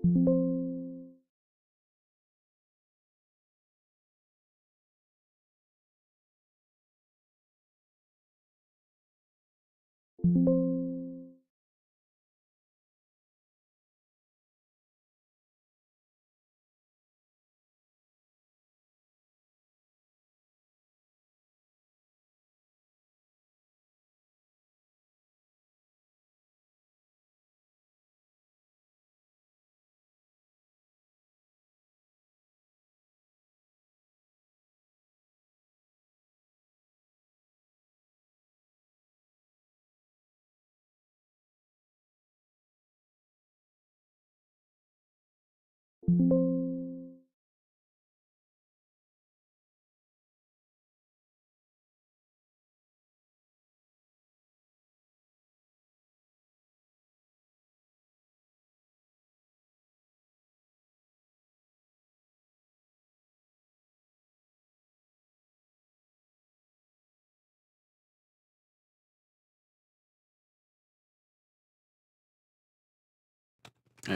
Hey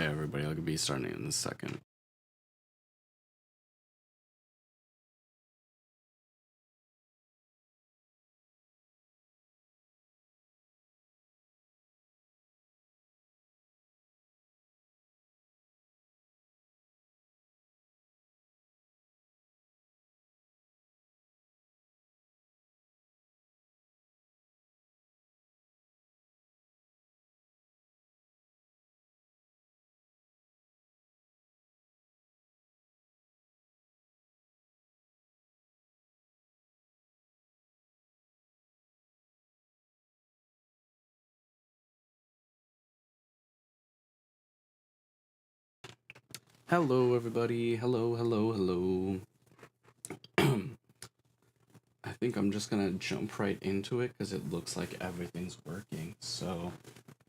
everybody, I'll be starting in a second. Hello everybody, hello. I think I'm just gonna jump right into it because it looks like everything's working. So,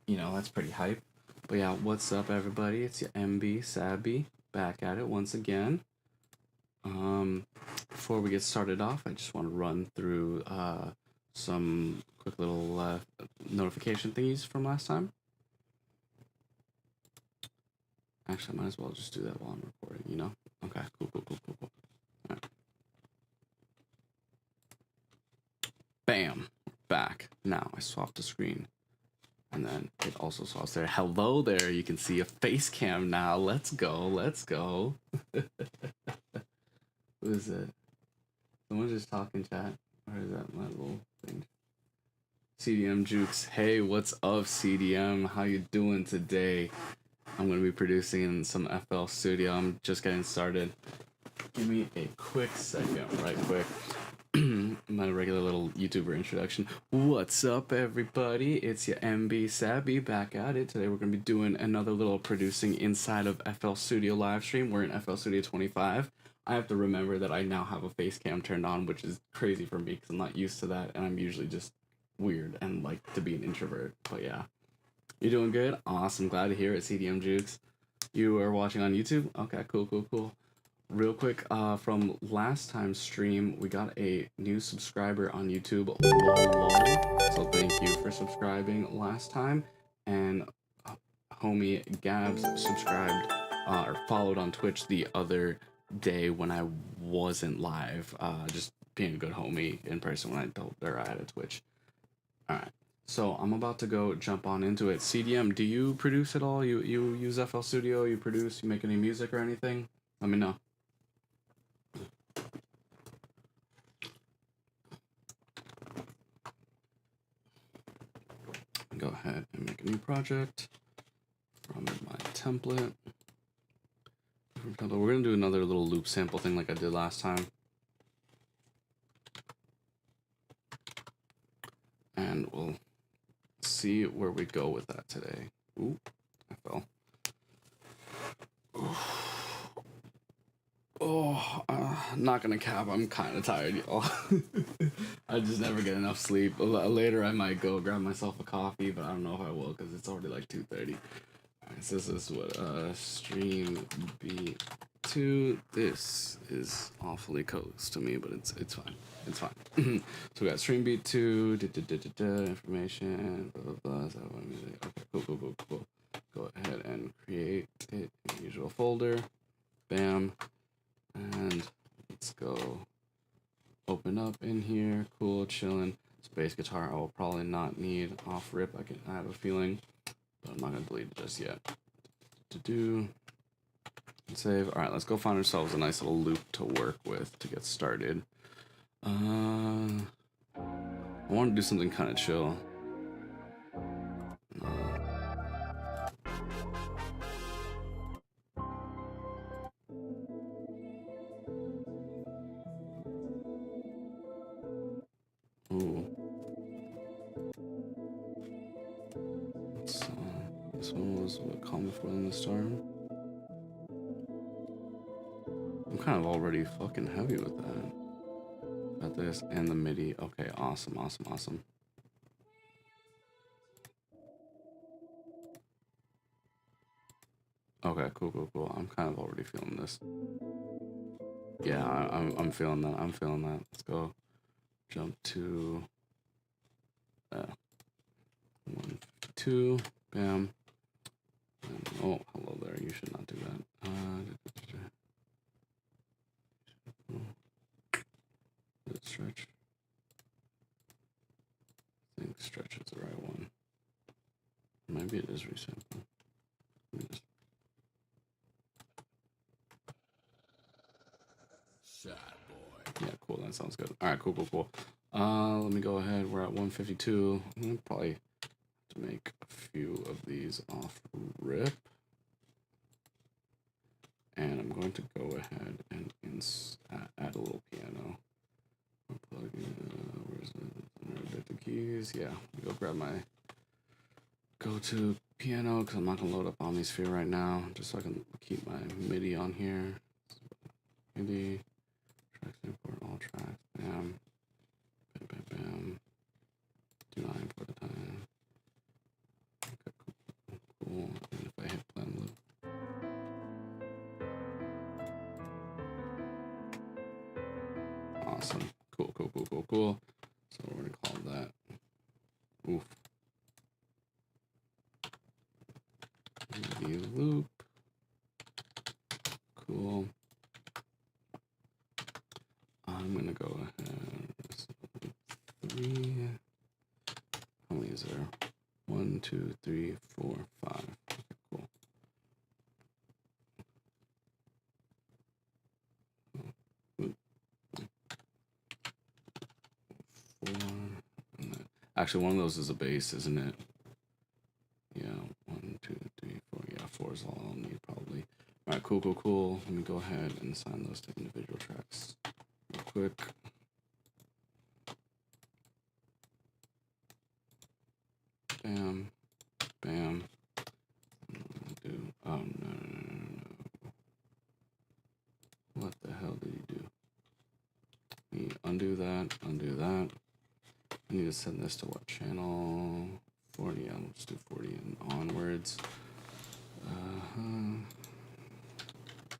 that's pretty hype. But yeah, what's up everybody? It's your MB Sabby back at it once again. Before we get started off, I just want to run through some quick little notification thingies from last time. Actually, I might as well just do that while I'm recording, Okay, cool. All right. Bam, back. Now I swapped the screen. And then it also swaps there. Hello there, you can see a face cam now. Let's go. Who is it? Someone just talking chat? Or is that my little thing? CDM Jukes. Hey, what's up, CDM? How you doing today? I'm going to be producing in some FL Studio. I'm just getting started. Give me a quick second, right quick. My regular little YouTuber introduction. What's up, everybody? It's your MB Sabby back at it. Today we're going to be doing another little producing inside of FL Studio live stream. We're in FL Studio 25. I have to remember that I now have a face cam turned on, which is crazy for me because I'm not used to that, and I'm usually just weird and like to be an introvert. But yeah. You're doing good? Awesome. Glad to hear it, CDM Jukes. You are watching on YouTube? Okay, cool. Real quick, from last time's stream, we got a new subscriber on YouTube, lol. So thank you for subscribing last time. And homie Gabs subscribed or followed on Twitch the other day when I wasn't live. Just being a good homie in person when I told her I had a Twitch. All right. So I'm about to go jump on into it. CDM, do you produce at all? You use FL Studio? You produce? You make any music or anything? Let me know. Go ahead and make a new project from my template. We're gonna do another little loop sample thing like I did last time. And we'll see where we go with that today. Ooh, I fell. Not gonna cap. I'm kind of tired, y'all. I just never get enough sleep. Later, I might go grab myself a coffee, but I don't know if I will because it's already like 2:30. Alright, so this is what stream B2. This is awfully close to me, but it's fine. It's fine. So we got stream B2, information, blah blah blah. Okay, cool. Go ahead and create it in the folder. Bam. And let's go open up in here. Cool, chilling. Space guitar I will probably not need off rip. I have a feeling, but I'm not gonna delete it just yet. Save. All right, let's go find ourselves a nice little loop to work with to get started. I want to do something kind of chill. Ooh. This one was what, Calm Before the Storm? I'm kind of already fucking heavy with that. Got this and the MIDI. Okay, awesome, awesome, awesome. Okay, cool, cool, cool. I'm kind of already feeling this. Yeah, I'm feeling that. I'm feeling that. Let's go. Jump to 152. Bam. And, oh, hello there. You should not do that. Did it stretch? I think stretch is the right one. Maybe it is resample. Let me just. Sad boy. Yeah, cool. That sounds good. All right, cool, cool, cool. Let me go ahead. We're at 152. I'm gonna probably have to make a few of these off rip. And I'm going to go ahead and add a little piano. Plug in, where's the keys? Yeah, go grab my go-to piano because I'm not gonna load up Omnisphere right now, just so I can keep my MIDI on here. MIDI, tracks import all tracks. Bam, bam, bam, bam. Do not import the time. Okay, cool, cool. And if I hit plan loop. Awesome. Cool, cool, cool, cool, cool. So we're gonna call that. Oof. MIDI loop. Cool. I'm gonna go ahead. 3. How many is there? 1, 2, 3, 4, 5. Okay, cool. Actually, one of those is a bass, isn't it? Yeah, 1, 2, 3, 4. Yeah, 4 is all I'll need probably. All right, cool, cool, cool. Let me go ahead and assign those to individual tracks real quick. Bam, bam. Oh, no. What the hell did he do? Let me undo that, undo that. I need to send this to what channel? 40. Yeah, let's do 40 and onwards.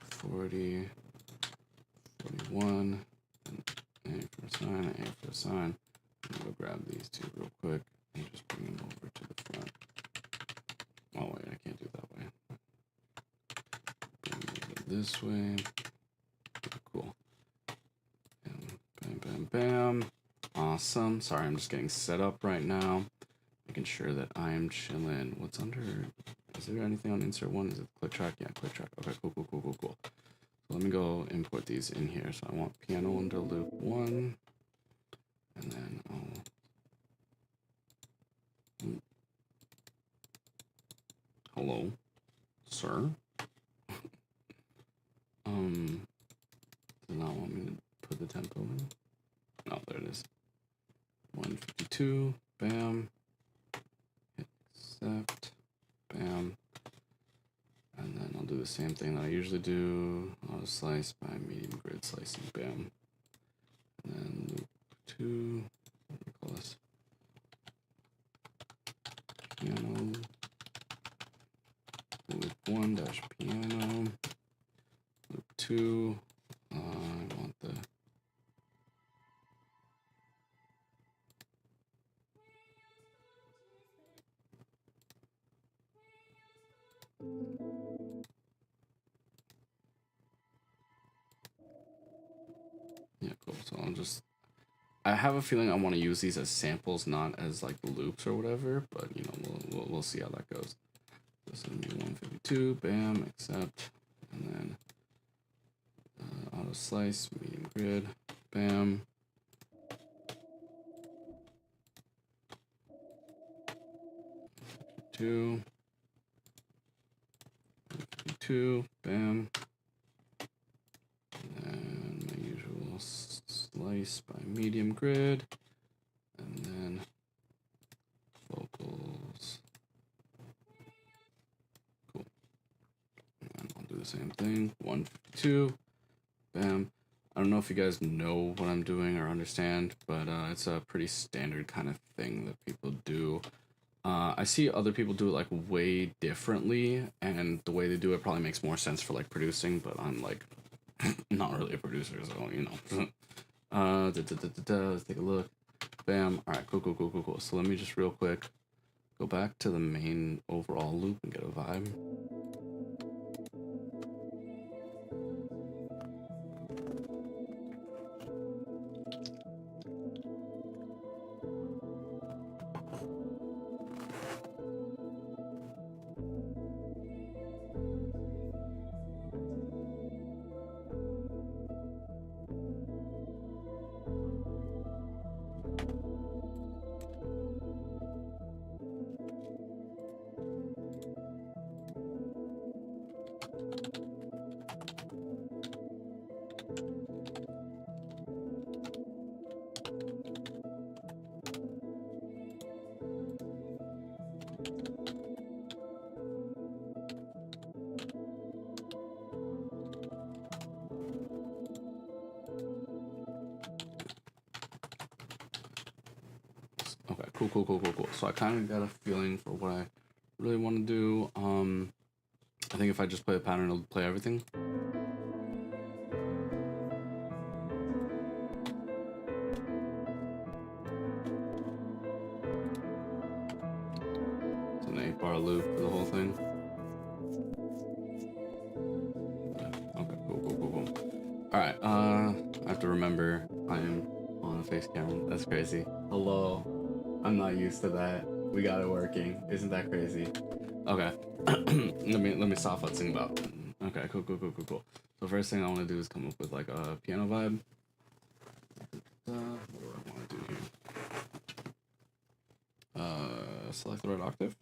40, 41, and A for a sign, A for a sign. I'm gonna go grab these two real quick and just bring them over to the front. Oh wait, I can't do it that way. Bring it this way. Cool. And bam, bam, bam. Awesome. Sorry, I'm just getting set up right now. Making sure that I am chilling. What's under? Is there anything on insert 1? Is it click track? Yeah, click track. Okay, cool, cool, cool, cool, cool. So let me go import these in here. So I want piano under loop 1. And then I'll... Hello, sir? Does not want me to put the tempo in? Oh, there it is. 152, bam. Hit accept, bam. And then I'll do the same thing that I usually do. Auto slice by medium grid slicing, bam. And then loop 2, what do we call this? Piano. Loop 1 dash piano. Loop 2. I want the I'll just. I have a feeling I want to use these as samples, not as like loops or whatever. But you know, we'll see how that goes. This is gonna be 152. Bam, accept, and then auto slice, medium grid. Bam. 2. 2. Bam. And my usual slice by medium grid. And then vocals. Cool. And I'll do the same thing. 152. Bam. I don't know if you guys know what I'm doing or understand, but it's a pretty standard kind of thing that people do. I see other people do it like way differently, and the way they do it probably makes more sense for like producing, but I'm like not really a producer, so you know. Let's take a look. Bam. All right, cool. So let me just real quick go back to the main overall loop and get a vibe. Okay, cool. So I kind of got a feeling for what I really want to do. I think if I just play a pattern, it'll play everything. It's an 8-bar loop for the whole thing. Okay, cool. All right, I have to remember I am on a face camera. That's crazy. Hello. I'm not used to that. We got it working. Isn't that crazy? Okay. let me stop futzing about. Okay, cool. So first thing I want to do is come up with like a piano vibe. What do I want to do here? Select the right octave.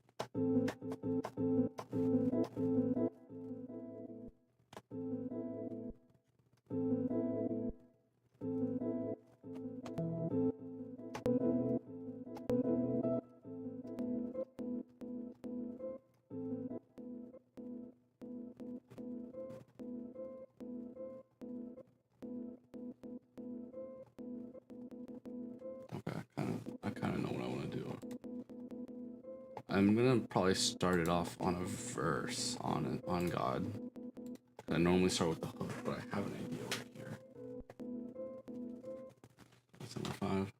Okay, I kind of know what I want to do. I'm gonna probably start it off on a verse on God. I normally start with the hook, but I have an idea right here. That's number 5.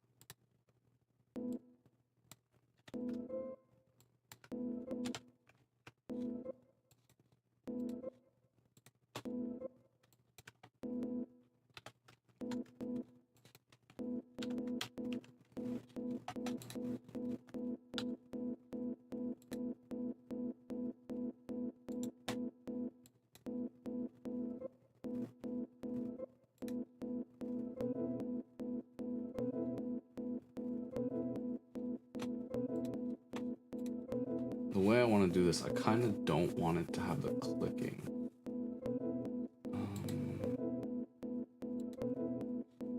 The way I want to do this, I kind of don't want it to have the clicking.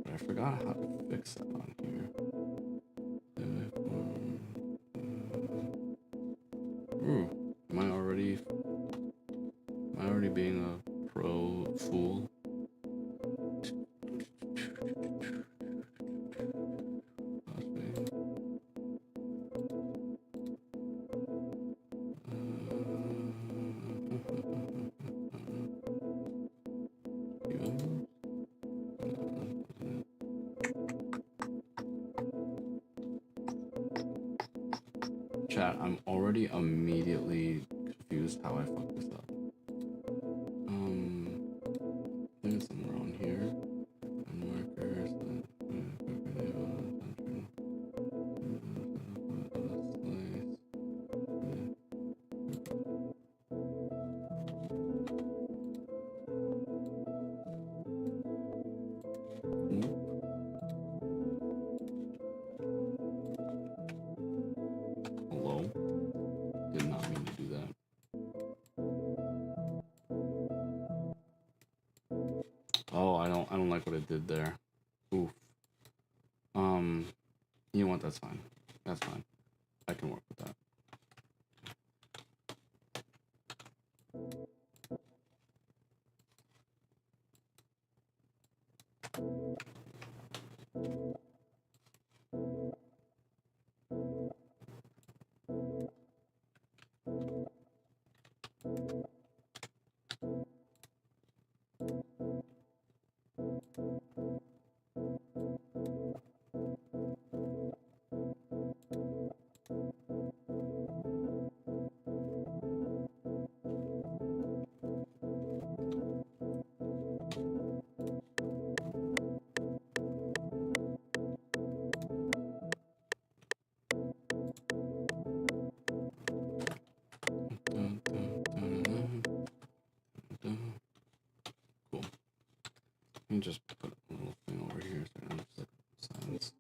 But I forgot how to fix that on here. Ooh, am I already being a pro fool? Chat, I'm already immediately confused how I fucked this up. I think it's somewhere on here. And markers. I don't like what it did there. Oof. You know what? That's fine. That's fine. I can work with that. Cool. Let me just put a little thing over here so I don't just like silence.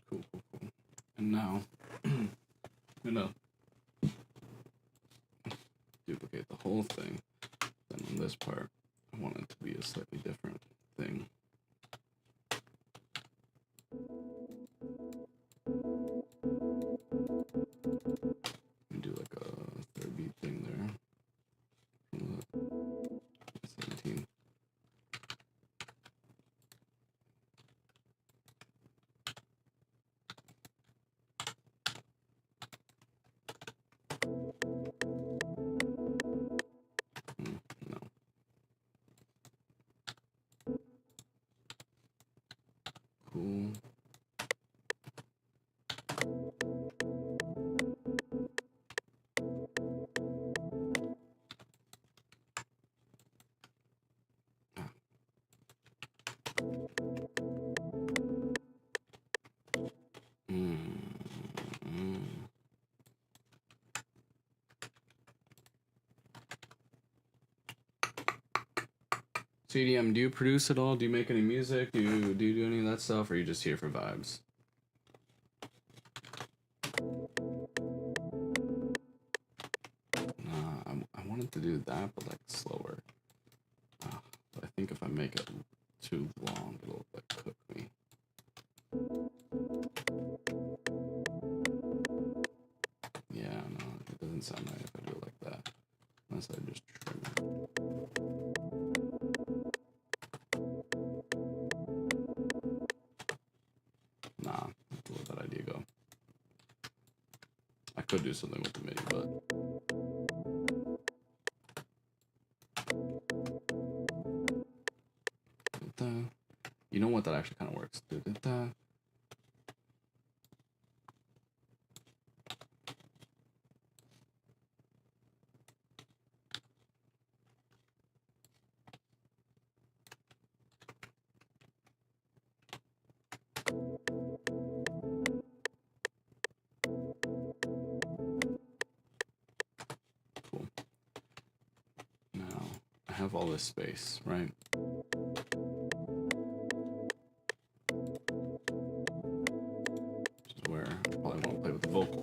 Cool. And now, I'm gonna duplicate the whole thing. Then on this part, I want it to be a slightly different thing. And do like a third beat thing there. From the 17. No. Cool. CDM, do you produce at all? Do you make any music? Do you do any of that stuff, or are you just here for vibes? I wanted to do that, but like slower. But I think if I make it too long, it'll like cook me. Yeah, no, it doesn't sound right if I do it like that. Unless I just trim it. Nah, let's let that idea go. I could do something with the MIDI, but what, that actually kind of works. Da-da-da. Cool. Now I have all this space, right? Which is where I probably want to play with the vocal.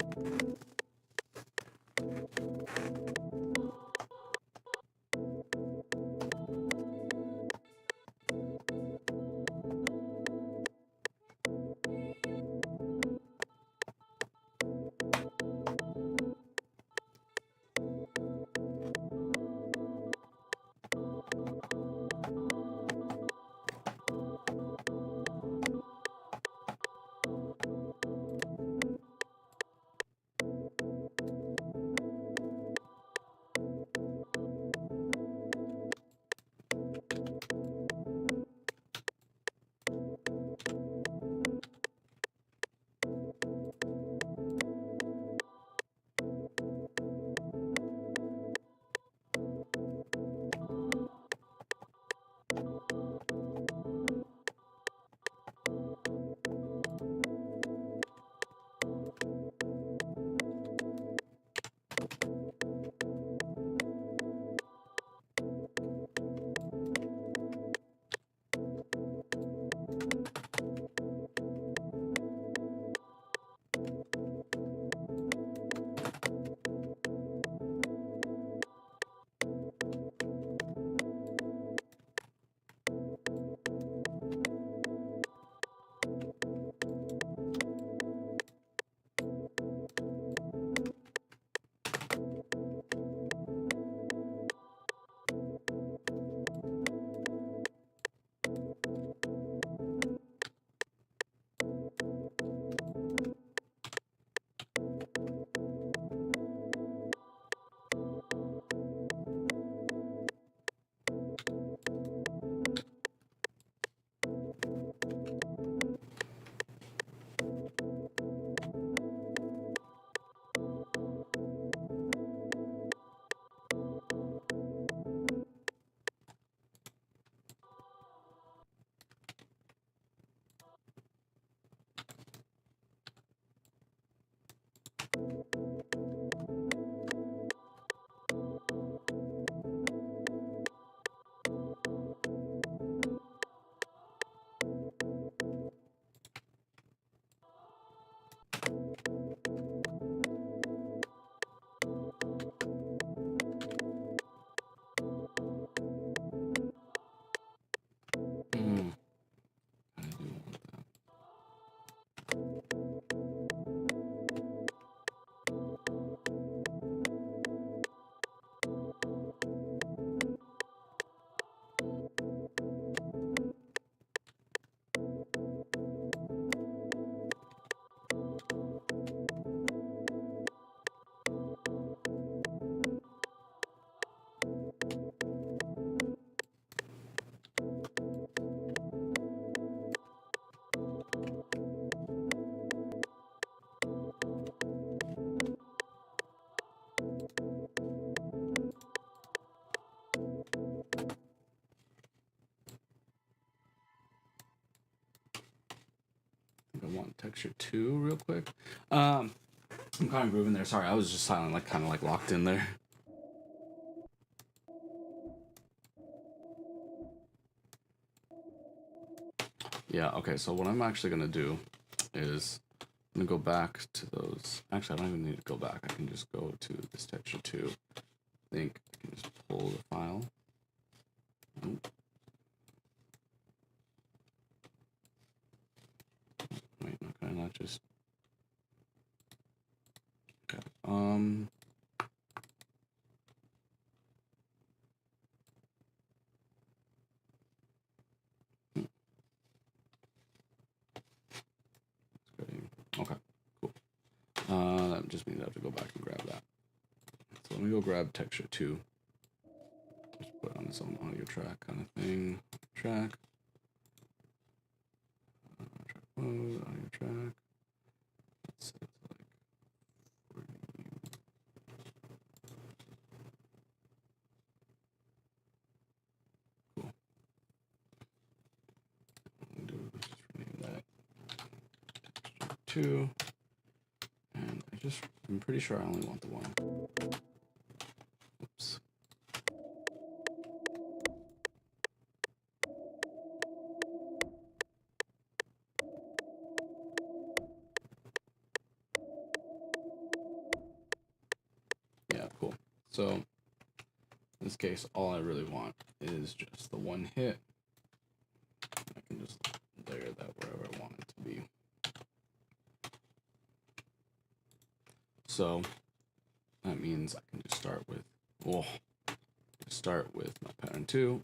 I want texture 2 real quick. I'm kind of grooving there. Sorry, I was just silent, like kind of like locked in there. Yeah, okay, so what I'm actually gonna do is I'm gonna go back to those. Actually, I don't even need to go back. I can just go to this texture 2. I think I can just pull the file. Nope. Wait, can I not just... Okay, okay, cool. That just means I have to go back and grab that. So let me go grab texture 2. Just put it on its own audio track kind of thing. Track. mode, audio track. Let's set it to like 40. Cool. Just rename that texture 2. And I'm pretty sure I only want the one. Oops. Yeah, cool. So in this case, all I really want is just the one hit. I can just layer that wherever I want it to be. So that means I can just start with, my pattern 2.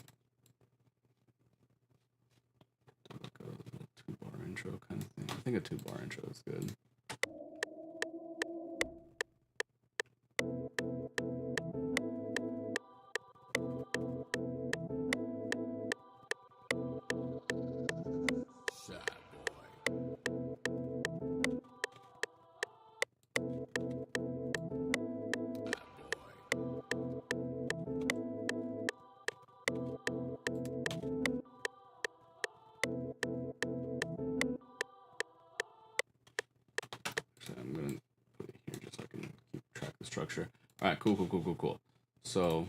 Like a little 2-bar intro kind of thing. I think a 2-bar intro is good. I'm gonna put it here just so I can keep track of the structure. All right, cool. So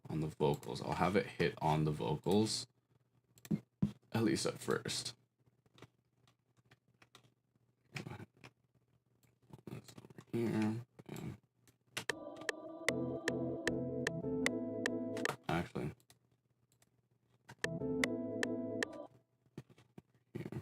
on the vocals, I'll have it hit on the vocals, at least at first. That's over here. Bam. Actually, here.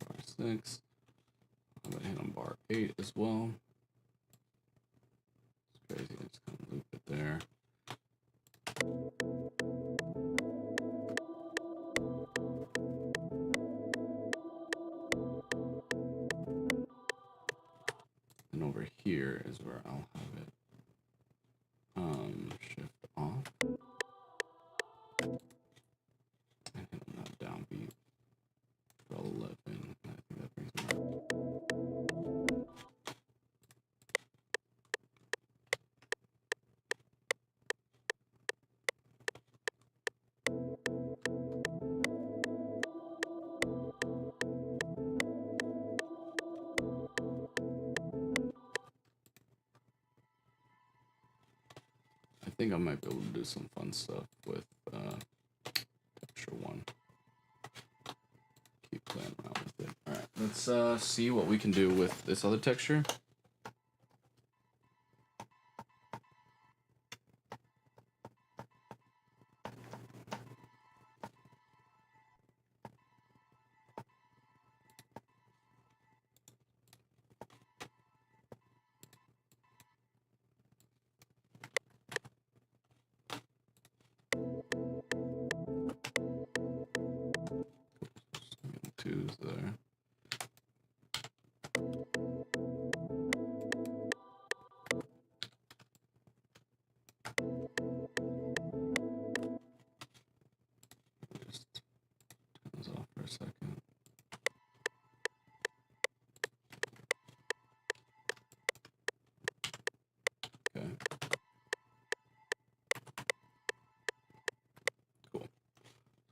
Bar 6. I'm gonna hit on bar 8 as well. It's crazy, I just kind of loop it there. And over here is where I'll have it shift off and hit on that downbeat for 11. And I think that brings me up. I think I might be able to do some fun stuff with texture 1. Keep playing around with it. All right, let's see what we can do with this other texture. Twos there. Just turn this off for a second. Okay. Cool.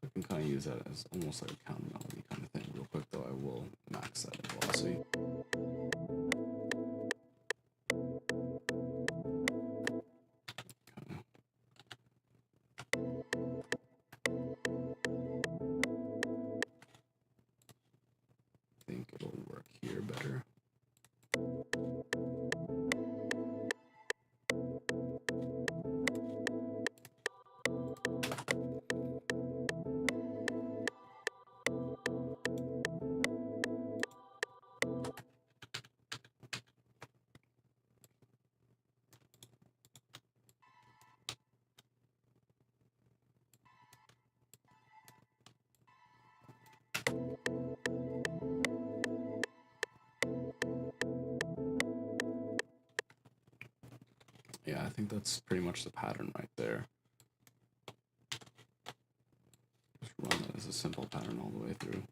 So I can kind of use that as almost like a counter melody kind of thing. Real quick though, I will max that velocity. I think it'll work here better. think that's pretty much the pattern right there. Just run it as a simple pattern all the way through.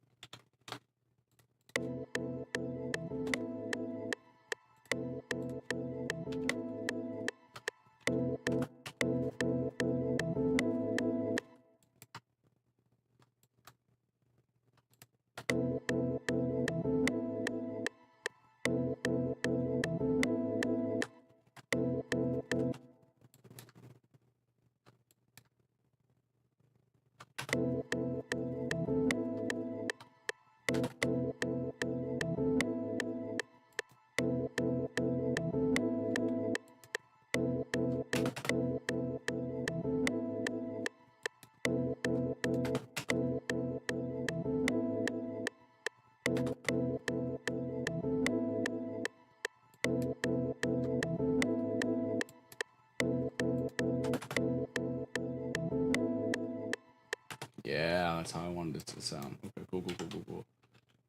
Yeah, that's how I wanted it to sound. Okay, cool. What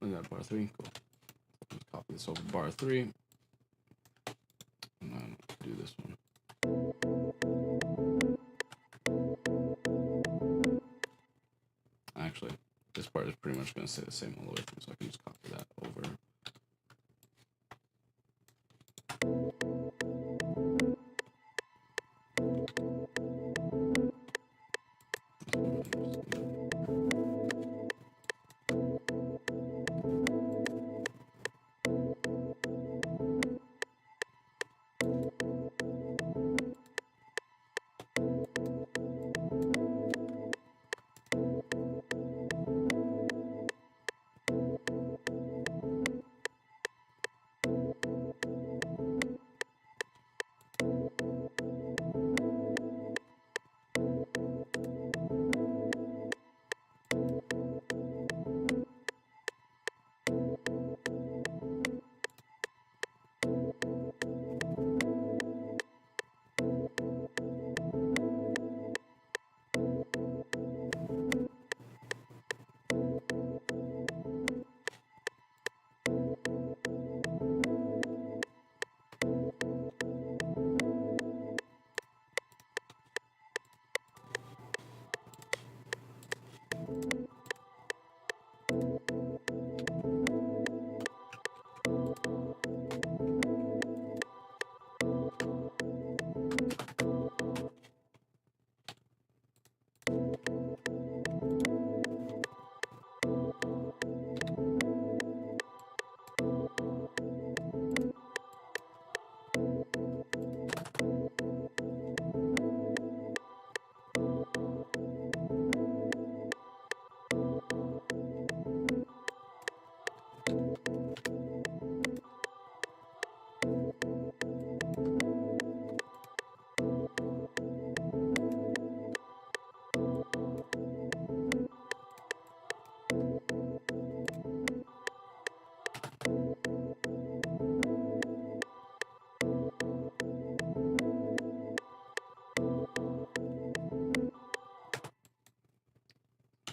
is that, bar 3? Cool. Just copy this over bar 3. And then do this one. Actually, this part is pretty much going to stay the same all the way through, so I can just copy that over.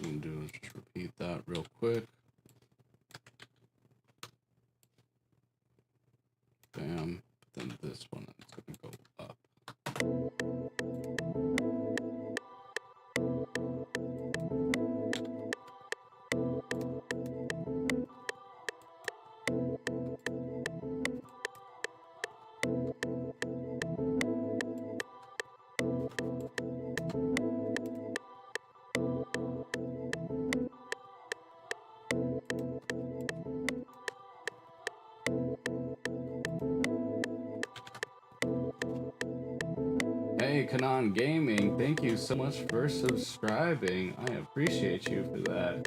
What I'm gonna do is just repeat that real quick. Bam. But then this one is gonna go up. Hey, Kanan Gaming, thank you so much for subscribing. I appreciate you for that.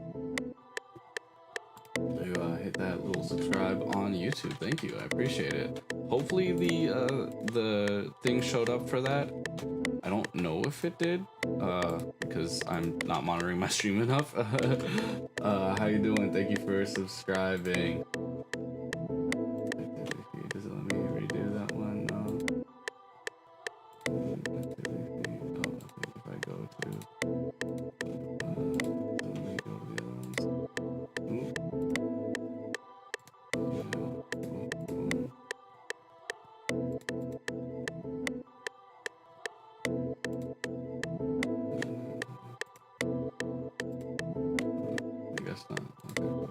You hit that little subscribe on YouTube. Thank you, I appreciate it. Hopefully the thing showed up for that. I don't know if it did, because I'm not monitoring my stream enough. How you doing? Thank you for subscribing. Does it let me redo that one? No. If I go to let me go to the other ones. guess not. Okay, cool.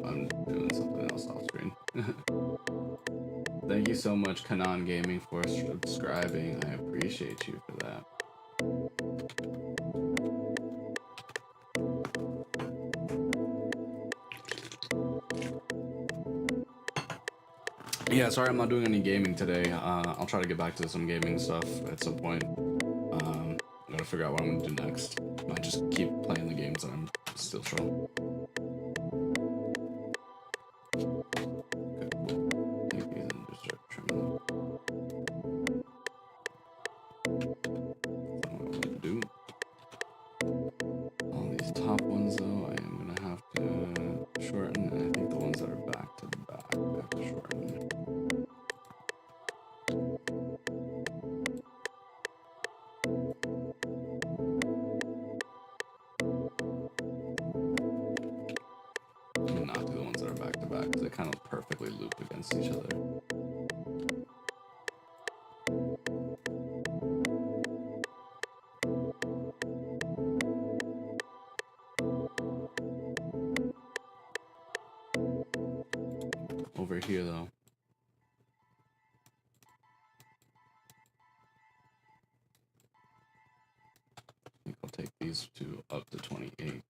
I'm doing something else off screen. Thank you so much, Kanan Gaming, for subscribing. I appreciate you for that. Yeah, sorry I'm not doing any gaming today. I'll try to get back to some gaming stuff at some point. I gotta figure out what I'm gonna do next. I just keep playing the games that I'm still strong. Okay, cool. Take these and just start trimming them. That's not what I want to do. All these top ones though, I am gonna have to shorten, and I think the ones that are back to back, I have to shorten. Not do the ones that are back to back because they kind of perfectly loop against each other. Over here though, I think I'll take these two up to 28.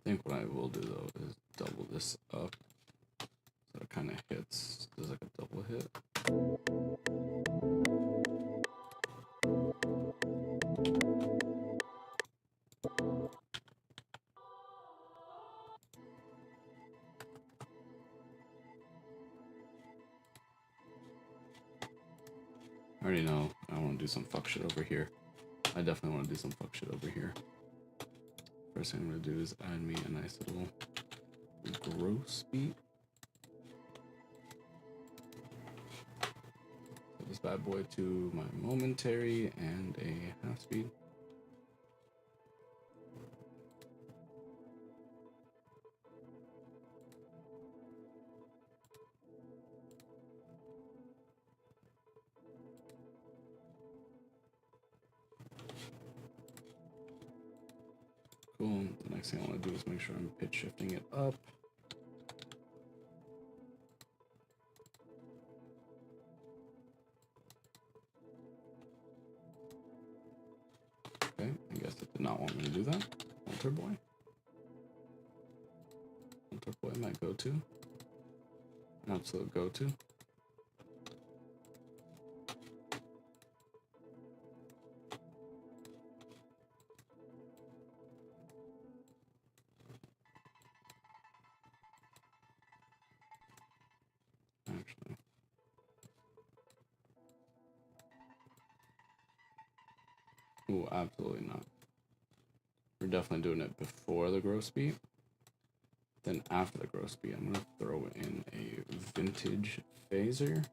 I think what I will do though is double this up so it kind of hits. There's like a double hit. I already know I want to do some fuck shit over here. I definitely want to do some fuck shit over here. First thing I'm going to do is add me a nice little gross beat. Set this bad boy to my momentary and a half speed. Cool. The next thing I want to do is make sure I'm pitch shifting it up. Okay, I guess it did not want me to do that. Alter boy. Alter boy, my go-to. Absolute go-to. Actually. Ooh, absolutely not. We're definitely doing it before the gross beat. Then after the gross beat, I'm gonna throw in a vintage phaser.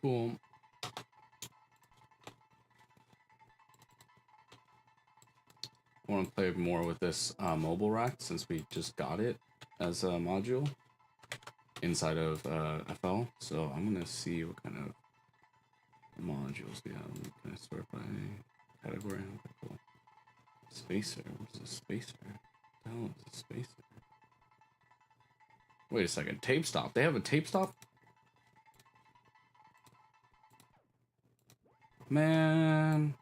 Cool. I want to play more with this mobile rack since we just got it as a module inside of FL. So I'm gonna see what kind of modules we have. Can I sort by category? Okay, cool. Spacer. What's a spacer? What the hell is a spacer? Wait a second. Tape stop. They have a tape stop? Man.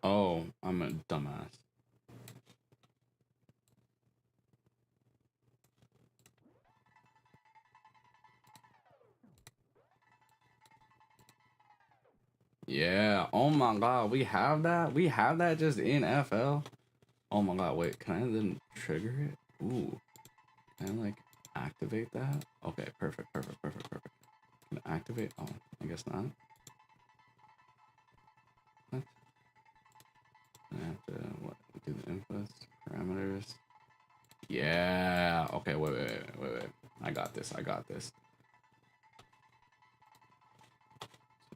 Oh, I'm a dumbass. Yeah. Oh my god, we have that? We have that just in FL? Oh my god, wait, can I then trigger it? Ooh. Can I like activate that? Okay, perfect. Can I activate? Oh, I guess not. What? I have to what? Do the inputs, parameters. Yeah. Okay. Wait. I got this. So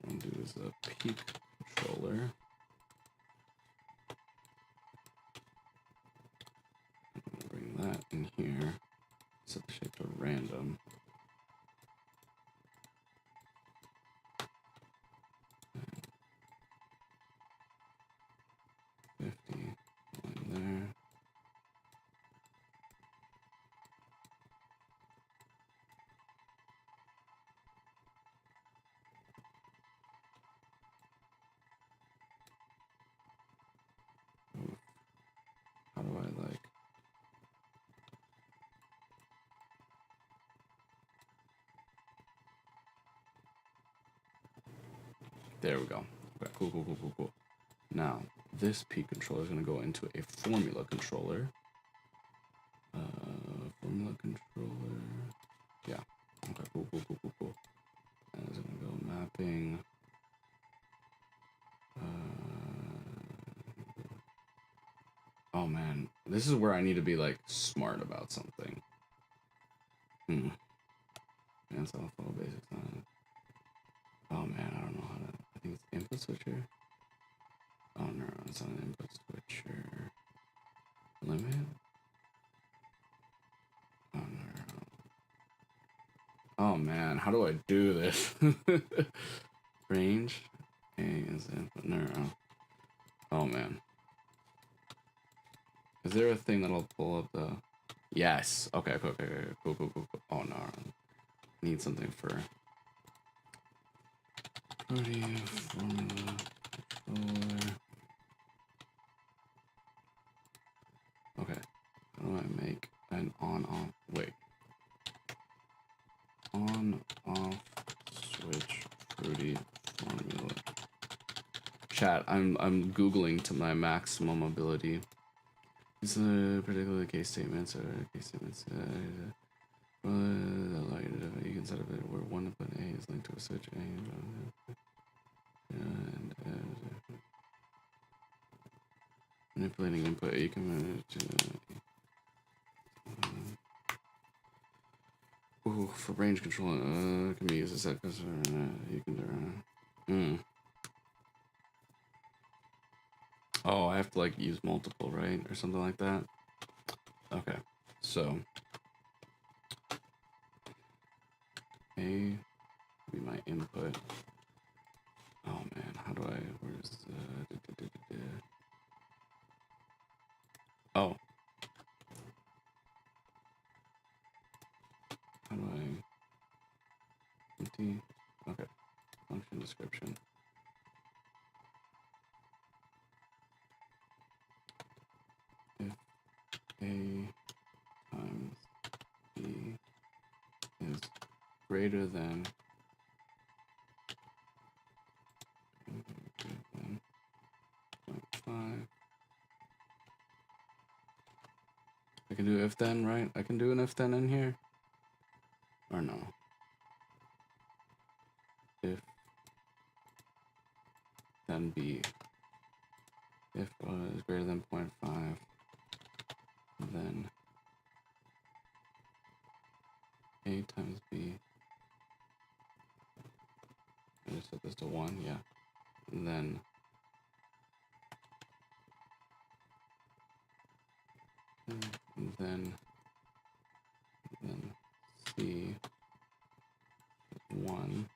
what I'm gonna do is a peak controller. I'm gonna bring that in here. Set the shape to random. And 50. One there. How do I like? There we go. Okay, cool. Now, this peak controller is going to go into a formula controller. Formula controller. Yeah. Okay, cool. And it's going to go mapping. Oh man, this is where I need to be like smart about something. That's all full basics on. Oh man, I don't know how to. I think it's input switcher. Oh no, it's not an input switcher. Limit. Oh no. Oh man, how do I do this? Range. A is input. No. Oh man. Is there a thing that'll pull up the? Yes. Okay. Cool. Oh no. I need something for. Formula controller. Okay. How do I make an on-off? Wait. On-off switch fruity formula. Chat. I'm googling to my maximum ability. These are particular case statements or case statements. You can set up it where one input A is linked to a switch A. And manipulating input A can manage. For range control, can be used as set because you can. Oh, I have to like use multiple, right, or something like that. Okay, so A be my input. Oh man, how do I? Where's oh. How do I empty? Okay. Function description. If A times B is greater than I can do if then, right? I can do an if then in here? Or no? If then B. If is greater than 0.5, then A times B. I just set this to 1, yeah. And then C 1,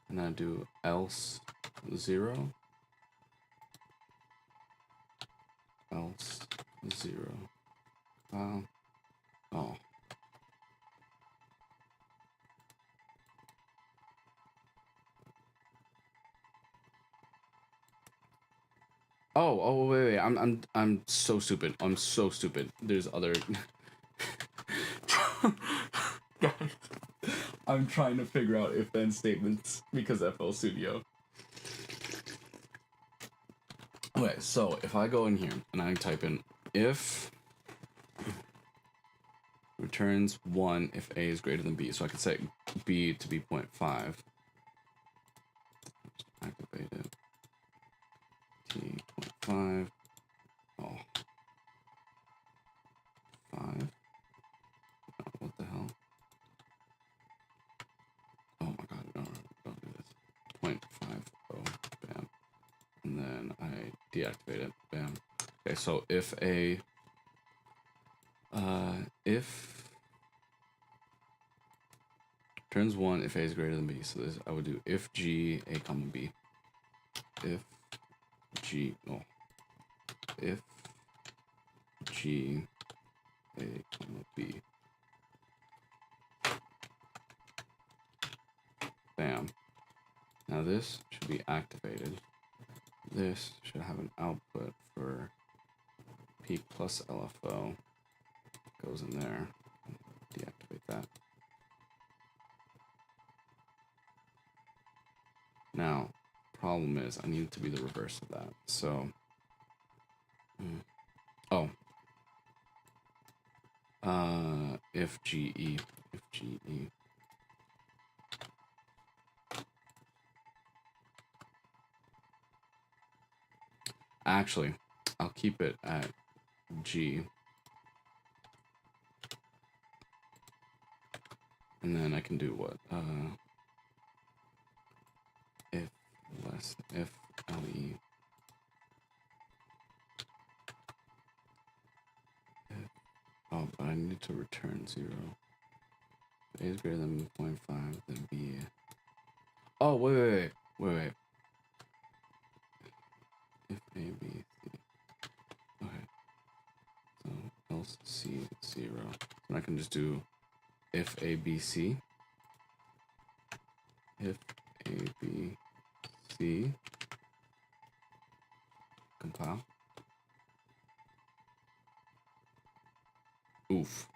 and then do else 0, else 0. Oh. Oh, wait. I'm so stupid. I'm so stupid. There's other guys. I'm trying to figure out if then statements because FL Studio. Okay, so if I go in here and I type in if returns 1 if A is greater than B, so I could set B to be 0.5. Activate it. T 0.5. Oh. 5. Oh, what the hell? Oh my god, no, don't do this. 0.5. Oh, bam. And then I deactivate it. Bam. Okay, so if A if turns 1 if A is greater than B. So this I would do if G A comma B. If G if G A comma B. Bam. Now this should be activated. This should have an output for P plus LFO. Goes in there. Deactivate that. Now, problem is I need it to be the reverse of that. So, if GE. Actually, I'll keep it at G. And then I can do what? If LE. Oh, but I need to return 0. If A is greater than 0.5, then B. Oh, wait. If A, B, C. Okay. So else C 0. And I can just do if A, B, C. If A, B, C. Compile. Oof.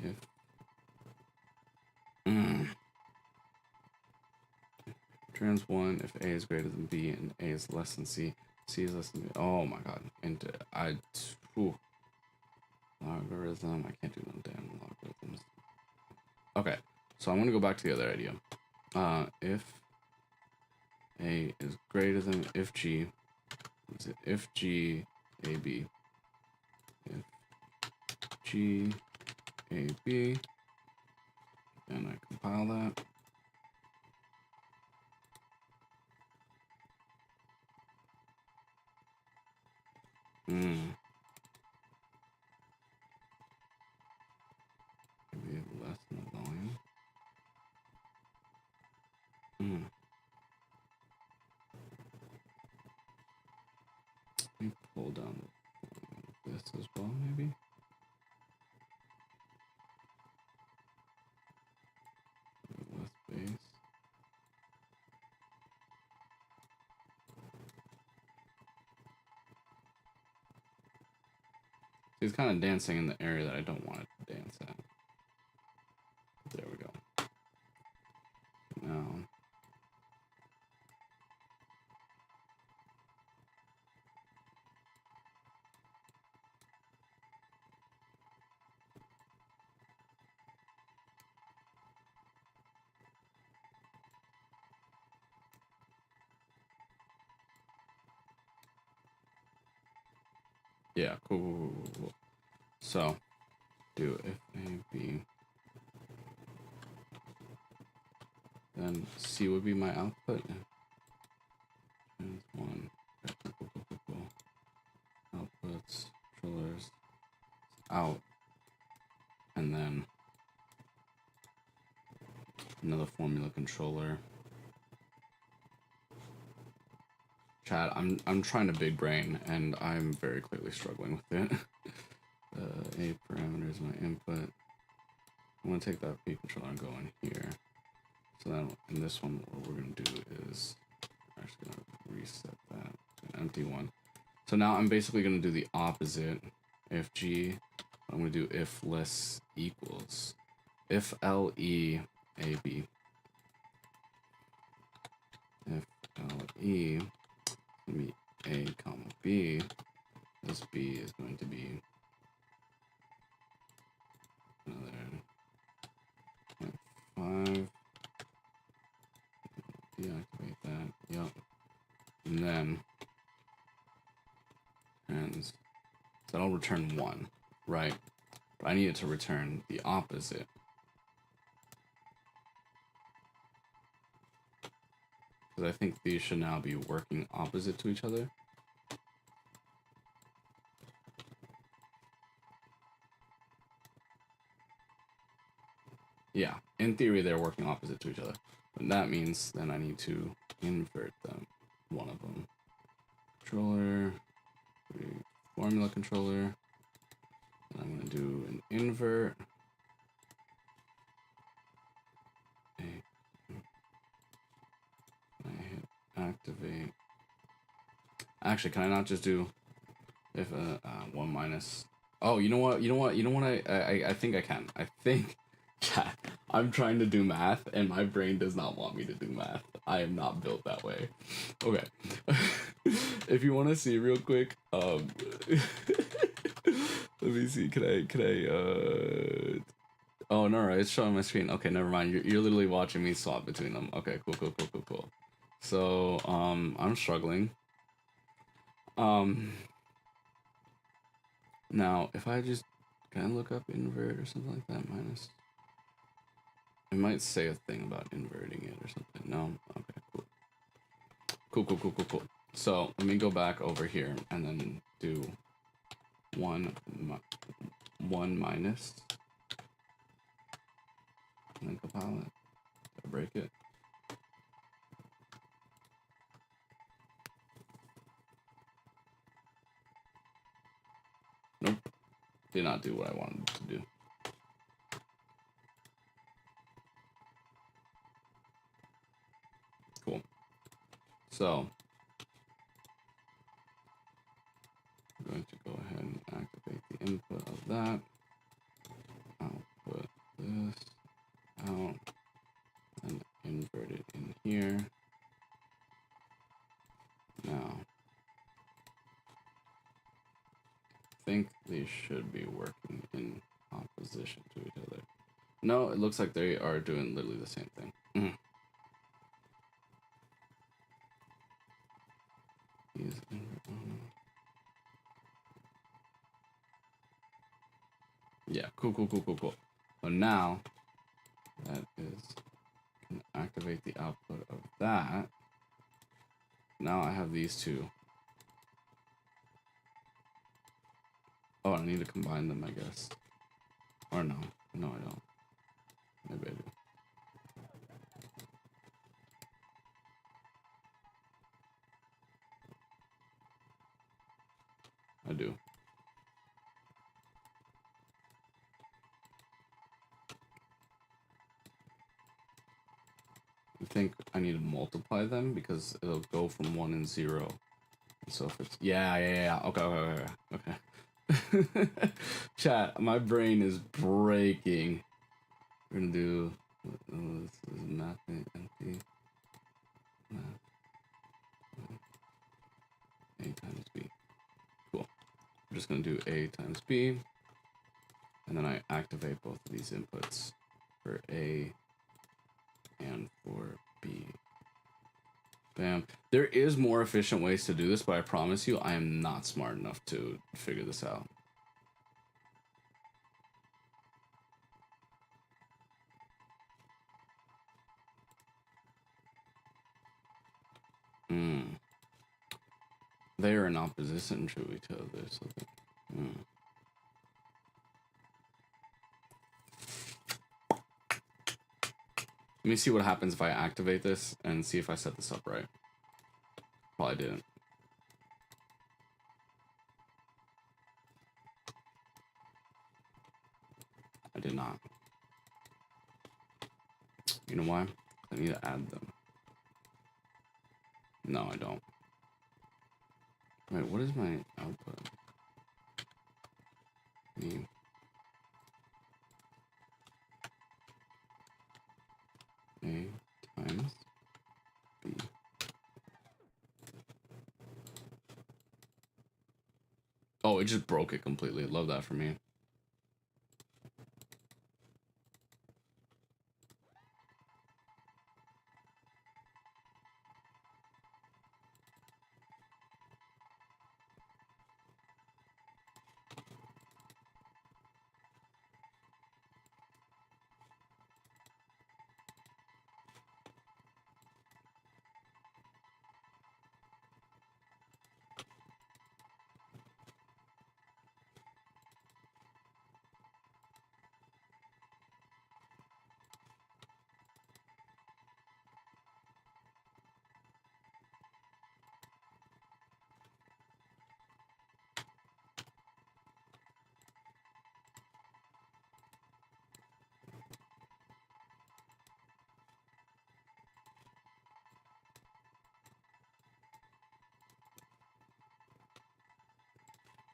If trans 1 if A is greater than B and A is less than C. C is less than B. Oh my god. And logarithm. I can't do no damn logarithms. Okay. So I'm gonna go back to the other idea. If A is greater than if G, is it if G A B? If G A B, and I compile that. Maybe less than the volume. Let me pull down this as well, maybe. Less space. He's kind of dancing in the area that I don't want it to dance at. There we go. Now, yeah, cool. So, do if A, B, then C would be my output. And 1. Cool. Outputs, controllers, out. And then another formula controller. Chat, I'm trying to big brain, and I'm very clearly struggling with it. A parameter is my input. I'm gonna take that B controller and go in here. So then in this one, what we're gonna do is I'm actually gonna reset that to an empty one. So now I'm basically gonna do the opposite. If G, I'm gonna do if less equals. If L E A B. If L E be A comma B, this B is going to be another 0.5. Deactivate that. Yep. And then trans. So that'll return 1, right? But I need it to return the opposite. Because I think these should now be working opposite to each other. Yeah, in theory they're working opposite to each other. But that means then I need to invert them. One of them. Controller, formula controller. And I'm going to do an invert. I hit activate. Actually, can I not just do if 1 minus? Oh, you know what? I think I can. I think, chat. I'm trying to do math, and my brain does not want me to do math. I am not built that way. Okay. If you want to see real quick, let me see. Can I? Oh no, right, it's showing my screen. Okay, never mind. You're literally watching me swap between them. Okay, cool. So, I'm struggling. Now, if I just, can I look up invert or something like that? Minus. It might say a thing about inverting it or something. No? Okay, cool. So, let me go back over here and then do 1 minus. Link a palette. Did I break it? Nope. Did not do what I wanted to do. Cool. So, I'm going to go ahead and activate the input of that. I'll put this out and invert it in here. Now, I think these should be working in opposition to each other. No, it looks like they are doing literally the same thing. Yeah, cool. So now, that is, can activate the output of that. Now I have these two. Oh, I need to combine them, I guess. Or no. No, I don't. Maybe I do. I do. I think I need to multiply them because it'll go from 1 and 0. And so if it's... Yeah. Okay. Chat, my brain is breaking. We're gonna do this is mapping empty map A times B. Cool. We're just gonna do A times B, and then I activate both of these inputs for A and for B. Bam. There is more efficient ways to do this, but I promise you I am not smart enough to figure this out. They are in opposition to each other. So Let me see what happens if I activate this and see if I set this up right. Probably didn't. I did not. You know why? I need to add them. No, I don't. Wait, what is my output? Me. A times B. Oh, it just broke it completely. Love that for me.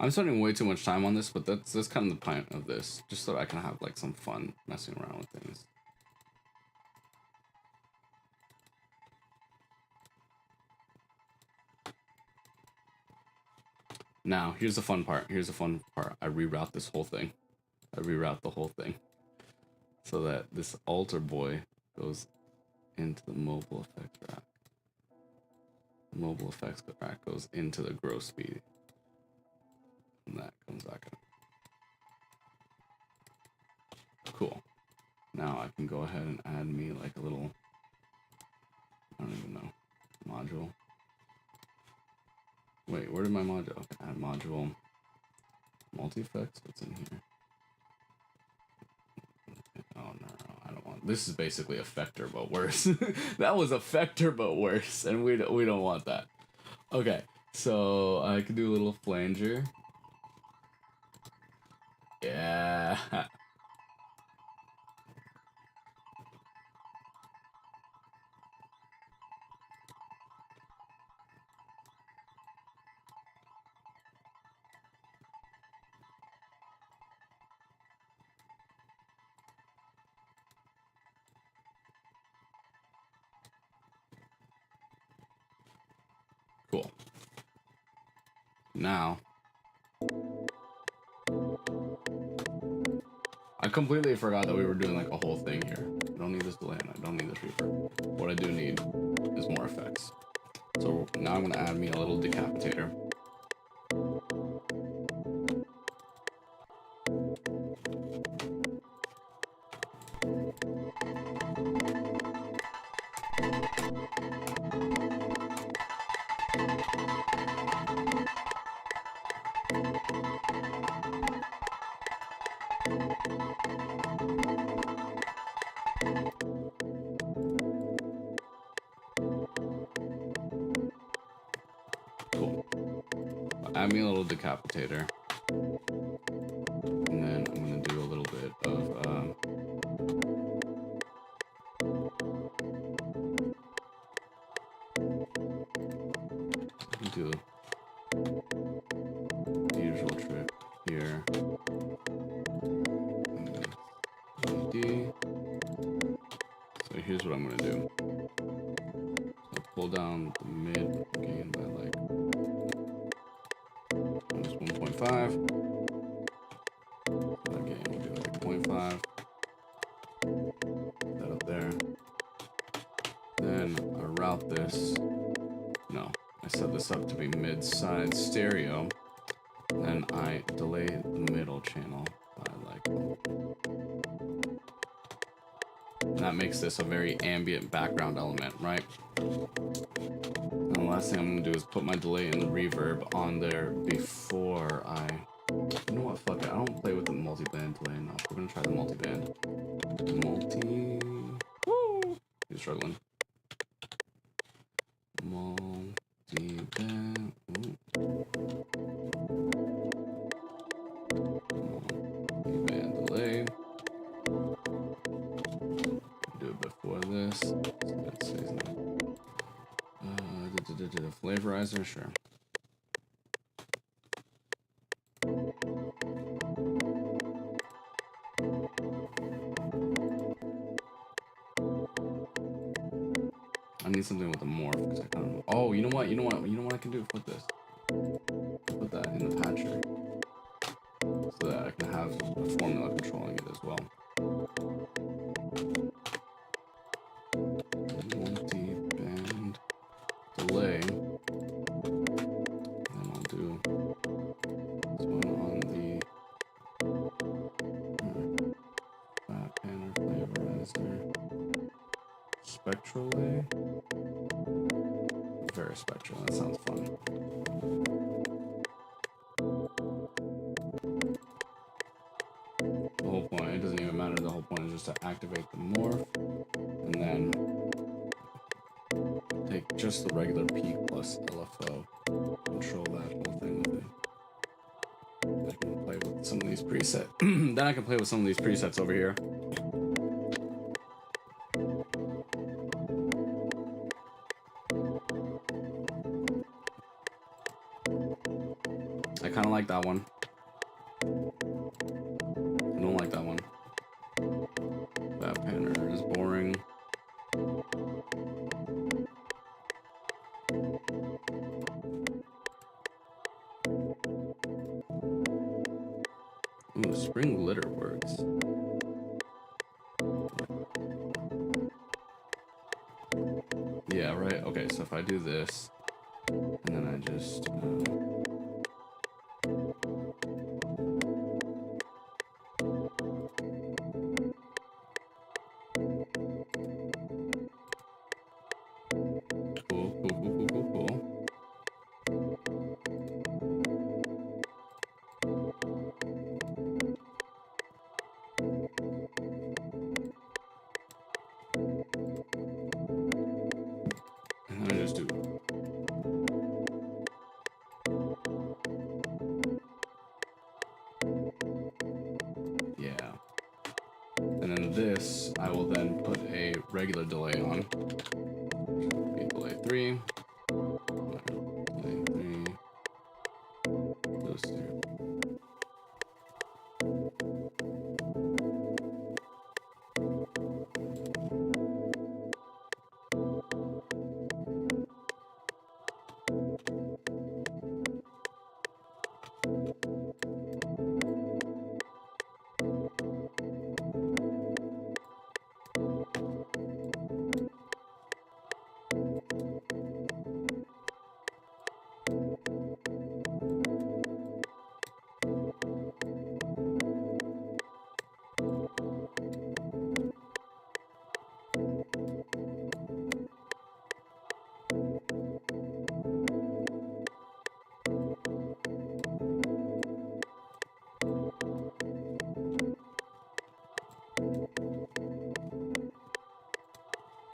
I'm spending way too much time on this, but that's kind of the point of this, just so I can have like some fun messing around with things. Now, here's the fun part. Here's the fun part. I reroute this whole thing. I reroute the whole thing so that this altar boy goes into the mobile effects rack. The mobile effects rack goes into the grow speed. And that comes back up. Cool. Now I can go ahead and add me like a little, I don't even know, module. Wait, where did my module? Okay, add module. Multi-effects, what's in here? Oh no, I don't want. This is basically effector but worse. That was effector but worse, and we don't want that. Okay, so I could do a little flanger. Yeah. Cool. Now, I completely forgot that we were doing like a whole thing here. I don't need this delay and I don't need this reverb. What I do need is more effects. So now I'm gonna add me a little decapitator. Cool. Add me a little decapitator. And then I'm gonna do a little bit of do the usual trick 0.5. Okay, we'll do like a 0.5. That up there. Then I route this. No, I set this up to be mid-side stereo. Then I delay the middle channel by like. And that makes this a very ambient background element, right? And the last thing I'm gonna do is put my delay and the reverb on there before I. You know what? Fuck it. I don't play with the multi-band delay enough. We're gonna try the multi-band. Woo! He's struggling. Multi-band. Multi-band delay. Do it before this. So that's seasoning. The flavorizer, sure. I need something with a morph because I kind of. Oh, you know what? You know what I can do? Put this. Put that in the patcher so that I can have a formula controlling it as well. Multi-band delay. And I'll do this one on the fat panner flavorizer. Spectrally. Very spectral. That sounds fun. The whole point, it doesn't even matter. The whole point is just to activate the morph and then take just the regular peak plus LFO. Control that whole thing with it. I can play with some of these presets. Then I can play with some of these presets over here. I kind of like that one. I don't like that one. That panner is boring. Ooh, spring glitter works. Yeah, right? Okay, so if I do this, and then I just... Cool. And then I just do... Yeah. And then this, I will then put a regular delay on. Be delay 3. Delay 3. Those two.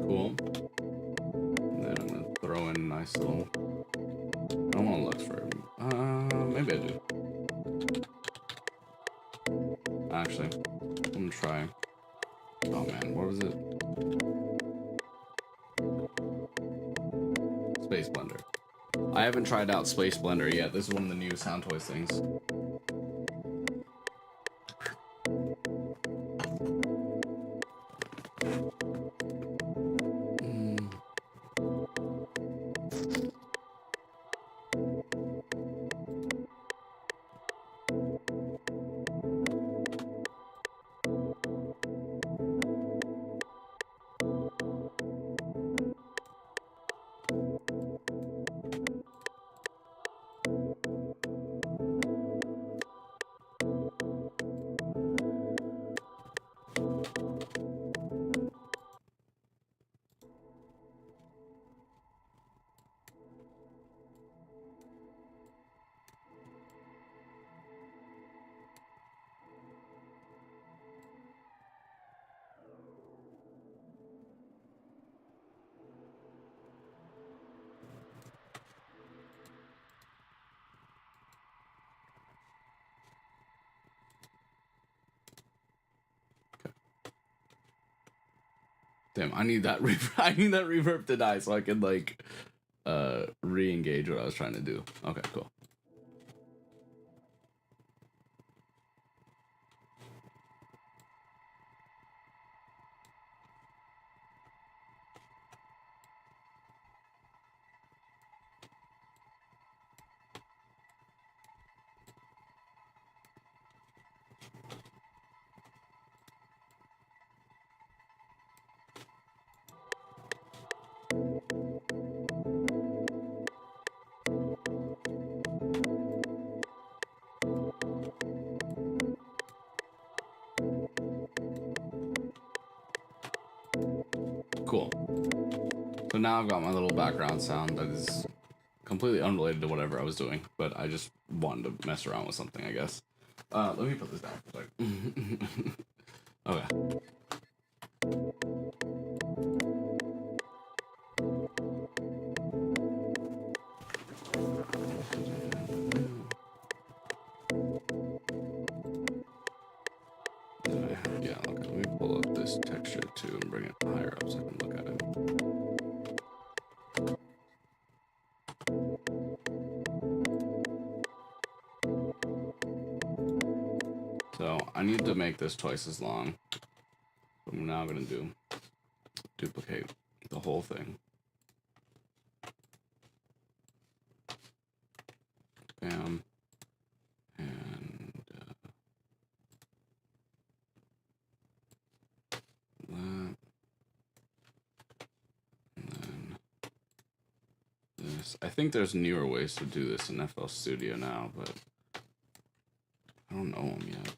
Cool. And then I'm gonna throw in a nice little... I don't want to look for it. Maybe I do. Actually, I'm gonna try. Oh man, what was it? Space Blender. I haven't tried out Space Blender yet. This is one of the new Sound Toys things. Damn, I need that reverb. I need that reverb to die so I can like re-engage what I was trying to do. Okay, cool. Cool. So now I've got my little background sound that is completely unrelated to whatever I was doing, but I just wanted to mess around with something, I guess. Let me put this down for a second. Okay. Yeah, okay, let me pull up this texture too and bring it higher up so I can look at it. So I need to make this twice as long. What I'm now gonna do, duplicate the whole thing. Bam. And that. And then this. I think there's newer ways to do this in FL Studio now, but I don't know them yet.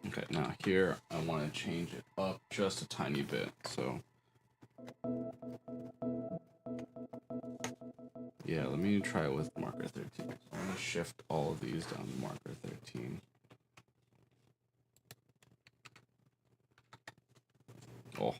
Okay, now here I want to change it up just a tiny bit. So yeah, let me try it with marker 13. So I'm going to shift all of these down to marker 13. Oh.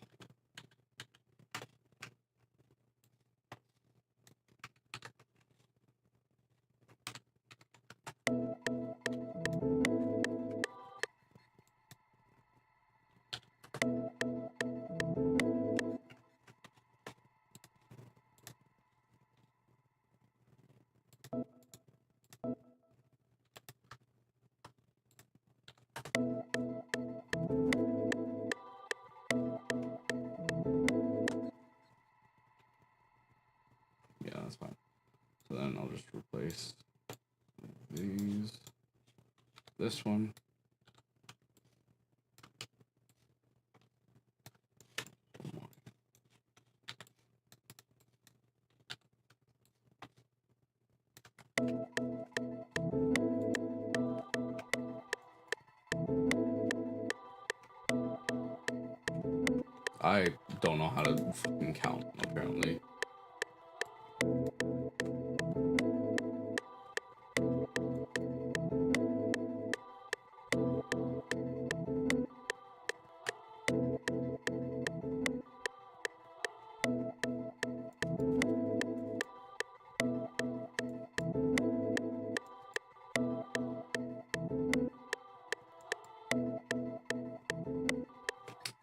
Yeah, that's fine. So then I'll just replace these, this one. I don't know how to fucking count, apparently.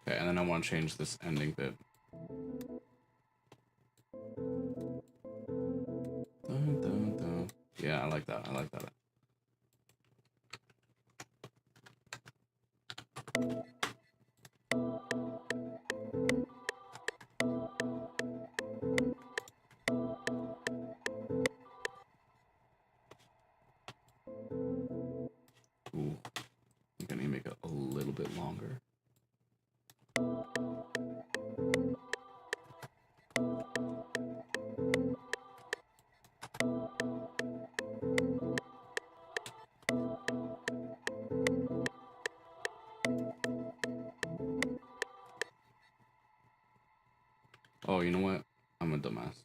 Okay, and then I want to change this ending bit. Dun, dun, dun. Yeah, I like that. I like that. Ooh, I'm gonna make it a little bit longer. Oh, you know what? I'm a dumbass.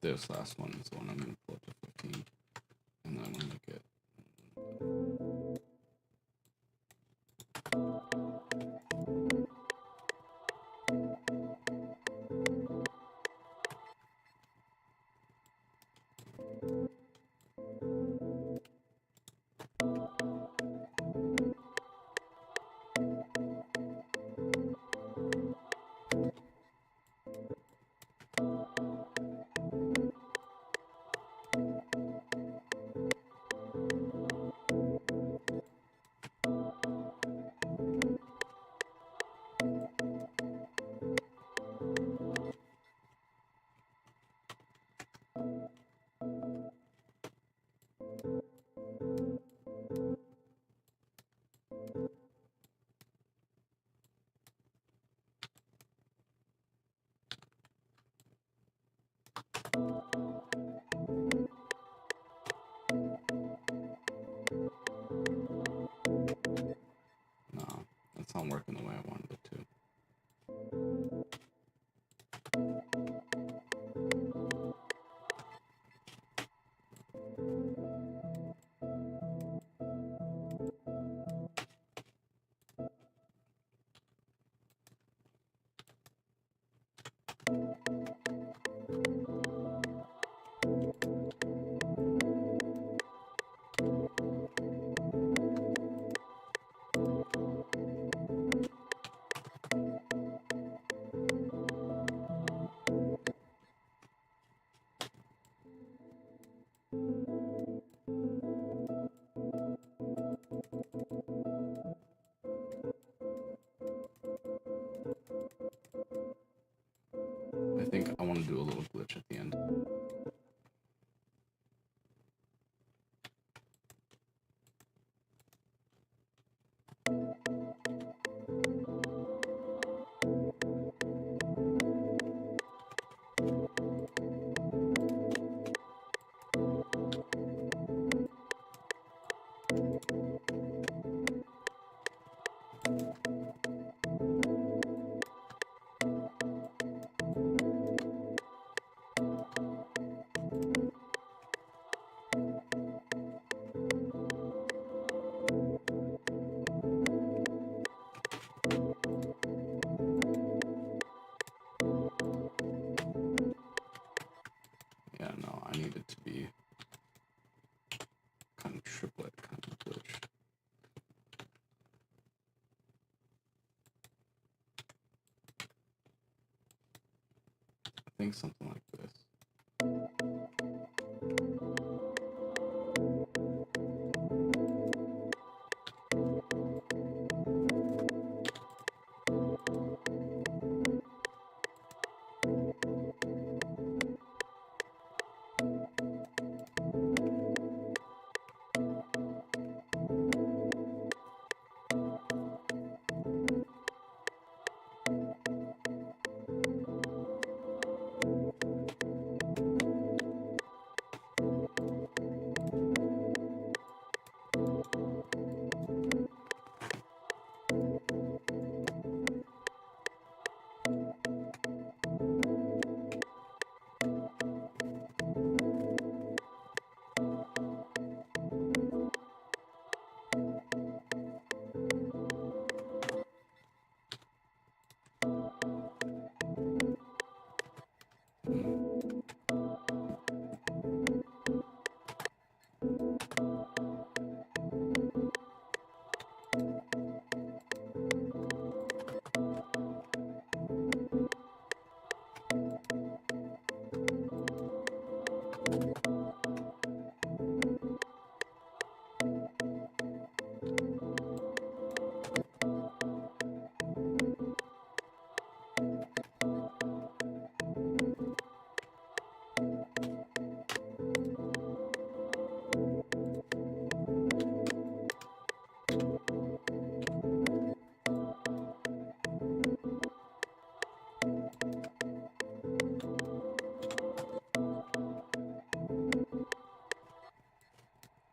This last one is the one I'm gonna pull up to 15, and then I'm gonna make it. not working the way I wanted it to. I think I want to do a little glitch at the end. Yeah, no, I need it to be kind of triplet kind of glitch. I think something like this.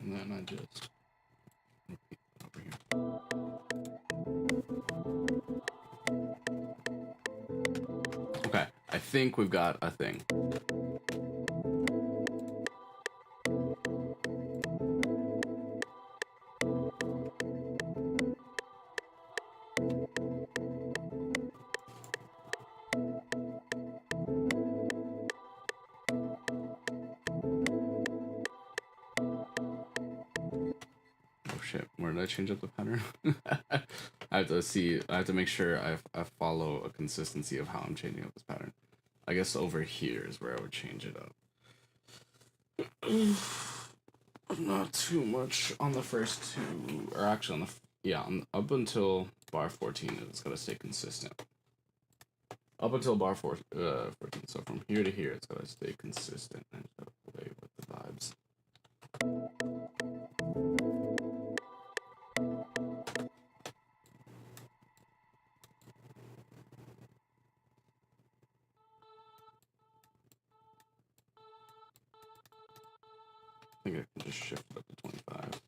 And then I just repeat it over here. Okay, I think we've got a thing. Shit, where did I change up the pattern? I have to see, I have to make sure I follow a consistency of how I'm changing up this pattern. I guess over here is where I would change it up. Not too much on the first two, or actually on the, yeah, up until bar 14, it's gotta stay consistent. Up until bar 14, so from here to here, it's gotta stay consistent and play with the vibes. I think I can just shift it up to 25.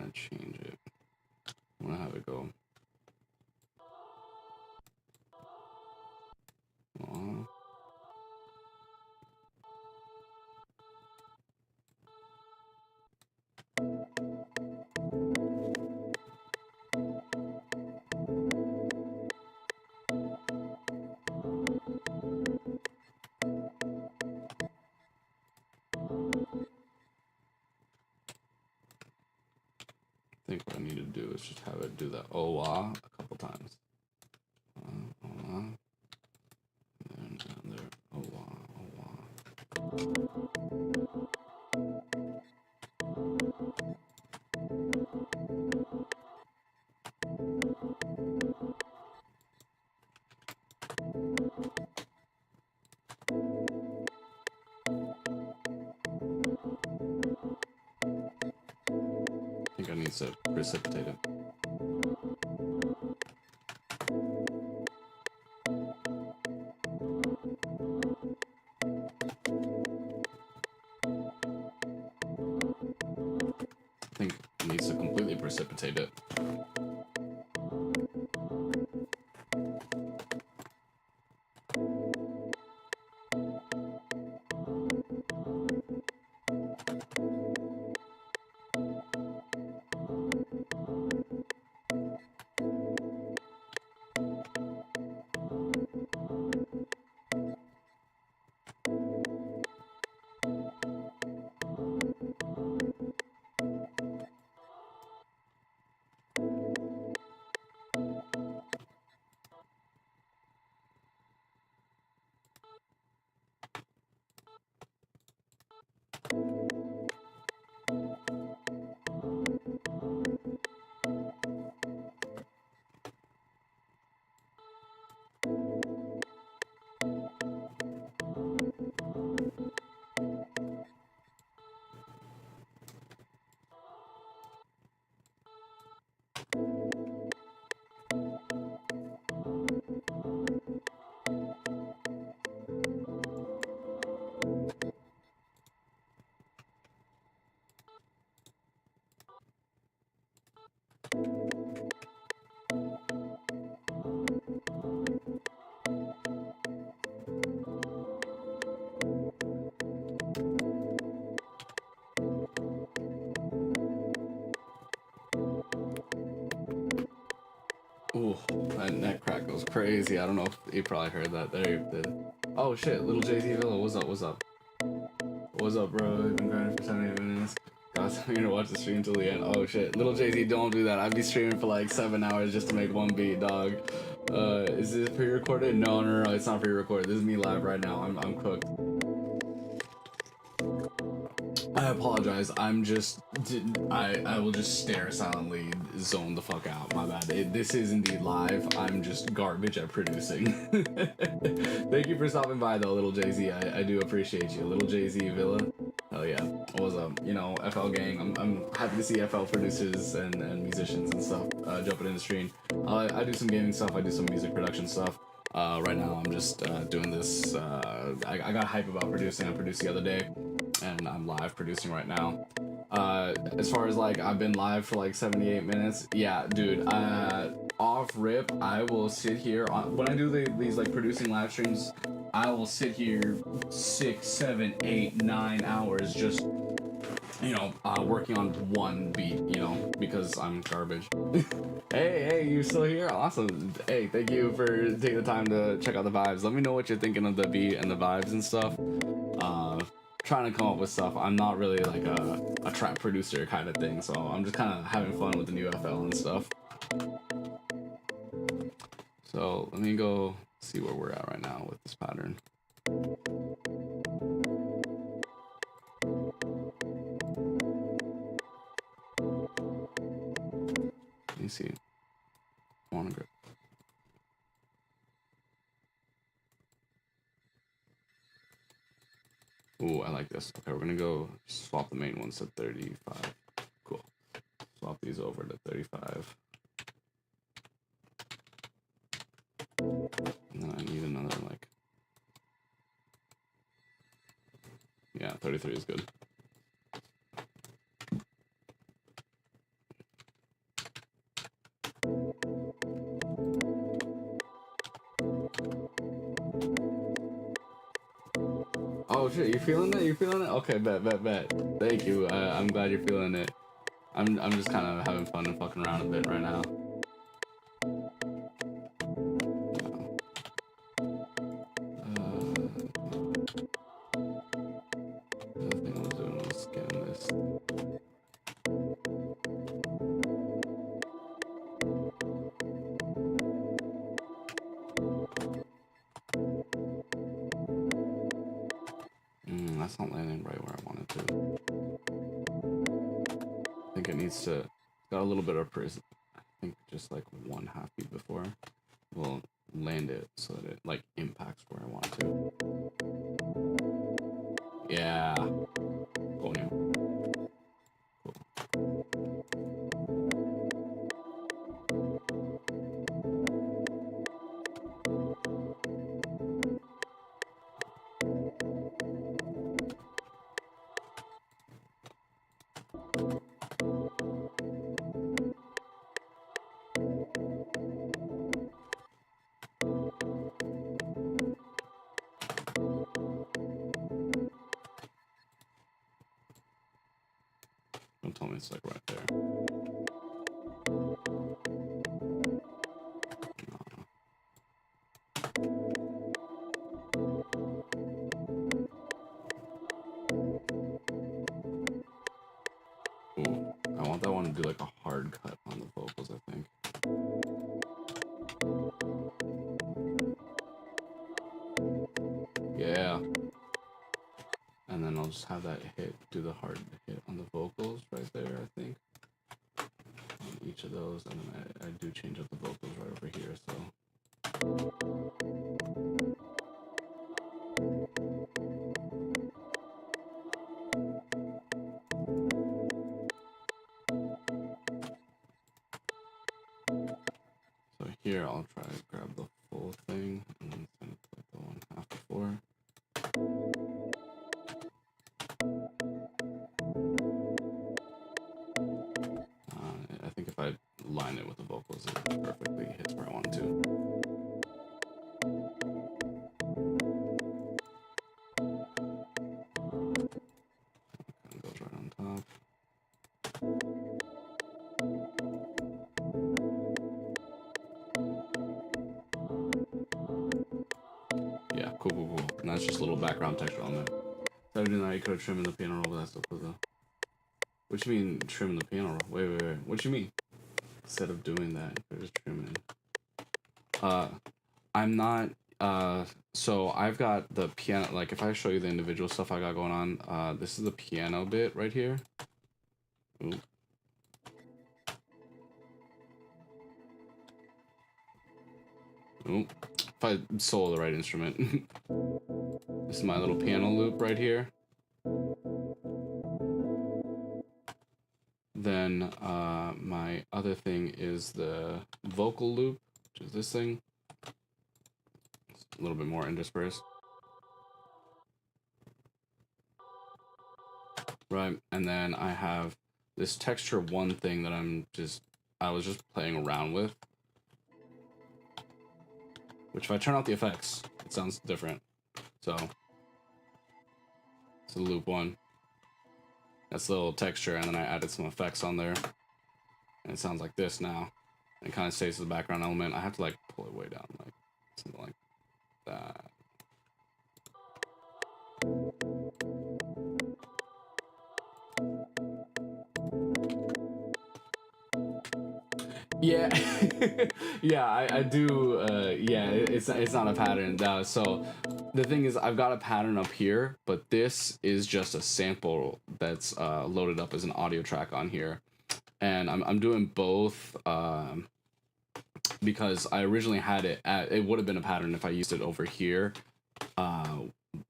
gonna change it. I'm gonna have it go. I think what I need to do is just have it do that oh ah a couple times. Oh ah. And then down there. Oh ah, oh ah. I think I need to precipitate it. I think it needs to completely precipitate it. Ooh, that neck crack goes crazy. I don't know if you probably heard that there. Oh shit, little Jay-Z Villa, what's up, what's up? What's up, bro? I've been grinding for 78 minutes. Guys, I'm gonna watch the stream till the end. Oh shit, little Jay-Z, don't do that. I'd be streaming for like 7 hours just to make one beat, dog. Is this pre-recorded? No, it's not pre-recorded. This is me live right now. I'm cooked. I apologize. I will just stare silently, zone the fuck out. My bad. This is indeed live. I'm just garbage at producing. Thank you for stopping by though, little Jay-Z. I do appreciate you. Little Jay-Z Villa. Hell yeah. What's up? You know, FL gang. I'm happy to see FL producers and musicians and stuff jumping in the stream. I do some gaming stuff. I do some music production stuff. Right now I'm just doing this. I got hype about producing. I produced the other day. And I'm live producing right now. As far as like I've been live for like 78 minutes. Yeah, dude. Off rip, I will sit here when I do these like producing live streams. I will sit here 6, 7, 8, 9 hours just working on one beat. You know, because I'm garbage. Hey, you still here? Awesome. Hey, thank you for taking the time to check out the vibes. Let me know what you're thinking of the beat and the vibes and stuff. Trying to come up with stuff. I'm not really like a trap producer kind of thing, so I'm just kind of having fun with the new FL and stuff. So let me go see where we're at right now with this pattern. Let me see. I want to grip. Ooh, I like this. Okay, we're gonna go swap the main ones to 35. Cool. Swap these over to 35. And then I need another like. Yeah, 33 is good. Oh shit, you feeling it? You feeling it? Okay, bet. Thank you. I'm glad you're feeling it. I'm just kind of having fun and fucking around a bit right now. The other thing I was doing was scanning this. That's not landing right where I want it to. I think it needs to. Got a little bit of prison. I think just like one half beat before we'll land it so that it like impacts where I want it to. Yeah. Cool. Don't tell me it's like right there. Ooh, I want that one to do like a hard cut on the vocals, I think. Yeah. And then I'll just have that hit, do the hard hit on the vocals right there, I think. On each of those, and then I do change up the vocals right over here, so. So here I'll try to grab the full thing and then send it like the one half before. I think if I line it with the vocals, it perfectly hits where I want it to. Kind of goes right on top. Yeah, cool. And that's just a little background texture on there. Instead of doing that, you could have trimmed the piano roll, but that's still cool though. What you mean trim the piano roll? Wait. What you mean? Instead of doing that, you're just trimming. I'm not. So I've got the piano. Like if I show you the individual stuff I got going on, this is the piano bit right here. Ooh. Ooh. If I solo the right instrument. This is my little piano loop right here. Then my other thing is the vocal loop, which is this thing. It's a little bit more interspersed. Right, and then I have this texture one thing that I was just playing around with. Which if I turn out the effects, it sounds different. So, it's a loop one. That's the little texture, and then I added some effects on there. And it sounds like this now. And it kind of stays as the background element. I have to like pull it way down, like something like that. Yeah, yeah, I do. Yeah, it's not a pattern. So the thing is, I've got a pattern up here, but this is just a sample that's loaded up as an audio track on here, and I'm doing both because I originally had it at. It would have been a pattern if I used it over here,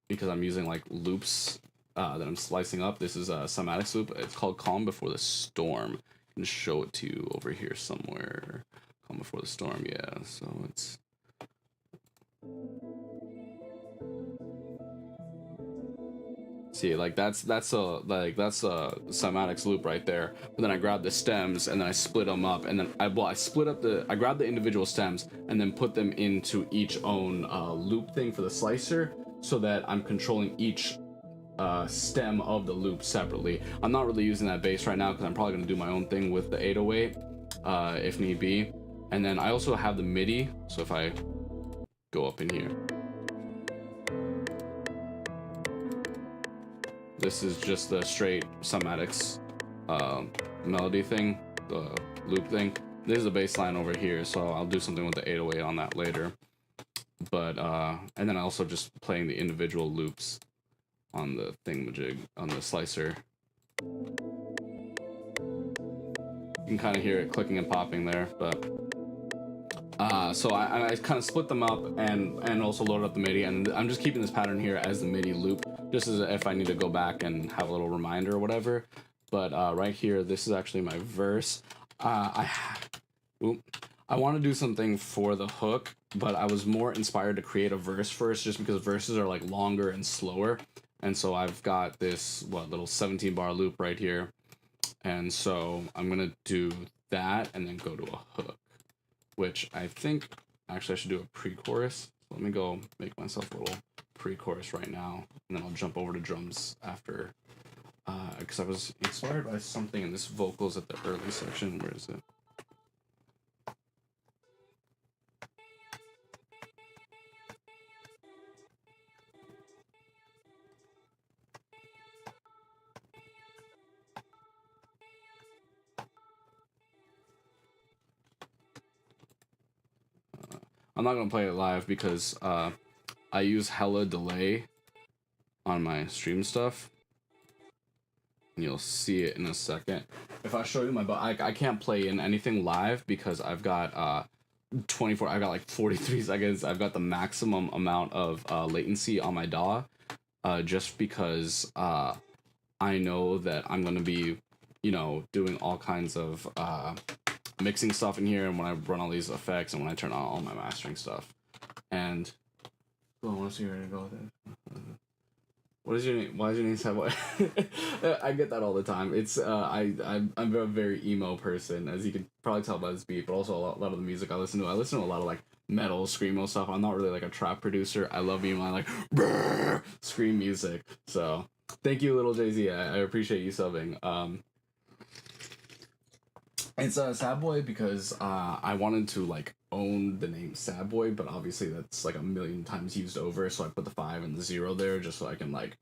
because I'm using like loops that I'm slicing up. This is a cymatics loop. It's called "Calm Before the Storm." And show it to you over here somewhere. Calm Before the Storm, yeah. So it's see, like that's a cymatics loop right there. But then I grab the stems and then I split them up, and then I grab the individual stems and then put them into each own loop thing for the slicer, so that I'm controlling each stem of the loop separately. I'm not really using that bass right now because I'm probably going to do my own thing with the 808 if need be. And then I also have the MIDI, so if I go up in here, this is just the straight Cymatics melody thing, the loop thing. There's a bass line over here, so I'll do something with the 808 on that later. But and then also just playing the individual loops on the thingamajig, on the slicer. You can kind of hear it clicking and popping there, but so I kind of split them up and also loaded up the MIDI, and I'm just keeping this pattern here as the MIDI loop, just as if I need to go back and have a little reminder or whatever. But right here, this is actually my verse. I want to do something for the hook, but I was more inspired to create a verse first, just because verses are like longer and slower. And so I've got this little 17 bar loop right here, and so I'm gonna do that and then go to a hook, which I think actually I should do a pre-chorus. So let me go make myself a little pre-chorus right now, and then I'll jump over to drums after, because I was inspired by something in this vocals at the early section. Where is it? I'm not gonna play it live because I use hella delay on my stream stuff, and you'll see it in a second. If I show you my I can't play in anything live because I've got 24. I've got like 43 seconds. I've got the maximum amount of latency on my DAW, just because I know that I'm gonna be, doing all kinds of mixing stuff in here, and when I run all these effects, and when I turn on all my mastering stuff. And I want to see where to go with it. What is your name? Why is your name Savoy? I get that all the time. It's I'm a very emo person, as you can probably tell by this beat, but also a lot of the music I listen to. I listen to a lot of like metal, screamo stuff. I'm not really like a trap producer. I love emo, I like brrr, scream music. So thank you, little Jay-Z. I appreciate you subbing. It's Sad Boy because I wanted to like own the name Sad Boy, but obviously that's like a million times used over, so I put the 5 and the 0 there just so I can like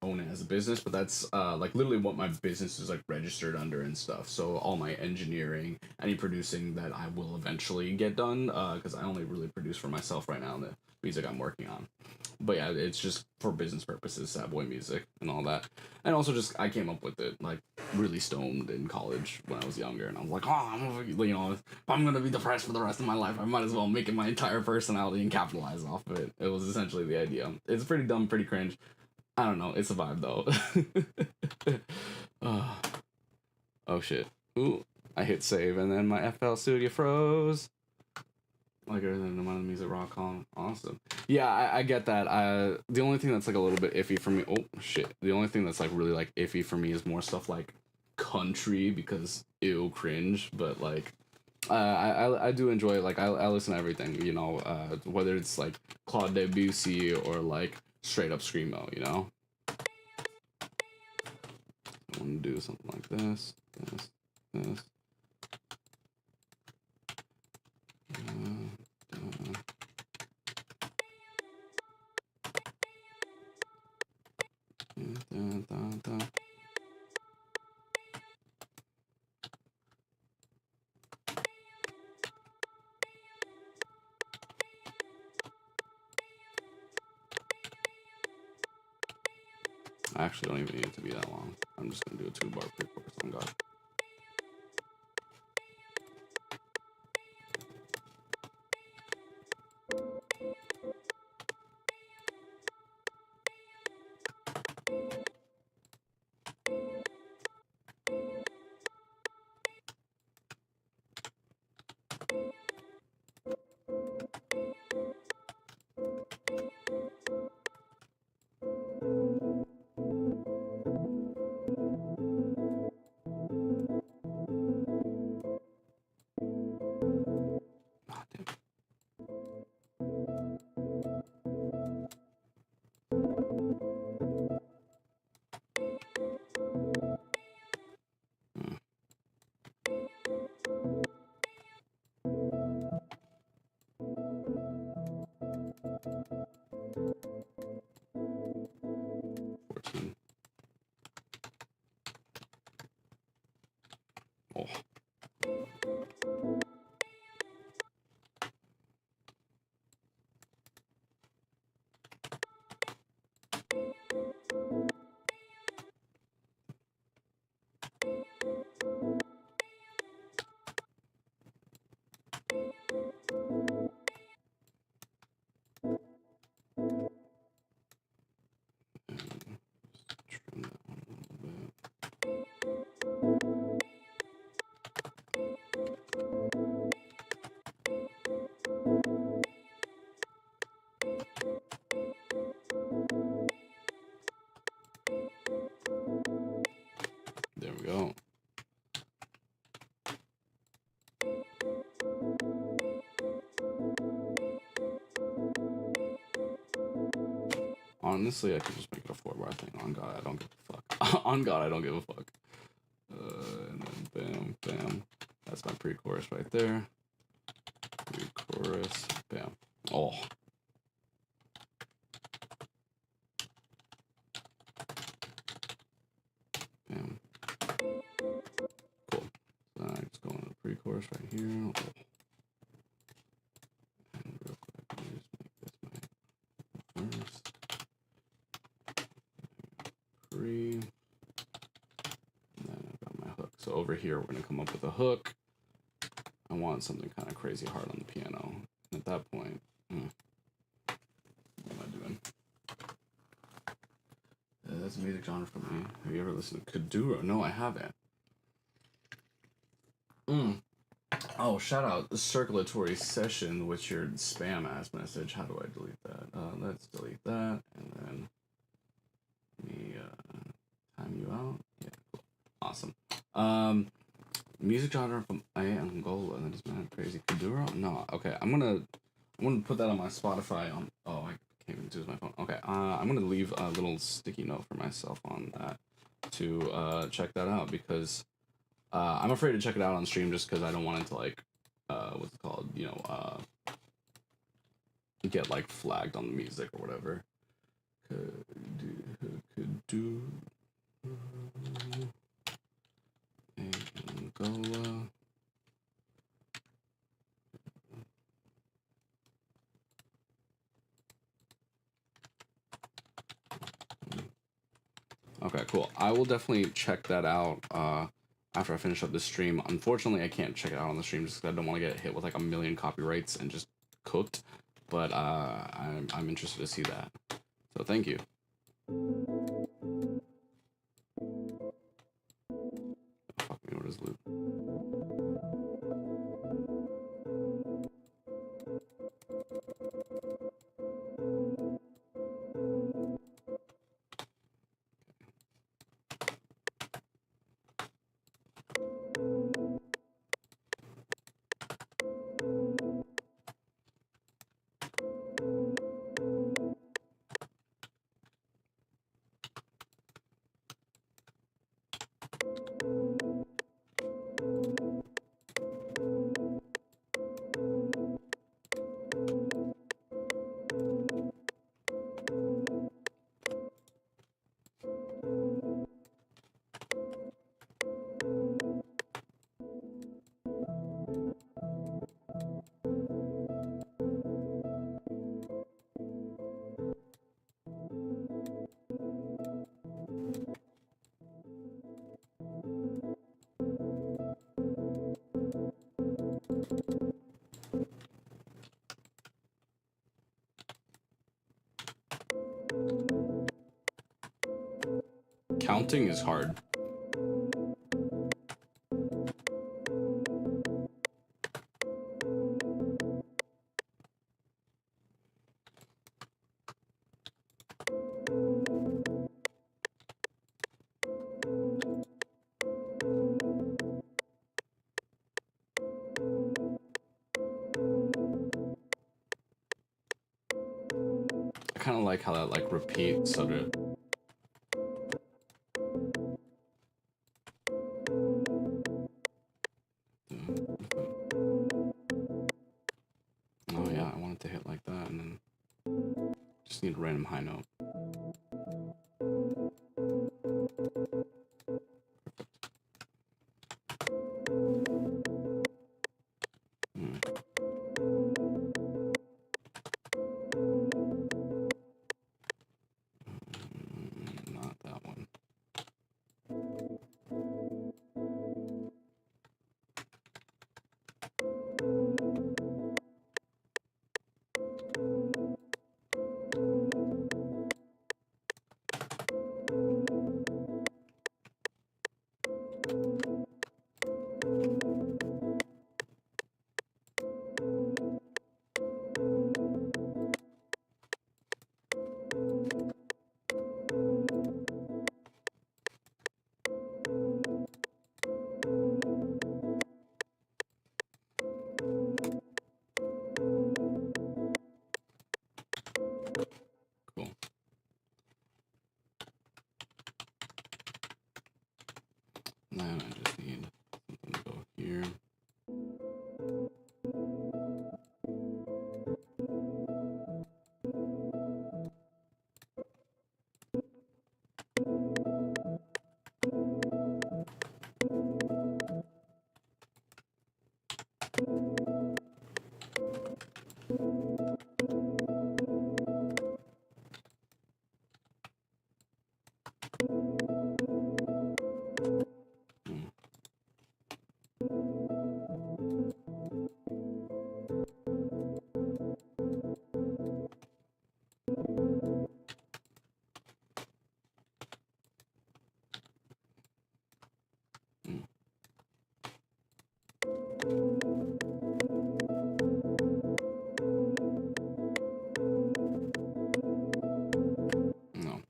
own it as a business. But that's like literally what my business is like registered under and stuff. So all my engineering, any producing that I will eventually get done, because I only really produce for myself right now in the music I'm working on. But yeah, it's just for business purposes, Sad Boy music and all that. And also just I came up with it like really stoned in college when I was younger, and I was like, if I'm gonna be depressed for the rest of my life, I might as well make it my entire personality and capitalize off of it. It was essentially the idea. It's pretty dumb, pretty cringe. I don't know. It's a vibe though. Oh shit. Ooh, I hit save and then my FL Studio froze. Like everything, no matter the music rock column. Awesome. Yeah, I get that. The only thing that's like a little bit iffy for me. Oh shit. The only thing that's like really like iffy for me is more stuff like country, because ew, cringe. But like, I do enjoy it. Like I listen to everything. Whether it's like Claude Debussy or like straight up screamo. I want to do something like this. This. I actually don't even need it to be that long. I'm just gonna do a 2-bar pre-chorus on God. we go. Honestly, I could just make it a 4-bar thing. On God, I don't give a fuck. On God, I don't give a fuck. And then bam, bam. That's my pre-chorus right there. Pre-chorus, bam. Oh. Bam. Cool. So I just go into the pre-chorus right here. Oh. And real quick, let me just make this my first. Pre. And then I've got my hook. So over here, we're gonna come up with a hook. I want something kind of crazy hard on the piano. And at that point, what am I doing? That's a music genre for me. Have you ever listened to Kuduro? No, I haven't. Oh, shout out the circulatory session with your spam ass message. How do I delete that? Let's delete that, and then me time you out. Yeah, cool. Awesome. Music genre from Angola. That is mad crazy. Kuduro? No. Okay, I'm gonna put that on my Spotify. Oh, I can't even use my phone. Okay. I'm gonna leave a little sticky note for myself on that to check that out, because I'm afraid to check it out on stream just because I don't want it to, like, what's it called? You know, get like flagged on the music or whatever. Could do Angola. Okay, cool. I will definitely check that out after I finish up this stream. Unfortunately, I can't check it out on the stream just because I don't want to get hit with like a million copyrights and just cooked. But I'm interested to see that. So thank you. Fuck me, what is loop? Counting is hard. I kind of like how that like repeats sort of. Oh yeah, I want it to hit like that, and then just need a random high note. Then I just need something to go here. No.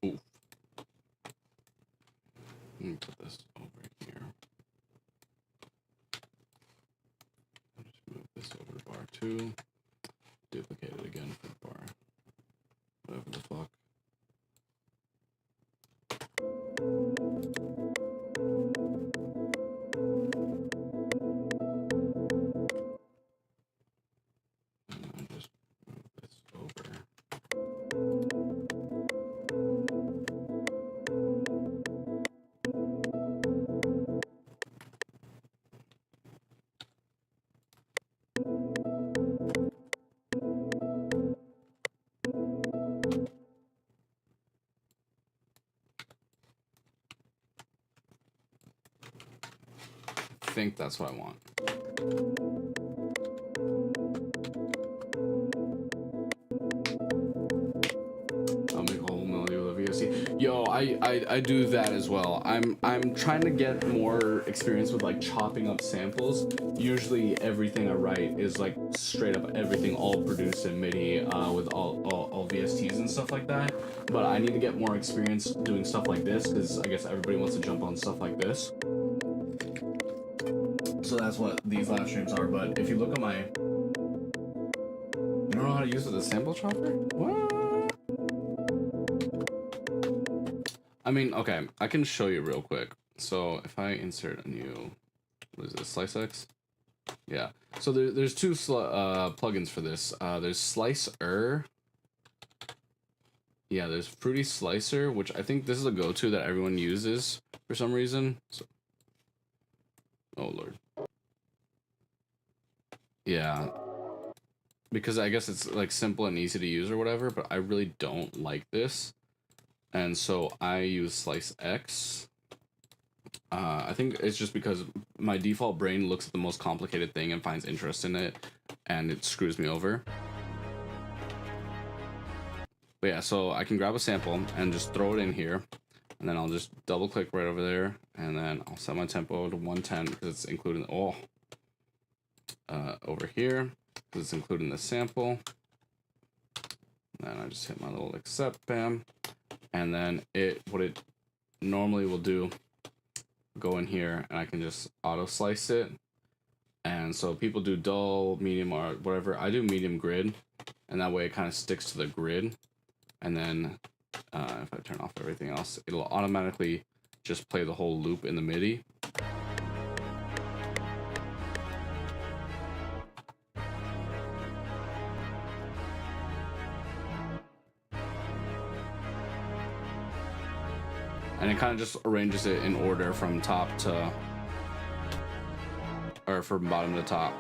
Ooh. Let me put this over here. I'll just move this over to bar 2. Duplicate it again for bar. Whatever the fuck. And I'll just move this over. I think that's what I want. I'll make a whole melody with a VST. Yo, I do that as well. I'm trying to get more experience with like chopping up samples. Usually everything I write is like straight up everything all produced in MIDI with all VSTs and stuff like that. But I need to get more experience doing stuff like this because I guess everybody wants to jump on stuff like this. So that's what these live streams are. But if you look at my, you don't know how to use it as a sample chopper? What? I mean, okay, I can show you real quick. So if I insert a new, what is this, Slice X? Yeah. So there's two plugins for this. There's Slicer. Yeah, there's Fruity Slicer, which I think this is a go-to that everyone uses for some reason. So, oh lord. Yeah. Because I guess it's like simple and easy to use or whatever, but I really don't like this. And so I use Slice X. I think it's just because my default brain looks at the most complicated thing and finds interest in it, and it screws me over. But yeah, so I can grab a sample and just throw it in here, and then I'll just double click right over there, and then I'll set my tempo to 110 because it's including over here because it's including the sample. And then I just hit my little accept, bam, and then what it normally will do, go in here and I can just auto slice it. And so people do dull, medium, or whatever. I do medium grid, and that way it kind of sticks to the grid. And then if I turn off everything else, it'll automatically just play the whole loop in the MIDI. And it kind of just arranges it in order from top to, or from bottom to top.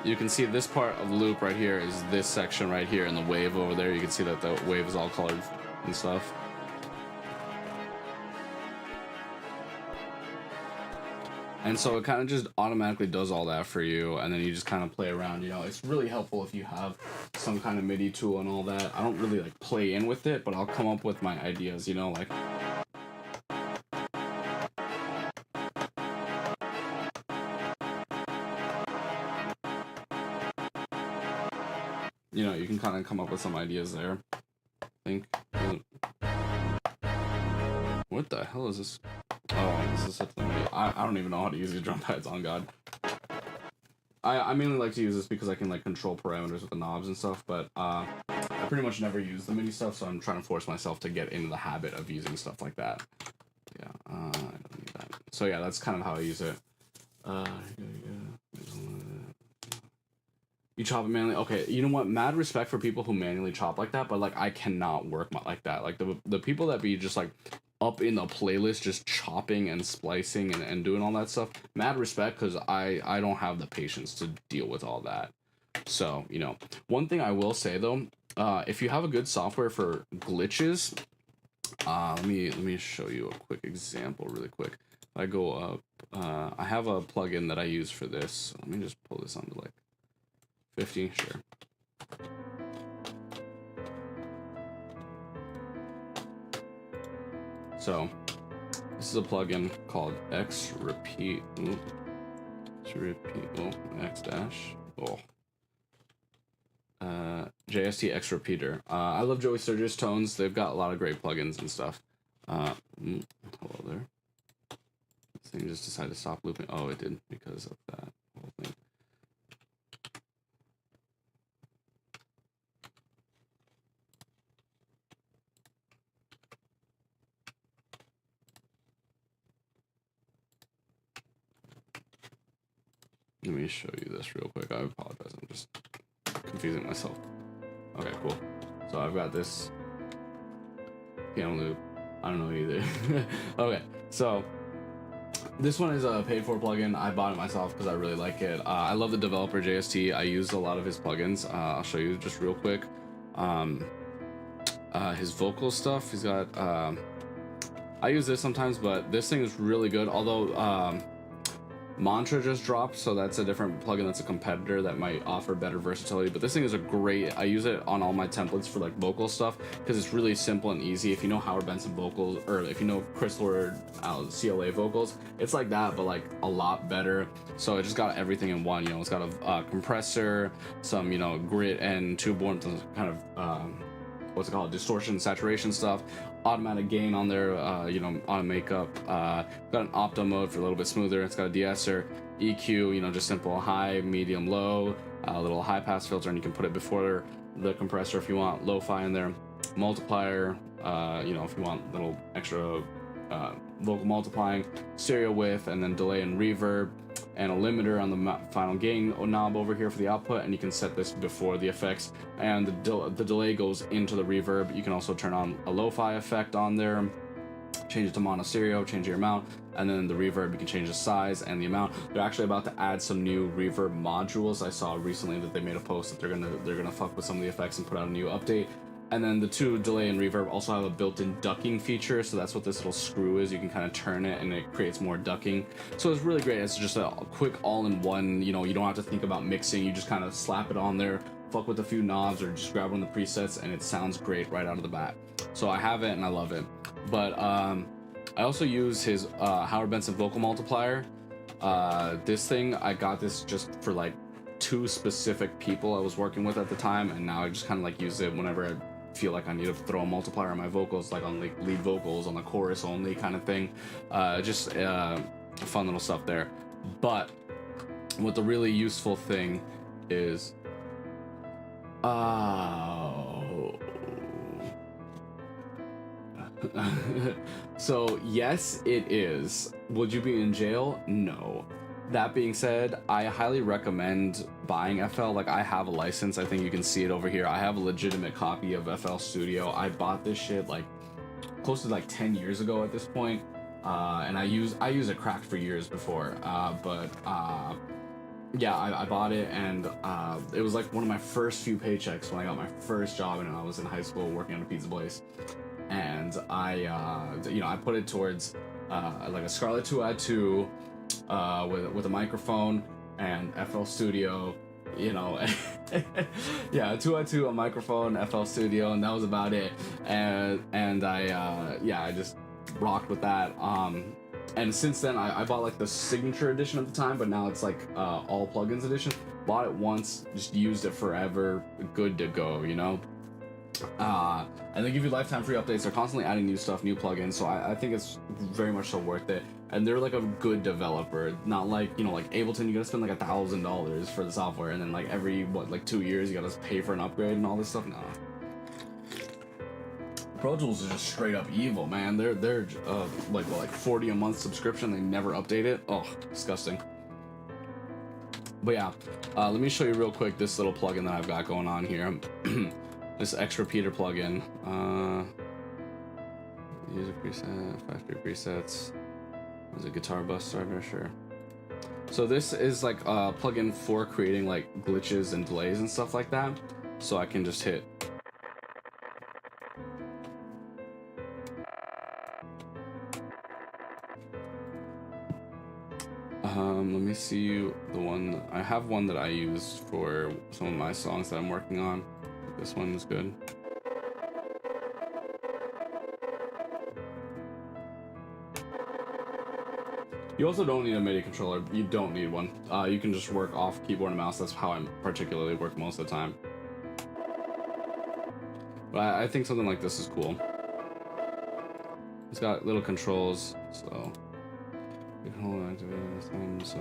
You can see this part of the loop right here is this section right here, and the wave over there. You can see that the wave is all colored and stuff. And so it kind of just automatically does all that for you, and then you just kind of play around. You know, it's really helpful if you have some kind of MIDI tool and all that. I don't really like play in with it, but I'll come up with my ideas, you know, like. you know, you can kind of come up with some ideas there. I think. What the hell is this? Oh, this is something. I don't even know how to use these drum pads. On God. I mainly like to use this because I can like control parameters with the knobs and stuff, but I pretty much never use the MIDI stuff, so I'm trying to force myself to get into the habit of using stuff like that. Yeah, I don't need that. So yeah, that's kind of how I use it. You chop it manually? Okay, you know what? Mad respect for people who manually chop like that, but like I cannot work like that. Like the people that be just like up in the playlist just chopping and splicing and doing all that stuff, mad respect, because I don't have the patience to deal with all that. So, you know, one thing I will say though, if you have a good software for glitches, let me show you a quick example really quick. If I go up, I have a plugin that I use for this. Let me just pull this onto like 50, sure. So this is a plugin called X Repeat. Ooh. X dash. JST X Repeater. I love Joey Sturgis Tones. They've got a lot of great plugins and stuff. Hello there. This thing just decided to stop looping. Oh, it did because of that whole thing. Let me show you this real quick. I apologize. I'm just confusing myself. Okay, cool. So I've got this piano loop. I don't know either. Okay, so this one is a paid for plugin. I bought it myself because I really like it. I love the developer JST. I use a lot of his plugins. I'll show you just real quick. His vocal stuff. He's got. I use this sometimes, but this thing is really good. Although Mantra just dropped, so that's a different plugin that's a competitor that might offer better versatility, but this thing is a great, I use it on all my templates for like vocal stuff because it's really simple and easy. If you know Howard Benson vocals, or if you know Chris Lord CLA vocals, it's like that but like a lot better. So it just got everything in one. You know, it's got a compressor, some, you know, grit and tube warmth, kind of what's it called, distortion, saturation stuff, automatic gain on there, you know, auto makeup, got an opto mode for a little bit smoother. It's got a de-esser, EQ, you know, just simple high, medium, low, a little high pass filter, and you can put it before the compressor if you want, lo-fi in there, multiplier, you know, if you want a little extra vocal multiplying, stereo width, and then delay and reverb, and a limiter on the final gain knob over here for the output, and you can set this before the effects, and the delay goes into the reverb. You can also turn on a lo-fi effect on there, change it to mono stereo, change your amount, and then the reverb you can change the size and the amount. They're actually about to add some new reverb modules. I saw recently that they made a post that they're gonna fuck with some of the effects and put out a new update. And then the two delay and reverb also have a built-in ducking feature, so that's what this little screw is. You can kind of turn it and it creates more ducking. So it's really great. It's just a quick all-in-one, you know, you don't have to think about mixing. You just kind of slap it on there, fuck with a few knobs, or just grab one of the presets, and it sounds great right out of the bat. So I have it and I love it. But I also use his Howard Benson vocal multiplier. This thing, I got this just for like 2 specific people I was working with at the time, and now I just kind of like use it whenever I feel like I need to throw a multiplier on my vocals, like on like lead vocals, on the chorus only kind of thing. Just fun little stuff there. But what the really useful thing is, so yes, it is. Would you be in jail? No. That being said, I highly recommend buying FL. Like, I have a license. I think you can see it over here. I have a legitimate copy of FL Studio. I bought this shit like close to like 10 years ago at this point. And I use it cracked for years before. Yeah, I bought it, and it was like one of my first few paychecks when I got my first job, and I was in high school working at a pizza place. And I put it towards like a Scarlett 2i2 with a microphone and FL Studio, you know. Yeah, 2i2, a microphone, FL Studio, and that was about it. And I just rocked with that. And since then, I bought like the signature edition at the time, but now it's like all plugins edition. Bought it once, just used it forever, good to go, you know? And they give you lifetime free updates. They're constantly adding new stuff, new plugins, so I think it's very much so worth it. And they're like a good developer, not like, you know, like Ableton, you gotta spend like $1,000 for the software, and then like every, like 2 years, you gotta pay for an upgrade and all this stuff. Nah. Pro Tools is just straight up evil, man. They're like 40 a month subscription. They never update it. Oh, disgusting. But yeah, let me show you real quick this little plugin that I've got going on here. This X Repeater plugin. User preset, factory presets. Is it guitar bus starter? Sure. So this is like a plugin for creating like glitches and delays and stuff like that. So I can just hit. Let me see the one. I have one that I use for some of my songs that I'm working on. This one is good. You also don't need a MIDI controller. You don't need one. You can just work off keyboard and mouse. That's how I particularly work most of the time. But I think something like this is cool. It's got little controls, so you can hold on to it, so.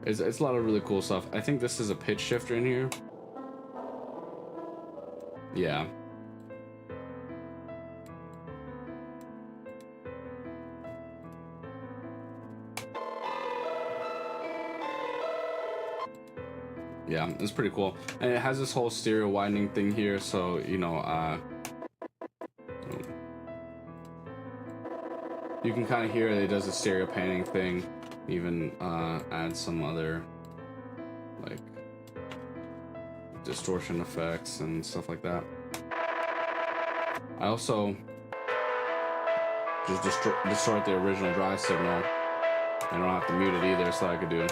It's a lot of really cool stuff. I think this is a pitch shifter in here. Yeah. Yeah, it's pretty cool. And it has this whole stereo widening thing here, so, you know, you can kind of hear it does a stereo panning thing. Even add some other like distortion effects and stuff like that. I also just distort the original dry signal. I don't have to mute it either, so I could do.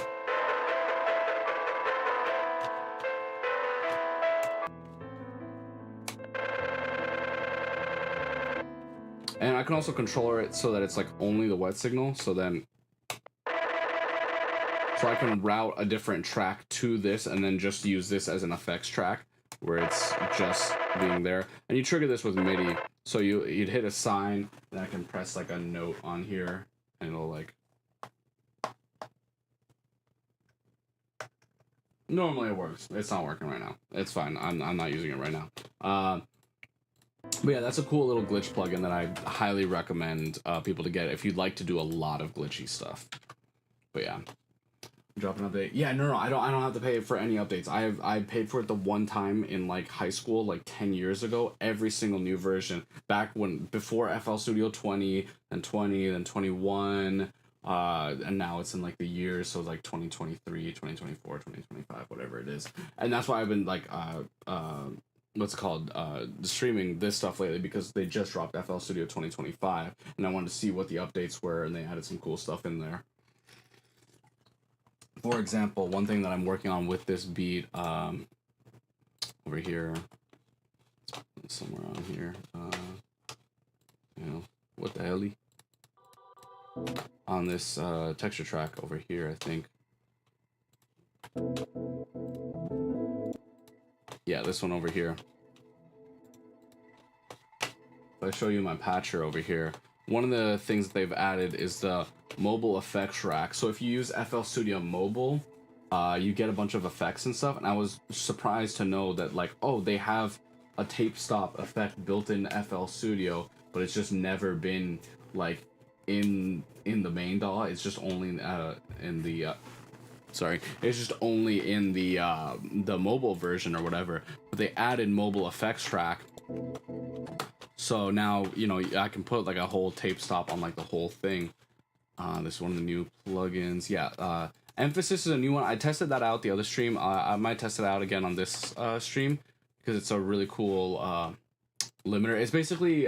And I can also control it so that it's like only the wet signal, so I can route a different track to this and then just use this as an effects track where it's just being there. And you trigger this with MIDI. So you'd hit a sign, and I can press like a note on here, and it'll like. Normally it works. It's not working right now. It's fine. I'm not using it right now. But yeah, that's a cool little glitch plugin that I highly recommend people to get if you'd like to do a lot of glitchy stuff. But yeah. Drop an update. Yeah, no, I don't have to pay for any updates. I paid for it the one time in like high school, like 10 years ago. Every single new version, back before FL Studio 20 and 20, then 21, and now it's in like the years, so like 2023, 2024, 2025, whatever it is. And that's why I've been like what's it called streaming this stuff lately, because they just dropped FL Studio 2025, and I wanted to see what the updates were, and they added some cool stuff in there. For example, one thing that I'm working on with this beat, over here, somewhere on here, you know, what the hell? On this texture track over here, I think. Yeah, this one over here. If I show you my patcher over here, one of the things that they've added is the mobile effects rack. So if you use FL Studio Mobile, you get a bunch of effects and stuff. And I was surprised to know that, like, oh, they have a tape stop effect built in FL Studio, but it's just never been like in the main DAW. It's just only in the it's just only in the mobile version or whatever. But they added mobile effects track. So now, you know, I can put like a whole tape stop on like the whole thing. This is one of the new plugins. Yeah, Emphasis is a new one. I tested that out the other stream. I might test it out again on this stream because it's a really cool limiter. It's basically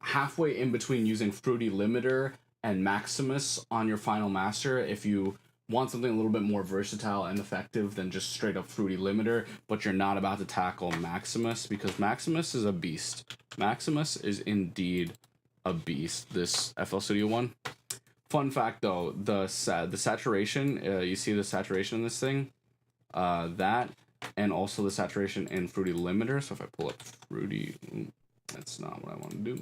halfway in between using Fruity Limiter and Maximus on your final master if you want something a little bit more versatile and effective than just straight up Fruity Limiter, but you're not about to tackle Maximus, because Maximus is a beast. Maximus is indeed a beast, this FL Studio one. Fun fact though, the saturation, you see the saturation in this thing? That, and also the saturation in Fruity Limiter. So if I pull up Fruity, that's not what I want to do.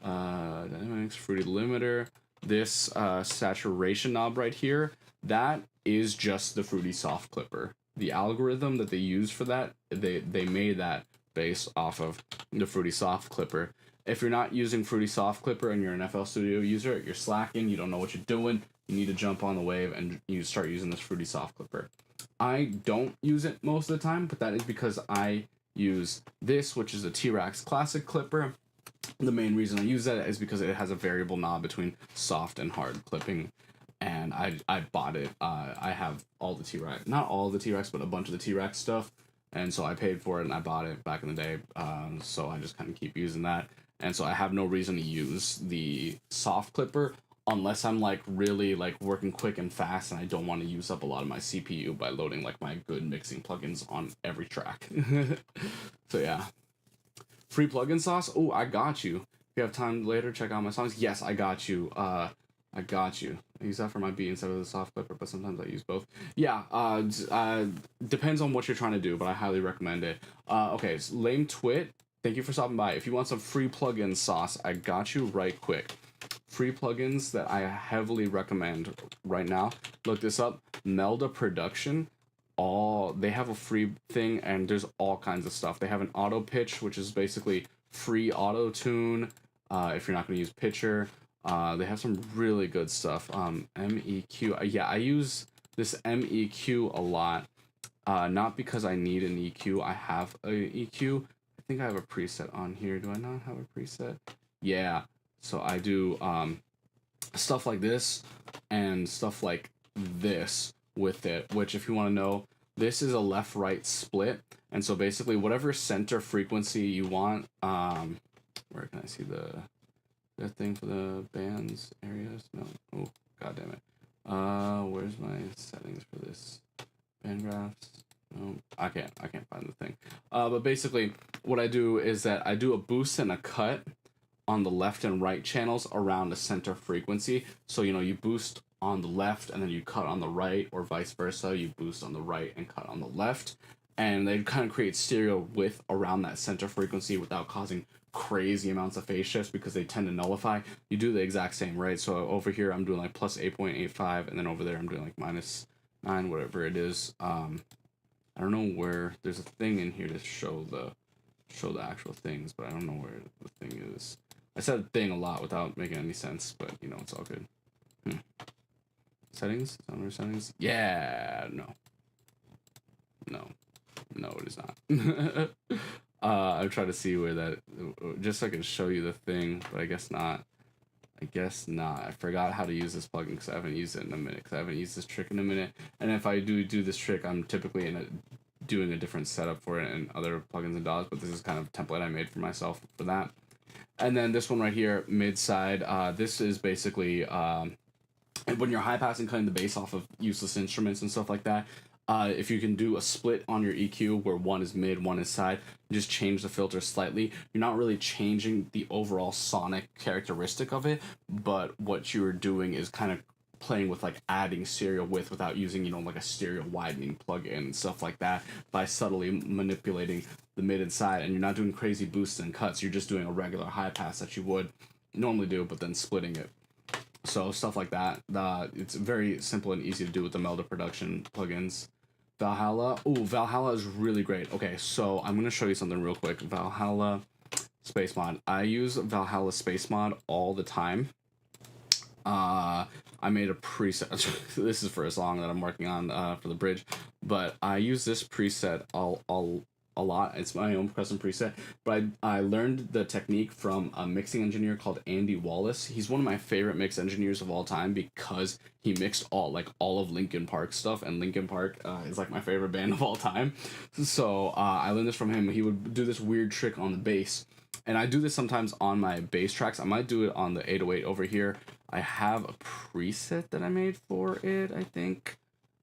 Dynamics, Fruity Limiter, this saturation knob right here, that is just the Fruity Soft Clipper. The algorithm that they use for that, they made that based off of the Fruity Soft Clipper. If you're not using Fruity Soft Clipper and you're an FL Studio user, you're slacking, you don't know what you're doing, you need to jump on the wave and you start using this Fruity Soft Clipper. I don't use it most of the time, but that is because I use this, which is a T-Rex Classic Clipper. The main reason I use that is because it has a variable knob between soft and hard clipping, and I bought it. I have all the T-Rex, not all the T-Rex, but a bunch of the T-Rex stuff, and so I paid for it and I bought it back in the day, so I just kind of keep using that, and so I have no reason to use the soft clipper unless I'm like really like working quick and fast and I don't want to use up a lot of my CPU by loading like my good mixing plugins on every track. So yeah. Free plugin sauce? Oh, I got you. If you have time later, check out my songs. Yes, I got you. I got you. I use that for my beat instead of the soft clipper, but sometimes I use both. Yeah, depends on what you're trying to do, but I highly recommend it. Okay, so Lame Twit, thank you for stopping by. If you want some free plugin sauce, I got you right quick. Free plugins that I heavily recommend right now. Look this up. Melda Production. They have a free thing, and there's all kinds of stuff. They have an auto pitch, which is basically free auto tune if you're not going to use pitcher. They have some really good stuff. MEQ, yeah, I use this MEQ a lot, not because I need an EQ. I have an EQ. I think I have a preset on here. Do I not have a preset? Yeah, so I do stuff like this and stuff like this with it, which if you want to know, this is a left-right split, and so basically whatever center frequency you want, where can I see the thing for the bands areas? No, oh god damn it. Where's my settings for this? Band graphs? No, I can't find the thing. But basically what I do is that I do a boost and a cut on the left and right channels around the center frequency. So you boost on the left and then you cut on the right, or vice versa, you boost on the right and cut on the left, and they kind of create stereo width around that center frequency without causing crazy amounts of phase shifts because they tend to nullify. You do the exact same, right? So over here I'm doing like plus 8.85, and then over there I'm doing like minus 9, whatever it is. I don't know where there's a thing in here to show the actual things, but I don't know where the thing is. I said thing a lot without making any sense, but it's all good. Settings? Sound settings? Yeah, no, it is not. I'm trying to see where that, just so I can show you the thing, but I guess not. I forgot how to use this plugin because I haven't used it in a minute, because I haven't used this trick in a minute. And if I do this trick, I'm typically doing a different setup for it in other plugins and DAWs, but this is kind of a template I made for myself for that. And then this one right here, mid side, this is basically when you're high passing, cutting the bass off of useless instruments and stuff like that. If you can do a split on your EQ where one is mid, one is side, just change the filter slightly. You're not really changing the overall sonic characteristic of it, but what you're doing is kind of playing with like adding stereo width without using like a stereo widening plugin and stuff like that, by subtly manipulating the mid and side, and you're not doing crazy boosts and cuts. You're just doing a regular high pass that you would normally do, but then splitting it. So stuff like that. It's very simple and easy to do with the Melda Production plugins. Valhalla. Ooh, Valhalla is really great. Okay, so I'm gonna show you something real quick. Valhalla Space Mod. I use Valhalla Space Mod all the time. I made a preset. This is for a song that I'm working on for the bridge, but I use this preset a lot. It's my own custom preset, but I learned the technique from a mixing engineer called Andy Wallace. He's one of my favorite mix engineers of all time because he mixed all of Linkin Park stuff, and Linkin Park is like my favorite band of all time. So I learned this from him. He would do this weird trick on the bass, And I do this sometimes on my bass tracks. I might do it on the 808 over here. I have a preset that I made for it, I think.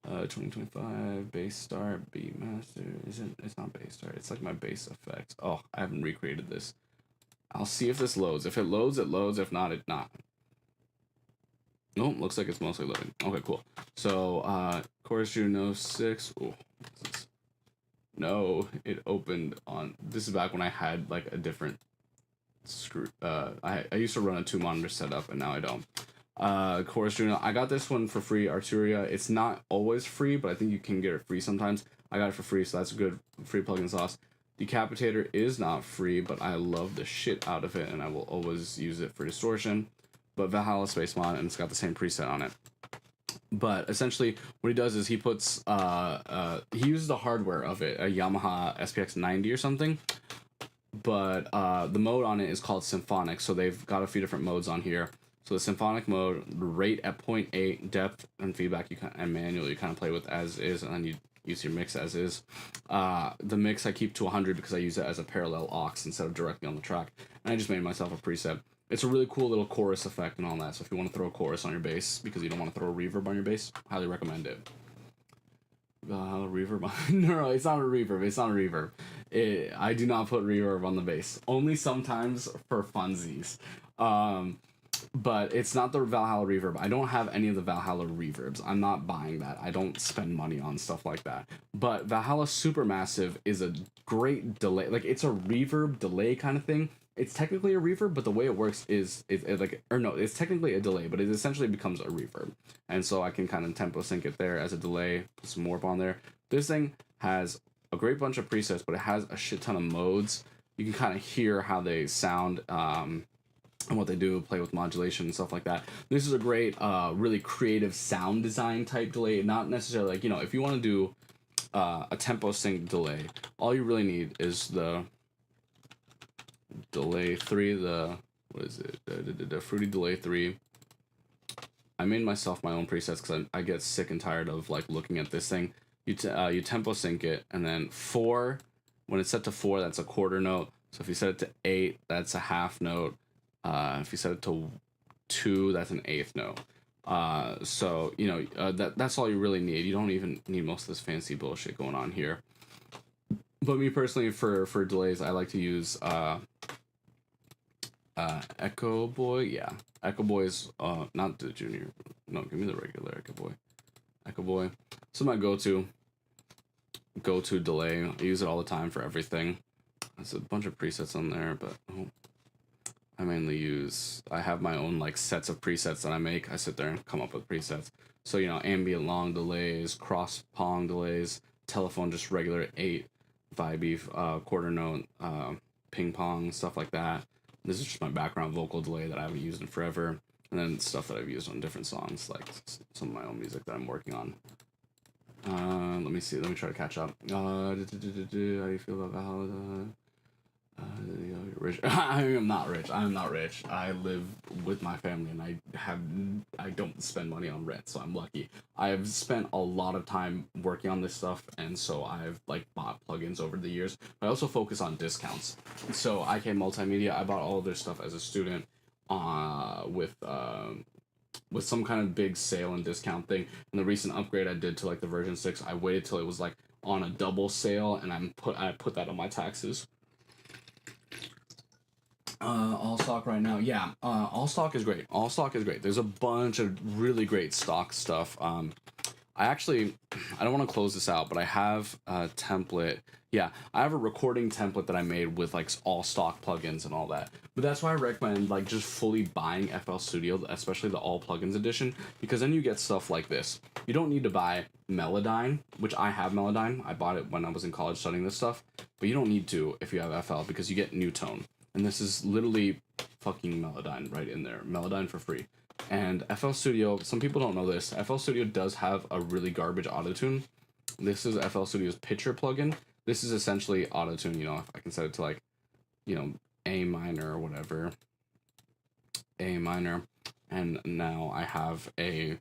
2025 bass start, beat master. It's not bass start. It's like my bass effects. Oh, I haven't recreated this. I'll see if this loads. If it loads, it loads. If not, it not. Nope, looks like it's mostly loading. Okay, cool. So, Chorus Juno 6. Oh, no, it opened on. This is back when I had like a different screw. I used to run a 2-monitor setup, and now I don't. Chorus Juno. I got this one for free. Arturia. It's not always free, but I think you can get it free sometimes. I got it for free, so that's a good free plugin sauce. Decapitator is not free, but I love the shit out of it, and I will always use it for distortion. But Valhalla Space Mod, and it's got the same preset on it. But essentially, what he does is he puts he uses the hardware of it, a Yamaha SPX 90 or something. But the mode on it is called Symphonic, so they've got a few different modes on here. So the Symphonic mode, rate at 0.8, depth and feedback you can, and manual you kind of play with as is, and then you use your mix as is. The mix I keep to 100 because I use it as a parallel aux instead of directly on the track. And I just made myself a preset. It's a really cool little chorus effect and all that, so if you want to throw a chorus on your bass because you don't want to throw a reverb on your bass, highly recommend it. Reverb? No, it's not a reverb. It's not a reverb. I do not put reverb on the bass. Only sometimes for funsies. But it's not the Valhalla reverb. I don't have any of the Valhalla reverbs. I'm not buying that. I don't spend money on stuff like that. But Valhalla Supermassive is a great delay. Like, it's a reverb delay kind of thing. It's technically a reverb, but the way it works is it's technically a delay, but it essentially becomes a reverb. And so I can kind of tempo sync it there as a delay, put some warp on there. This thing has a great bunch of presets, but it has a shit ton of modes. You can kind of hear how they sound, and what they do, play with modulation and stuff like that. This is a great, really creative sound design type delay. Not necessarily like, if you want to do a tempo sync delay, all you really need is the delay 3, the Fruity Delay 3. I made myself my own presets because I get sick and tired of like looking at this thing. You tempo sync it, and then 4, when it's set to 4, that's a quarter note. So if you set it to 8, that's a half note. If you set it to 2, that's an eighth note. So that's all you really need. You don't even need most of this fancy bullshit going on here. But me personally, for delays, I like to use Echo Boy. Yeah, Echo Boy is not the junior. No, give me the regular Echo Boy. Echo Boy. So my go-to delay. I use it all the time for everything. There's a bunch of presets on there, but I mainly I have my own like sets of presets that I make. I sit there and come up with presets. So ambient long delays, cross pong delays, telephone just regular 8, vibey, quarter note, ping pong, stuff like that. This is just my background vocal delay that I haven't used in forever. And then stuff that I've used on different songs, like some of my own music that I'm working on. Let me see. Let me try to catch up. How do you feel about Valhalla? Rich. I am not rich. I'm not rich. I live with my family, and I don't spend money on rent, so I'm lucky. I've spent a lot of time working on this stuff, and so I've like bought plugins over the years. But I also focus on discounts. So IK Multimedia, I bought all of their stuff as a student, with some kind of big sale and discount thing. And the recent upgrade I did to like the version 6, I waited till it was like on a double sale, and I put that on my taxes. All stock right now. Yeah, all stock is great. All stock is great. There's a bunch of really great stock stuff. I don't want to close this out, but I have a template. Yeah, I have a recording template that I made with like all stock plugins and all that. But that's why I recommend like just fully buying FL Studio, especially the all plugins edition, because then you get stuff like this. You don't need to buy Melodyne, which I have Melodyne. I bought it when I was in college studying this stuff. But you don't need to if you have FL, because you get Newtone. And this is literally fucking Melodyne right in there. Melodyne for free. And FL Studio, some people don't know this. FL Studio does have a really garbage autotune. This is FL Studio's pitcher plugin. This is essentially autotune, if I can set it to like, A minor or whatever. A minor. And now I have a,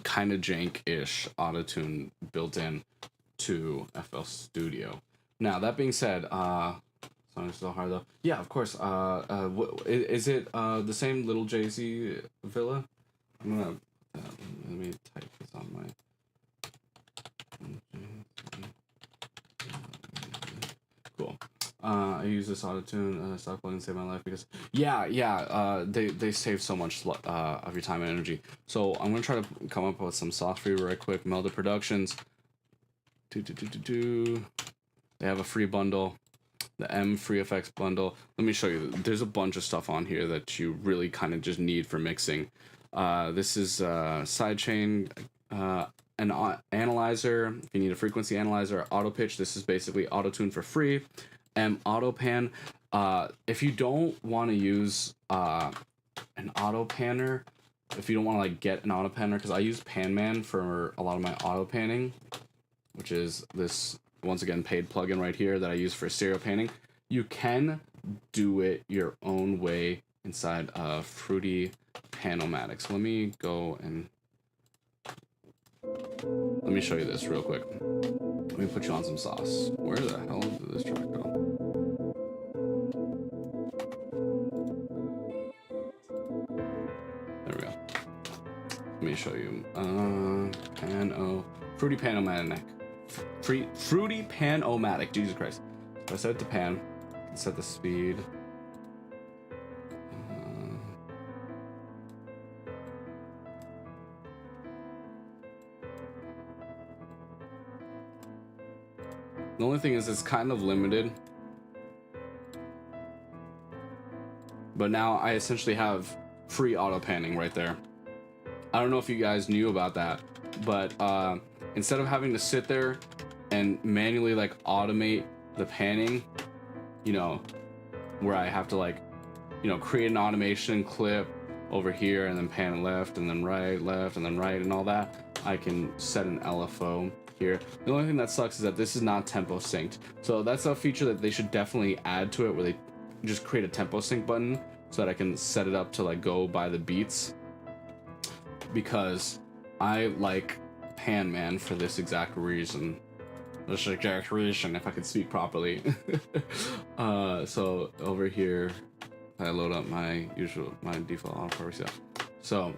kind of jank-ish autotune built in to FL Studio. Now, that being said, Song is so hard though. Yeah, of course. Is it the same Little Jay-Z Villa? I'm gonna let me type this on my. Cool. I use this auto-tune stock plugin save my life because they save so much of your time and energy. So I'm gonna try to come up with some soft free right quick. Melda Productions. They have a free bundle, the M Free Effects bundle. Let me show you. There's a bunch of stuff on here that you really kind of just need for mixing. This is sidechain, an analyzer. If you need a frequency analyzer, auto pitch. This is basically auto tune for free. M auto pan. If you don't want to use an auto panner, if you don't want to like get an auto panner, because I use PanMan for a lot of my auto panning, which is this once again paid plugin right here that I use for stereo panning. You can do it your own way inside Fruity Pan-O-Matic. So let me go and let me show you this real quick. Let me put you on some sauce. Where the hell did this track go? There we go. Let me show you. Fruity Pan-O-Matic. Fruity Pan-O-Matic. Jesus Christ. So I set it to pan. Set the speed. The only thing is it's kind of limited. But now I essentially have free auto panning right there. I don't know if you guys knew about that, but instead of having to sit there and manually like automate the panning, you know, where I have to like, you know, create an automation clip over here and then pan left and then right, left and then right and all that, I can set an LFO here. The only thing that sucks is that this is not tempo synced. So that's a feature that they should definitely add to it, where they just create a tempo sync button so that I can set it up to like go by the beats, because I like PanMan for this exact reason. This exact reason, if I could speak properly. So over here, I load up my default auto reset. So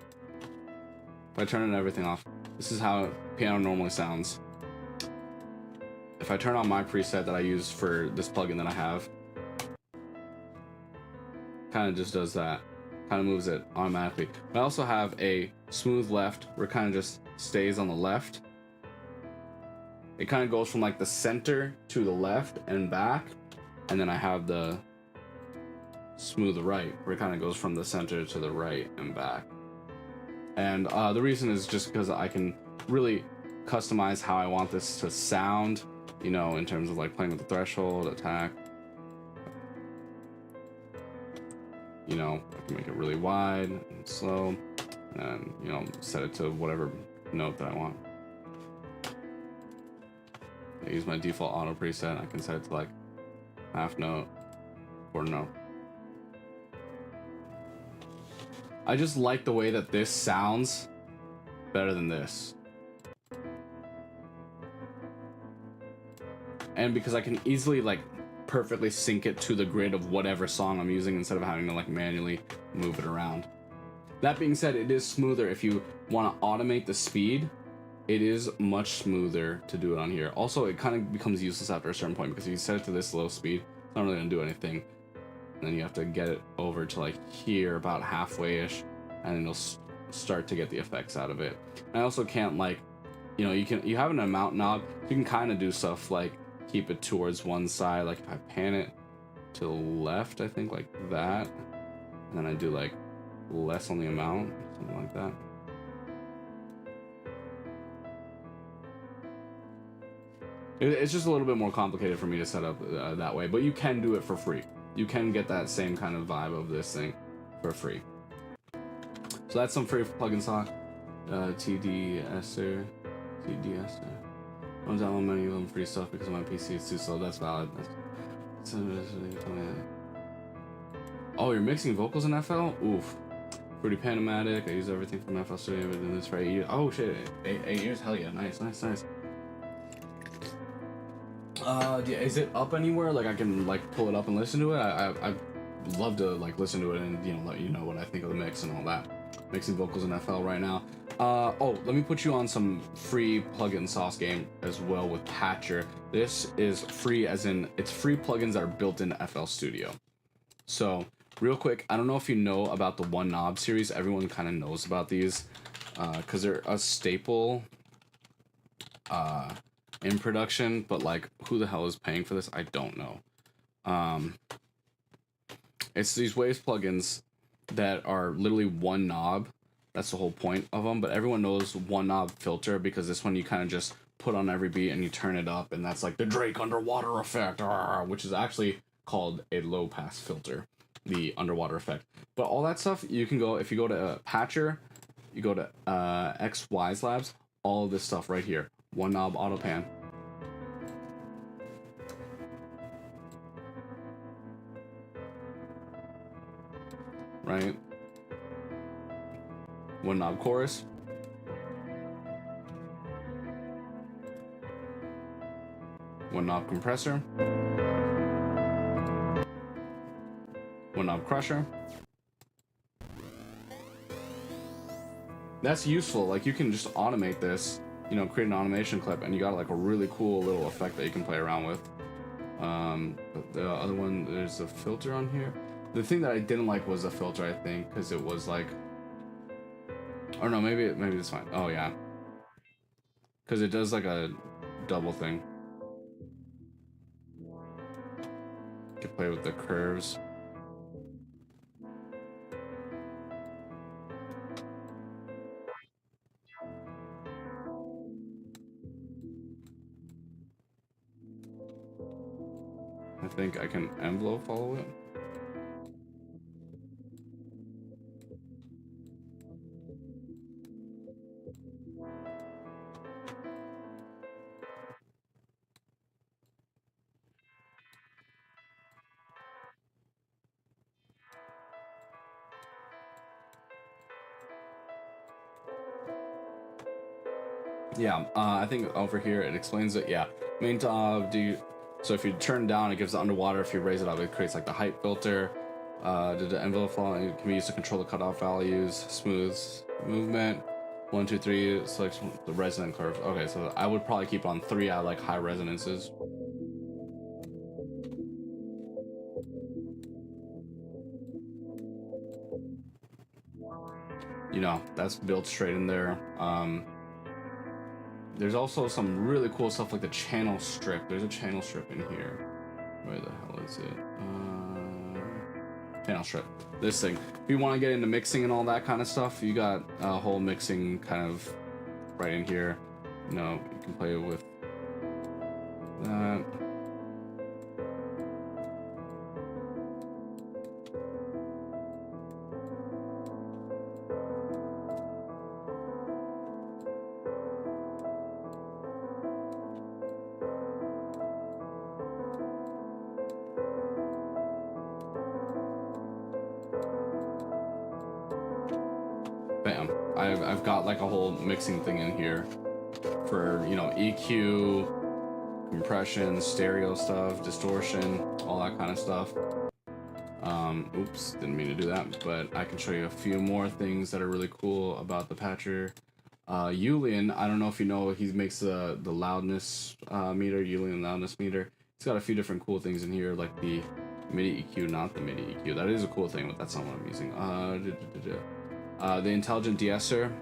if I turn everything off, this is how piano normally sounds. If I turn on my preset that I use for this plugin that I have, kind of just does that, kind of moves it automatically. I also have a smooth left where it kind of just stays on the left. It kind of goes from like the center to the left and back, and then I have the smooth right where it kind of goes from the center to the right and back. And the reason is just because I can really customize how I want this to sound, you know, in terms of like playing with the threshold, attack. You know, I can make it really wide and slow, and you know, set it to whatever note that I want. I use my default auto preset. I can set it to like half note, quarter note. I just like the way that this sounds better than this. And because I can easily like perfectly sync it to the grid of whatever song I'm using instead of having to like manually move it around. That being said, it is smoother if you want to automate the speed. It is much smoother to do it on here. Also, it kind of becomes useless after a certain point because if you set it to this low speed, it's not really going to do anything. And then you have to get it over to like here, about halfway-ish, and then you'll start to get the effects out of it. I also can't like, you know, you have an amount knob. You can kind of do stuff like keep it towards one side. Like if I pan it to the left, I think like that, and then I do like less on the amount, something like that. It's just a little bit more complicated for me to set up that way, but you can do it for free. You can get that same kind of vibe of this thing for free. So that's some free plugin stock. TDSer. I'm downloading many of them free stuff because my PC is too slow. That's valid. Oh, you're mixing vocals in FL? Oof. Fruity Pan-O-Matic. I use everything from FL Studio. I've been doing this for 8 years. Oh shit, 8 years? Hell yeah. Nice. Yeah, is it up anywhere? Like I can like pull it up and listen to it. I love to like listen to it and let you know what I think of the mix and all that. Mixing vocals in FL right now. Oh, let me put you on some free plugin sauce game as well with Patcher. This is free as in it's free plugins that are built into FL Studio. So real quick, I don't know if you know about the One Knob series. Everyone kind of knows about these because they're a staple in production, but like who the hell is paying for this? I don't know. It's these Waves plugins that are literally one knob. That's the whole point of them. But everyone knows one knob filter because this one you kind of just put on every beat and you turn it up, and that's like the Drake underwater effect, which is actually called a low pass filter, the underwater effect. But all that stuff you can go if you go to Patcher, you go to XY's Labs, all of this stuff right here. One knob auto pan. Right? One knob chorus. One knob compressor. One knob crusher. That's useful. Like you can just automate this, create an automation clip, and you got like a really cool little effect that you can play around with. But the other one, there's a filter on here. The thing that I didn't like was the filter, I think, because it was like, or no, maybe it's fine. Oh yeah, because it does like a double thing. You can play with the curves. I think I can envelope follow it. Yeah, I think over here it explains it. Yeah, main knob. So if you turn down, it gives the underwater. If you raise it up, it creates like the height filter. The envelope follow can be used to control the cutoff values. Smooth movement. 1, 2, 3. Selects the resonant curve. Okay, so I would probably keep on 3 at like high resonances. That's built straight in there. There's also some really cool stuff like the channel strip. There's a channel strip in here. Where the hell is it? Channel strip. This thing. If you want to get into mixing and all that kind of stuff, you got a whole mixing kind of right in here. You can play with that. Bam. I've got like a whole mixing thing in here for, EQ, compression, stereo stuff, distortion, all that kind of stuff. Oops, didn't mean to do that, but I can show you a few more things that are really cool about the Patcher. Julian, I don't know if you know, he makes the loudness meter, Julian loudness meter. He's got a few different cool things in here, like the MIDI EQ, not the MIDI EQ. That is a cool thing, but that's not what I'm using. The intelligent de-esser.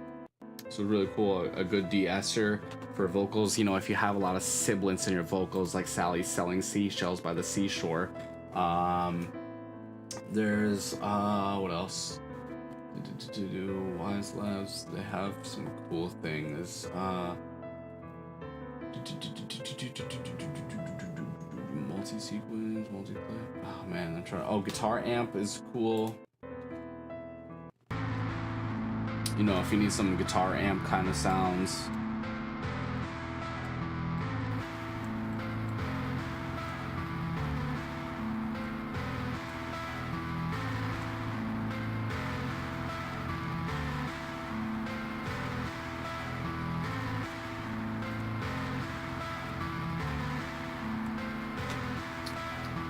So really cool, a good de-esser for vocals. If you have a lot of sibilance in your vocals, like Sally selling seashells by the seashore. There's what else? Wise Labs, they have some cool things. Multi-sequence, multiplay. Oh man, I'm trying. Oh, guitar amp is cool. If you need some guitar amp kind of sounds.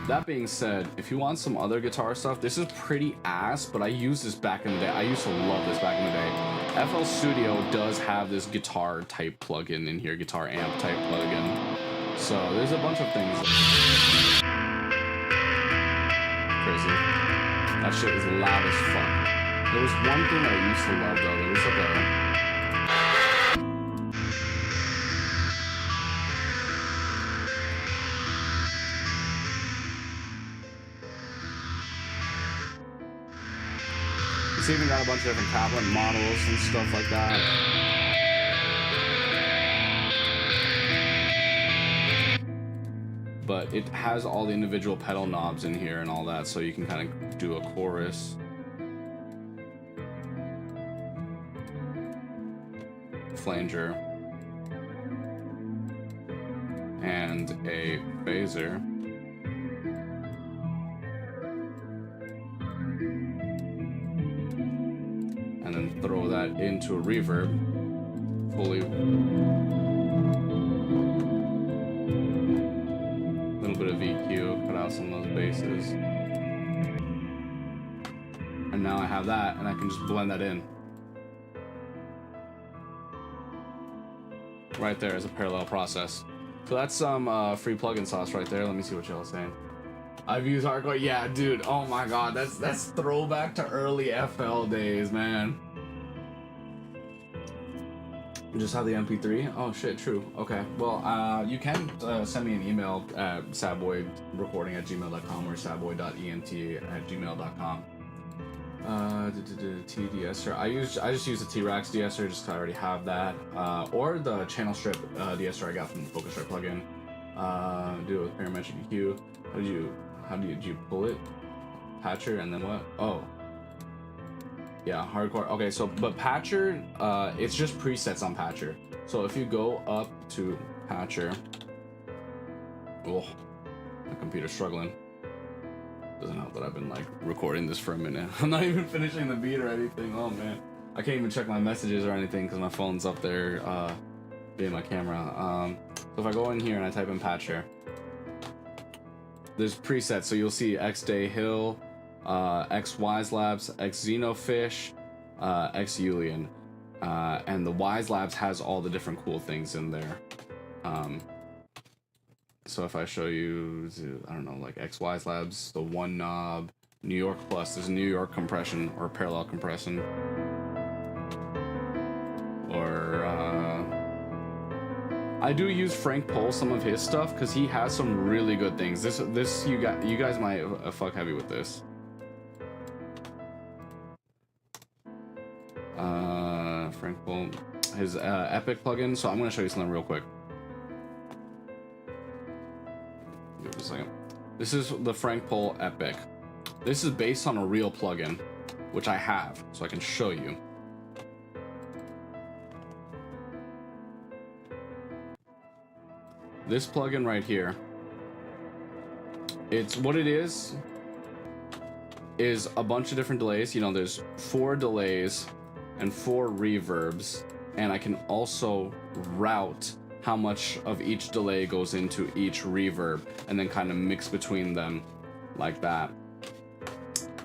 That being said, if you want some other guitar stuff, this is pretty ass, but I used this back in the day. I used to love this back in the day. FL Studio does have this guitar type plugin in here, guitar amp type plugin. So there's a bunch of things. Crazy. That shit is loud as fuck. There was one thing that I used to love though. There was like a... It's even got a bunch of different tablet models and stuff like that. But it has all the individual pedal knobs in here and all that, so you can kind of do a chorus. Flanger. And a phaser. And then throw that into a reverb fully. A little bit of EQ, cut out some of those basses. And now I have that, and I can just blend that in. Right there is a parallel process. So that's some free plugin sauce right there. Let me see what y'all are saying. I've used hardcore. Yeah, dude. Oh my god, that's throwback to early FL days, man. You just have the MP3. Oh shit, true. Okay. Well, you can send me an email at sadboyrecording@gmail.com or sadboy.ent@gmail.com. TDSer. I just use the T-Rax DSer just 'cause I already have that. Or the channel strip DSer I got from the Focusrite plugin. Do it with parametric EQ. How did you pull it? Patcher and then what? Oh. Yeah, hardcore. Okay, so but Patcher, it's just presets on Patcher. So if you go up to Patcher, oh, my computer's struggling. Doesn't help that I've been like recording this for a minute. I'm not even finishing the beat or anything. Oh man, I can't even check my messages or anything because my phone's up there being my camera. So if I go in here and I type in Patcher, there's presets. So you'll see X Day Hill, X Wise Labs, X Xenofish, X Julian, and the Wise Labs has all the different cool things in there. So if I show you, I don't know, like X Wise Labs, the one knob, New York Plus, there's New York compression or parallel compression, or I do use Frank Pohl, some of his stuff, because he has some really good things. This you guys might fuck heavy with this. Frank Pohl, his Epic plugin. So I'm gonna show you something real quick. Give it a second. This is the Frank Pohl Epic. This is based on a real plugin, which I have, so I can show you. This plugin right here, it's what it is a bunch of different delays. You know, there's 4 delays and 4 reverbs, and I can also route how much of each delay goes into each reverb and then kind of mix between them like that.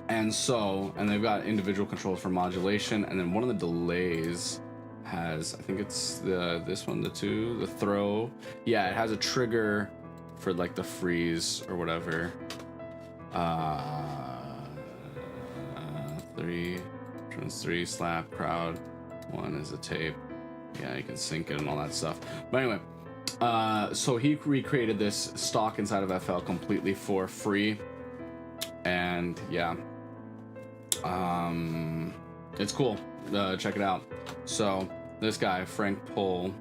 And so, and they've got individual controls for modulation, and then one of the delays has, I think it's this one, the throw. Yeah, it has a trigger for like the freeze or whatever. 3 slap crowd, 1 is a tape. Yeah, you can sync it and all that stuff. But anyway, so he recreated this stock inside of FL completely for free, and yeah, it's cool. Check it out. So this guy, Frank Pohl,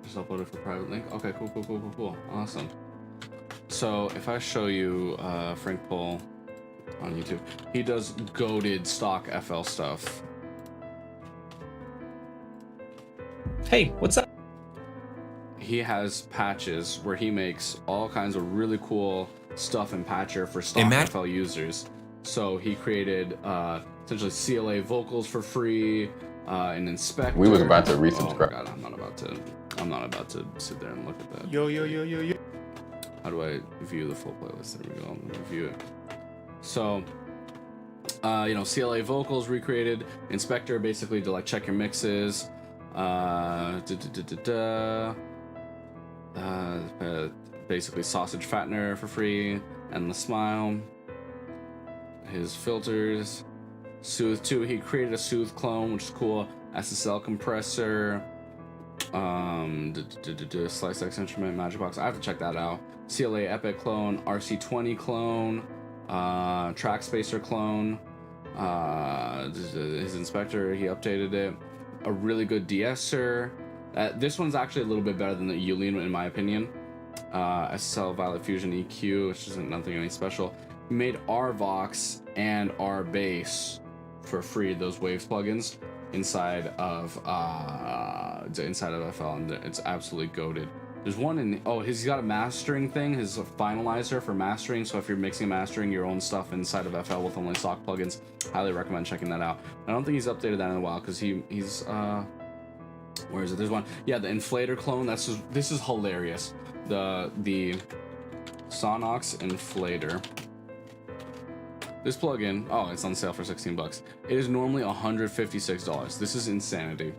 just uploaded for private link. Okay, cool, awesome. So if I show you Frank Pohl on YouTube, he does goated stock FL stuff. Hey, what's up? He has patches where he makes all kinds of really cool stuff in Patcher for stock FL users. So he created essentially CLA vocals for free, an inspector. We was about to resubscribe. Oh my god, I'm not about to sit there and look at that. Yo. How do I view the full playlist? There we go. I'm gonna view it. So, CLA vocals recreated. Inspector basically to like check your mixes. Basically sausage fattener for free, and the smile. His filters. Soothe 2. He created a Soothe clone, which is cool. SSL compressor. Slice X instrument, Magic Box. I have to check that out. CLA Epic clone, RC20 clone, Track Spacer clone. His inspector, he updated it. A really good de-esser. This one's actually a little bit better than the Yulin in my opinion. SSL Violet Fusion EQ, which isn't nothing any special. He made our Vox and our bass for free, those Waves plugins inside of FL, and it's absolutely goated. There's one in he's got a mastering thing, his finalizer for mastering. So if you're mixing and mastering your own stuff inside of FL with only stock plugins, highly recommend checking that out. I don't think he's updated that in a while because he's where is it? There's one. Yeah, the inflator clone. This is hilarious. The Sonox inflator. This plugin, it's on sale for $16. It is normally $156. This is insanity.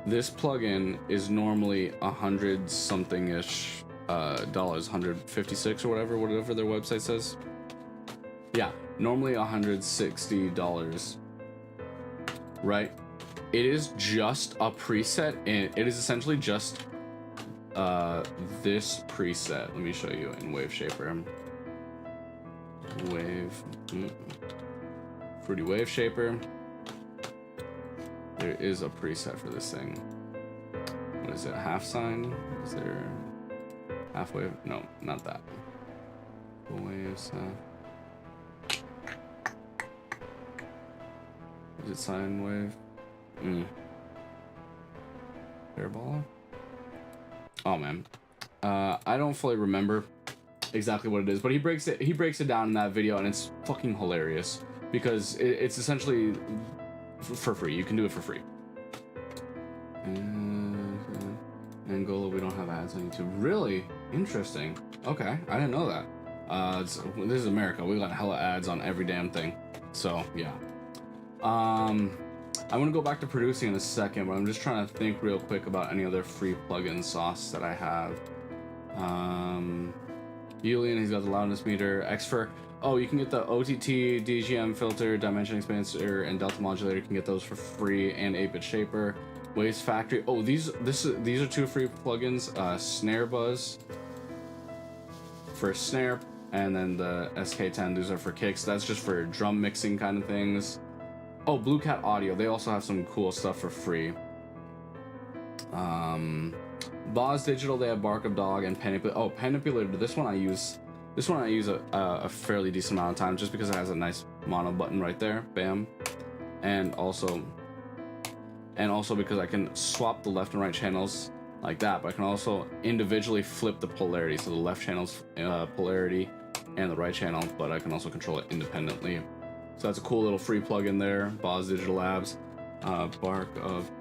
This plugin is normally 100 something ish dollars, 156 or whatever their website says. Yeah, normally $160, right? It is just a preset, and it is essentially just this preset. Let me show you in Wave Shaper. Fruity Wave Shaper. There is a preset for this thing. What is it? Half sign? Is there half wave? No, not that. Waves. Is it sine wave? Parabola? Oh man, I don't fully remember exactly what it is, but he breaks it down in that video, and it's fucking hilarious because it's essentially for free. You can do it for free. Angola, we don't have ads on YouTube. Really interesting. Okay, I didn't know that. This is America. We got hella ads on every damn thing. So yeah. I'm gonna go back to producing in a second, but I'm just trying to think real quick about any other free plugin sauce that I have. Julian, he's got the loudness meter. Xfer. Oh, you can get the OTT, DGM filter, dimension expander, and delta modulator. You can get those for free, and 8-bit shaper. Waves Factory. Oh, these are two free plugins. Snare Buzz for snare, and then the SK10. These are for kicks. That's just for drum mixing kind of things. Oh, Blue Cat Audio. They also have some cool stuff for free. Boz Digital. They have Bark of Dog and Panipulator. Oh, Panipulator. This one I use a fairly decent amount of time just because it has a nice mono button right there. Bam. And also because I can swap the left and right channels like that, but I can also individually flip the polarity. So the left channel's polarity and the right channel, but I can also control it independently. So that's a cool little free plugin there. Boz Digital Labs. Bark of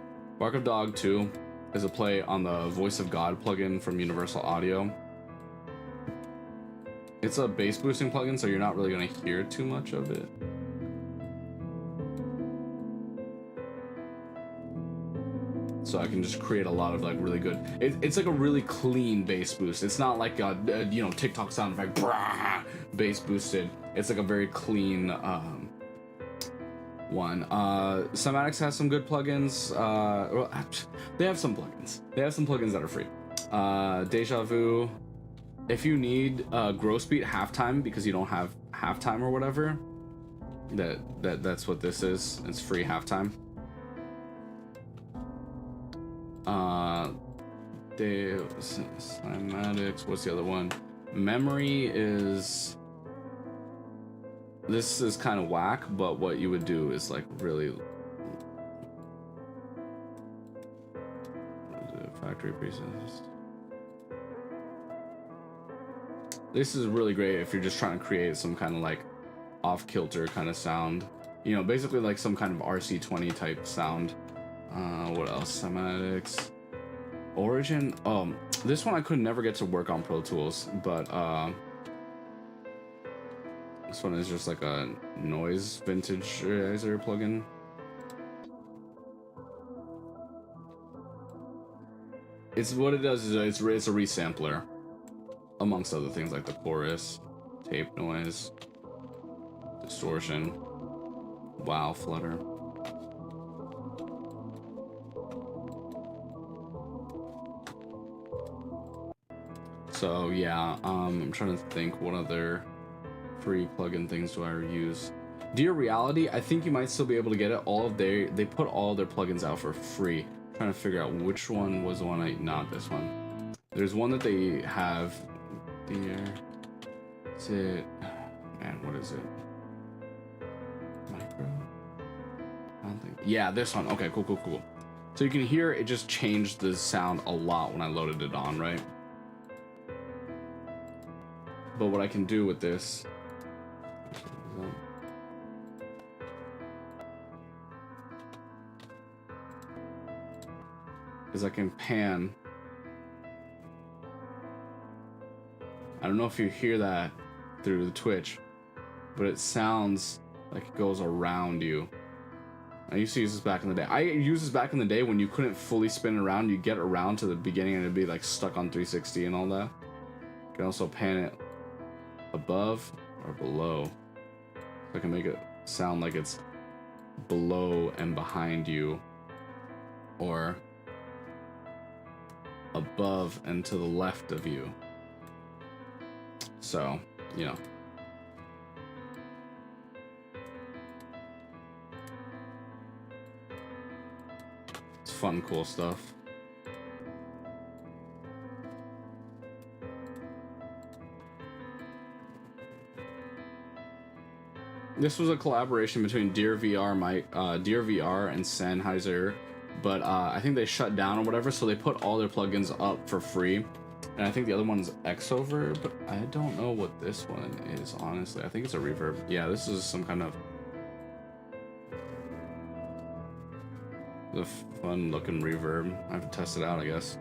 Dog 2 is a play on the Voice of God plugin from Universal Audio. It's a bass boosting plugin, so you're not really going to hear too much of it. So I can just create a lot of like really good. It's like a really clean bass boost. It's not like a TikTok sound effect bass boosted. It's like a very clean one. Cymatics has some good plugins. Well, they have some plugins. They have some plugins that are free. Deja Vu. If you need gross beat halftime because you don't have halftime or whatever, that's what this is. It's free halftime. Cymatics. What's the other one? Memory is. This is kind of whack, but what you would do is like really. Factory presets. This is really great if you're just trying to create some kind of like off-kilter kind of sound. Basically like some kind of RC20 type sound. What else? Cymatics. Origin. This one I could never get to work on Pro Tools, but this one is just like a noise vintagizer plugin. It's what it does is it's a resampler, amongst other things like the chorus, tape noise, distortion, wow, flutter. So yeah, I'm trying to think what other free plugin things do I use. Dear Reality, I think you might still be able to get it. They put all their plugins out for free. I'm trying to figure out which one was the one not this one. There's one that they have. Is it? Man, what is it? Micro? I don't think. Yeah, this one. Okay, cool. So you can hear it just changed the sound a lot when I loaded it on, right? But what I can do with this is I can pan. I don't know if you hear that through the Twitch, but it sounds like it goes around you. I used to use this back in the day. I used this back in the day when you couldn't fully spin around. You get around to the beginning and it'd be like stuck on 360 and all that. You can also pan it above or below. So I can make it sound like it's below and behind you, or above and to the left of you. So, you know. It's fun, cool stuff. This was a collaboration between Dear VR and Sennheiser, but I think they shut down or whatever, so they put all their plugins up for free. And I think the other one's Xover, but I don't know what this one is, honestly. I think it's a reverb. Yeah, this is some kind of the fun looking reverb. I have to test it out, I guess.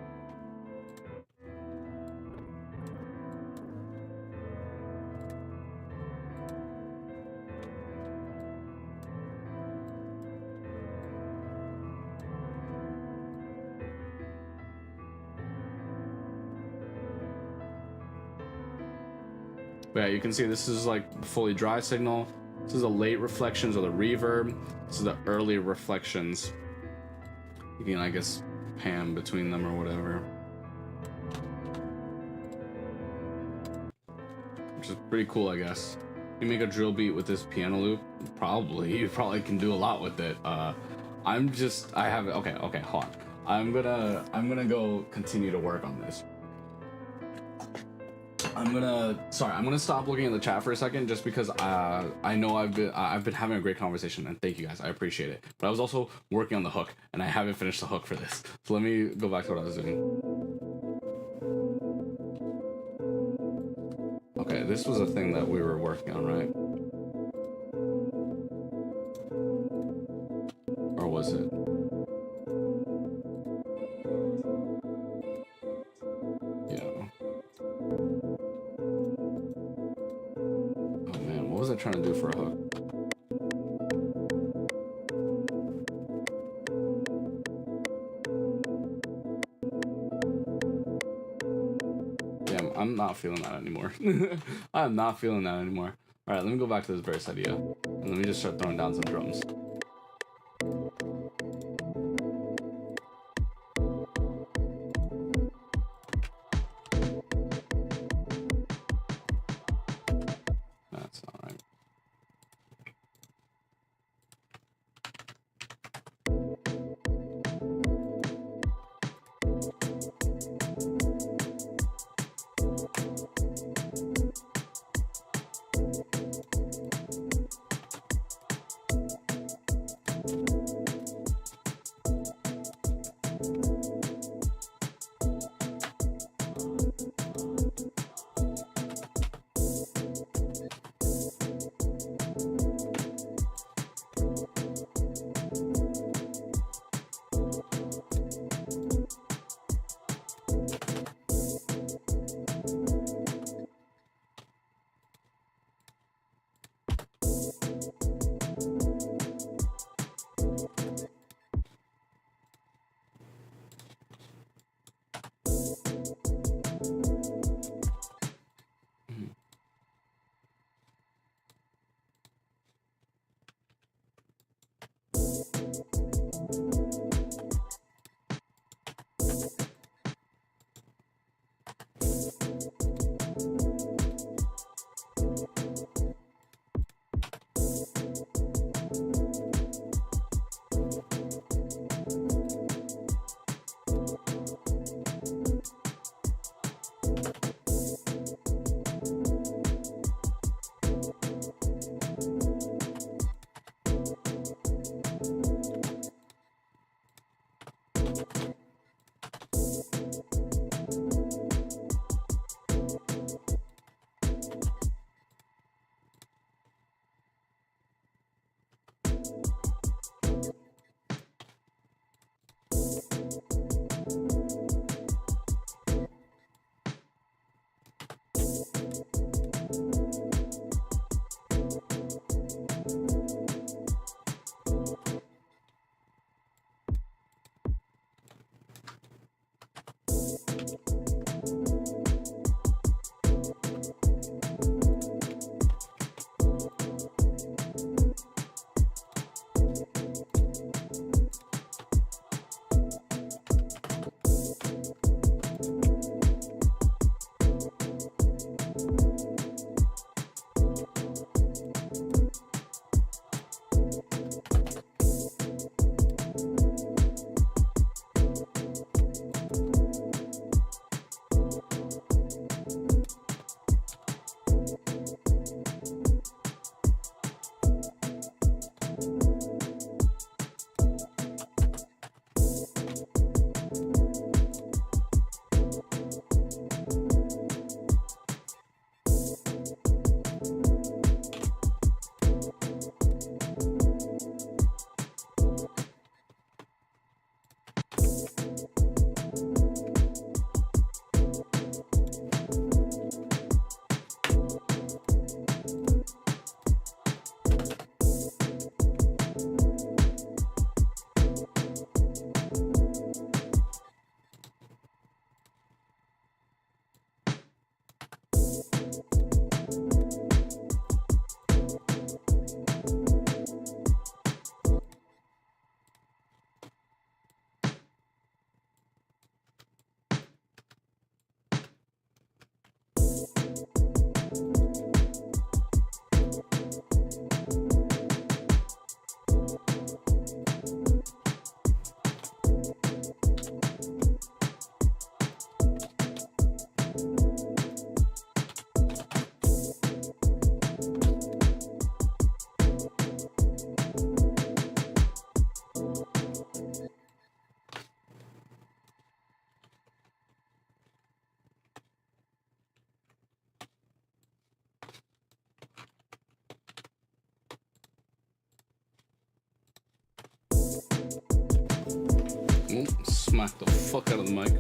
But yeah, you can see this is like fully dry signal. This is the late reflections or the reverb. This is the early reflections. You can, I guess, pan between them or whatever. Which is pretty cool, I guess. You make a drill beat with this piano loop? Probably. You probably can do a lot with it. Okay, hold on. I'm gonna go continue to work on this. I'm gonna stop looking at the chat for a second, just because I know I've been having a great conversation, and thank you guys, I appreciate it. But I was also working on the hook, and I haven't finished the hook for this. So let me go back to what I was doing. Okay, this was a thing that we were working on, right? Or was it? What was I trying to do for a hook? Damn, I'm not feeling that anymore. I'm not feeling that anymore. Alright, let me go back to this verse idea. And let me just start throwing down some drums. That's not right. Oh, smack the fuck out of the mic.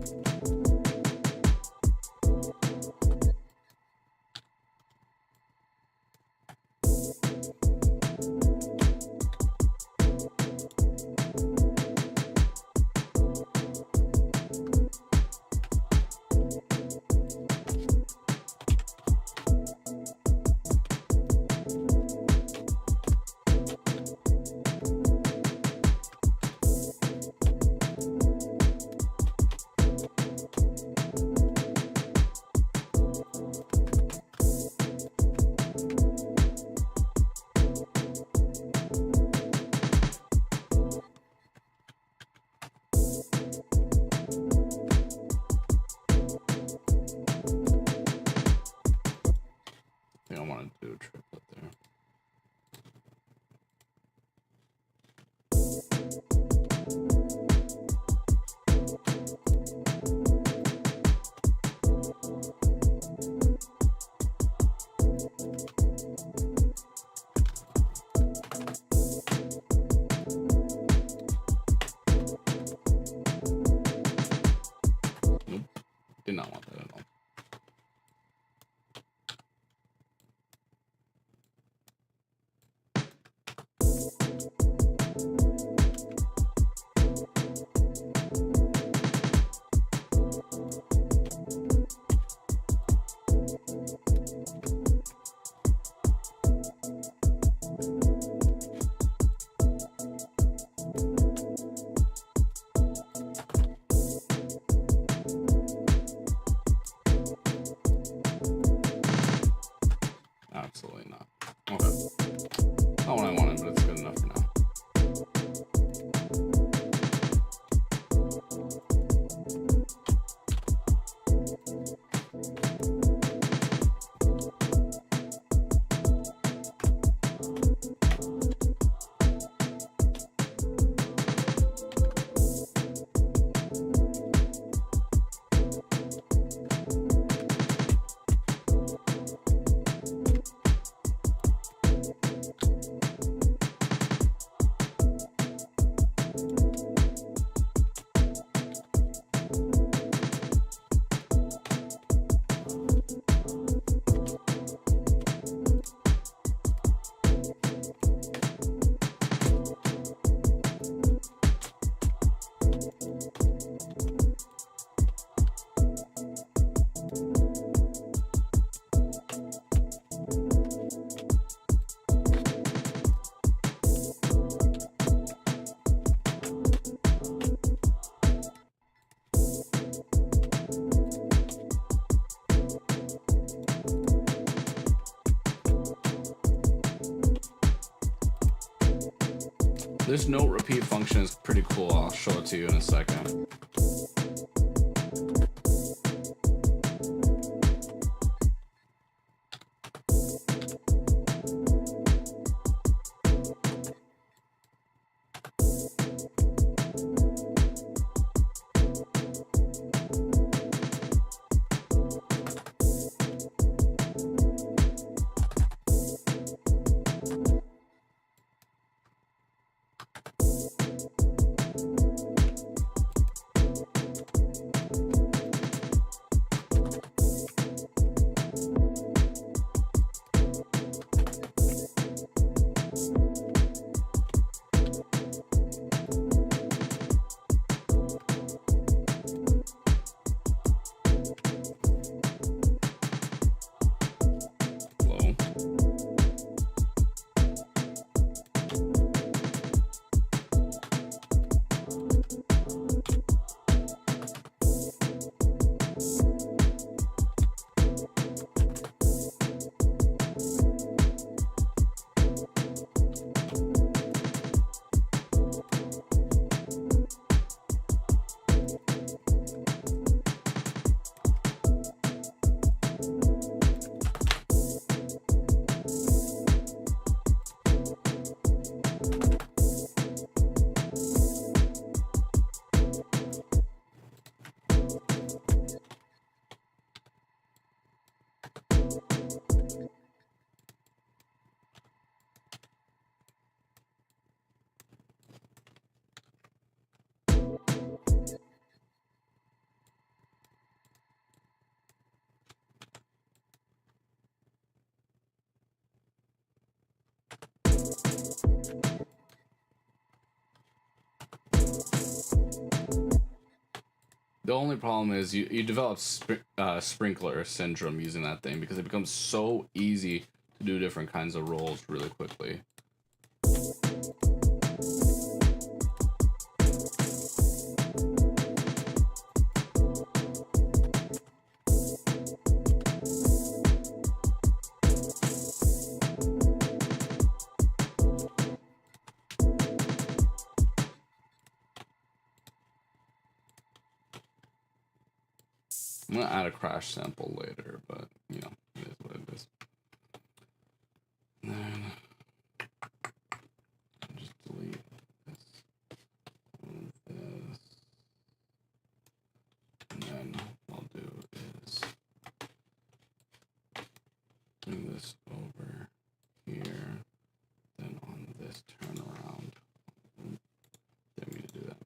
I think I want to do a triplet there. Nope, did not want that at all. This note repeat function is pretty cool. I'll show it to you in a second. The only problem is you develop sprinkler syndrome using that thing because it becomes so easy to do different kinds of rolls really quickly. I'm gonna add a crash sample later, but you know, it is what it is. And then just delete this and this. And then what I'll do is bring this over here, then on this turnaround. Didn't mean to do that.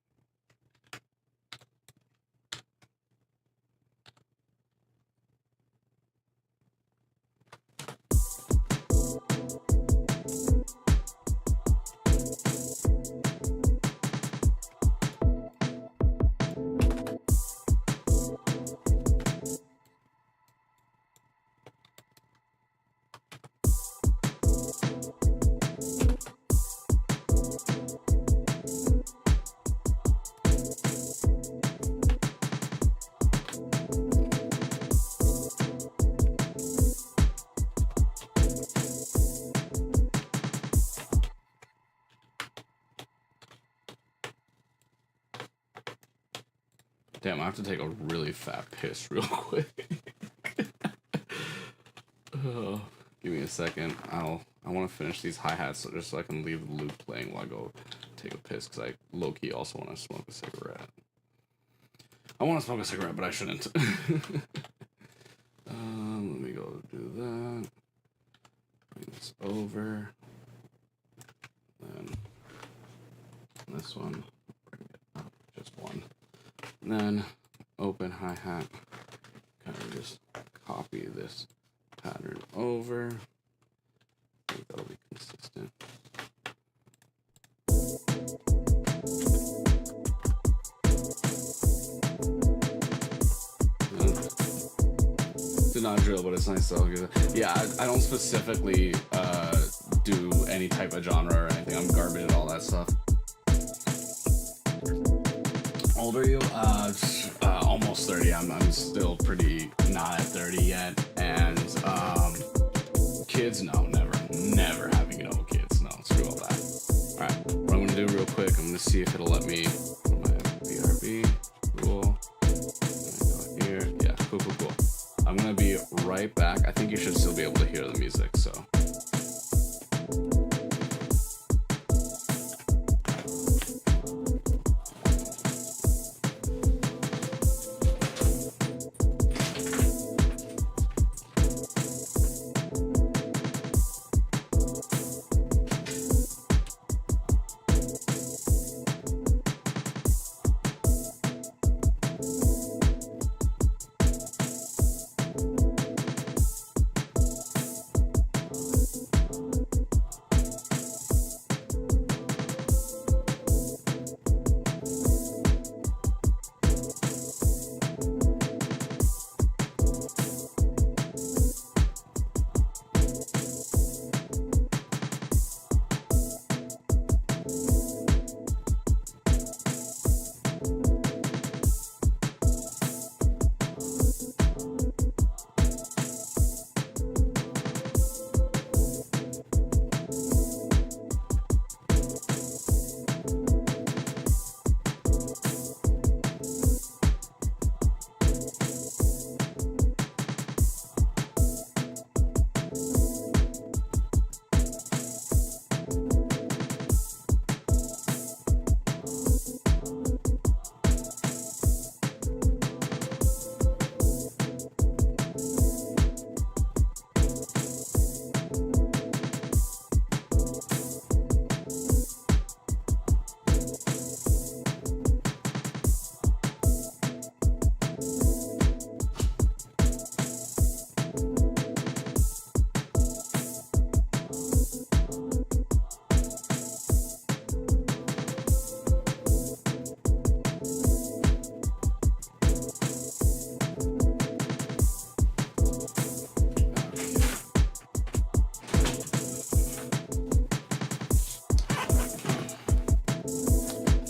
Damn, I have to take a really fat piss real quick. Oh, give me a second. I want to finish these hi-hats just so I can leave the loop playing while I go take a piss, because I low-key also want to smoke a cigarette. I want to smoke a cigarette, but I shouldn't. Let me go do that. Bring this over. Then this one. Bring it up. Just one. And then open hi-hat. Kind of just copy this pattern over. I think that'll be consistent. Did not drill, but it's nice though. Yeah, I don't specifically do any type of genre or anything. I'm garbage at all that stuff. How old are you? Almost 30. I'm still pretty not at 30 yet. And kids, no, never having no kids. No, screw all that. All right, what I'm gonna do real quick, I'm gonna see if it'll let me. My BRB, cool. Go here, yeah, cool. I'm gonna be right back. I think you should still be able to hear the music, so.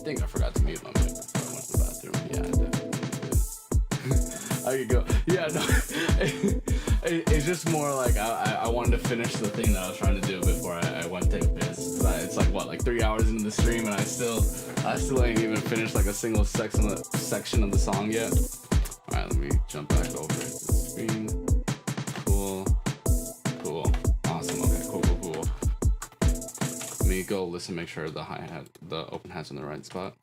think I forgot to mute my mic before I went to the bathroom. Yeah, I definitely did. How you go? Yeah, no. It's just more like I wanted to finish the thing that I was trying to do before I went to take a piss. It's like what, like 3 hours into the stream, and I still ain't even finished like a single section of the song yet. All right, let me jump back over to the screen. Cool. Awesome. Okay, cool. Let me go listen, make sure the hi-hat, the open hat's in the right spot.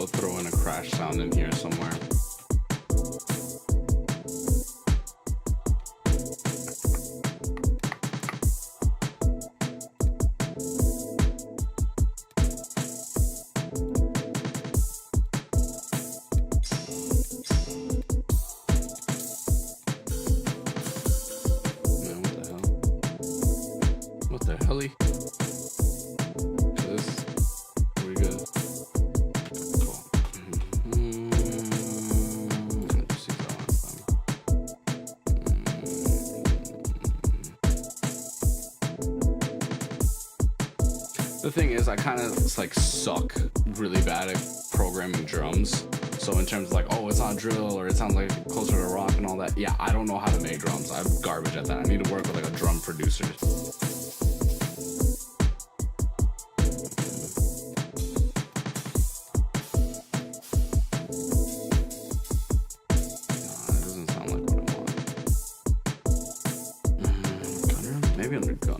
Throw in a crash sound in here somewhere. Man, what the hell? What the helly? We good? The thing is, I kind of like suck really bad at programming drums. So in terms of like, oh, it's not drill or it sounds like closer to rock and all that. Yeah, I don't know how to make drums. I'm garbage at that. I need to work with like a drum producer. That doesn't sound like what I want. Gunner? Maybe under Gunner.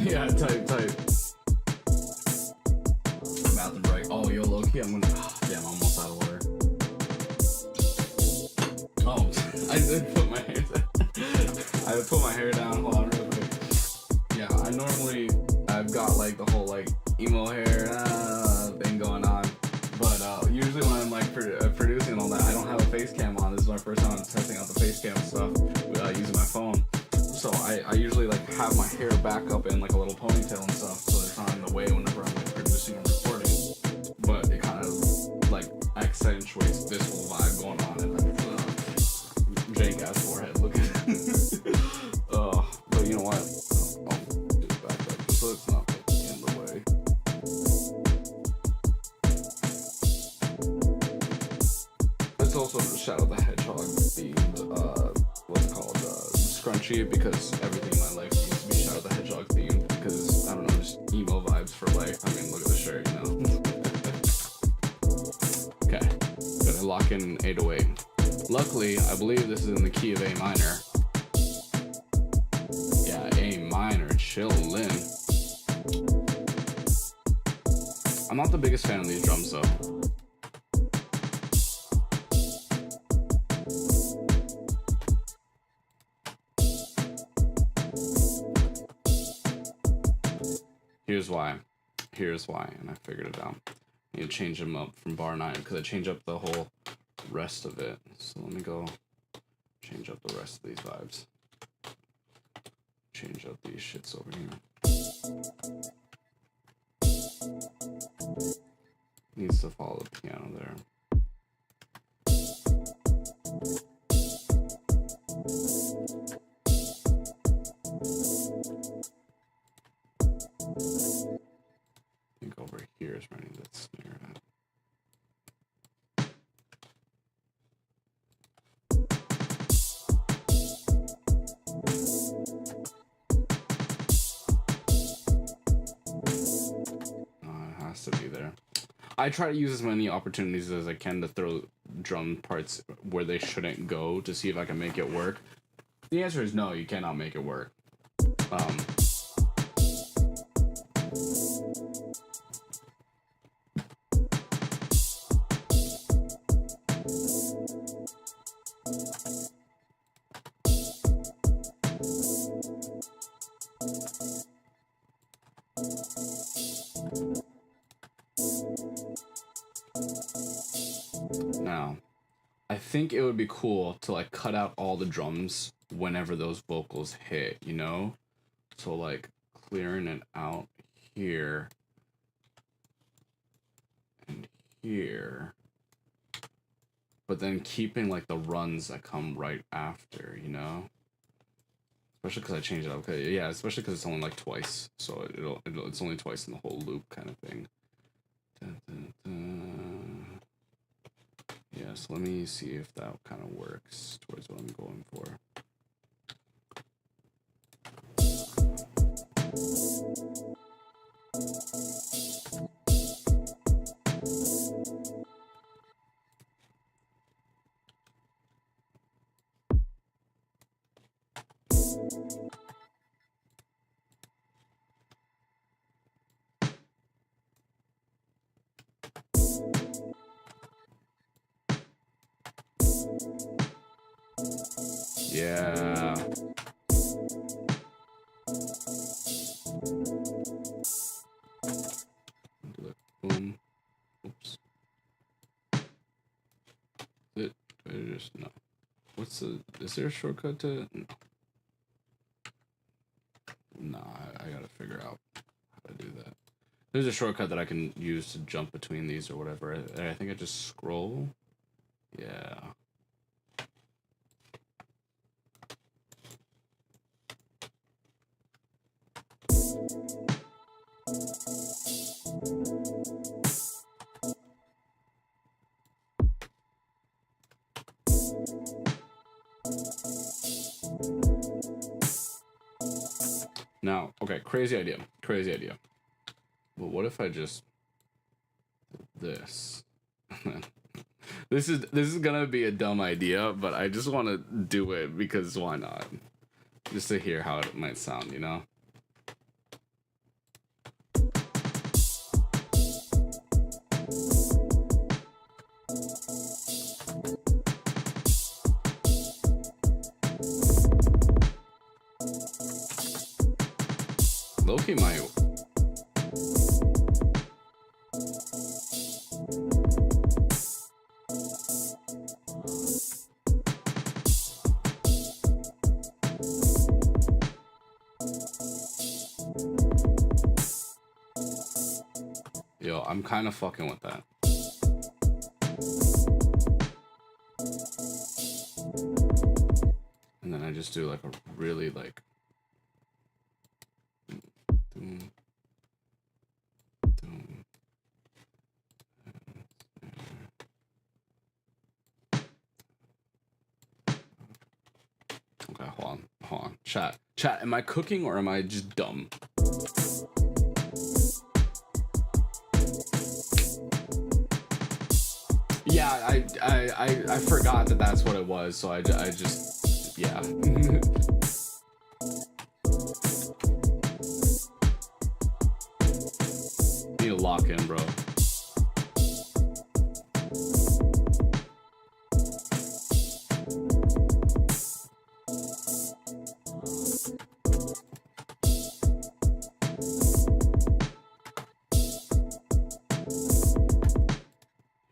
Yeah, type. Bathroom break. Oh, yo, low key, I'm gonna. Damn, I'm almost out of water. Oh, I did put my hair down. I put my hair down. Hold on, real quick. Yeah, I've got like the whole like emo hair thing going on. But usually when I'm like producing and all that, I don't have a face cam on. This is my first time testing out the face cam stuff using my phone. So I usually like have my hair back up in like a little ponytail and stuff, so it's not in the way whenever I'm like producing and recording. But it kind of like accentuates this whole vibe going on and like jank ass forehead looking. But you know what? I'll do it back up just so it's not like in the way. It's also Shadow the Hedgehog themed, what's it called, scrunchie, because everything in my life needs to be Shadow the Hedgehog themed, because, I don't know, just emo vibes for life. I mean, look at the shirt, you know? Okay, gonna lock in 808. Luckily, I believe this is in the key of A minor. Yeah, A minor, chillin'. I'm not the biggest fan of these drums, though. Here's why, and I figured it out. I need to change them up from bar 9 because I changed up the whole rest of it. So let me go change up the rest of these vibes. Change up these shits over here. Needs to follow the piano there. I think over here is running that snare at. It has to be there. I try to use as many opportunities as I can to throw drum parts where they shouldn't go to see if I can make it work. The answer is no, you cannot make it work. Now, I think it would be cool to like cut out all the drums whenever those vocals hit, you know? So like clearing it out here and here, but then keeping like the runs that come right after, you know? Especially because I changed it up. Okay, yeah, especially because it's only like twice, so it's only twice in the whole loop kind of thing. Yeah, so let me see if that kind of works towards what I'm going for. Yeah. Do it. Boom. Oops. It just no. What's the? Is there a shortcut to it? No. Nah, I gotta figure out how to do that. There's a shortcut that I can use to jump between these or whatever. I think I just scroll. Yeah. Now, okay, crazy idea. But what if I just did this? This is gonna be a dumb idea, but I just want to do it because why not? Just to hear how it might sound, you know? Loki might. Yo, I'm kind of fucking with that. And then I just do like a really like doom, doom. Okay, hold on. Chat, am I cooking or am I just dumb? Yeah, I forgot that that's what it was, so I just, yeah. Need to lock in, bro.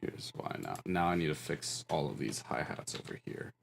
Here's why now I need to fix all of these hi-hats over here.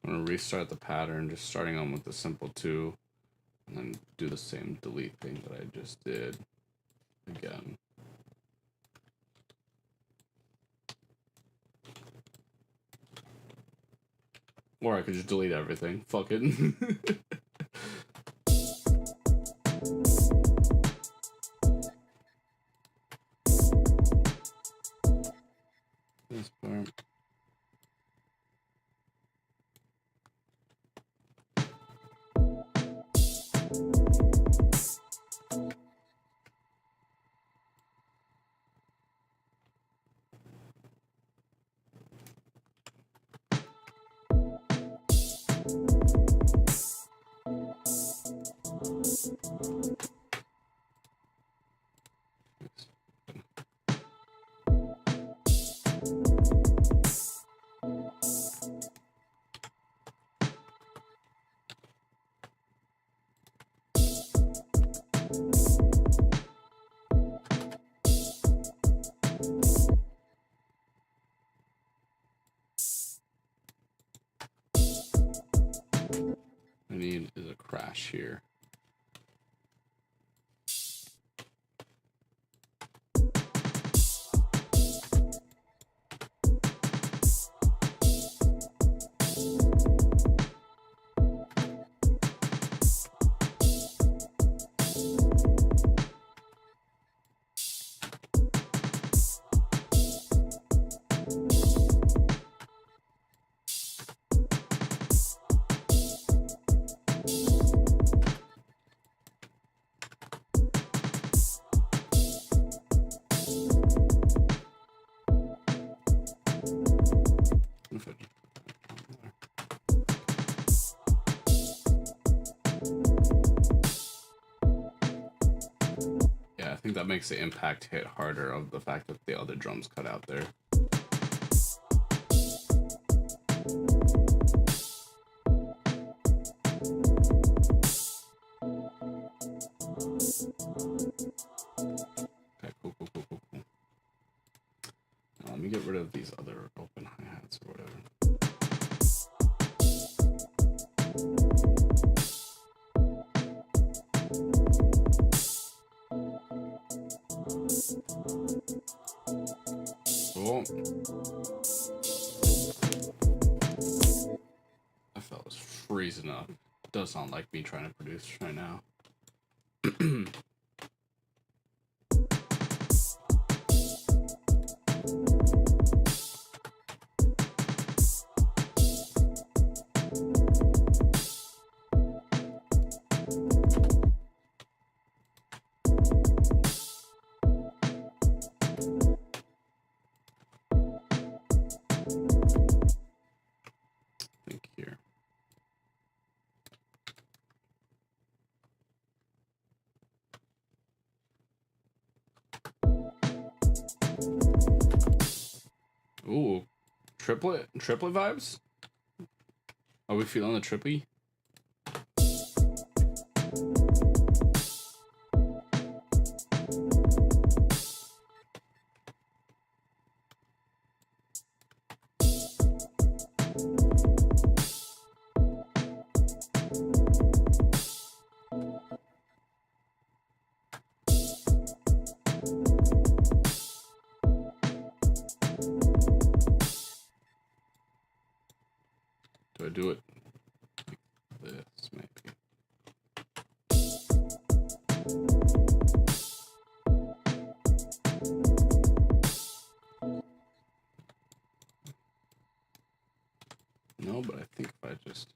I'm gonna restart the pattern, just starting on with the simple 2, and then do the same delete thing that I just did again. Or I could just delete everything. Fuck it. This part. I need is a crash here. Yeah, I think that makes the impact hit harder of the fact that the other drums cut out there. Okay, cool. Now, let me get rid of these other open hi-hats or whatever. Cool. I felt it was freezing up. It does sound like me trying to produce right now. Triplet vibes? Are we feeling the trippy? Do I do it like this, maybe? No, but I think if I just...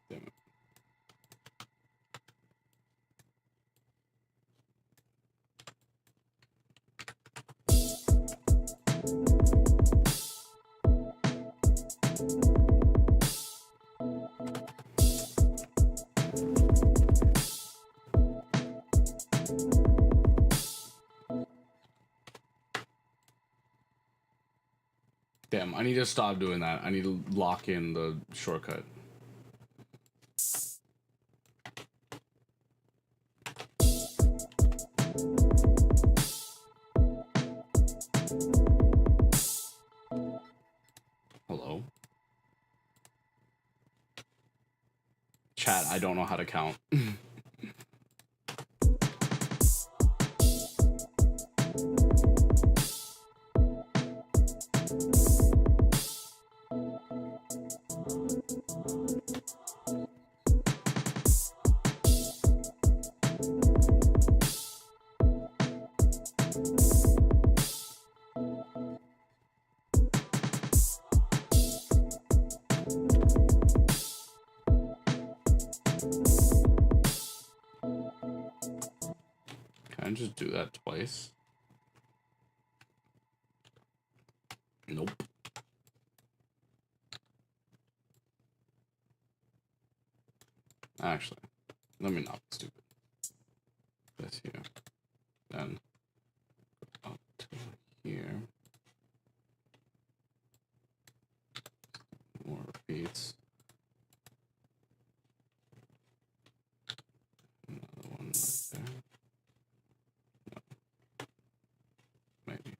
Damn it. Damn, I need to stop doing that. I need to lock in the shortcut. Hello? Chat, I don't know how to count. Can I just do that twice? Nope. Actually, let me not be stupid. This here. Then go up to here. More repeats. Another one right there. Maybe.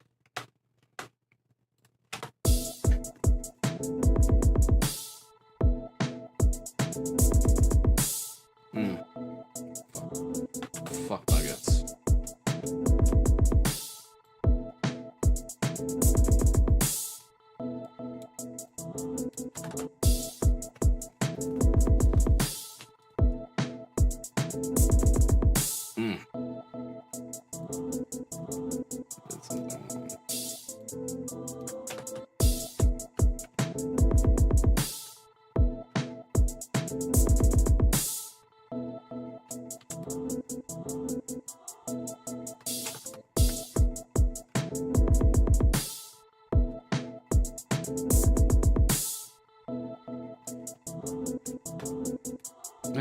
Fuck nuggets. Did something wrong.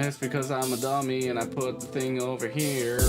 It's because I'm a dummy and I put the thing over here.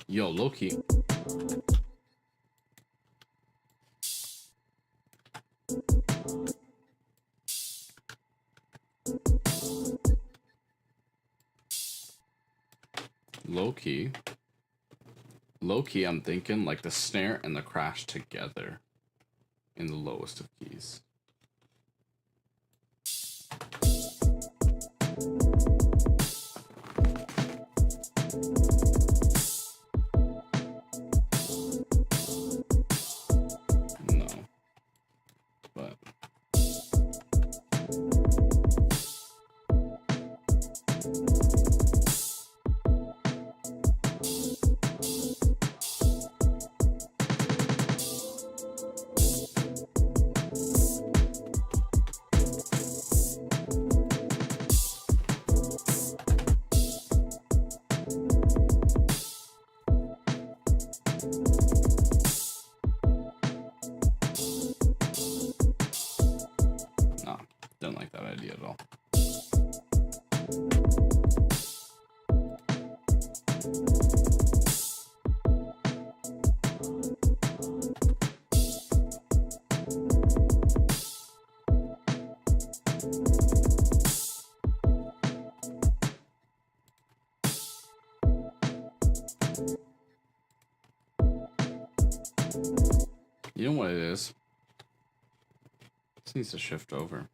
Yo, low key. Low key. Low key, I'm thinking like the snare and the crash together in the lowest of keys. No. But You know what it is? This needs to shift over.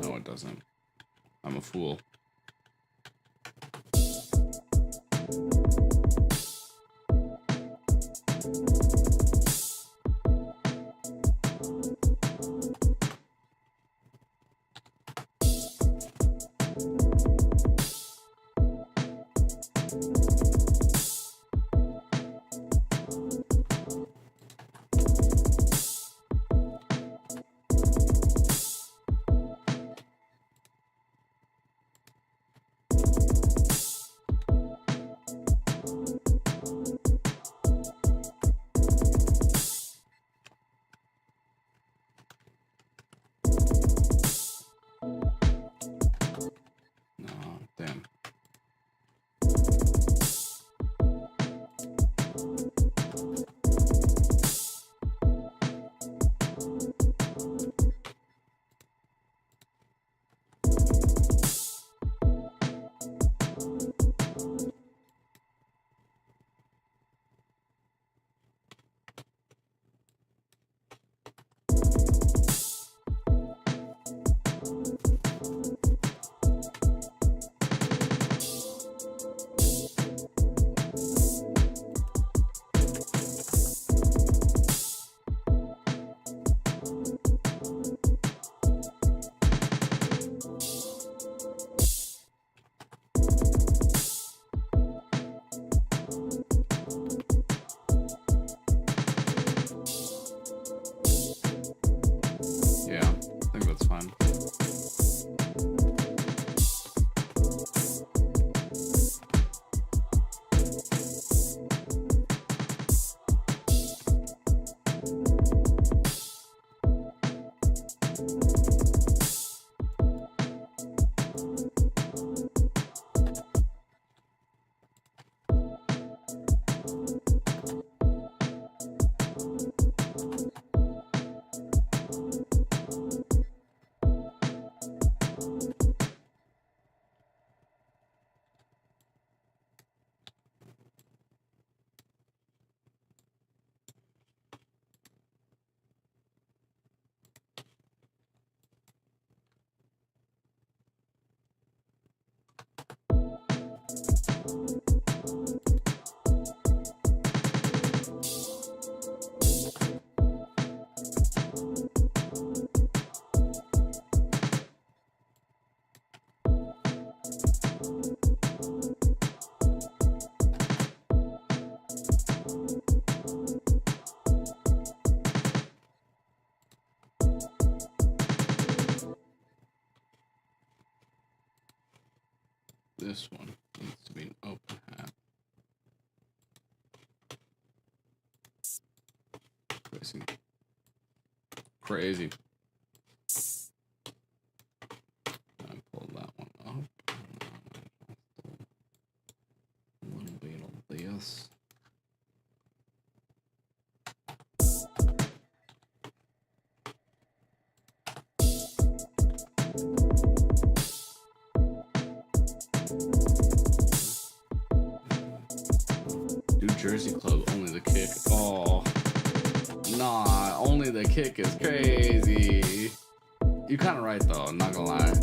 No, it doesn't. I'm a fool. Damn. Yeah, I think that's fine. This one needs to be an open hat. Crazy. Crazy. I pulled that one up. A little bit of this. New Jersey Club, only the kick. Oh, nah, only the kick is crazy. You kind of right though, I'm not gonna lie.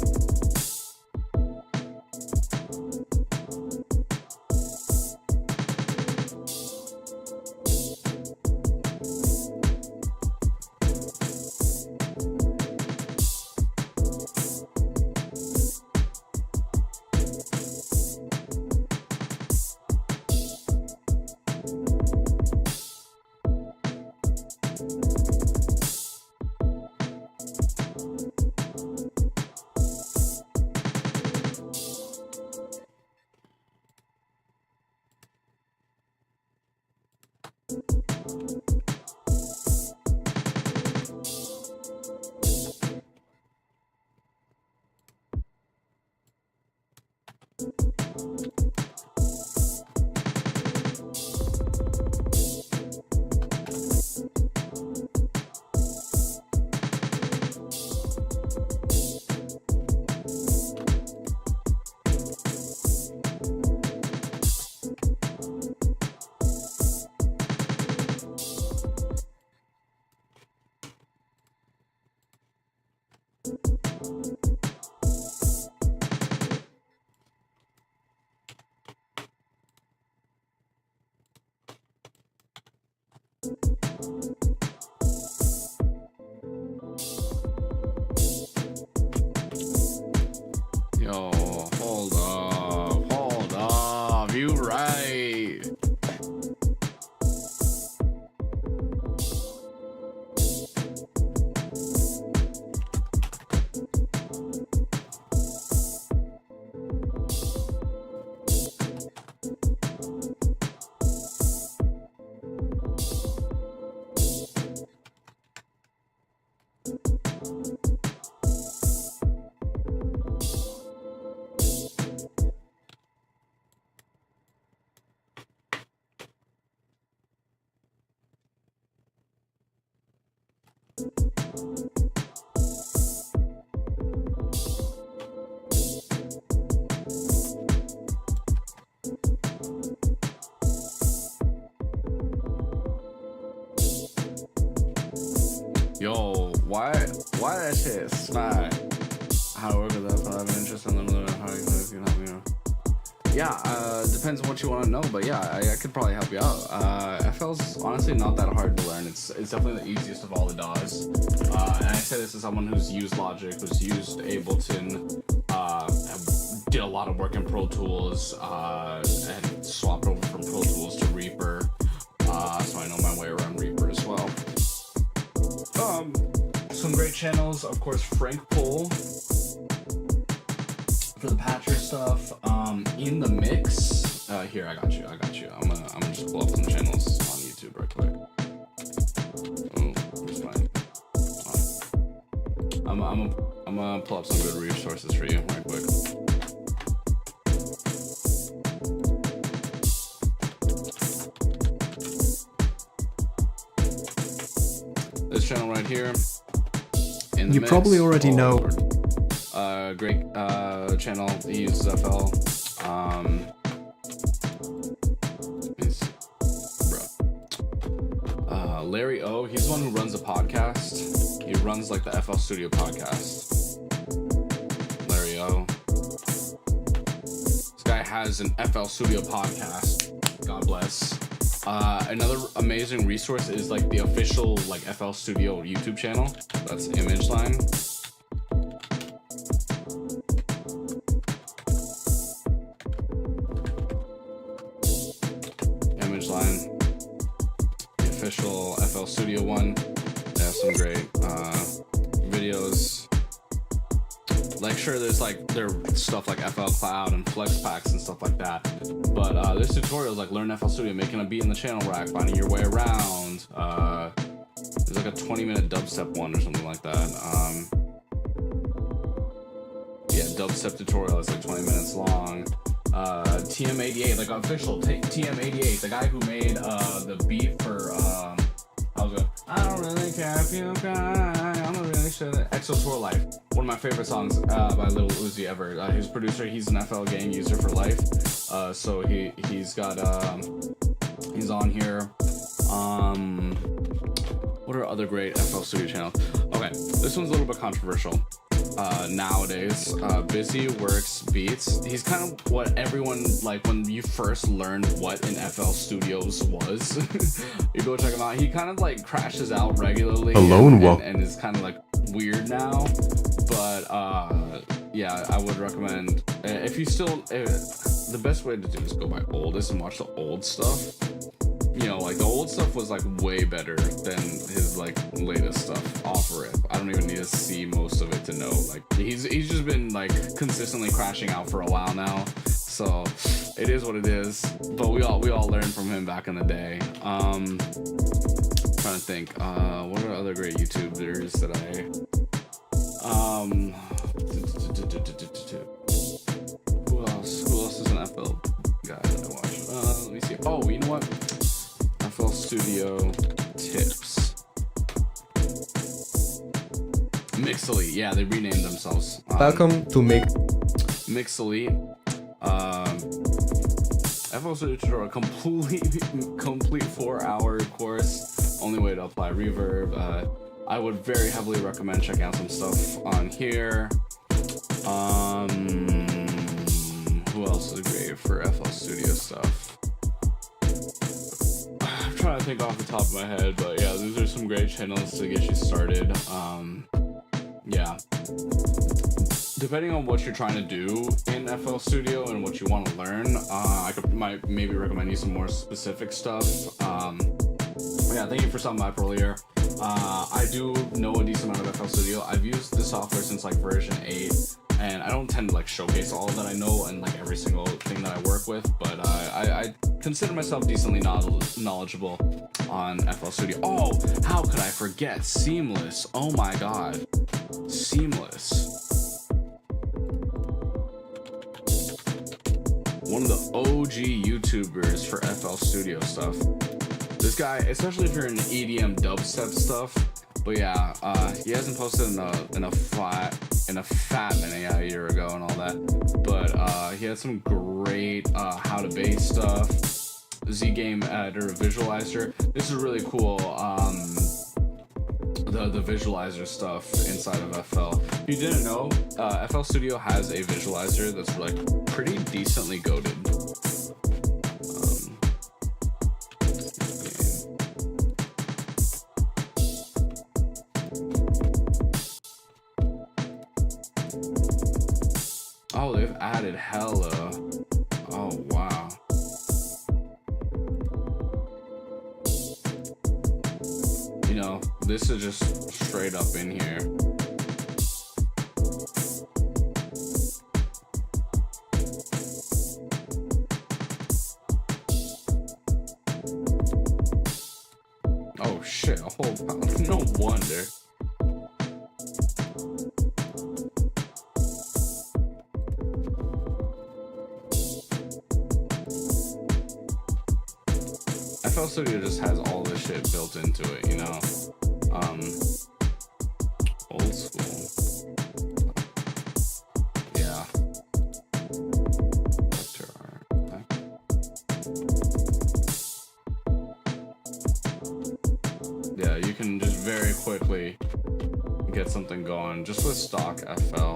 Yo, why that shit snide? How to work with that if I have an interest in them, how you can help me know. Yeah, depends on what you want to know, but yeah, I could probably help you out. FL's honestly not that hard to learn. It's definitely the easiest of all the DAWs. And I say this as someone who's used Logic, who's used Ableton, did a lot of work in Pro Tools, and swapped over from Pro Tools to Reaper, so I know my way around Reaper as well. Some great channels, of course, Frank Pohl for the patcher stuff. In the mix, here I got you. I'm gonna just pull up some channels on YouTube right quick. Oh, where's mine? I'm gonna pull up some good resources for you right quick. This channel right here. In the You mix, probably already know. Great channel. He uses FL. Larry O. He's the one who runs a podcast. He runs like the FL Studio podcast. Larry O. This guy has an FL Studio podcast. God bless. Another amazing resource is like the official like FL Studio YouTube channel. That's ImageLine. ImageLine, the official FL Studio one. They have some great videos. Like sure, there's like their stuff like FL Cloud and Flex Packs and stuff like that. But there's tutorials like learn FL Studio, making a beat in the channel rack, finding your way around. There's like a 20-minute dubstep one or something like that. Yeah, dubstep tutorial is like 20 minutes long. TM88, like official TM88, the guy who made the beat for I don't really care if you cry, I'm a really sure that EXO Tour Life, one of my favorite songs by Lil Uzi ever. His producer, he's an FL Gang user for life, so he's got he's on here. What are other great FL Studio channels? Okay, this one's a little bit controversial. Nowadays, Busy Works Beats. He's kind of what everyone, like when you first learned what an FL Studios was, you go check him out. He kind of like crashes out regularly and is kind of like weird now, but yeah, I would recommend if you still the best way to do is go by oldest and watch the old stuff. You know, like the old stuff was like way better than his like latest stuff off rip. I don't even need to see most of it to know. Like he's just been like consistently crashing out for a while now. So it is what it is. But we all learned from him back in the day. Trying to think. What are other great YouTubers that Who else is an FL guy that I watch? Let me see. Oh, you know what? FL Studio tips. Mixelite, yeah, they renamed themselves. Welcome to Mixelite. FL Studio tutorial, complete 4-hour course. Only way to apply reverb. I would very heavily recommend checking out some stuff on here. Who else is great for FL Studio stuff? I'm trying to think off the top of my head, but yeah, these are some great channels to get you started. Yeah. Depending on what you're trying to do in FL Studio and what you want to learn, might maybe recommend you some more specific stuff. Yeah, thank you for stopping by earlier. I do know a decent amount of FL Studio. I've used the software since like version 8, and I don't tend to like showcase all that I know and like every single thing that I work with, but I consider myself decently knowledgeable on FL Studio. Oh, how could I forget Seamless? Oh my god, Seamless. One of the OG YouTubers for FL Studio stuff. This guy, especially if you're in EDM dubstep stuff, But yeah, he hasn't posted in a fat minute, a year ago and all that. But he had some great how to base stuff. Z game editor visualizer. This is really cool. The visualizer stuff inside of FL. If you didn't know, FL Studio has a visualizer that's like pretty decently goated. Oh, they've added hella. Oh, wow. You know, this is just straight up in here. Oh, shit. A whole pound. No wonder. FL Studio just has all this shit built into it, you know. Old school. Yeah. Vector art. Yeah, you can just very quickly get something going just with stock FL.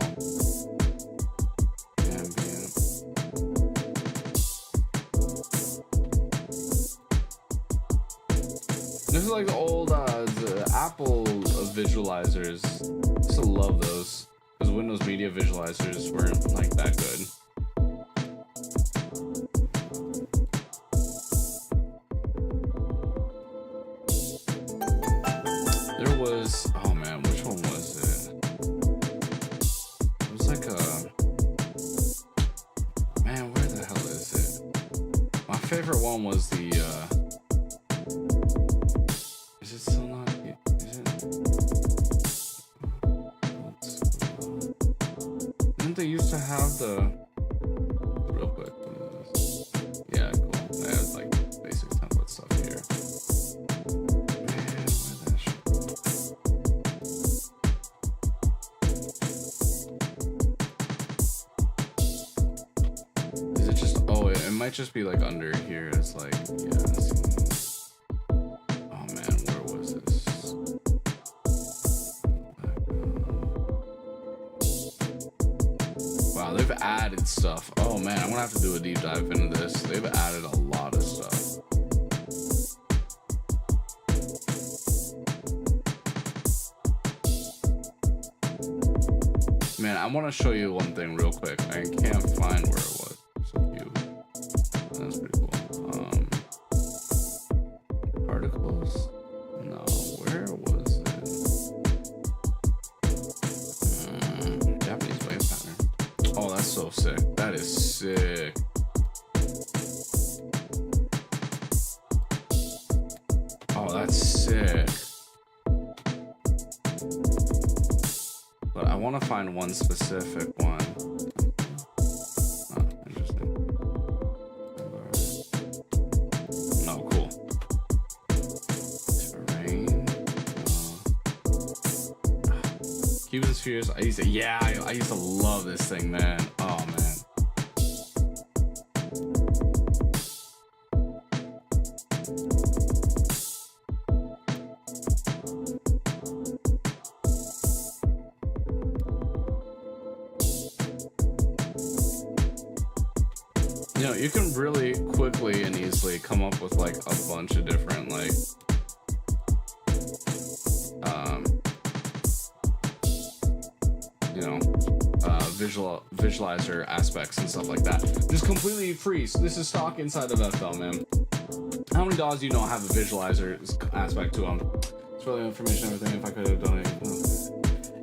This is like the old the Apple visualizers. I used to love those because Windows Media visualizers weren't like that good. There was, oh man, which one was it? It was like a, man, where the hell is it? My favorite one was the is it still not? Is it? Didn't they used to have the? Real quick. What is this? Yeah, cool. They have like basic template stuff here. Man, where that shit? Is it just? Oh, it might just be like under here. It's like, yeah. They've added stuff. Oh man, I'm gonna have to do a deep dive into this. They've added a lot of stuff. Man, I want to show you one thing real quick. I can't find where it was. So cute. That's pretty cool. Particles. No, where was it? Japanese wave pattern. Oh, that's so sick. That is sick. Oh, that's sick. But I want to find one specific one. Oh, interesting. Oh, cool. Terrain. Cubes and spheres. I used to love this thing, man. Oh man. You know, you can really quickly and easily come up with like a bunch of different like you know, visualizer aspects and stuff like that. Just completely free. So this is stock inside of FL, man. How many DAWs do you know have a visualizer aspect to them? It's really information, everything. If I could have donated.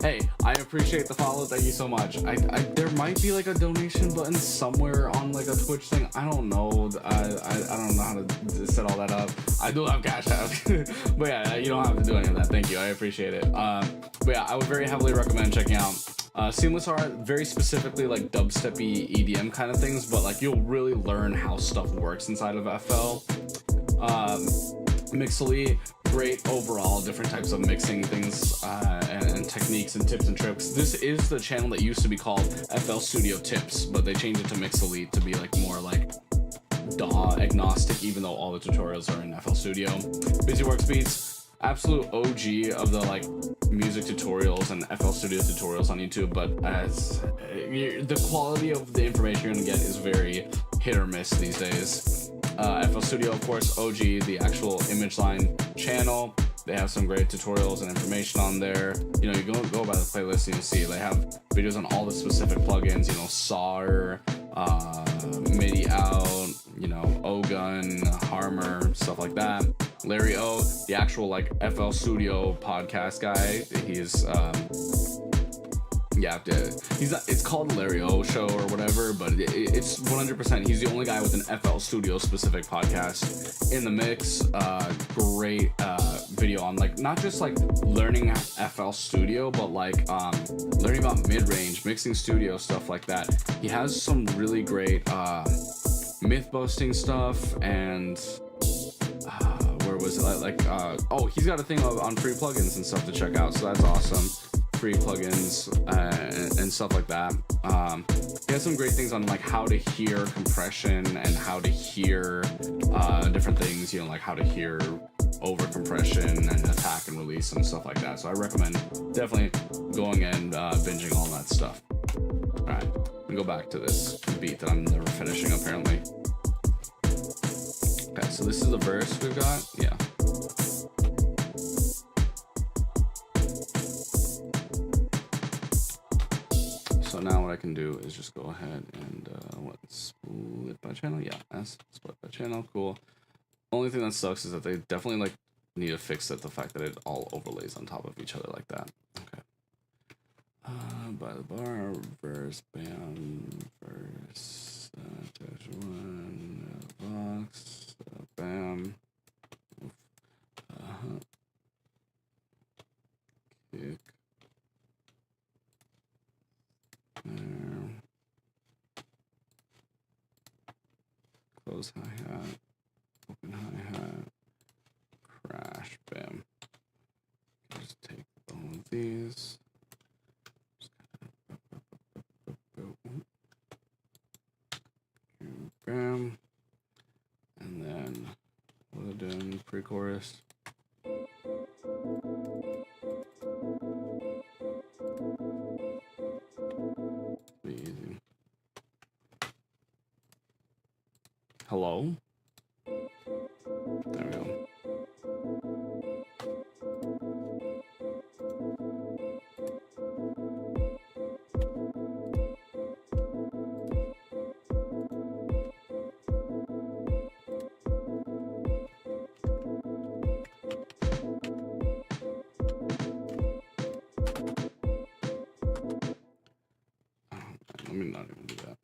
Hey, I appreciate the follow. Thank you so much. There might be like a donation button somewhere on like a Twitch thing. I don't know. I don't know how to set all that up. I do have Cash App, but yeah, you don't have to do any of that. Thank you. I appreciate it. But yeah, I would very heavily recommend checking out Seamless art, very specifically like dubsteppy EDM kind of things, but like you'll really learn how stuff works inside of FL. Mixely, great overall, different types of mixing things and techniques and tips and tricks. This is the channel that used to be called FL Studio Tips, but they changed it to Mix Elite to be like more like DAW agnostic, even though all the tutorials are in FL Studio. Busy Works Beats, absolute OG of the like music tutorials and FL Studio tutorials on YouTube, but as the quality of the information you're gonna get is very hit or miss these days. FL Studio, of course, OG, the actual image line channel. They have some great tutorials and information on there. You know, you go by the playlist and you'll see they have videos on all the specific plugins, you know, SAR, MIDI out, you know, O-Gun, Harmor, stuff like that. Larry O, the actual like FL Studio podcast guy, he's he's not, it's called Larry O Show or whatever, but it's 100%. He's the only guy with an FL Studio specific podcast in the mix. Great video on like not just like learning FL Studio, but like learning about mid-range mixing studio stuff like that. He has some really great myth busting stuff and where was it oh, he's got a thing on free plugins and stuff to check out, so that's awesome. Free plugins and stuff like that. He has some great things on like how to hear compression and how to hear different things, you know, like how to hear over compression and attack and release and stuff like that. So I recommend definitely going and binging all that stuff. All right, let me go back to this beat that I'm never finishing apparently. Okay, so this is the verse we've got. Yeah. So now what I can do is just go ahead and split by channel. Yeah, split by channel. Cool. Only thing that sucks is that they definitely like need to fix it, the fact that it all overlays on top of each other like that. Okay. By the bar, verse, bam, verse, touch one, box, bam, kick. There. Close hi-hat, open hi-hat, crash, bam. Just take all of these. Bam. And then what are doing pre-chorus. Be easy. Hello? There we go. Let me not even do that.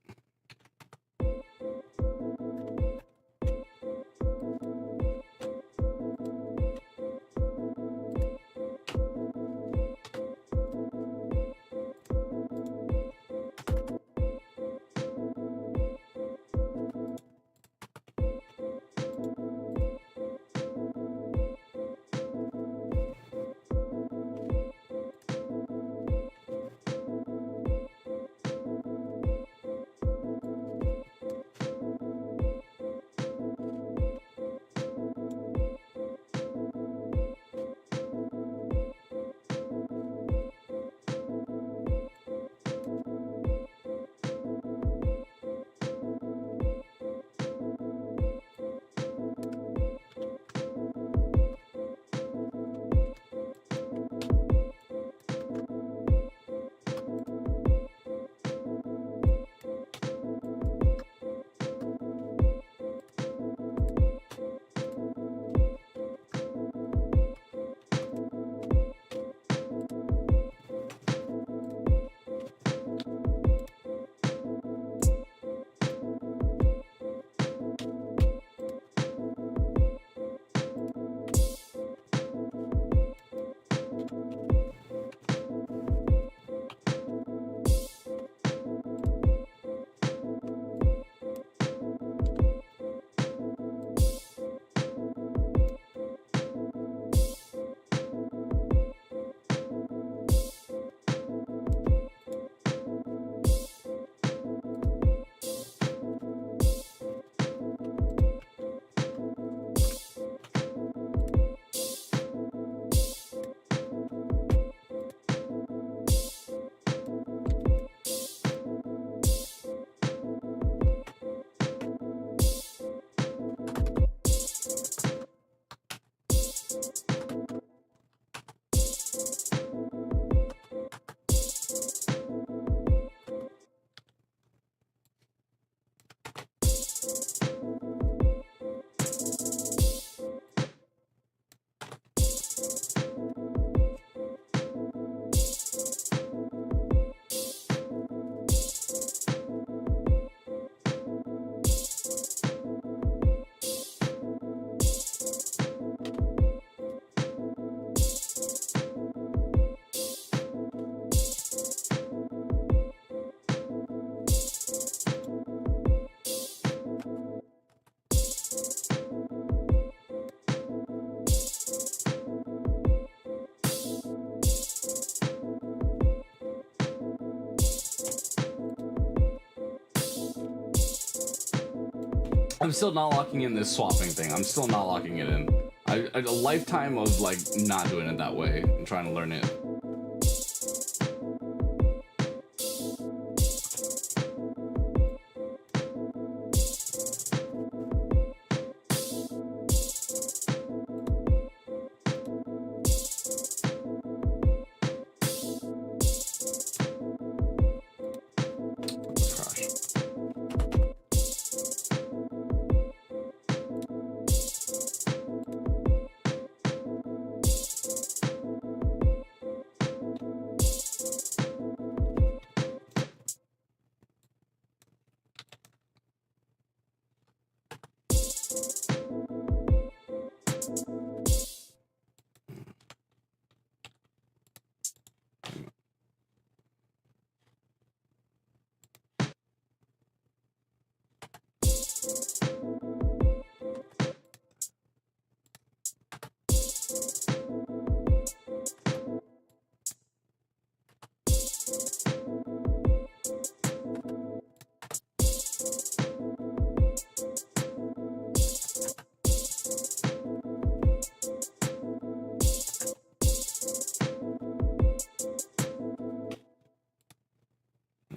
I'm still not locking in this swapping thing. I'm still not locking it in. A lifetime of like not doing it that way and trying to learn it.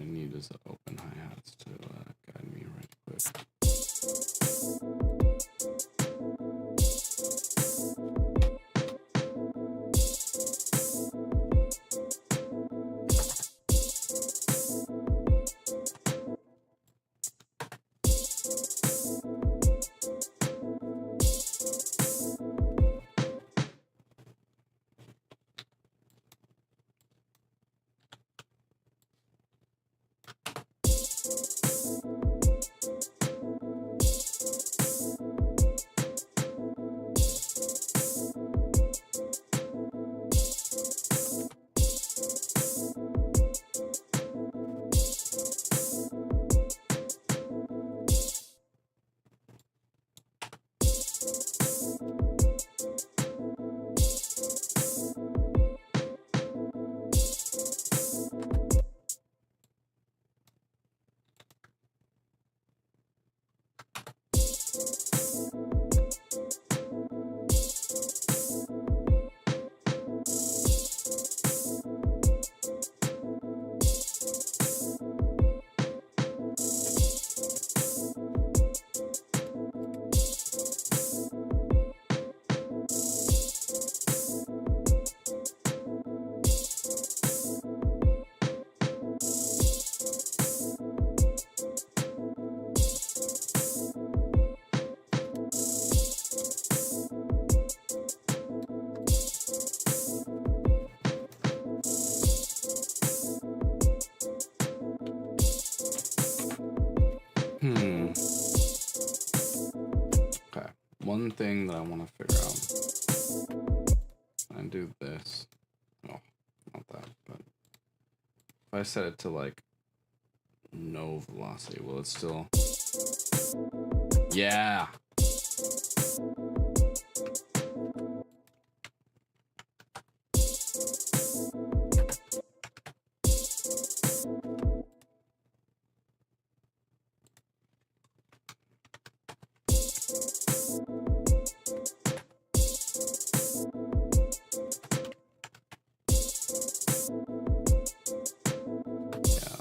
I need is open hi-hats to guide me right quick. Okay, one thing that I want to figure out. I do this. Oh, not that, but if I set it to like no velocity, will it still? Yeah.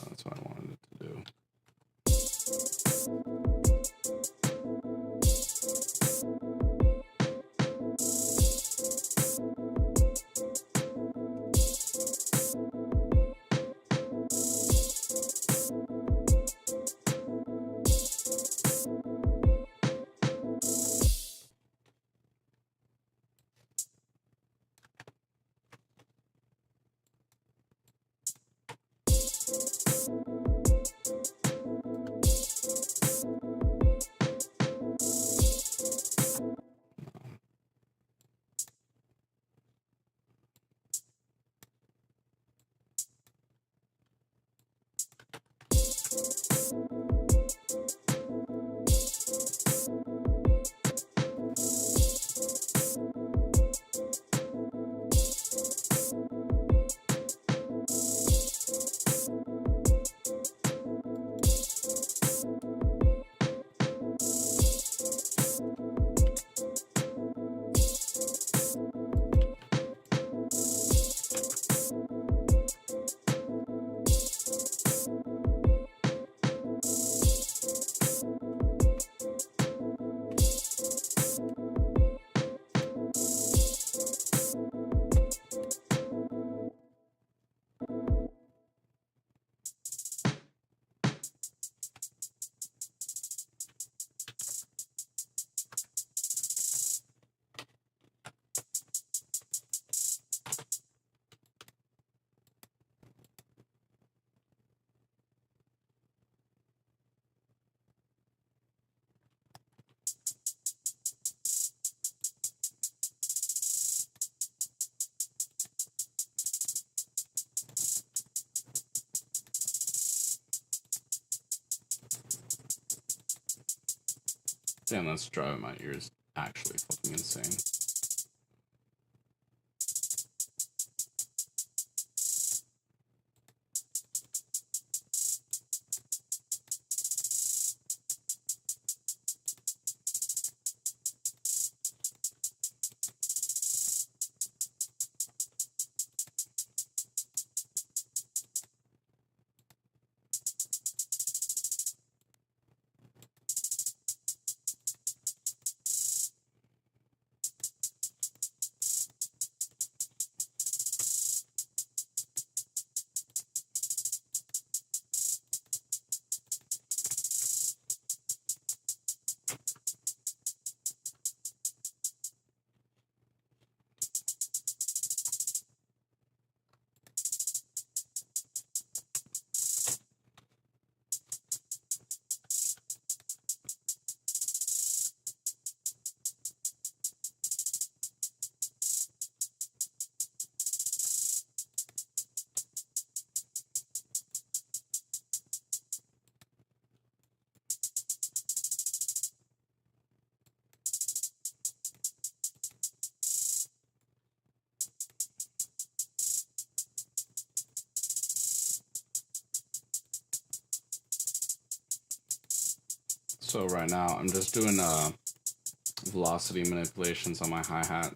That's what I wanted it to do. Damn, that's driving my ears actually fucking insane. So right now I'm just doing velocity manipulations on my hi-hat.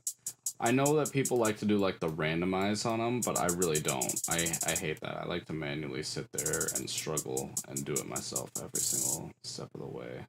I know that people like to do like the randomize on them, but I really don't. I hate that. I like to manually sit there and struggle and do it myself every single step of the way.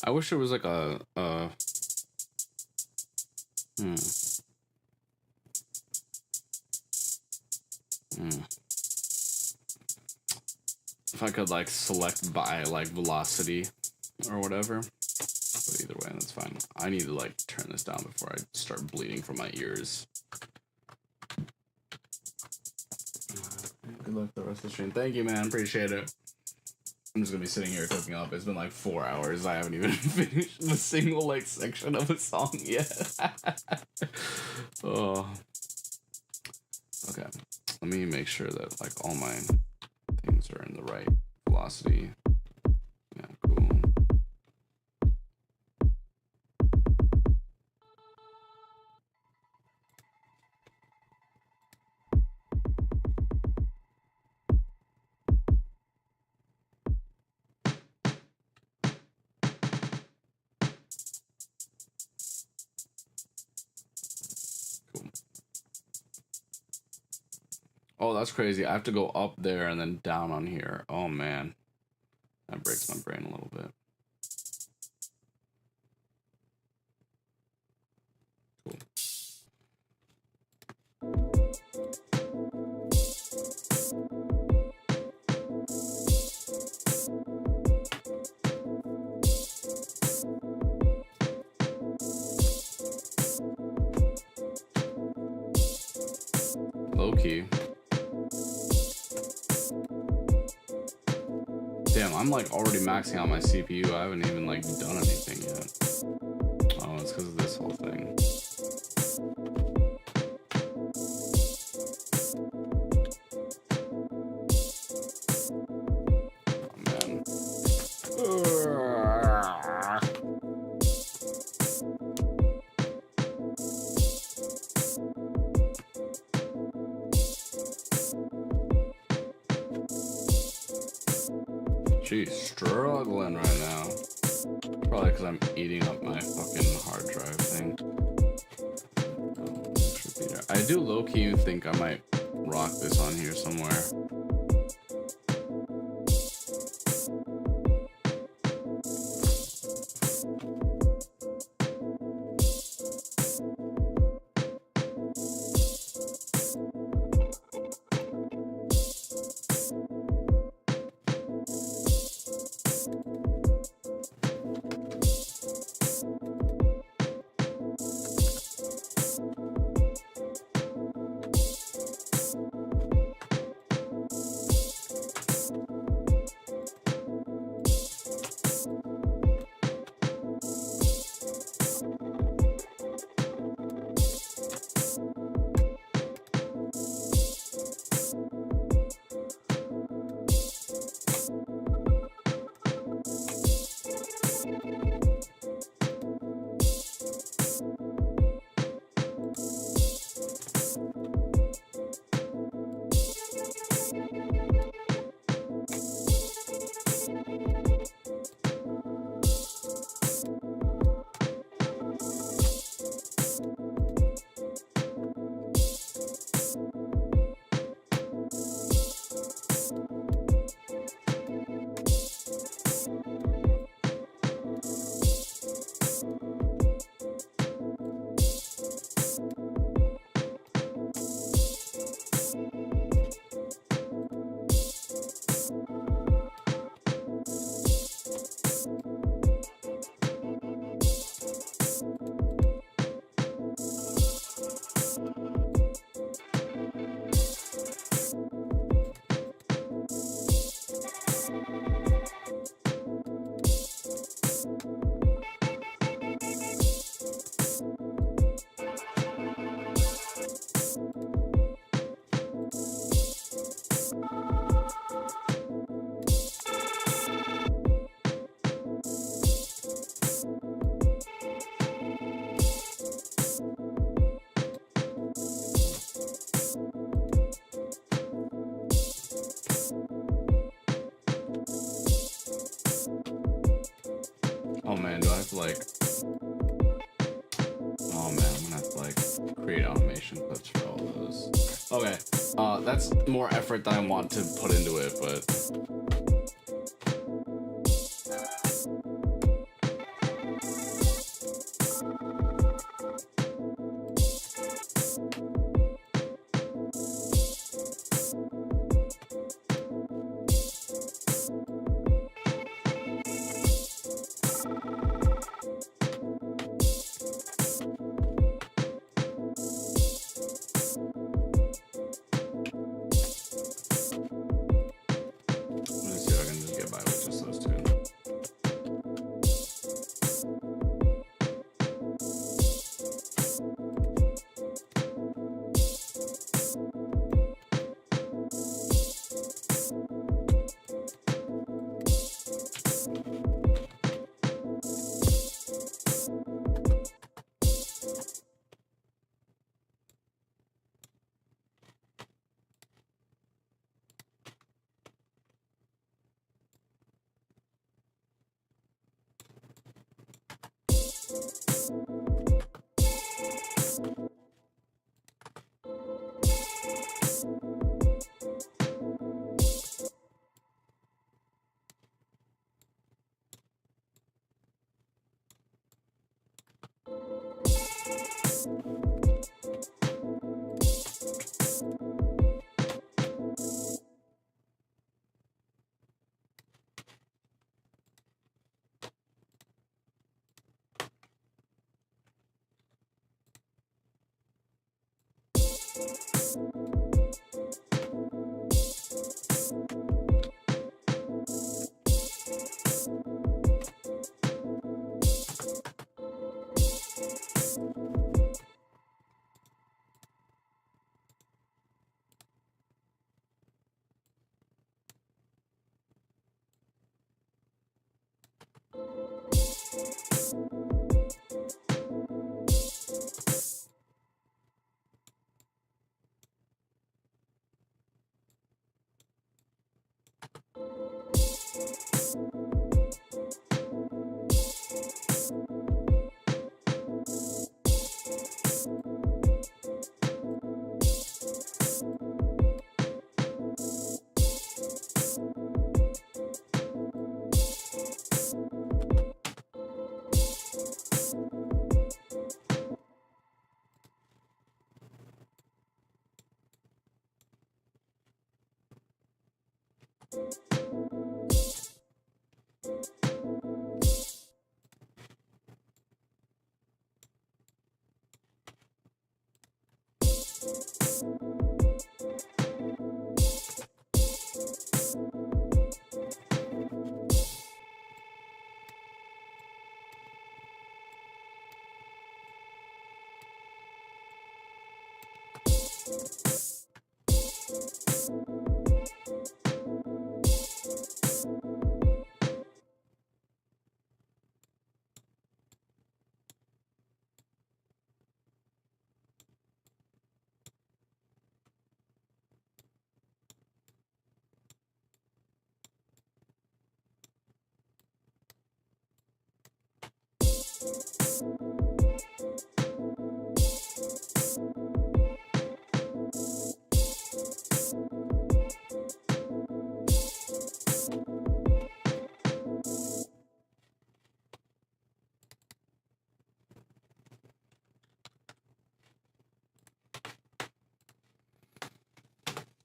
I wish there was like a if I could like select by like velocity or whatever. But either way, that's fine. I need to like turn this down before I start bleeding from my ears. Good luck the rest of the stream. Thank you, man. Appreciate it. I'm just gonna be sitting here cooking up. It's been like 4 hours. I haven't even finished a single like section of a song yet. Oh. Okay. Let me make sure that like all my things are in the right velocity. Yeah, cool. Oh, that's crazy. I have to go up there and then down on here. Oh, man. That breaks my brain a little bit. Cool. Low key. Damn, I'm like already maxing out my CPU. I haven't even like done anything yet. Oh, it's because of this whole thing. Geez, struggling right now. Probably because I'm eating up my fucking hard drive thing. I do low-key think I might rock this on here somewhere. Oh man, do I have to like... Oh man, I'm gonna have to like create automation clips for all those. Okay, that's more effort than I want to put into it, but...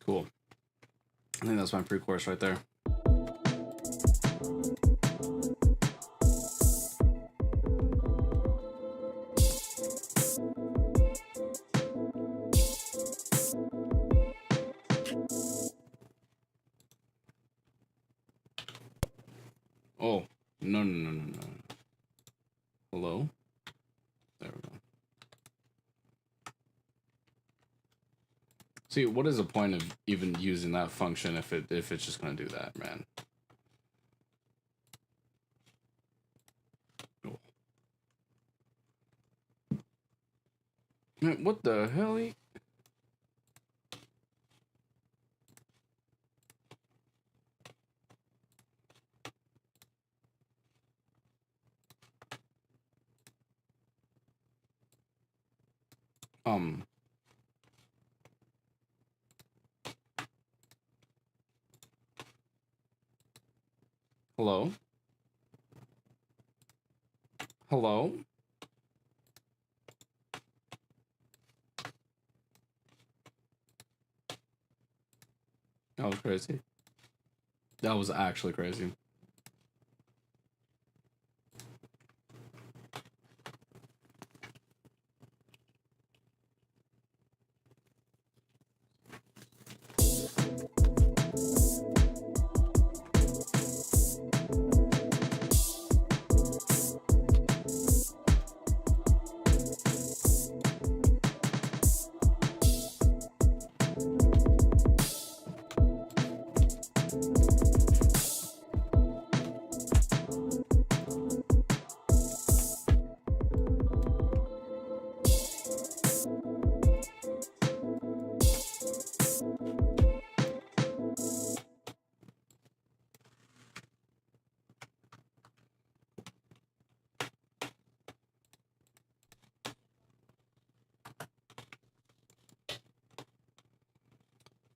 Cool. I think that's my pre-chorus right there. Oh, no. Hello? There we go. See, what is the point of even using that function if it's just gonna do that, man? Oh. Man, what the hell? Hello? Hello? That was crazy. That was actually crazy.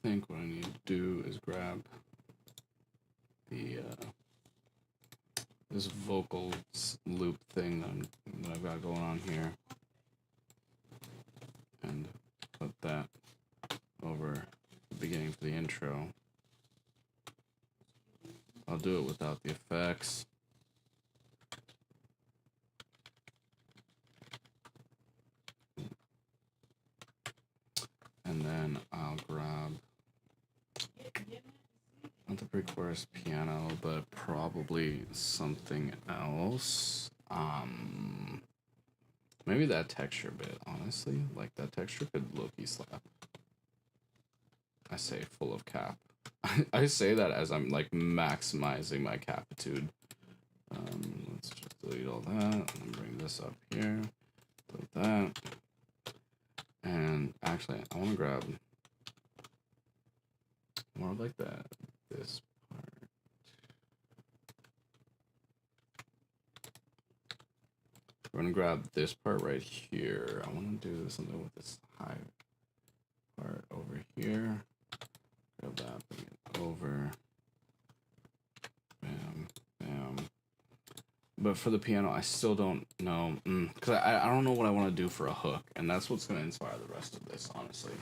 I think what I need to do is grab the this vocals loop thing that I've got going on here and put that over the beginning for the intro. I'll do it without the effects. And then I'll grab not the pre-chorus piano, but probably something else. Maybe that texture bit, honestly. Like, that texture could low-key slap. I say full of cap. I say that as I'm, like, maximizing my capitude. Let's just delete all that, and bring this up here. Put that. And, actually, I want to grab more like that. This part. We're gonna grab this part right here. I want to do something with this high part over here. Grab that, bring it over. Bam, bam. But for the piano, I still don't know. Because I don't know what I want to do for a hook. And that's what's going to inspire the rest of this, honestly.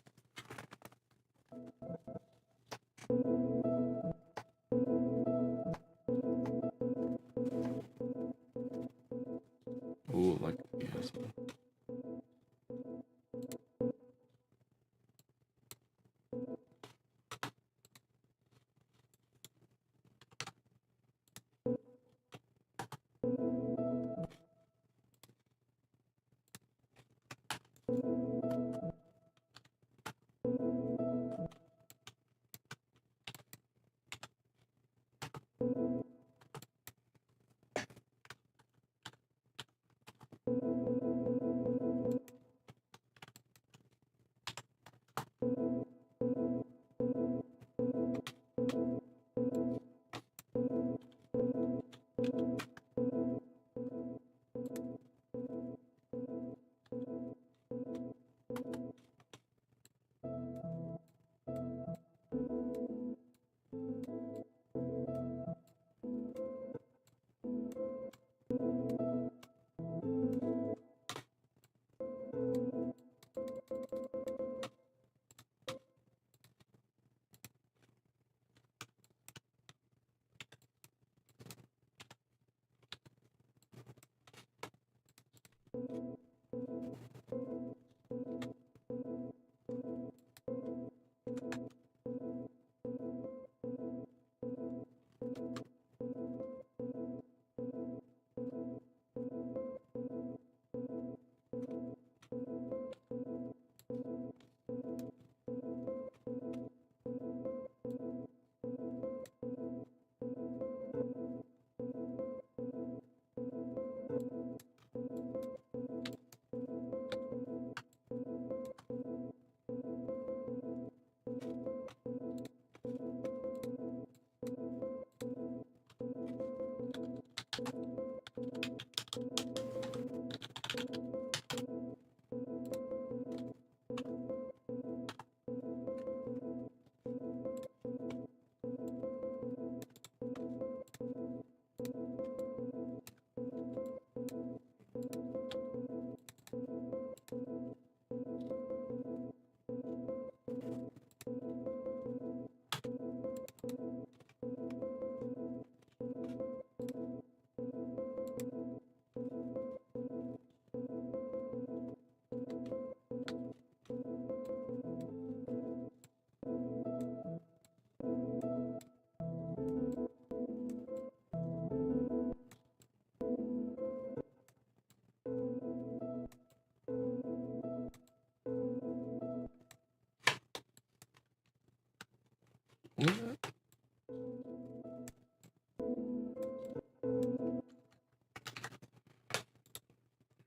What is that?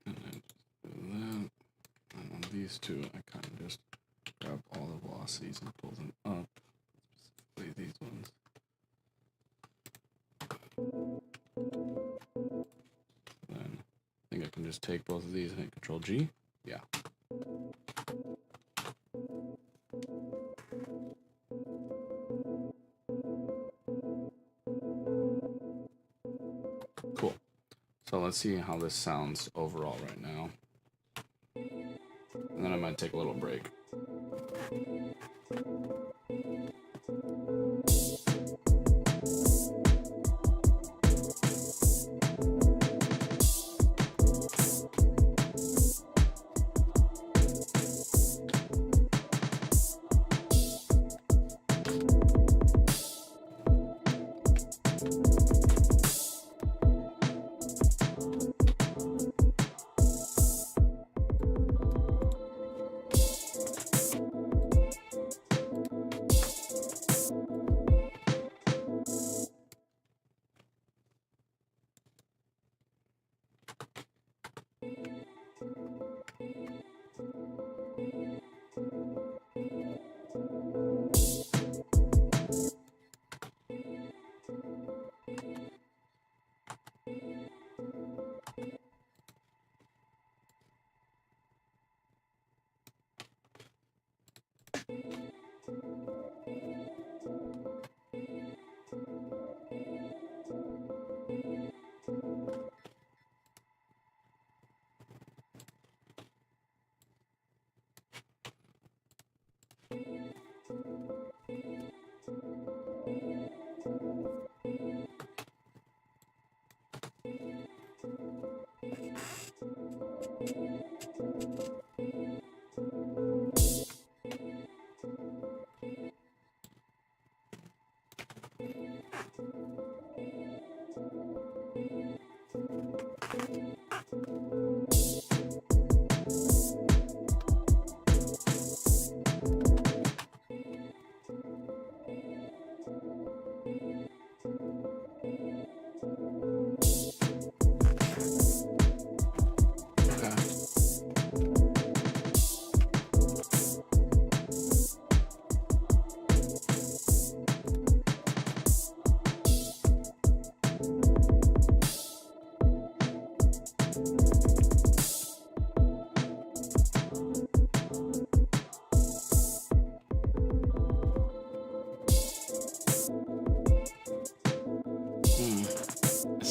And then just do that. And on these two, I kind of just grab all the velocities and pull them up. Specifically these ones. Then I think I can just take both of these and hit Control G. Yeah. Cool. So let's see how this sounds overall right now. And then I might take a little break.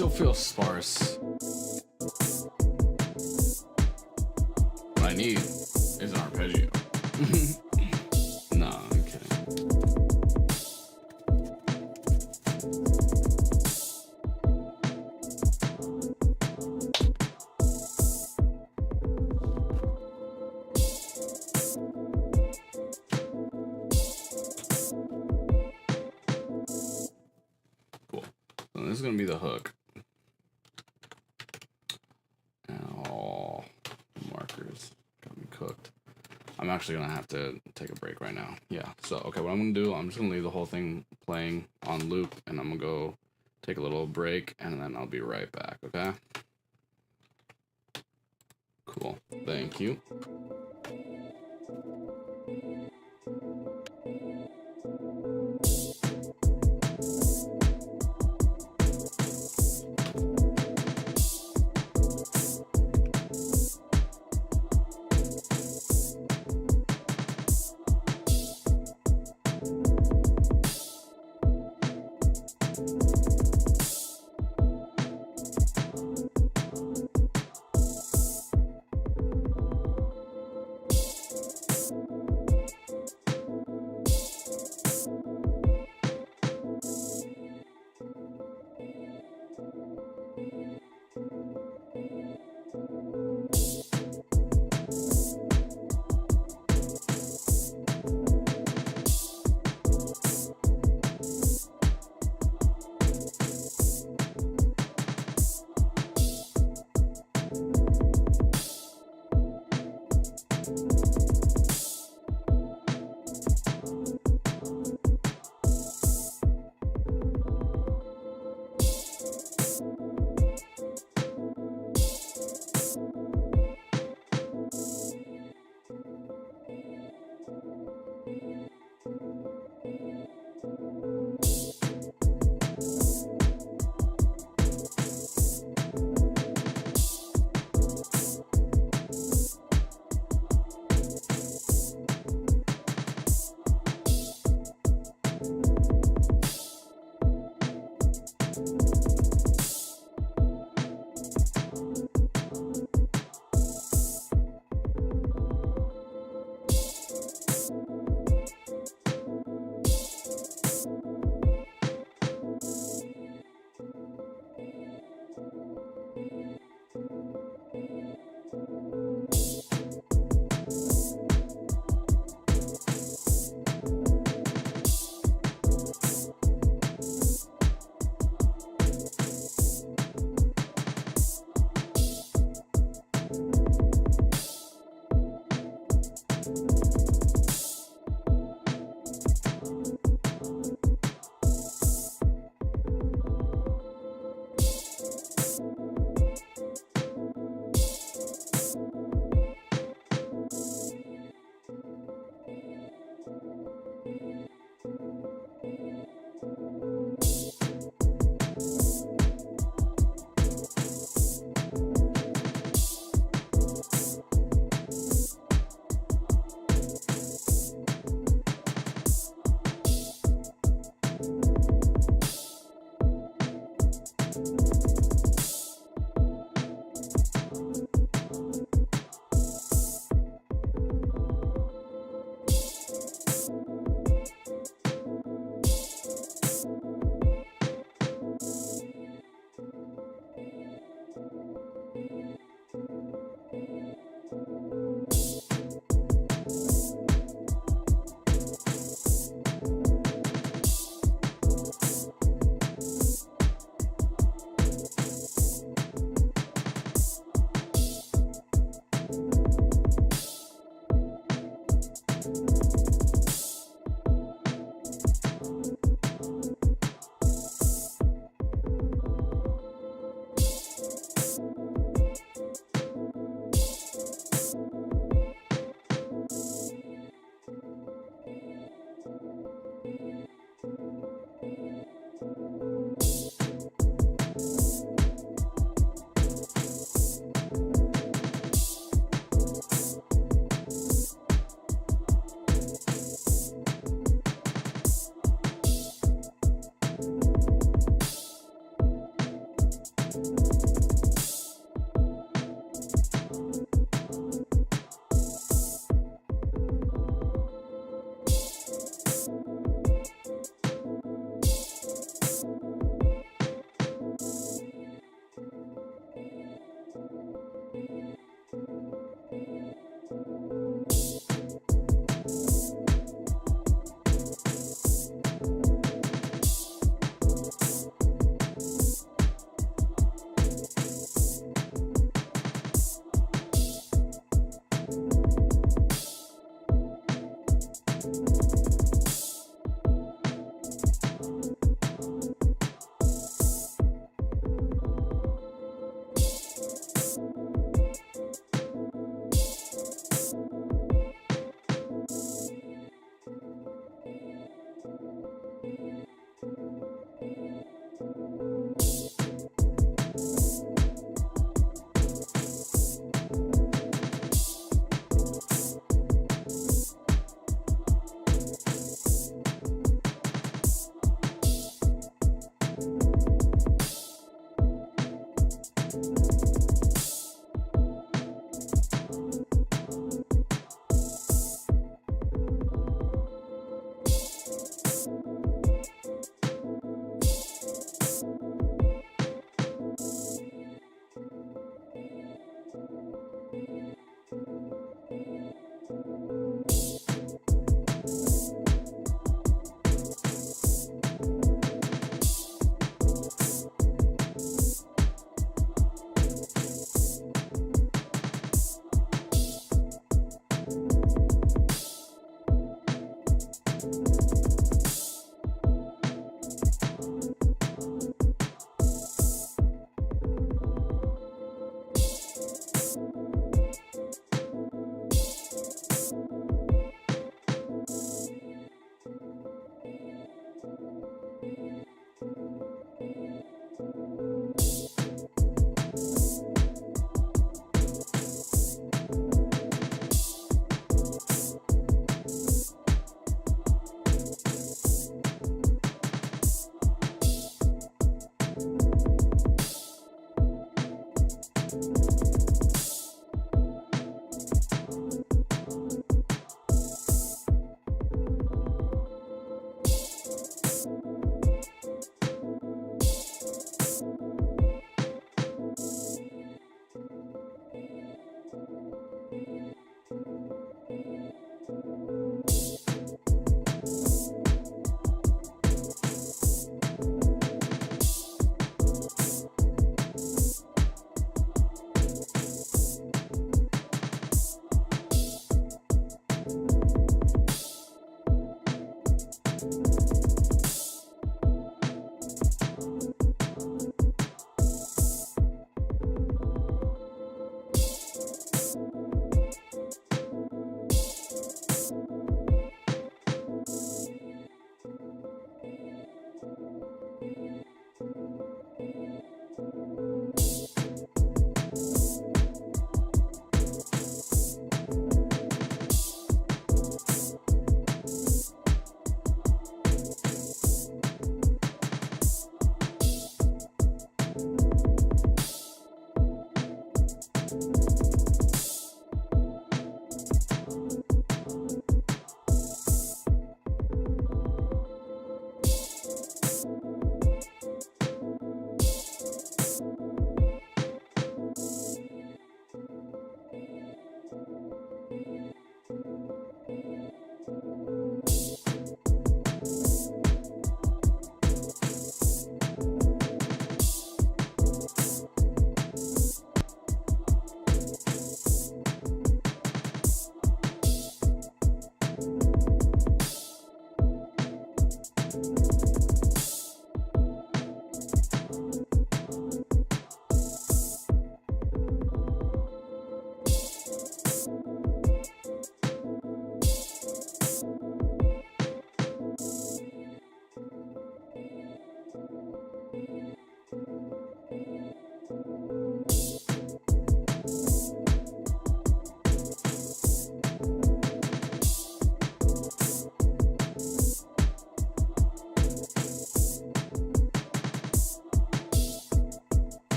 still feel sparse. What I need is an arpeggio. Nah, I'm kidding. Cool. So this is gonna be the hook. Oh, markers got me cooked. I'm actually gonna have to take a break right now. Yeah. So okay, what I'm gonna do, I'm just gonna leave the whole thing playing on loop, and I'm gonna go take a little break, and then I'll be right back. Okay. Cool. Thank you.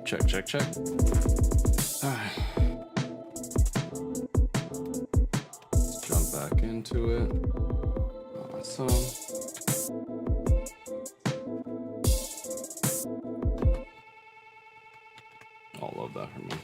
Check, check, check. All right. Let's jump back into it. Awesome. I love that for me.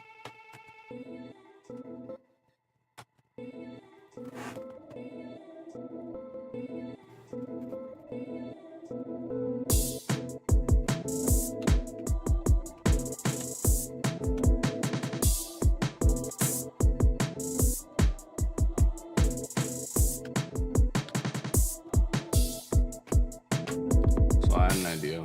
So I had an idea.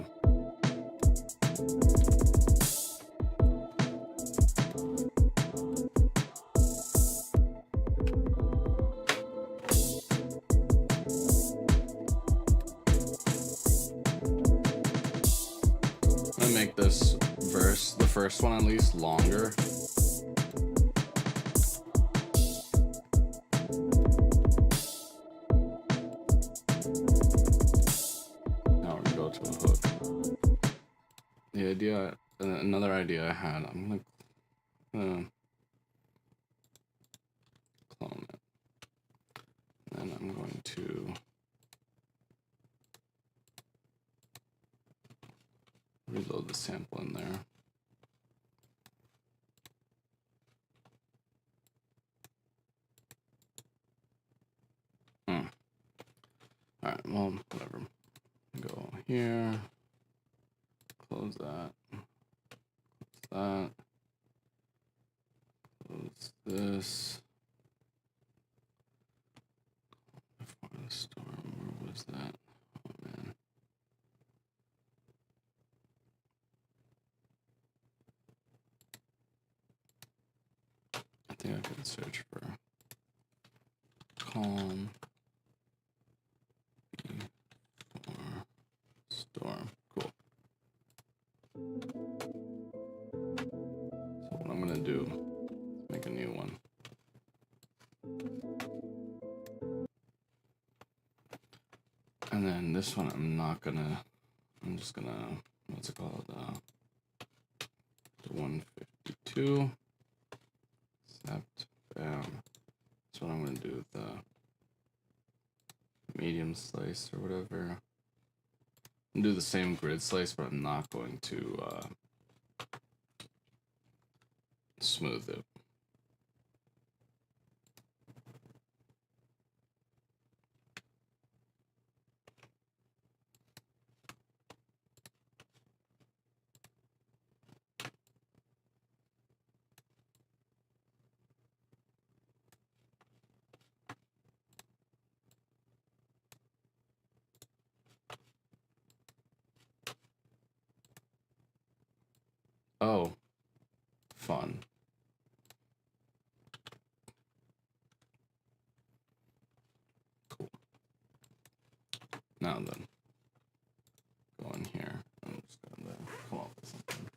I'm gonna make this verse, the first one at least, longer. Now we're gonna go to a hook. The idea, another idea I had, I'm gonna clone it. And I'm going to reload the sample in there. Alright, well, whatever. Go here. Close that. Close that. Close this. Storm, where was that? Oh man. I think I could search for calm before storm. Cool. So what I'm gonna do is make a new one. And then this one I'm just gonna, what's it called? The 152. Except, bam. That's what I'm gonna do with the medium slice or whatever. I'm gonna do the same grid slice, but I'm not going to smooth it. Oh, fun. Cool. Now then, go in here. I'm just gonna come up with something.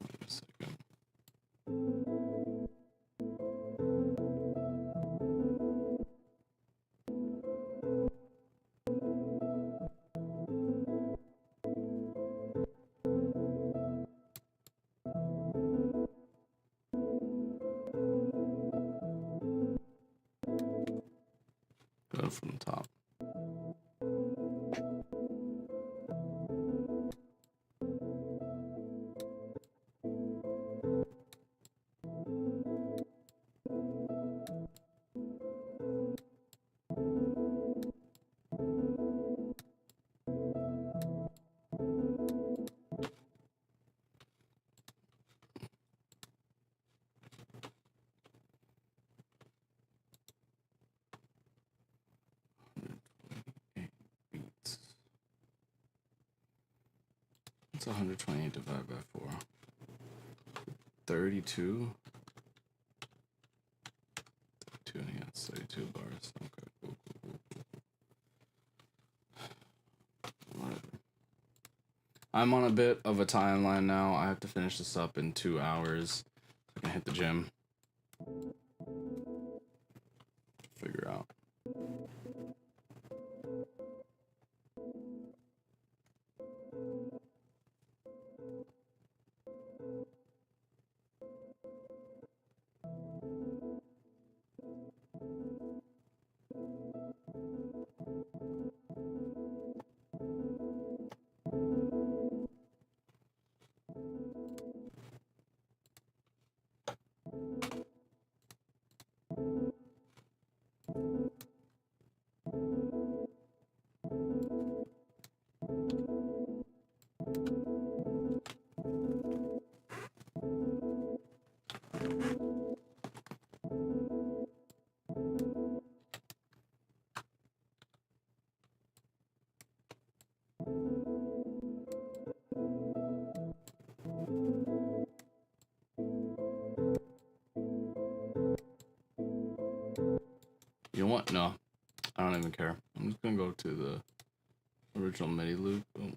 Wait a second. Go from the top. Beats. What's 128 divided by 4? 32? 32, yeah, it's 32 bars. Okay, cool. Whatever. I'm on a bit of a timeline now. I have to finish this up in 2 hours. So I can hit the gym. Figure out. You know what? No, I don't even care. I'm just gonna go to the original MIDI loop. Oh,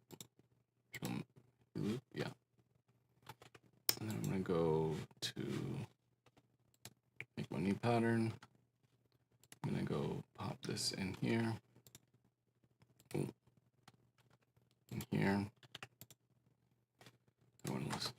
original MIDI loop, yeah. And then I'm gonna go to make my new pattern. I'm gonna go pop this in here. Ooh. In here. I want to listen.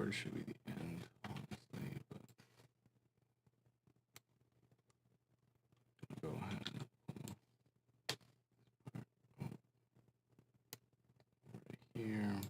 chord should be the end, honestly, but go ahead and right here.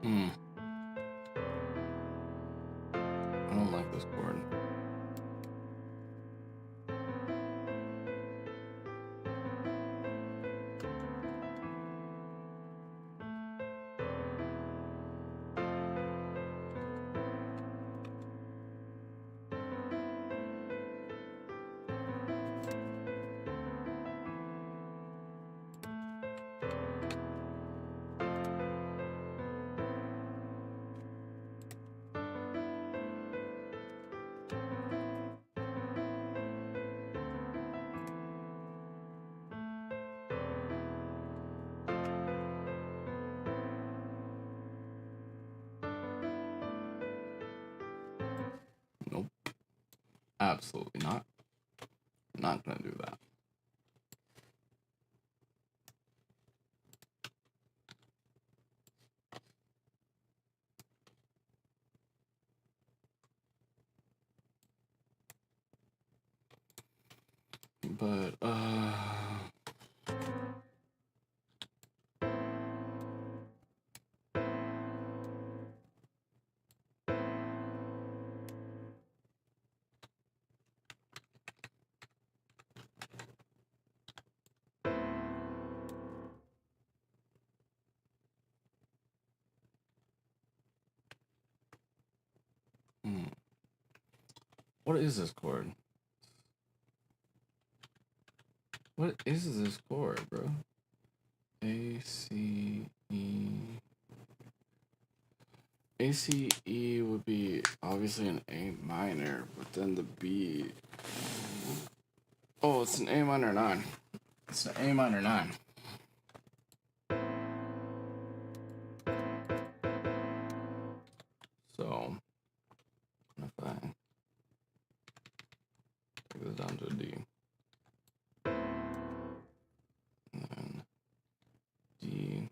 Hmm. I don't like this chord. Nope. Absolutely not. I'm not gonna do that. But what is this chord? What is this chord, bro? A C E. A C E would be obviously an A minor, but then the B. Oh, it's an A minor 9. It's an A minor 9. So, if I take this down to a D, and then D,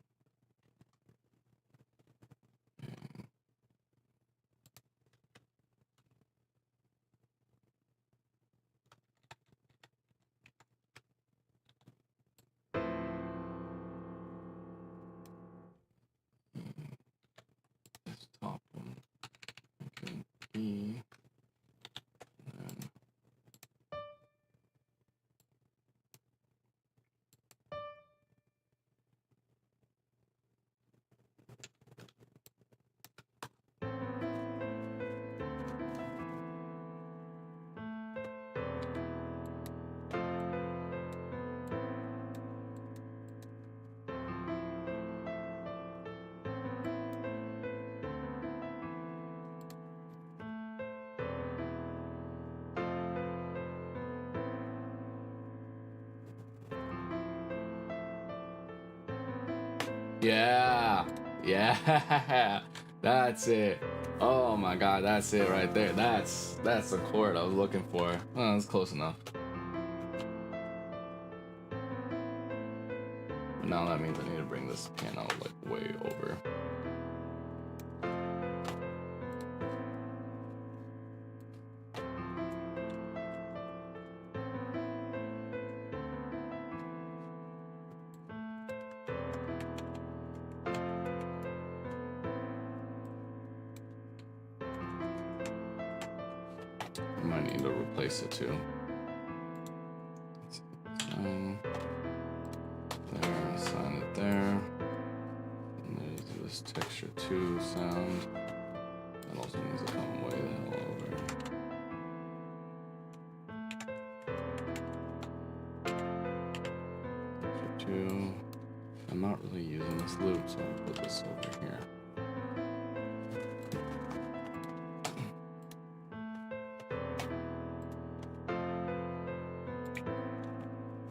this top one, okay, E, and then yeah, yeah, that's it. Oh my god, that's it right there. That's the chord I was looking for. Oh, that's close enough. But now that means I need to bring this piano like way over. I might need to replace it too. There, sign it there. And there's this texture 2 sound. That also needs to come way the hell over. Texture 2. I'm not really using this loop, so I'll put this over here.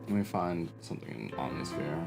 Let me find something in Omnisphere.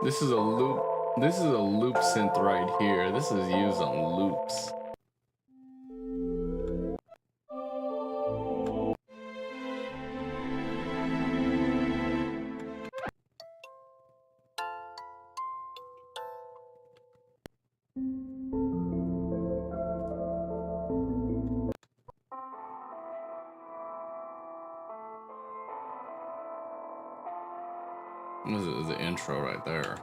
This is a loop. This is a loop synth right here. This is used on loops. This is the intro right there.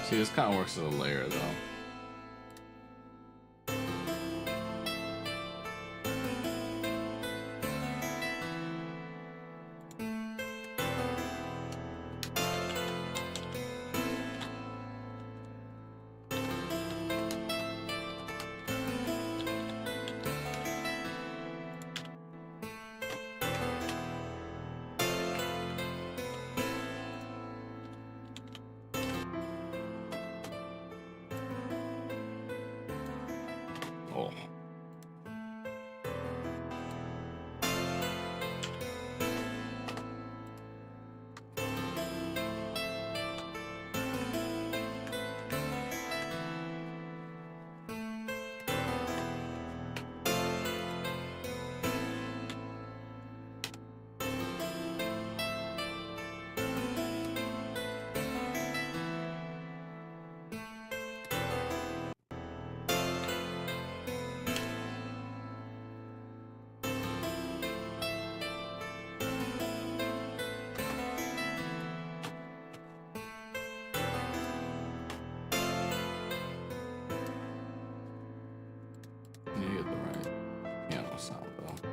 See, this kind of works as a layer, though. Oh. You get the right piano sound, though.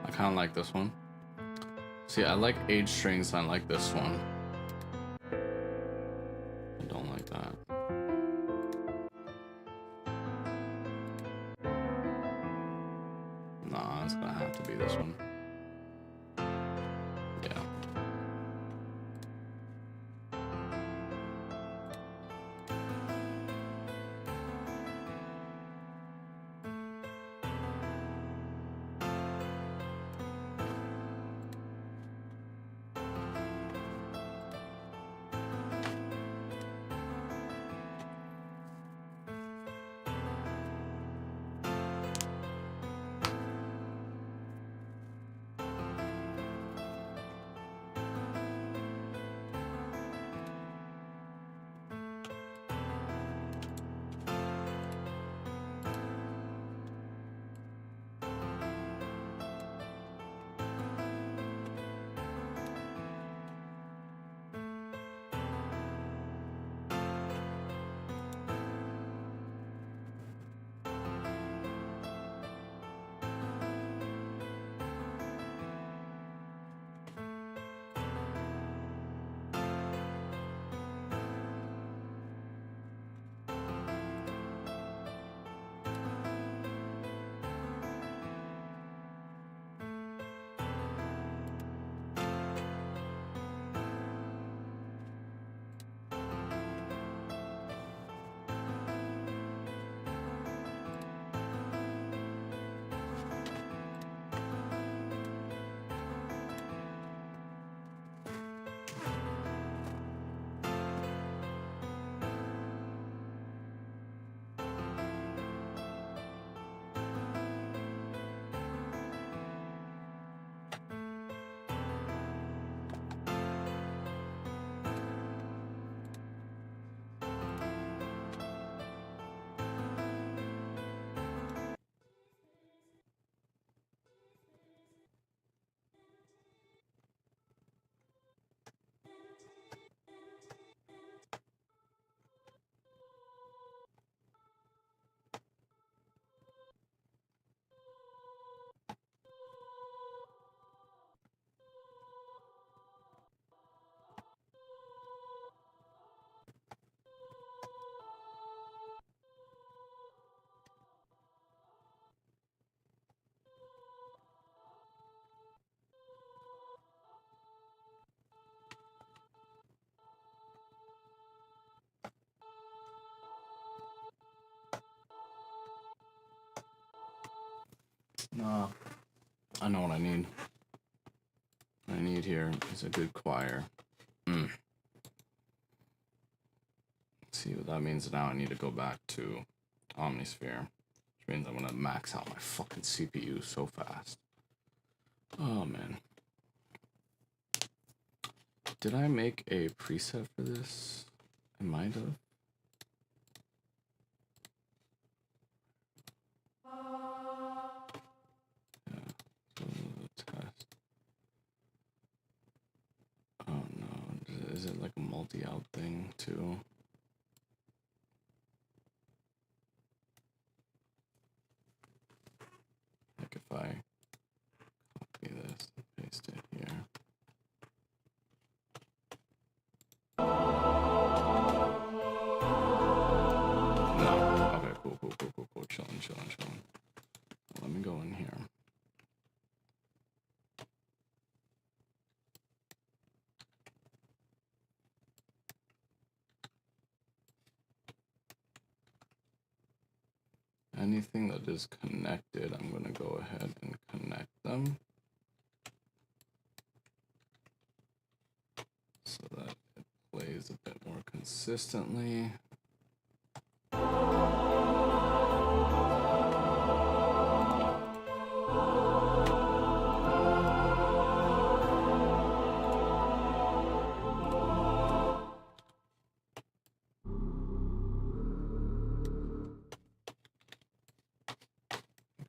I kind of like this one. See, I like 8 strings, and I like this one. I don't like that. Nah, it's gonna have to be this one. Yeah. No, I know what I need. What I need here is a good choir. Let's see what that means now. I need to go back to Omnisphere, which means I'm gonna max out my fucking CPU so fast. Oh man. Did I make a preset for this? I might have. Yeah, so the test. Oh no, is it like a multi-out thing too? Like if I copy this and paste it here. No. Okay, cool. Chillin'. Let me go in here. Anything that is connected, I'm gonna go ahead and connect them so that it plays a bit more consistently.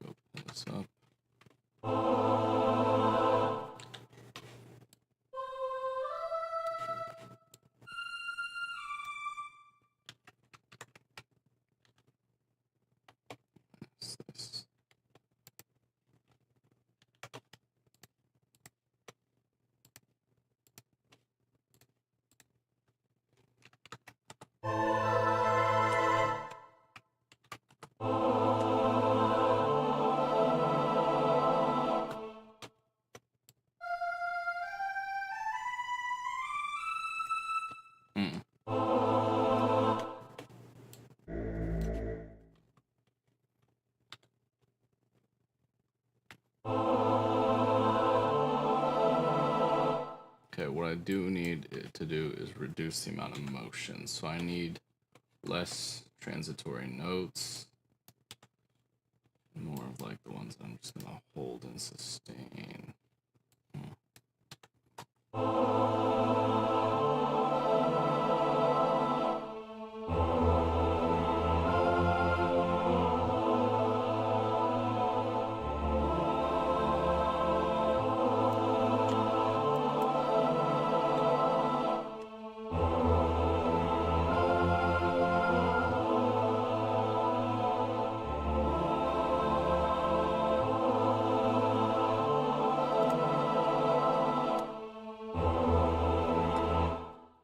Go pull this up. What's this? Okay, what I do need it to do is reduce the amount of motion. So I need less transitory notes, more of like the ones I'm just gonna hold and sustain.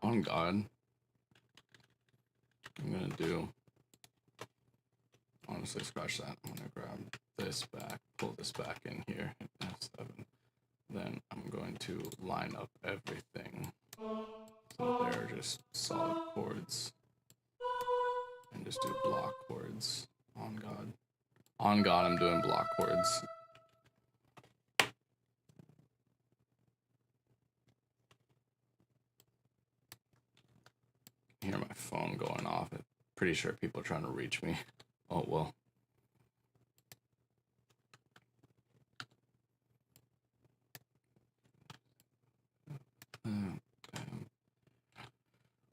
On God, I'm gonna do, honestly, scratch that. I'm gonna grab this back, pull this back in here, hit F7. Then I'm going to line up everything so they're just solid chords and just do block chords. On God. On God, I'm doing block chords. Hear my phone going off. I'm pretty sure people are trying to reach me. Oh well.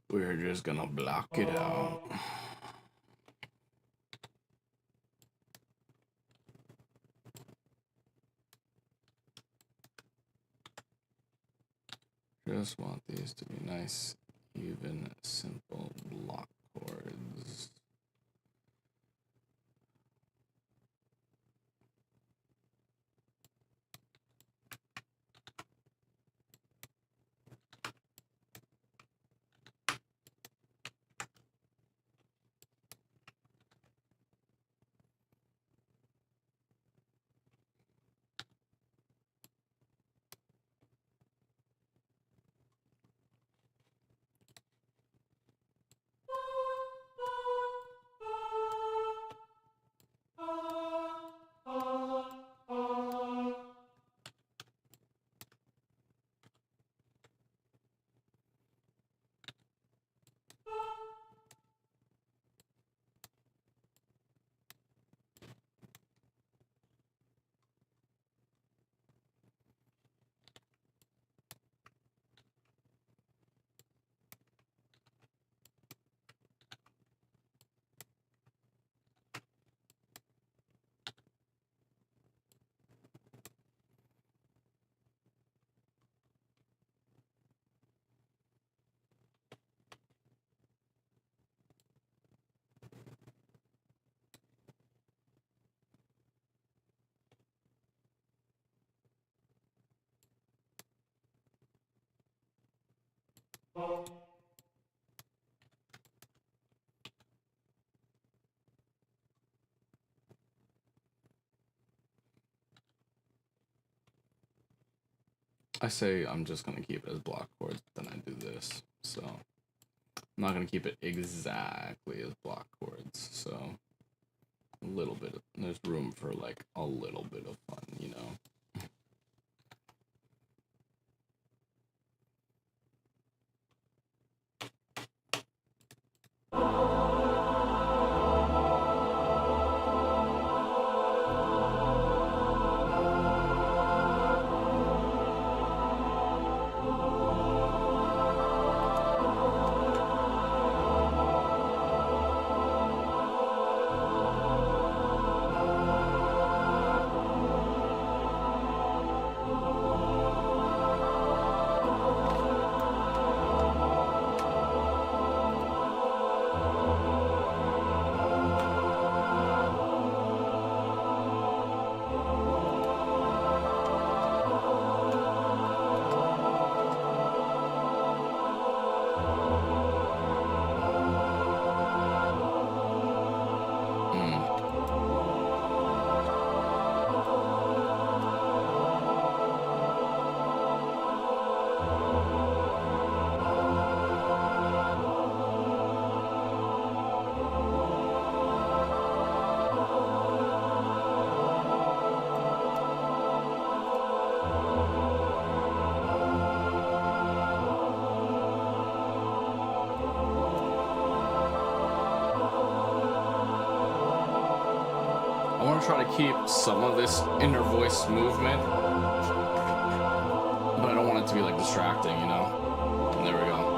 We're just gonna block it out. Just want these to be nice, even, simple block chords. I say I'm just gonna keep it as block chords, then I do this. So I'm not gonna keep it exactly as block chords. So a little bit of, there's room for like a little bit of fun, you know. Try to keep some of this inner voice movement, but I don't want it to be like distracting, you know? And there we go.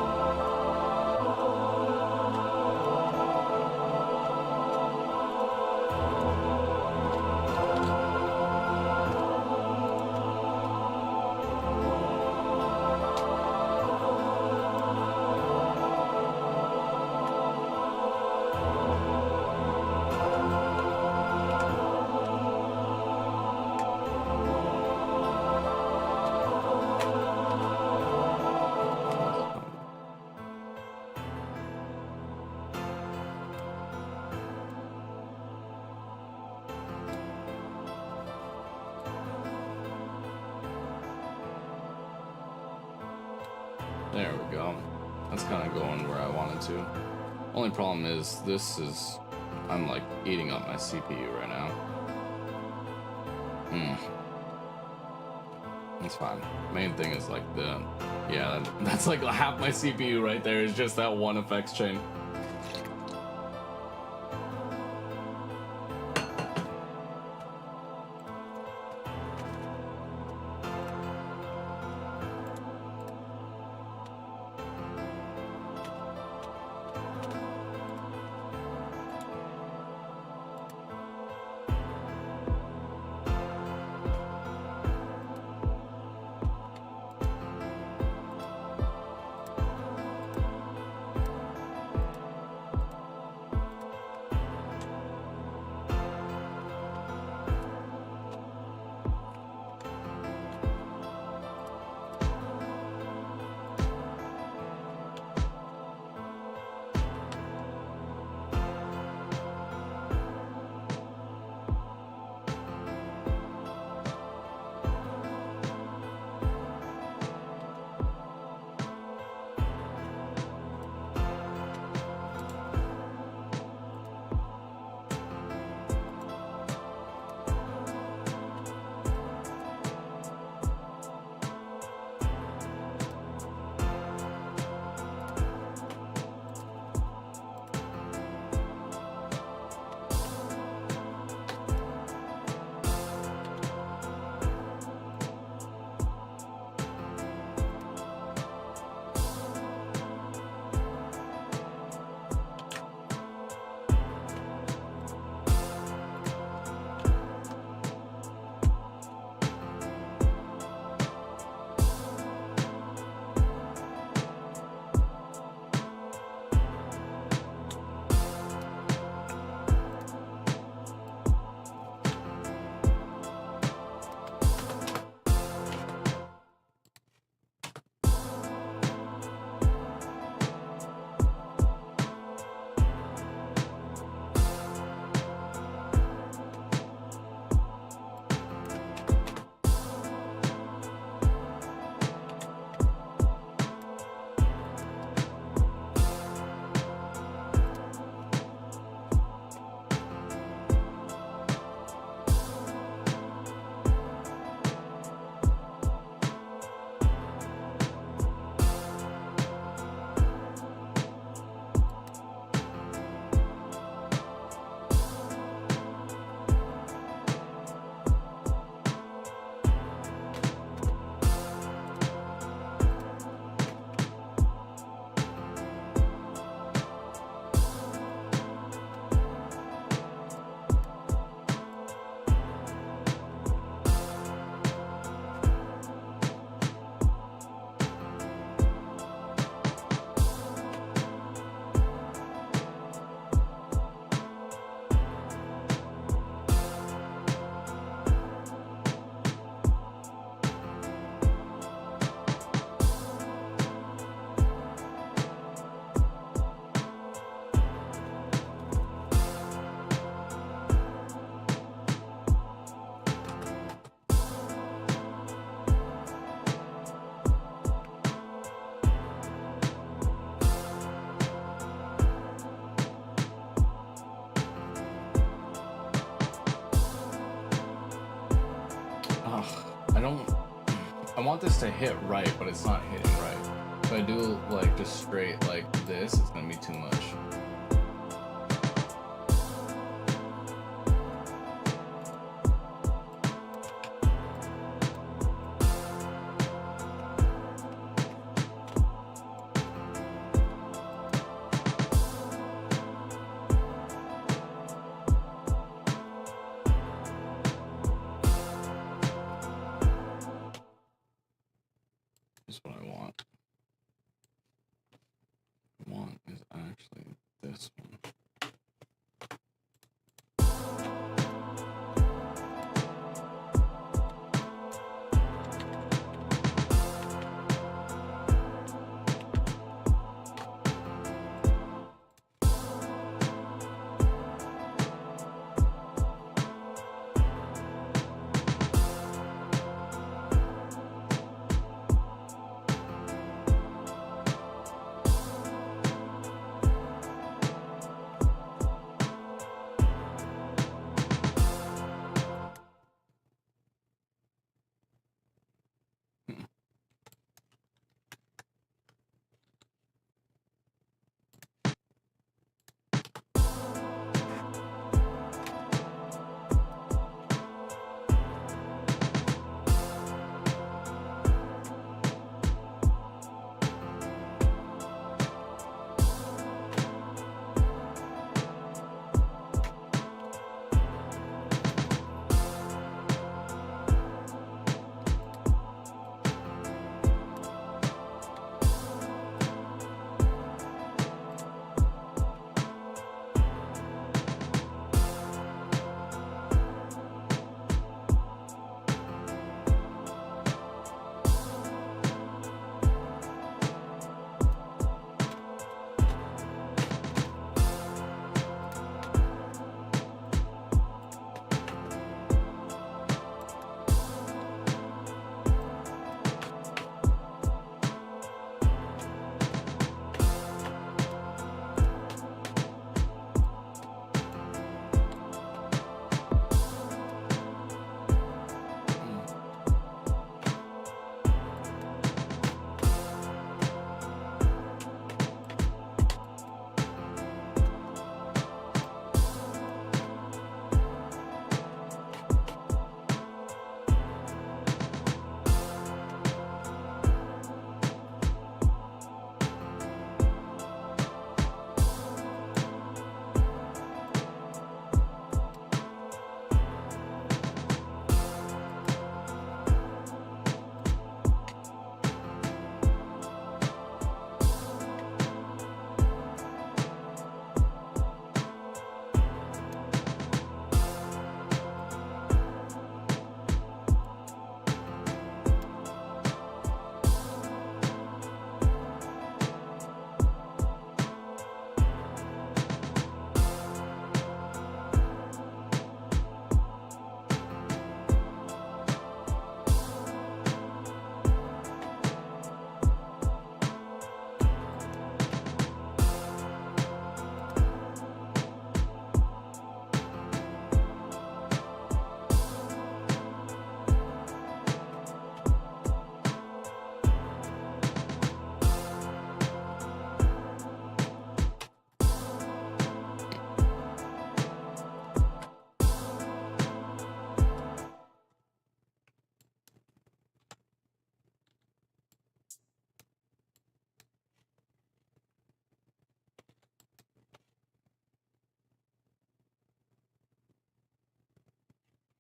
There we go. That's kind of going where I wanted to. Only problem is I'm like eating up my CPU right now. That's fine. Main thing is like that's like half my CPU right there is just that one effects chain. I want this to hit right, but it's not hitting right. If I do like just straight like this, it's gonna be too much. Is what I want. Is actually this one.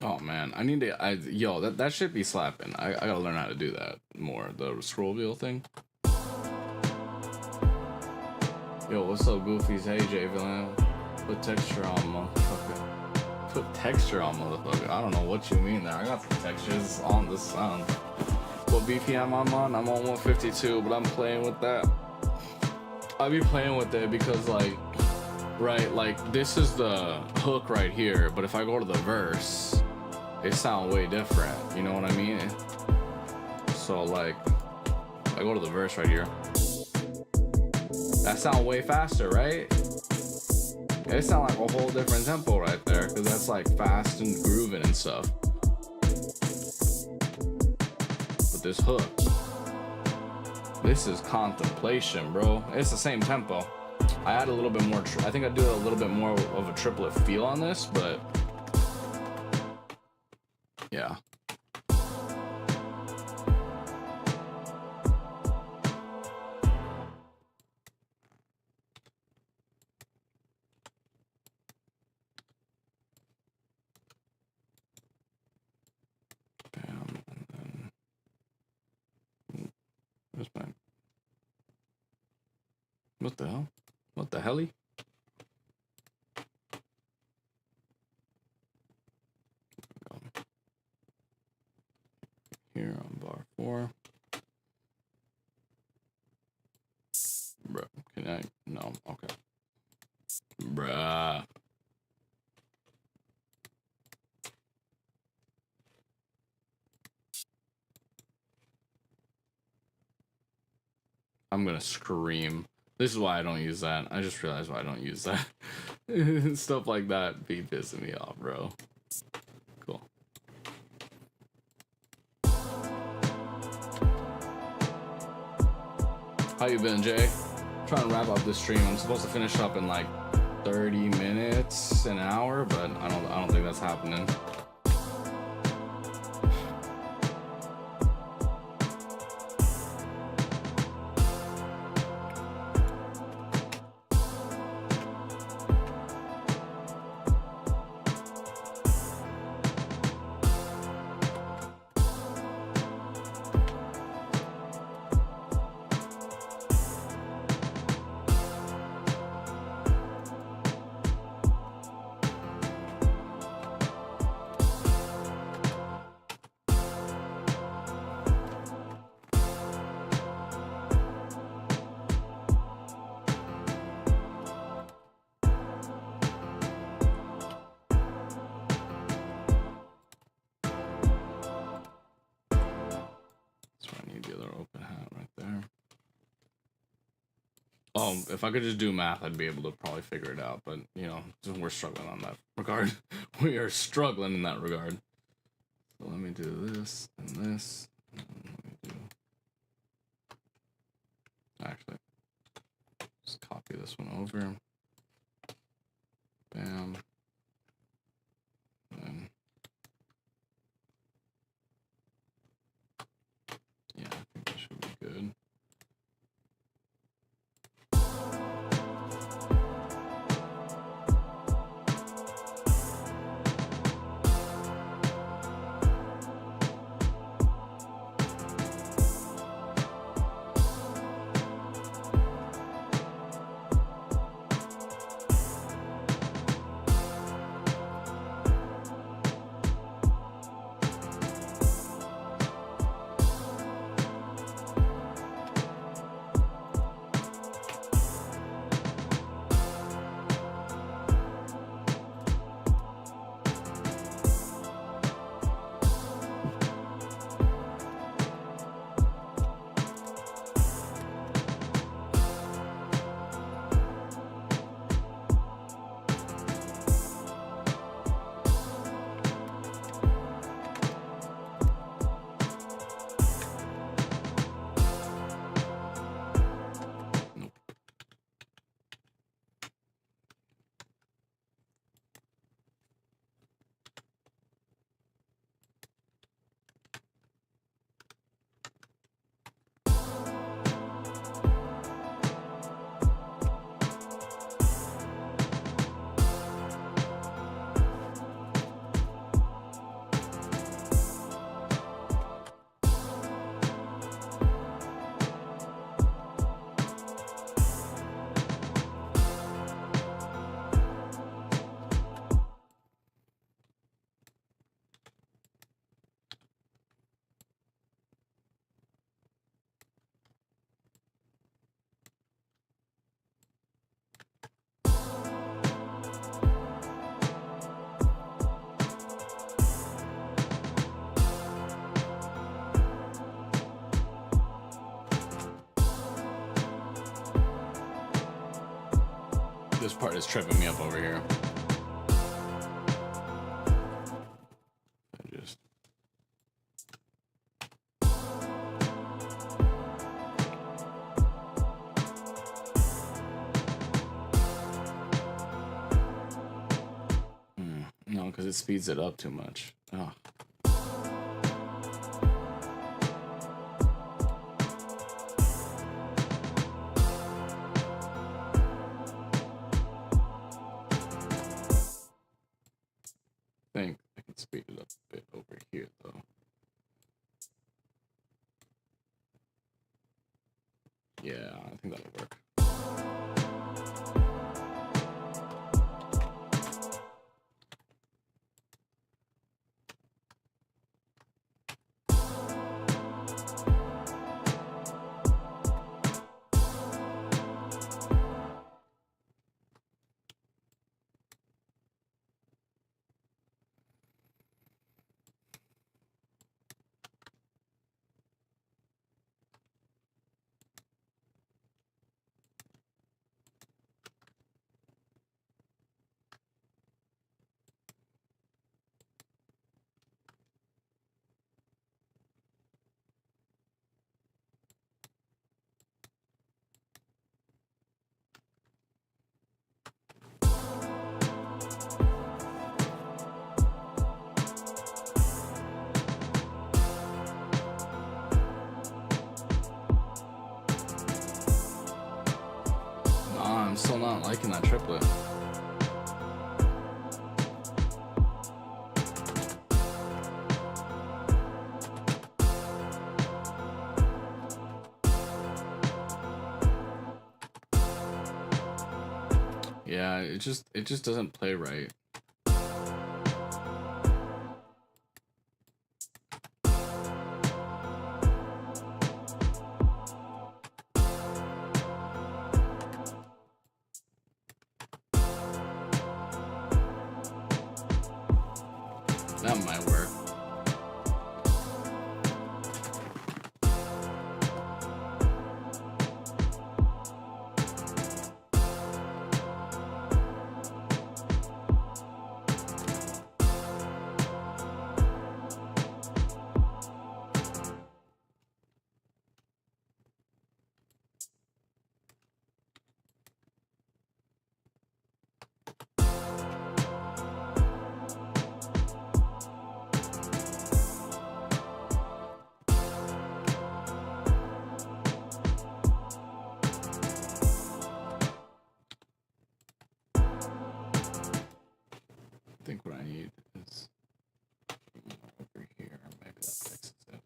Oh man, I need to. Yo, that should be slapping. I gotta learn how to do that more. The scroll wheel thing. Yo, what's up, Goofies? Hey, Javelin. Put texture on, motherfucker. Put texture on, motherfucker. I don't know what you mean there. I got the textures on the sound. What BPM I'm on? I'm on 152, but I'm playing with that. I be playing with it because, like, right, like, this is the hook right here, but if I go to the verse, it sound way different. You know what I mean? So, like, I go to the verse right here. That sound way faster, right? It sound like a whole different tempo right there, because that's like fast and grooving and stuff. this hook. This is contemplation, bro. It's the same tempo. I add a little bit more. I think I do a little bit more of a triplet feel on this, but yeah. Bam, and then where's my? What the hell? What the helly? Here on bar 4. Bruh, can I? No, okay. Bruh. I'm gonna scream. This is why I don't use that. I just realized why I don't use that. Stuff like that be pissing me off, bro. Cool. How you been, Jay? I'm trying to wrap up this stream. I'm supposed to finish up in like 30 minutes, an hour, but I don't think that's happening. If I could just do math, I'd be able to probably figure it out. But, you know, we're struggling on that regard. We are struggling in that regard. So let me do this and this. And let me do... Actually, just copy this one over. Bam. And then... Yeah, I think that should be good. This part is tripping me up over here. I just... because it speeds it up too much. Oh. I think I can speed it up a bit over here though. Yeah, I think that'll work. I'm still not liking that triplet. Yeah, it just doesn't play right. That might work. I think what I need is over here. Maybe that fixes it.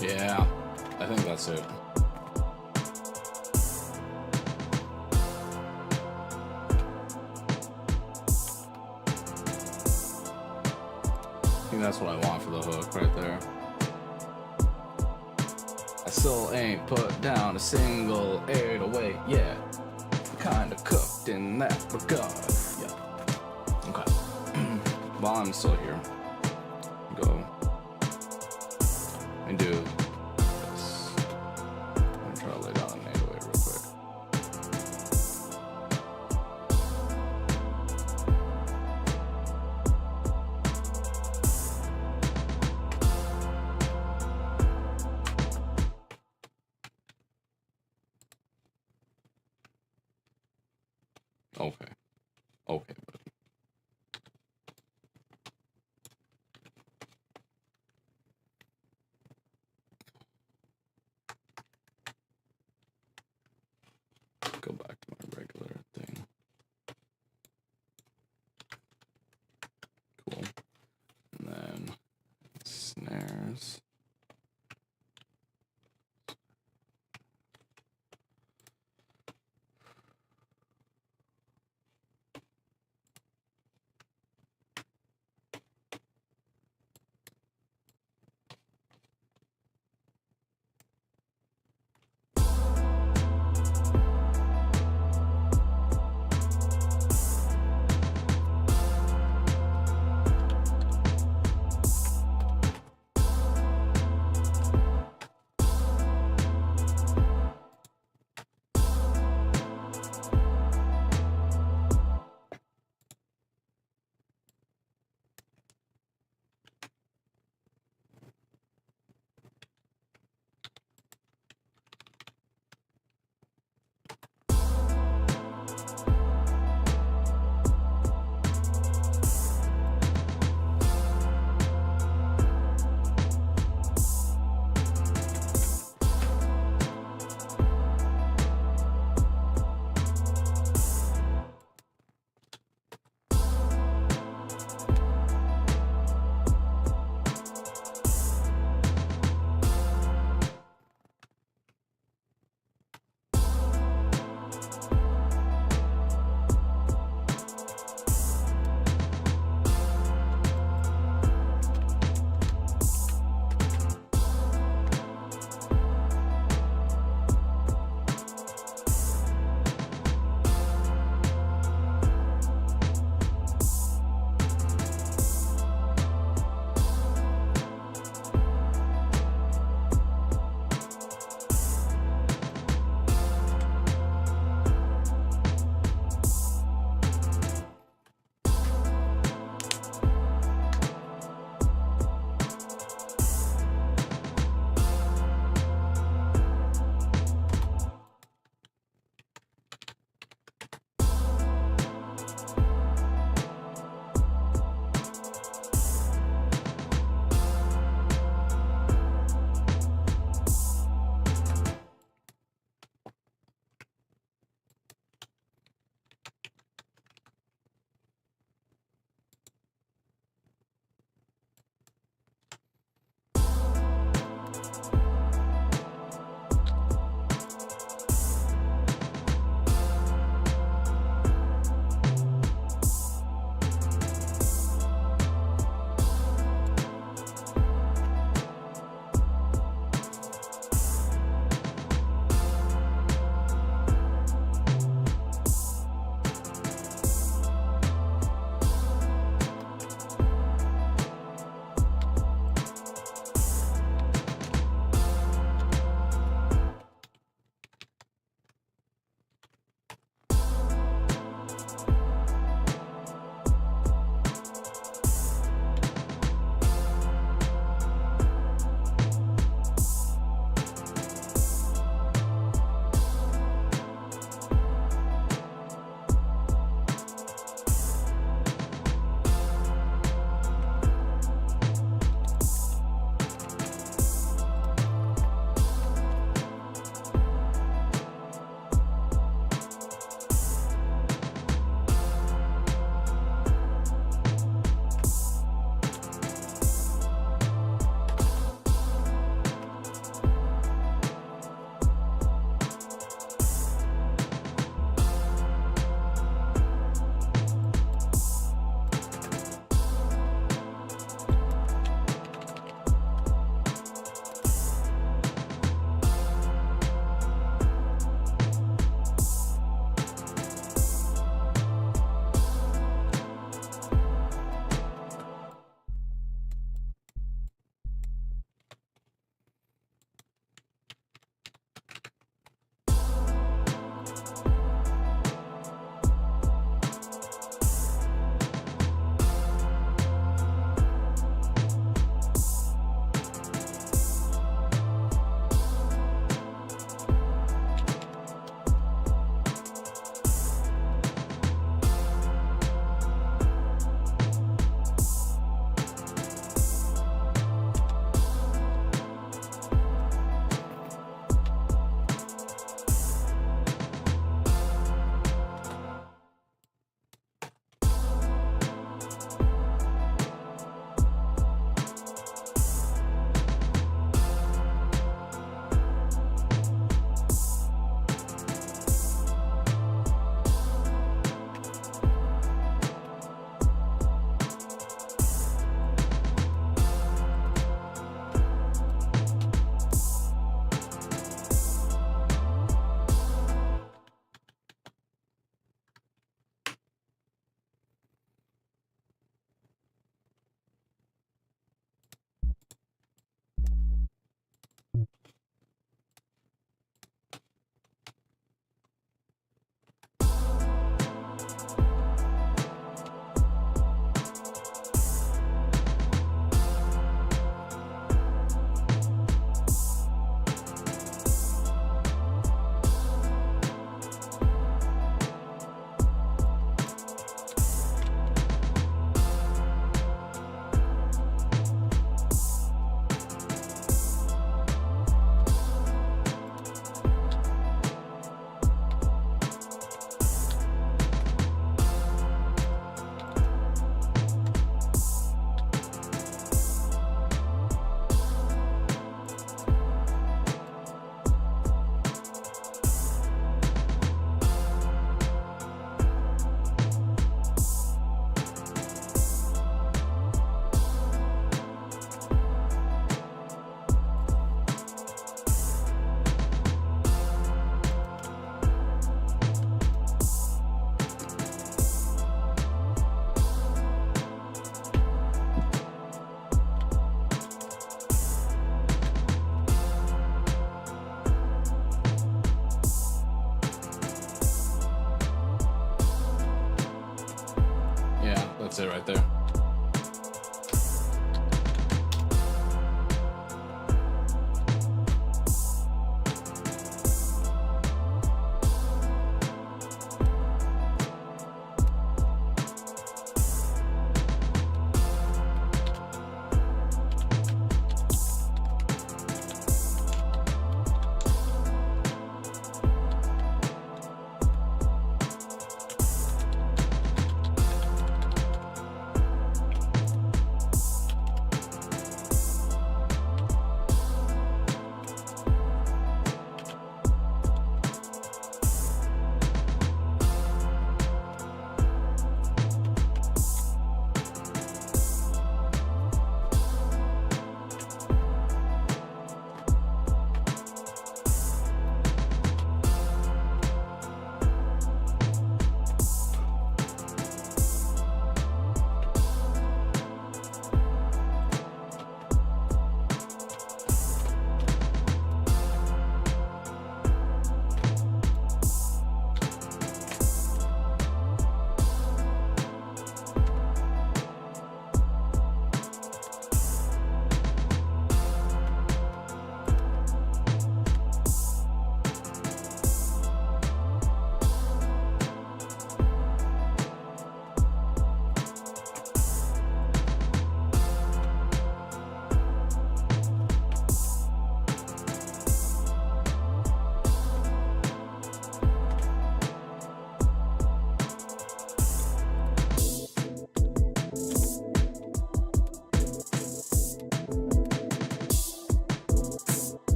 Yeah, I think that's it. I think that's what I want for the hook right there. I still ain't put down a single 808 yet. Kinda cooked in that regard. Yeah. while I'm still here, go and do this. I'm gonna try to lay down an 808 real quick. Okay. Okay, buddy. Go back to my regular thing. Cool. And then snares.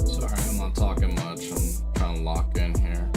Sorry, I'm not talking much. I'm trying to lock in here.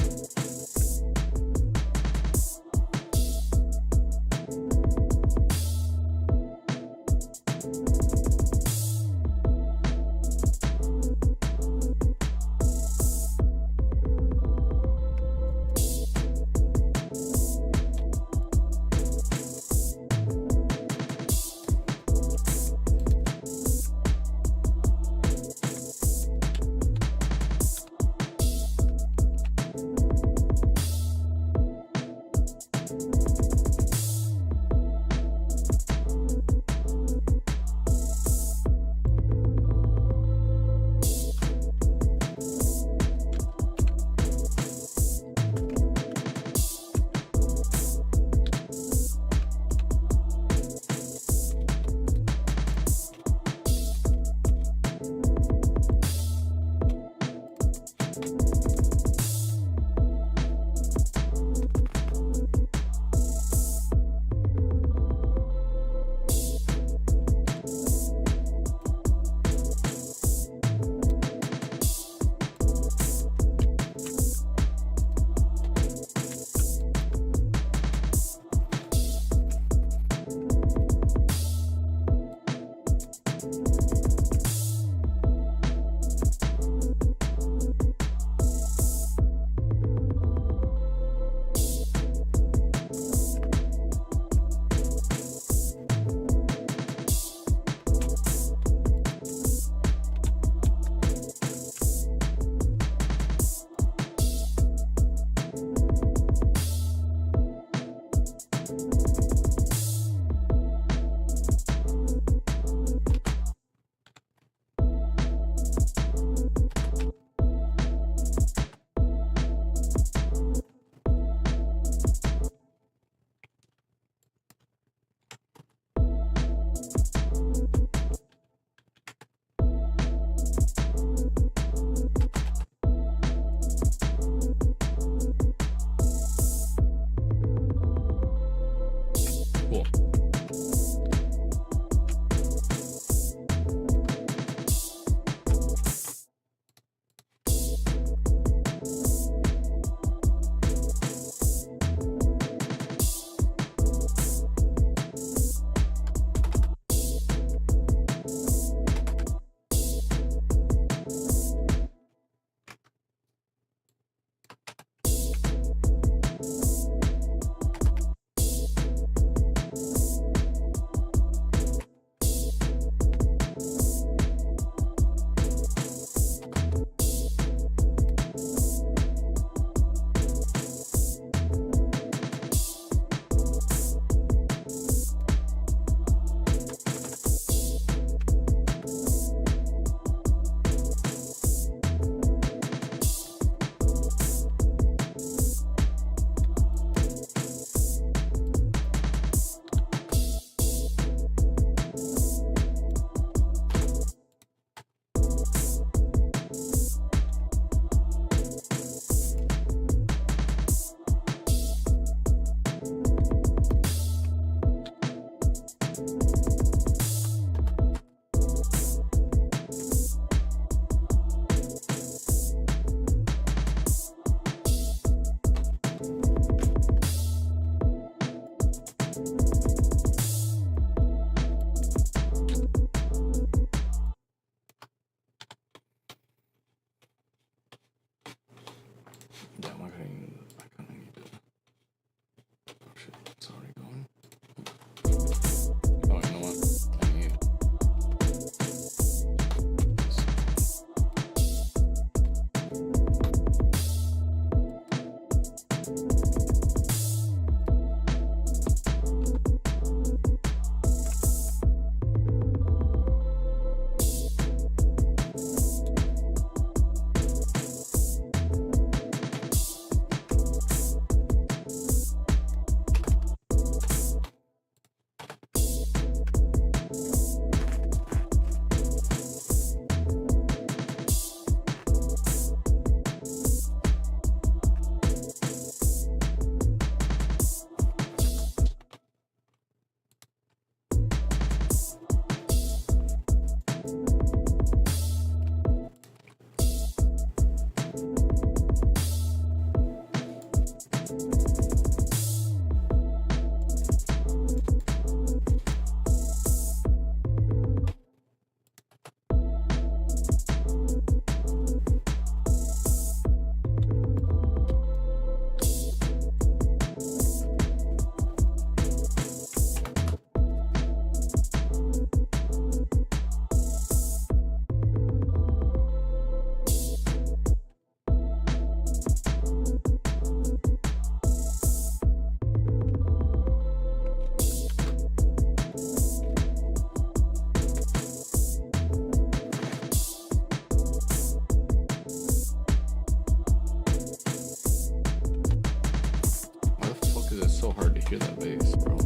Hear that bass, bro.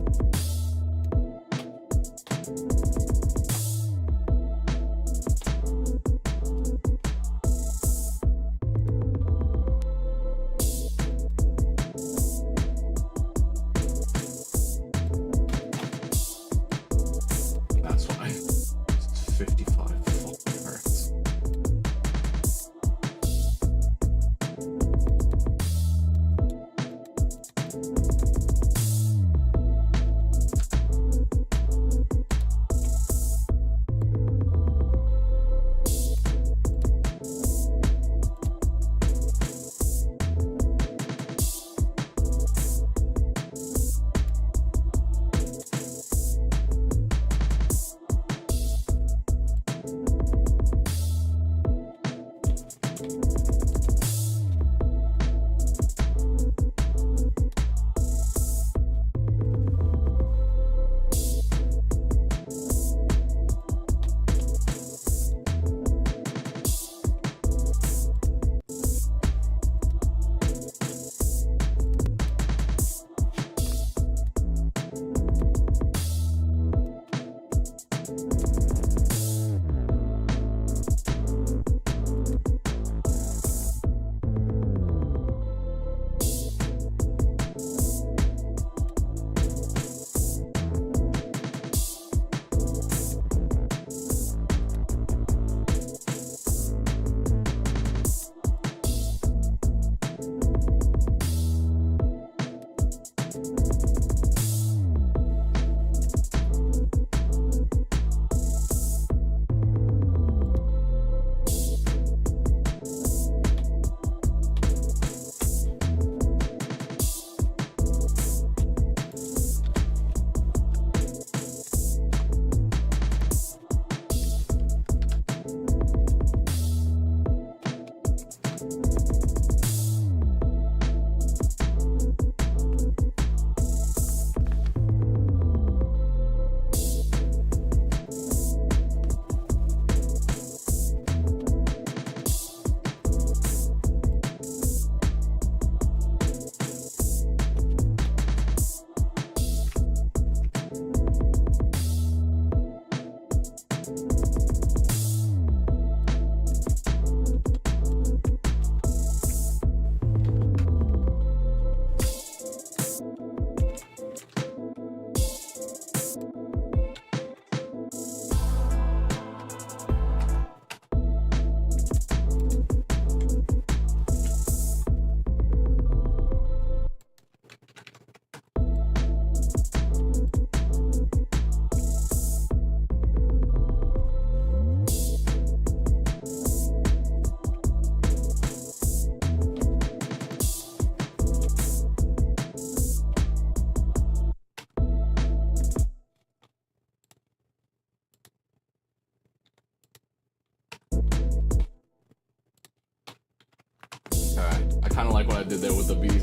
That's why. It's 55 fucking hertz. I kind of like what I did there with the bass.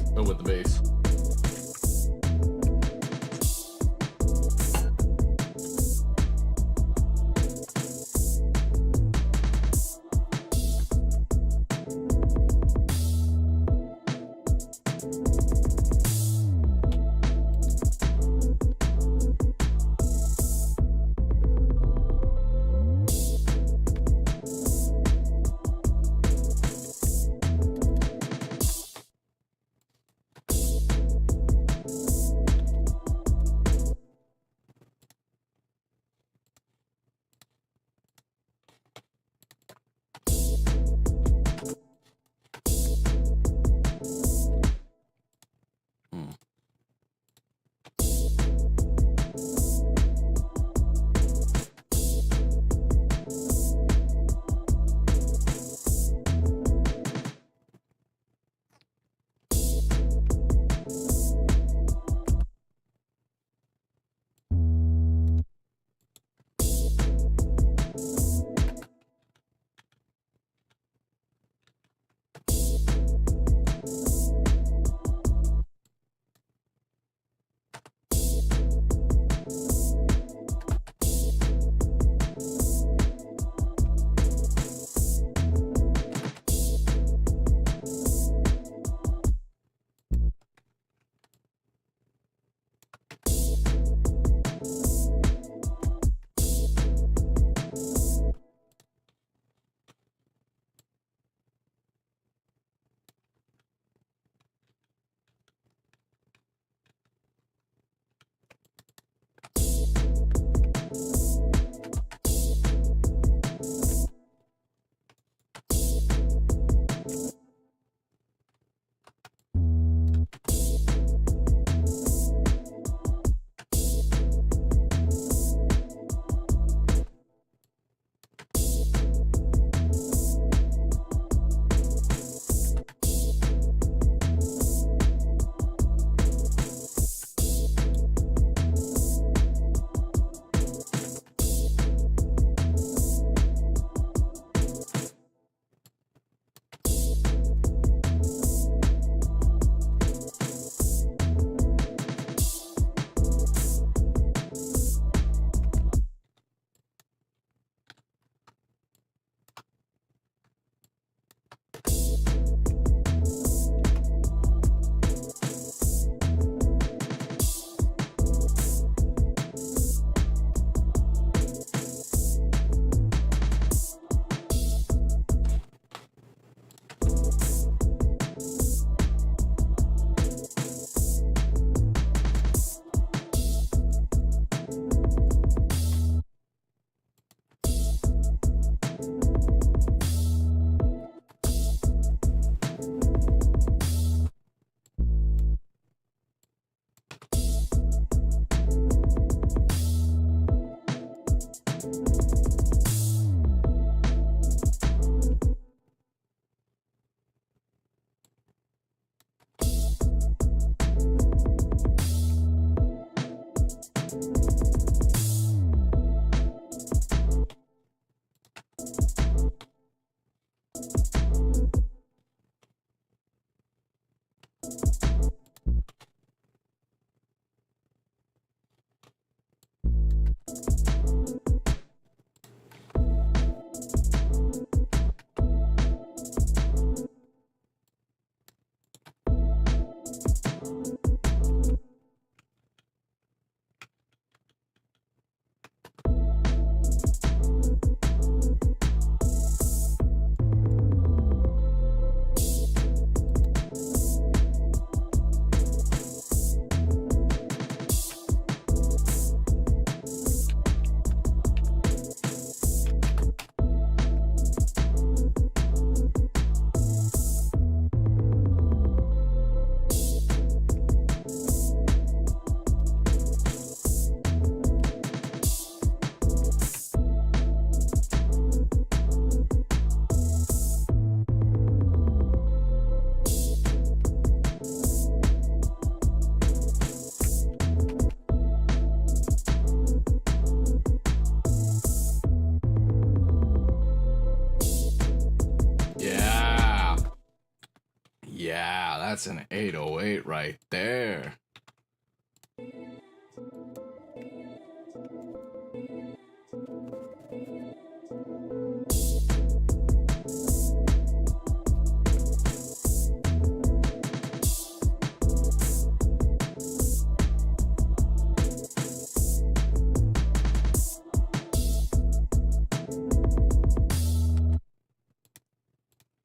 Yeah, that's an 808 right there.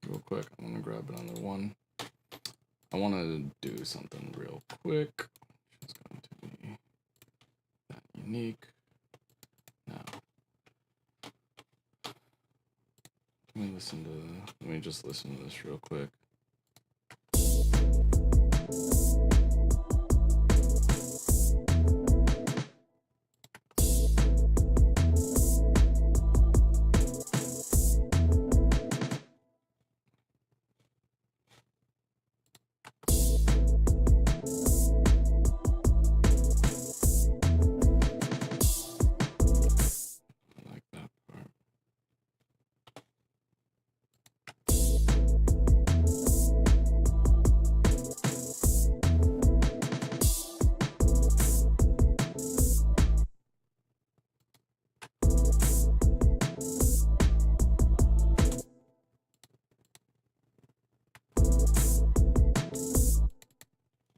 Real quick, I'm gonna grab another one. I want to do something real quick. It's going to be that unique. Now, let me just listen to this real quick.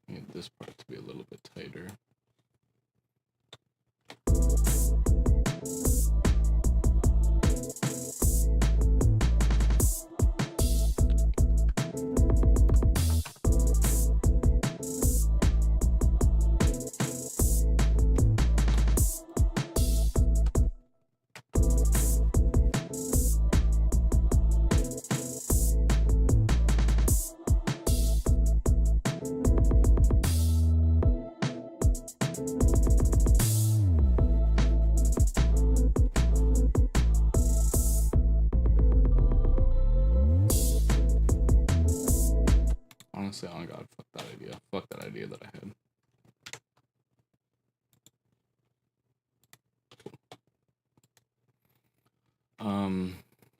Need this part to be a little bit tighter. Honestly, oh god, fuck that idea. Fuck that idea that I had.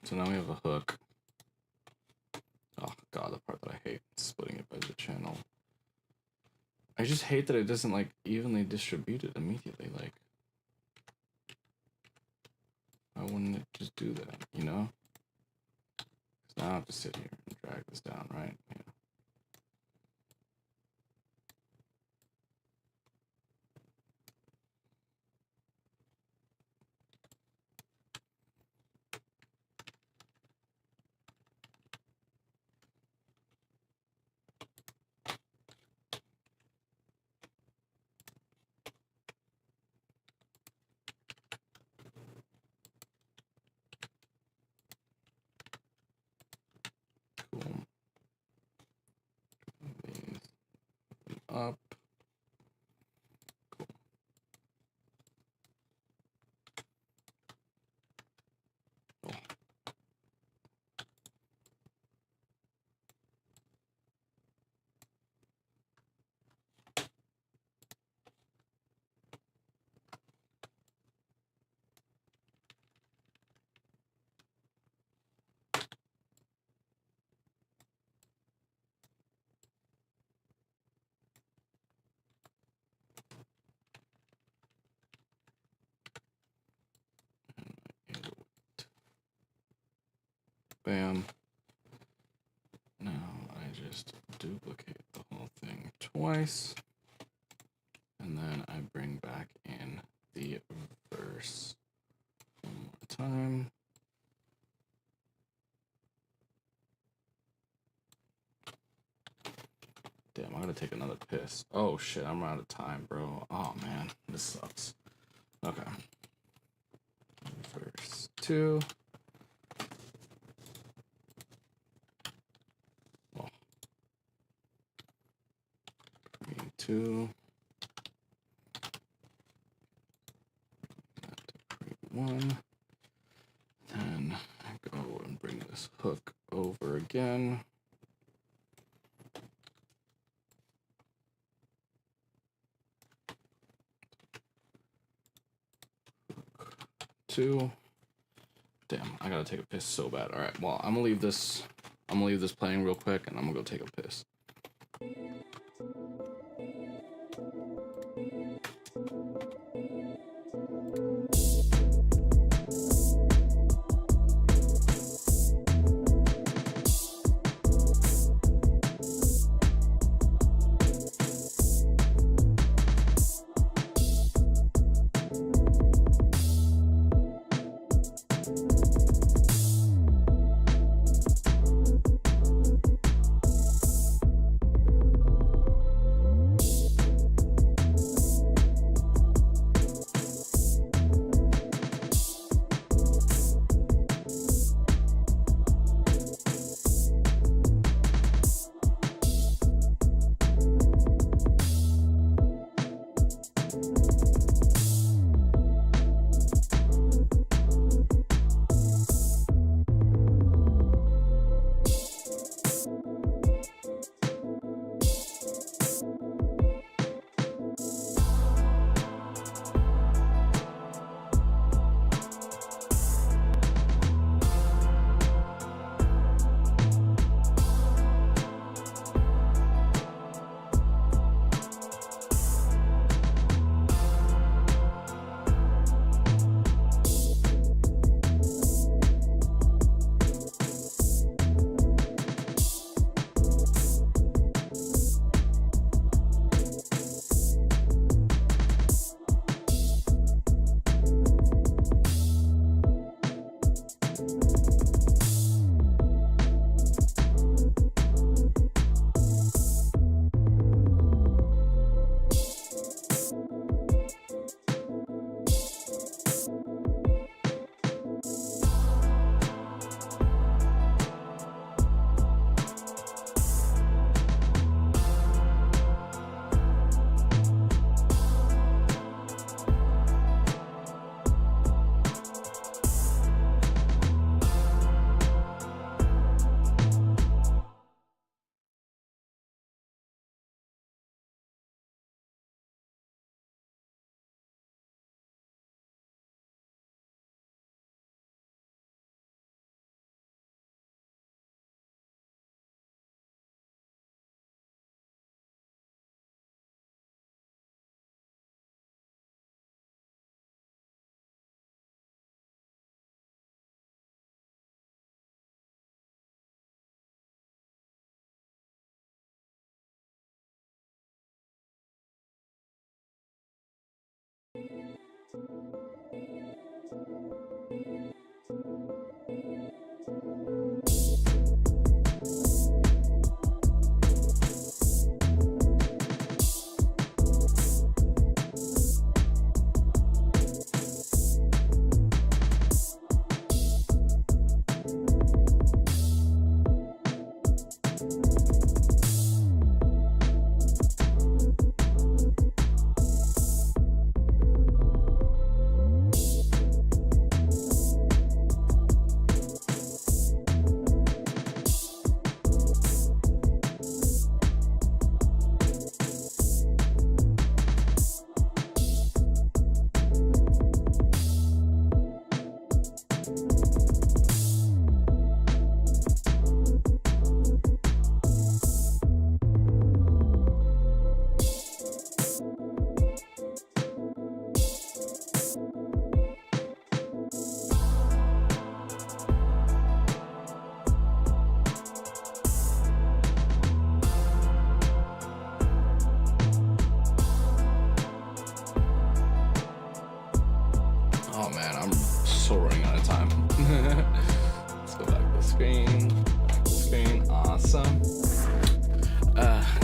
So now we have a hook. Oh god, the part that I hate, splitting it by the channel. I just hate that it doesn't like evenly distribute it immediately. Like, why wouldn't it just do that? You know? 'Cause now I have to sit here and drag this down, right? Yeah. Cool. These up. Cool. Oh. Bam. Now I just duplicate the whole thing twice. And then I bring back in the verse one more time. Damn, I gotta take another piss. Oh shit, I'm out of time, bro. Oh man, this sucks. Okay. Verse 2. Well, pre 2. Pre 1. Then I go and bring this hook over again. Two. Damn, I gotta take a piss so bad. All right, well, I'm gonna leave this playing real quick, and I'm gonna go take a piss.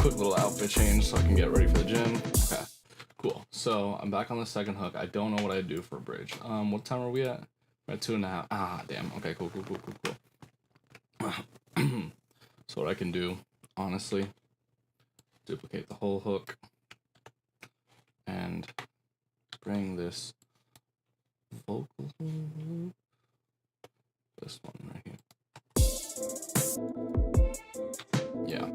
quick little outfit change so I can get ready for the gym. Okay, cool. So I'm back on the second hook. I don't know what I do for a bridge. What time are we at? We're at 2.5. Ah, damn. Okay, cool. So what I can do, honestly, duplicate the whole hook and bring this vocal, this one right here. Yeah.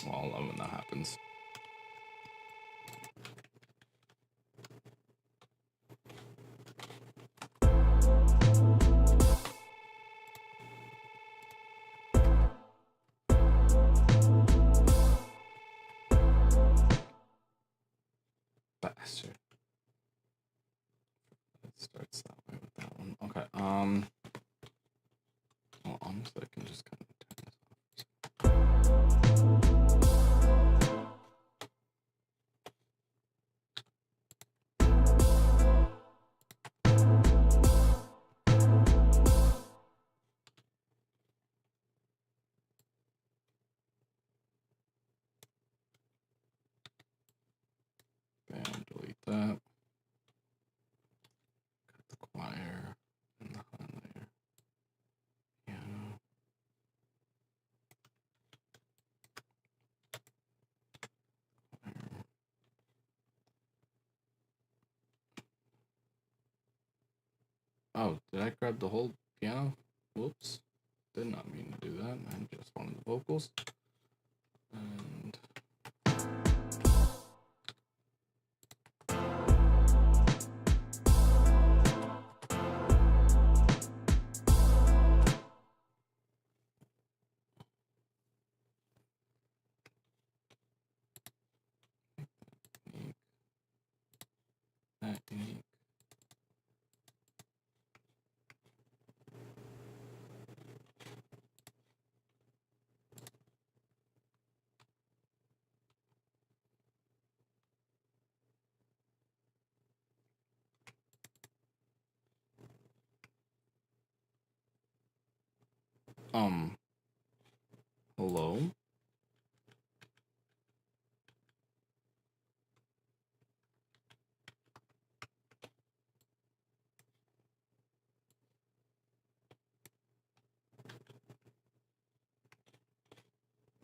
Well, I love when that happens. Bastard. It starts that way with that one. Okay. Well, honestly, I can just kind of turn this off. Bam, delete that. Cut the choir and the highlighter. Piano. Choir. Oh, did I grab the whole piano? Whoops. Did not mean to do that. I just wanted the vocals. And that unique. Hello?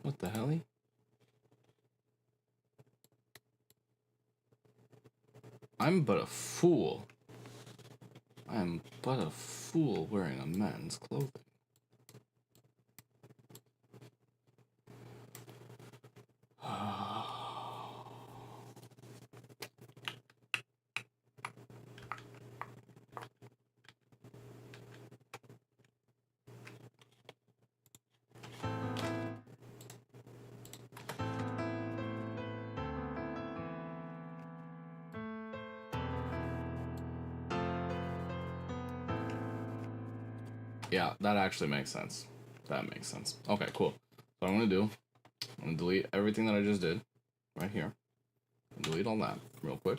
What the hell? I'm but a fool. I am but a fool wearing a man's clothing. Yeah, that actually makes sense. That makes sense. Okay, cool. what I'm gonna do, I'm gonna delete everything that I just did right here. Delete all that real quick.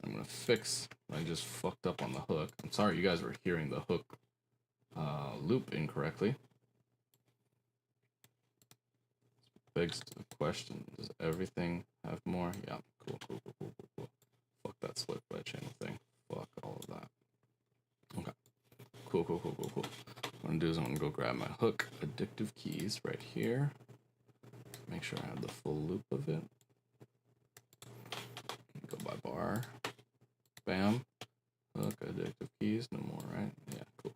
I'm gonna fix what I just fucked up on the hook. I'm sorry you guys were hearing the hook loop incorrectly. Begs the question, does everything have more? Yeah, cool. Fuck that split by channel thing. Fuck all of that. Okay. Cool. What I'm gonna do is I'm gonna go grab my hook addictive keys right here. Make sure I have the full loop of it. Go by bar. Bam. Hook addictive keys, no more, right? Yeah, cool.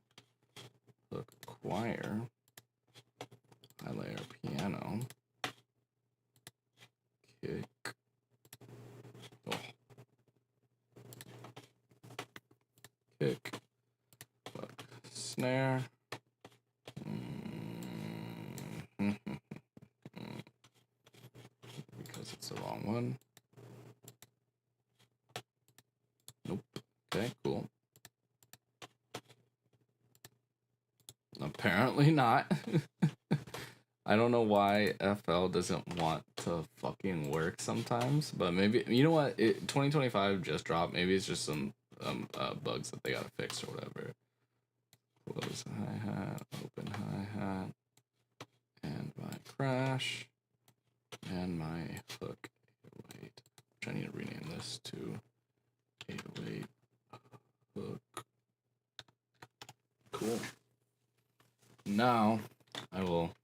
Hook choir. High layer piano. Kick. Oh. Kick. Hook. Snare. Because it's the wrong one. Nope. Okay, cool. Apparently not. I don't know why FL doesn't want to fucking work sometimes, but maybe, you know what, 2025 just dropped, maybe it's just some bugs that they gotta fix or whatever. Close hi-hat, open hi-hat, and my crash, and my hook 808, which I need to rename this to 808 hook. Cool. Now, I will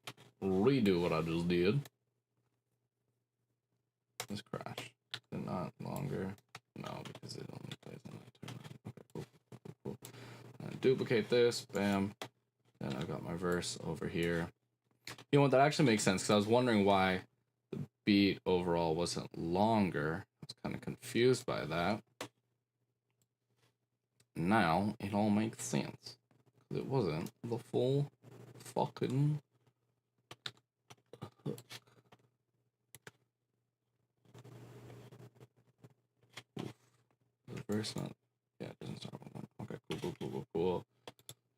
redo what I just did. Let's crash. They're not longer. No, because it only plays on my turn. Okay, cool. Duplicate this. Bam. Then I've got my verse over here. You know what? That actually makes sense because I was wondering why the beat overall wasn't longer. I was kind of confused by that. Now it all makes sense. Because it wasn't the full fucking hook. The verse not. Yeah, it doesn't start with one. Okay, cool.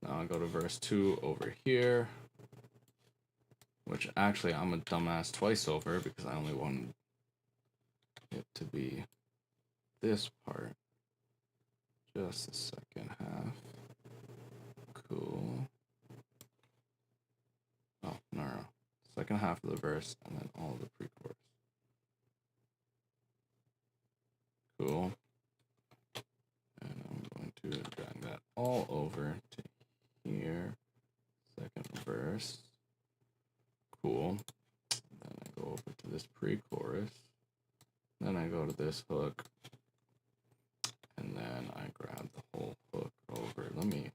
Now I go to verse 2 over here. Which actually I'm a dumbass twice over because I only wanted it to be this part. Just the second half. Cool. Oh, no. Second half of the verse and then all of the pre-chorus. Cool. And I'm going to drag that all over to here. Second verse. Cool. Then I go over to this pre-chorus. Then I go to this hook. And then I grab the whole hook over. Let me.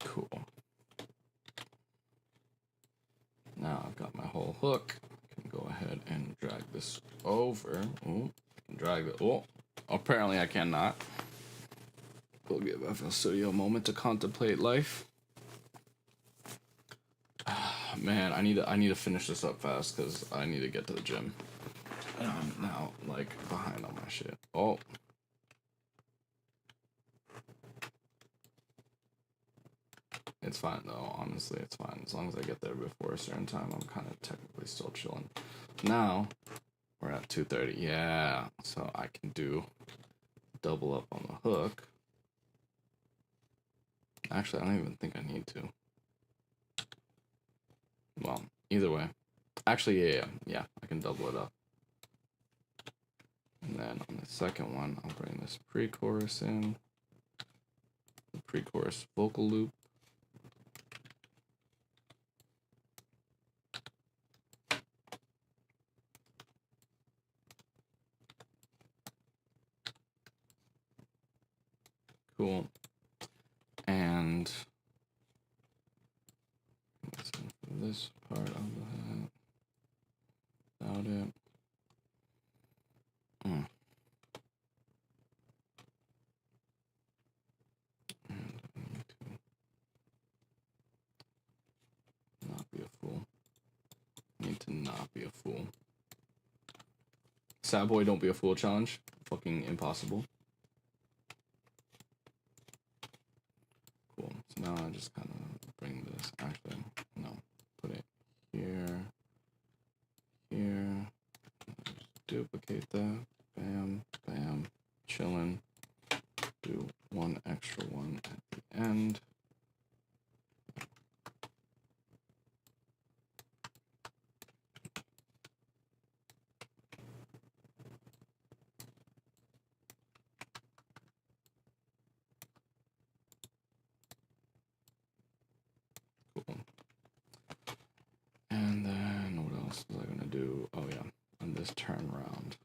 Cool. Now I've got my whole hook. I can go ahead and drag this over. Ooh, I can drag it. Oh, apparently I cannot. We'll give FL Studio a moment to contemplate life. Man, I need to finish this up fast because I need to get to the gym. And I'm now like behind on my shit. Oh. It's fine though, honestly, it's fine. As long as I get there before a certain time, I'm kind of technically still chilling. Now, we're at 2:30. Yeah, so I can do double up on the hook. Actually, I don't even think I need to. Well, either way. Actually, yeah, I can double it up. And then on the second one, I'll bring this pre-chorus in. The pre-chorus vocal loop. Cool. And this part of the hat. Without it. And I need to not be a fool. I need to not be a fool. Sad boy, don't be a fool challenge. Fucking impossible. Cool. So now I just kind of bring this. Actually, no. Put it here. Here. Just duplicate that. Bam. Bam. Chillin'. Do one extra one at the end. Cool. And then what else was I gonna do? Oh yeah, on this turnaround.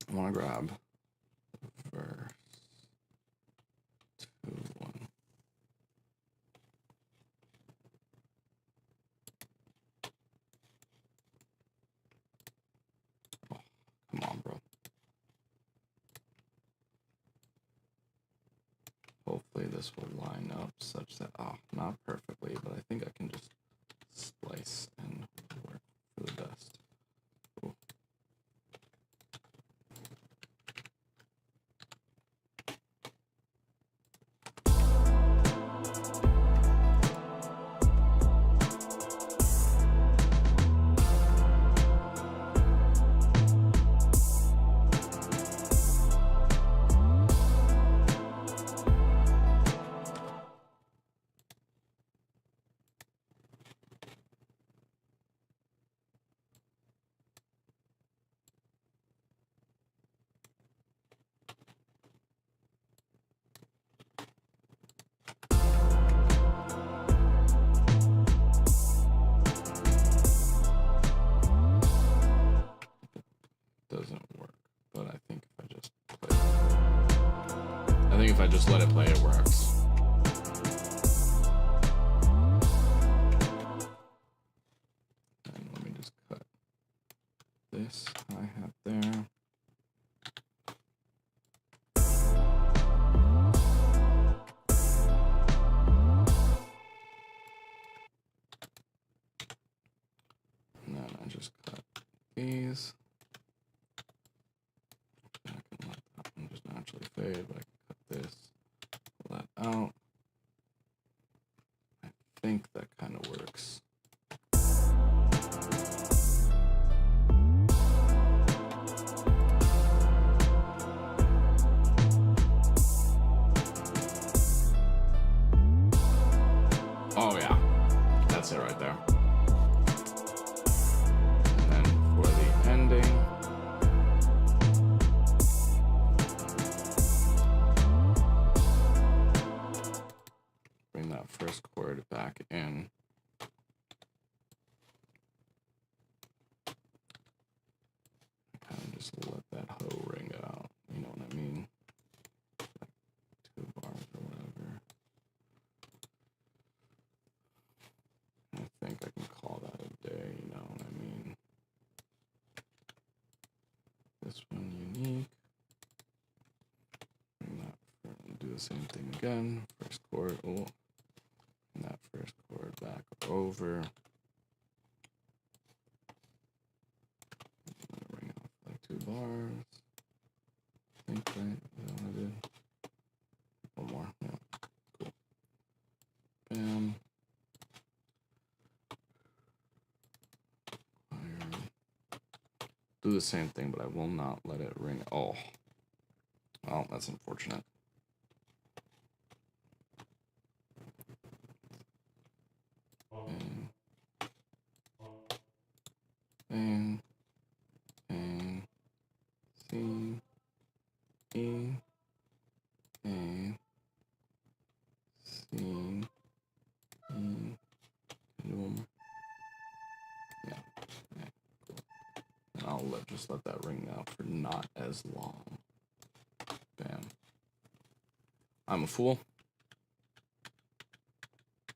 I want to grab verse 2, 1. Oh, come on, bro. Hopefully this will line up such that, not perfectly, but I think I can just splice and work for the best. Cool. Doesn't work, but I think if I just play it, I think if I just let it play, it works. And let me just cut this hi-hat there. And then I just cut these. I can let that one just naturally fade, but I can cut this, pull that out. I think that kind of works. Oh yeah, that's it right there. And then for the ending, bring that first chord back in. Kind of just let that hoe ring out, you know what I mean? Like 2 bars or whatever. I think I can call that a day, you know what I mean? This one unique. Bring that, do the same thing again. First chord, and that first chord back over. Ring out for like 2 bars. I think, right? Is that what I did? One more, yeah. Cool. Bam. Do the same thing, but I will not let it ring. Oh, well, that's unfortunate. And C, E, A, C, E. Can I do one more? Yeah. Okay, cool. I'll just let that ring out for not as long. Bam. I'm a fool.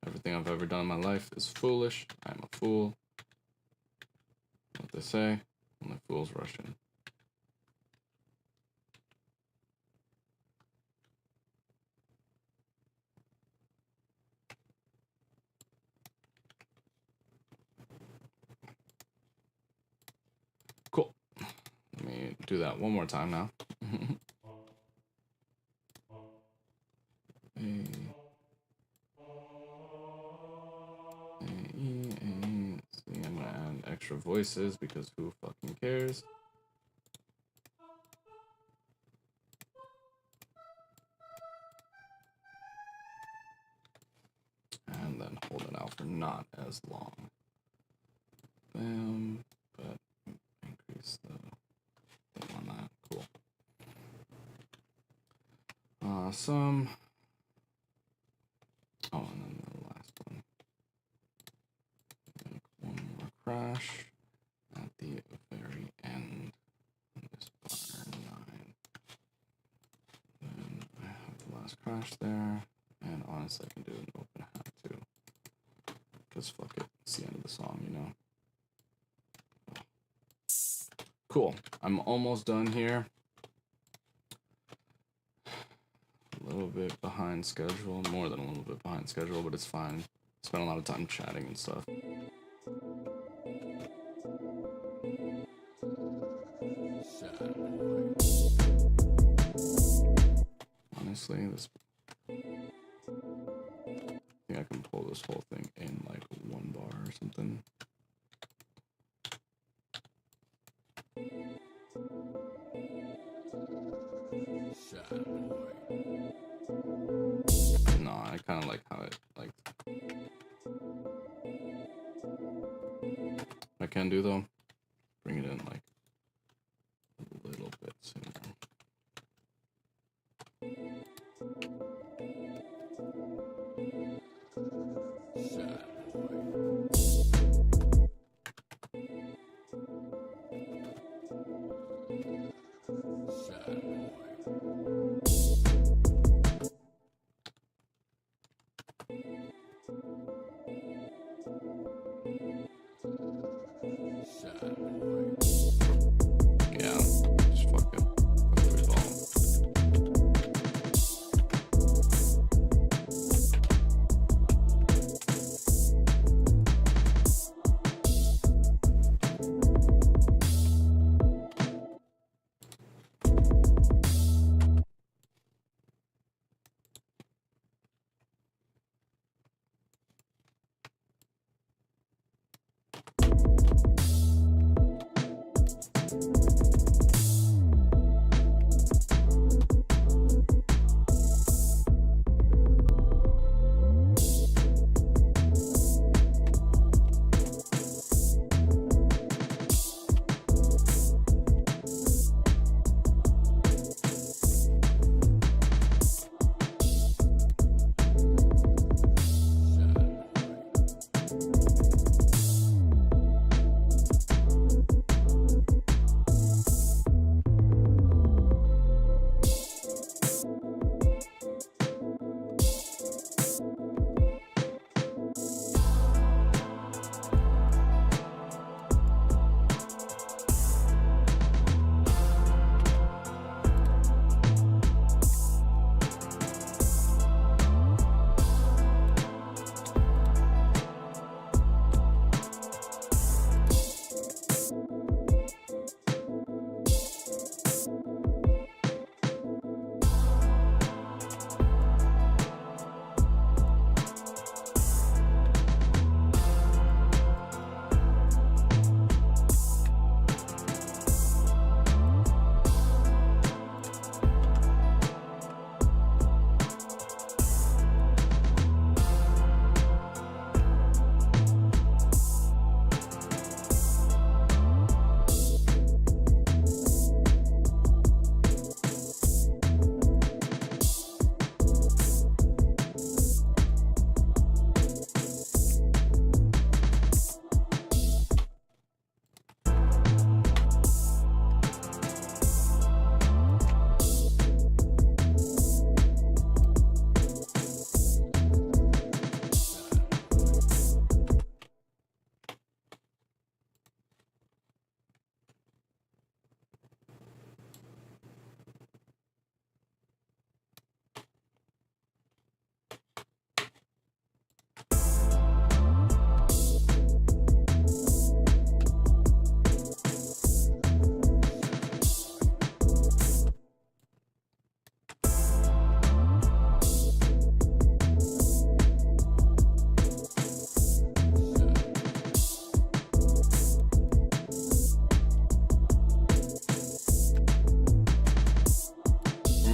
Everything I've ever done in my life is foolish. I'm a fool. What they say, only fools rush in. Cool. Let me do that one more time now. See, I'm gonna add extra voices because who fucking cares? And then hold it out for not as long. Bam, but increase the thing on that. Cool. Awesome. Oh, and then the last one. Make one more crash at the very end. This bar 9. Then I have the last crash there. And honestly, I can do an open hat too. Because fuck it, it's the end of the song, you know? Cool. I'm almost done here. A little bit behind schedule, more than a little bit behind schedule, but it's fine. Spent a lot of time chatting and stuff. Honestly, this. I think I can pull this whole thing in like one bar or something. No, I kind of like how it like. I can do though. Bring it in like a little bit sooner. Yeah, just fucking resolve.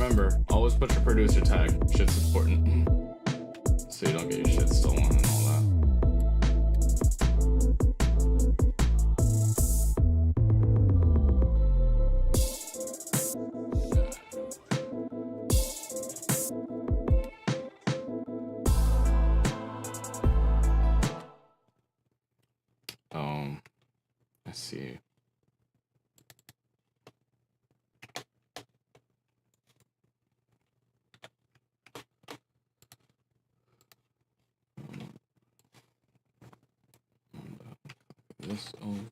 remember, always put your producer tag. Shit's important. So you don't get your shit stolen and all that. Let's see. This over.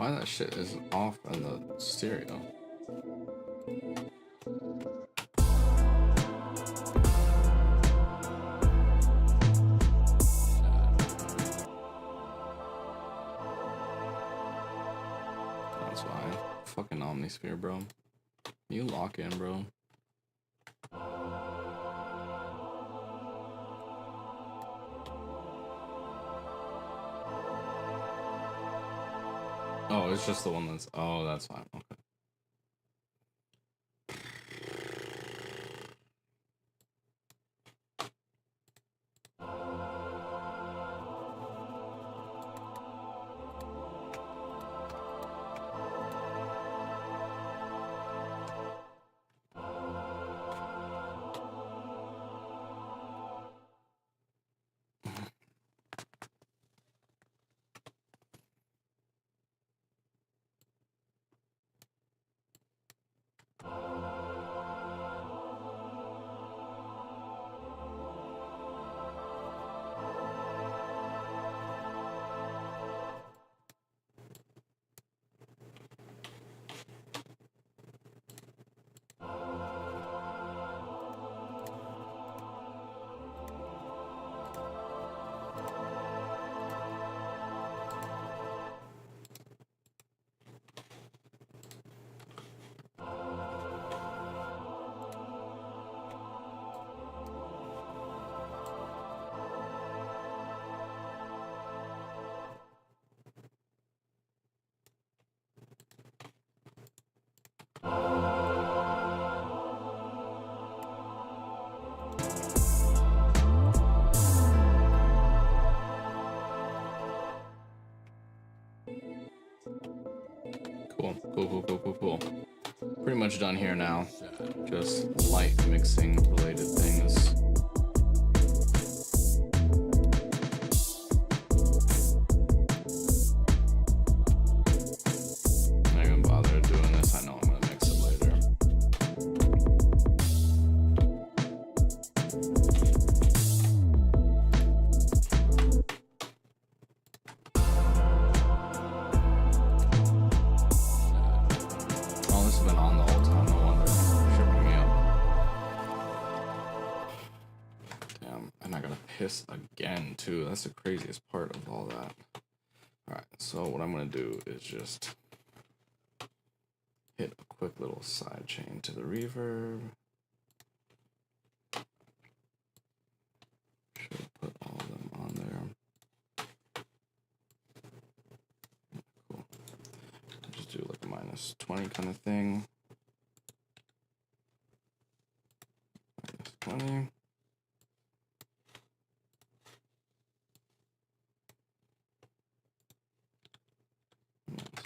Why that shit is off in the stereo? That's why. Fucking Omnisphere, bro. You lock in, bro. Oh, it's just the one that's. Oh, that's fine. Okay. Cool. Pretty much done here now. Just light mixing related things. I'm not even bother doing this. I know I'm gonna mix it later. Oh, this has been on the whole time. No wonder it's tripping me up. Damn, and I gotta piss again too. That's the craziest part of all that. Alright, so what I'm gonna do is just hit a quick little side chain to the reverb. Should put all of them on there. Cool. I'll just do like a -20 kind of thing. -20.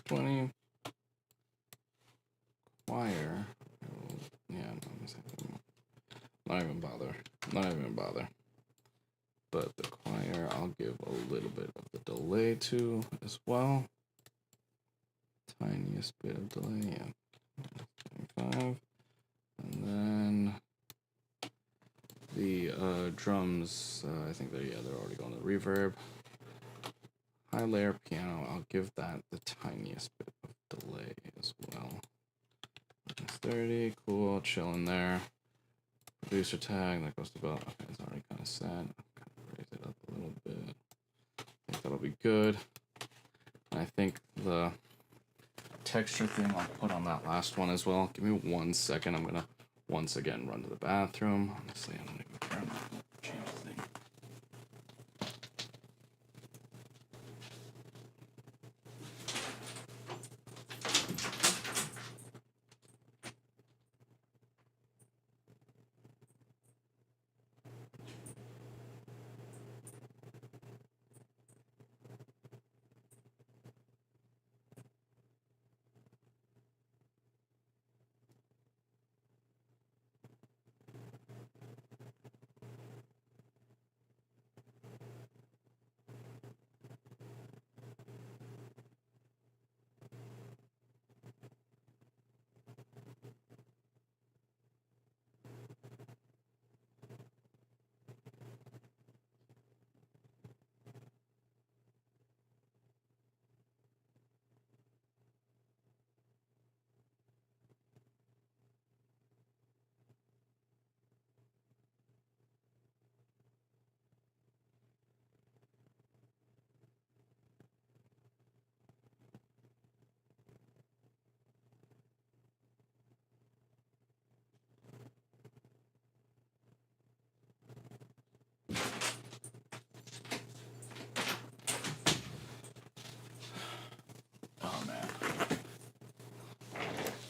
-20. Choir. Yeah, not even bother. Not even bother. But the choir, I'll give a little bit of the delay to as well. Tiniest bit of delay, yeah. 25. And then the drums, I think they're already going to reverb. High layer piano, I'll give that the tiniest bit of delay as well. 30, cool, chilling there. Producer tag, that goes to about, okay, it's already kind of set. Kind of raise it up a little bit. I think that'll be good. And I think the texture thing I'll put on that last one as well. Give me 1 second. I'm gonna once again run to the bathroom. Honestly, I don't even care. I'm not gonna change the thing.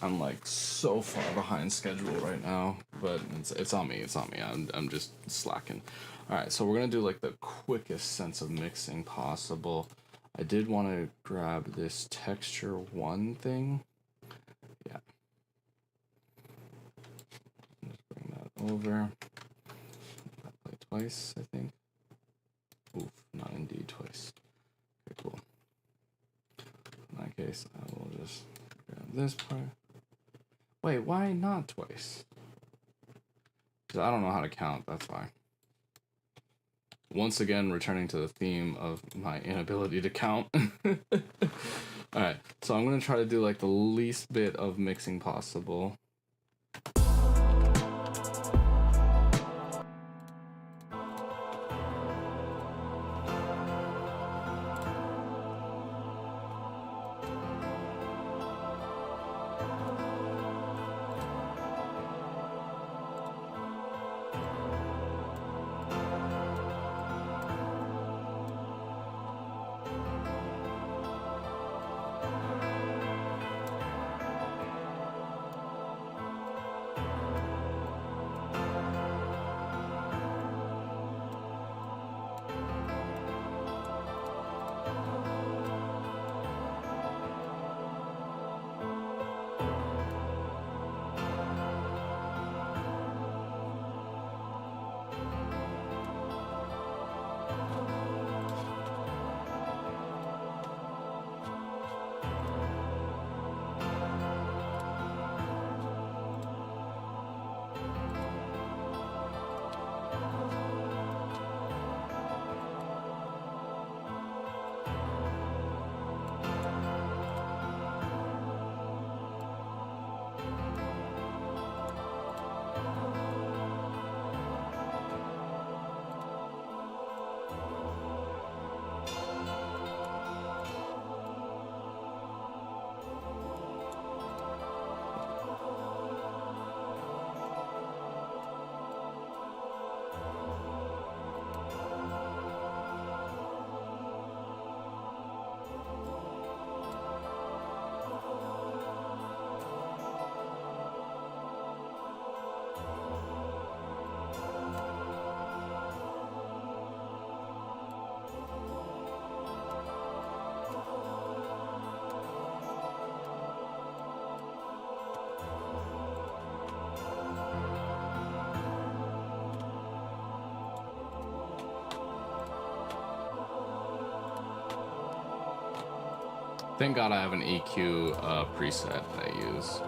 I'm like so far behind schedule right now, but it's on me. It's on me. I'm just slacking. All right, so we're gonna do like the quickest sense of mixing possible. I did want to grab this texture one thing. Yeah. Just bring that over. Play twice, I think. Oof, not indeed twice. Okay, cool. In that case, I will just grab this part. Wait, why not twice? Because I don't know how to count, that's why. Once again, returning to the theme of my inability to count. Alright, so I'm going to try to do like the least bit of mixing possible. Thank God I have an EQ preset that I use.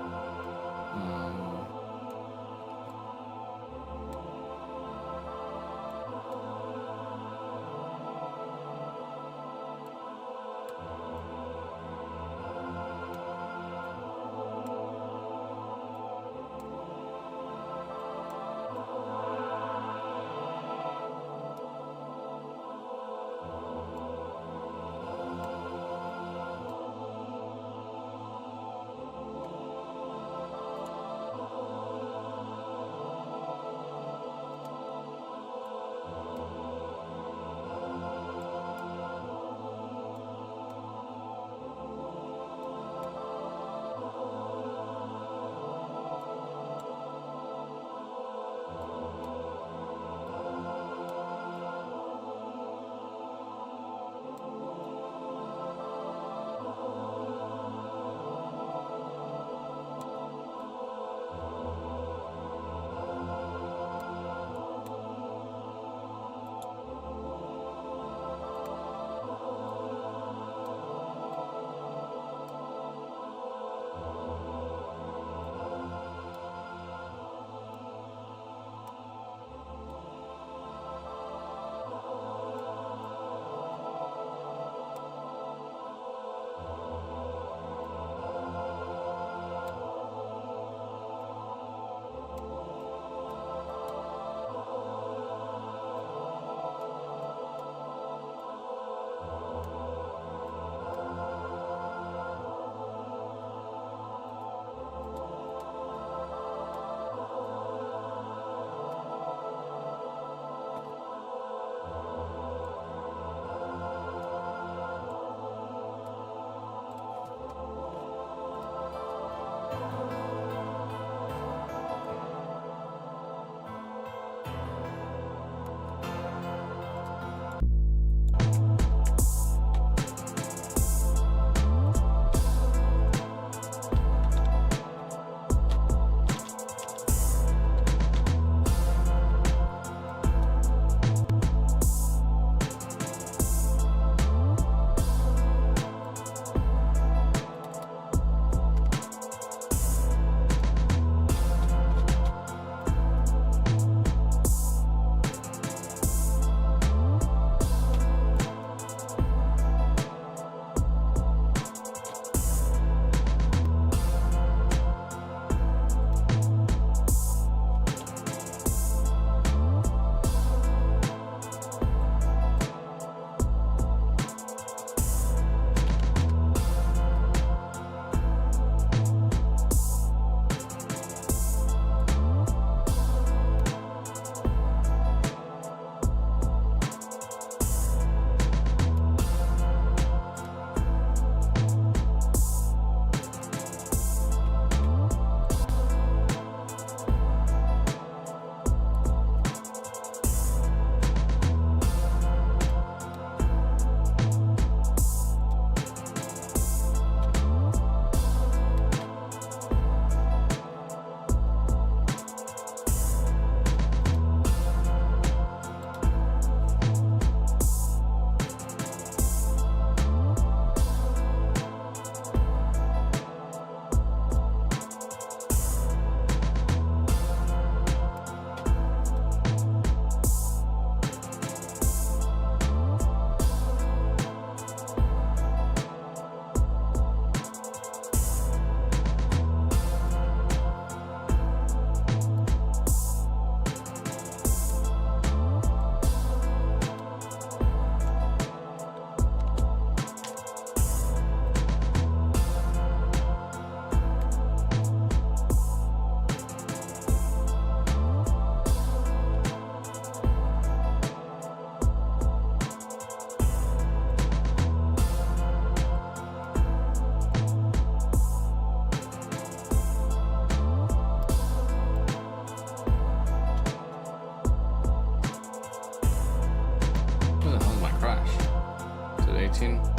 18.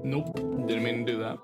Nope, didn't mean to do that.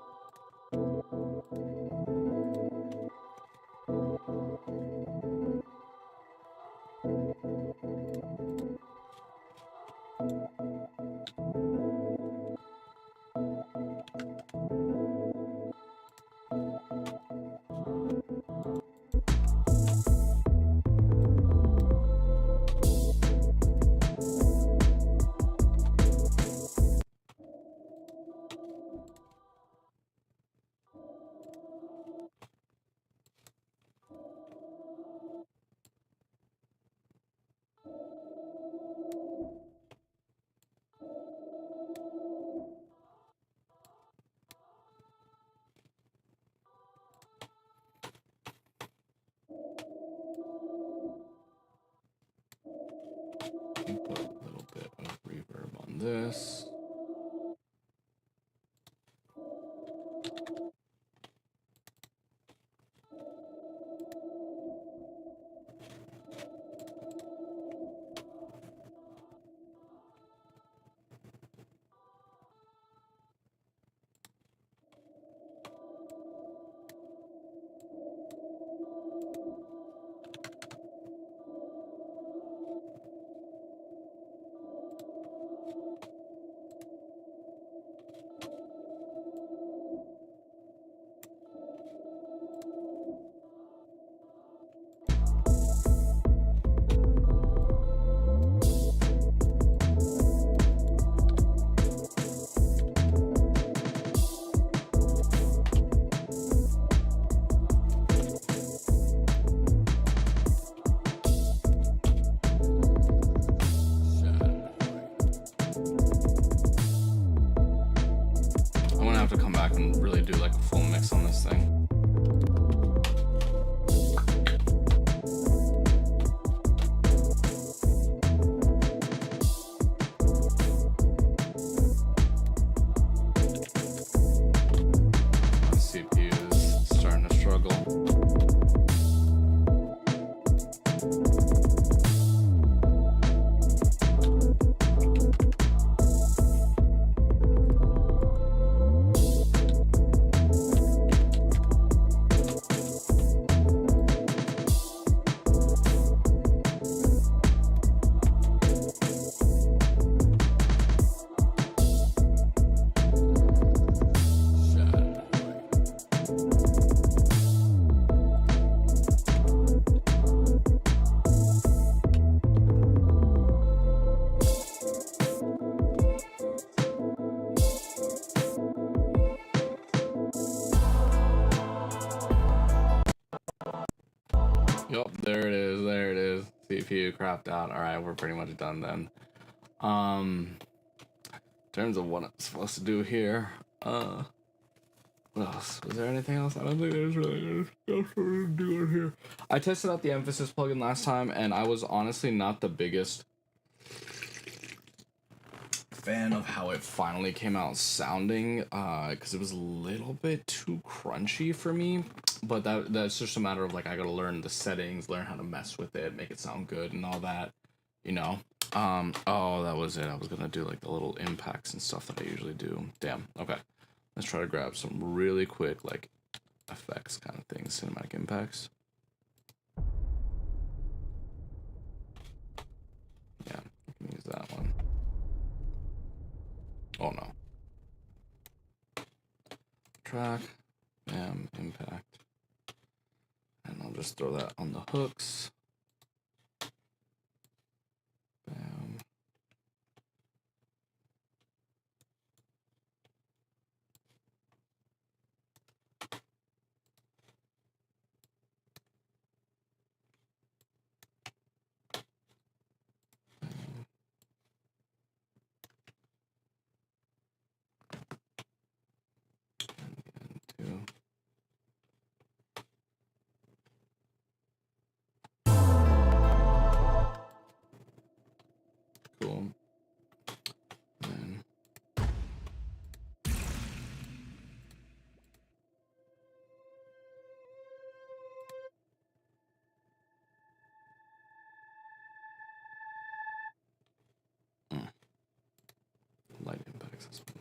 Put a little bit of reverb on this. Nope, there it is. There it is. CPU crapped out. All right, we're pretty much done then. In terms of what I'm supposed to do here, what else? Was there anything else? I don't think there's really else to do in here. I tested out the emphasis plugin last time, and I was honestly not the biggest fan of how it finally came out sounding, because it was a little bit too crunchy for me. But that's just a matter of like I gotta learn the settings, learn how to mess with it, make it sound good, and all that, you know. Oh, that was it. I was gonna do like the little impacts and stuff that I usually do. Damn. Okay, let's try to grab some really quick like effects kind of things, cinematic impacts. Yeah, I can use that one. Oh no. Track, bam, impact. And I'll just throw that on the hooks. Bam. Bam. And two. Cool. Then light impacts as well.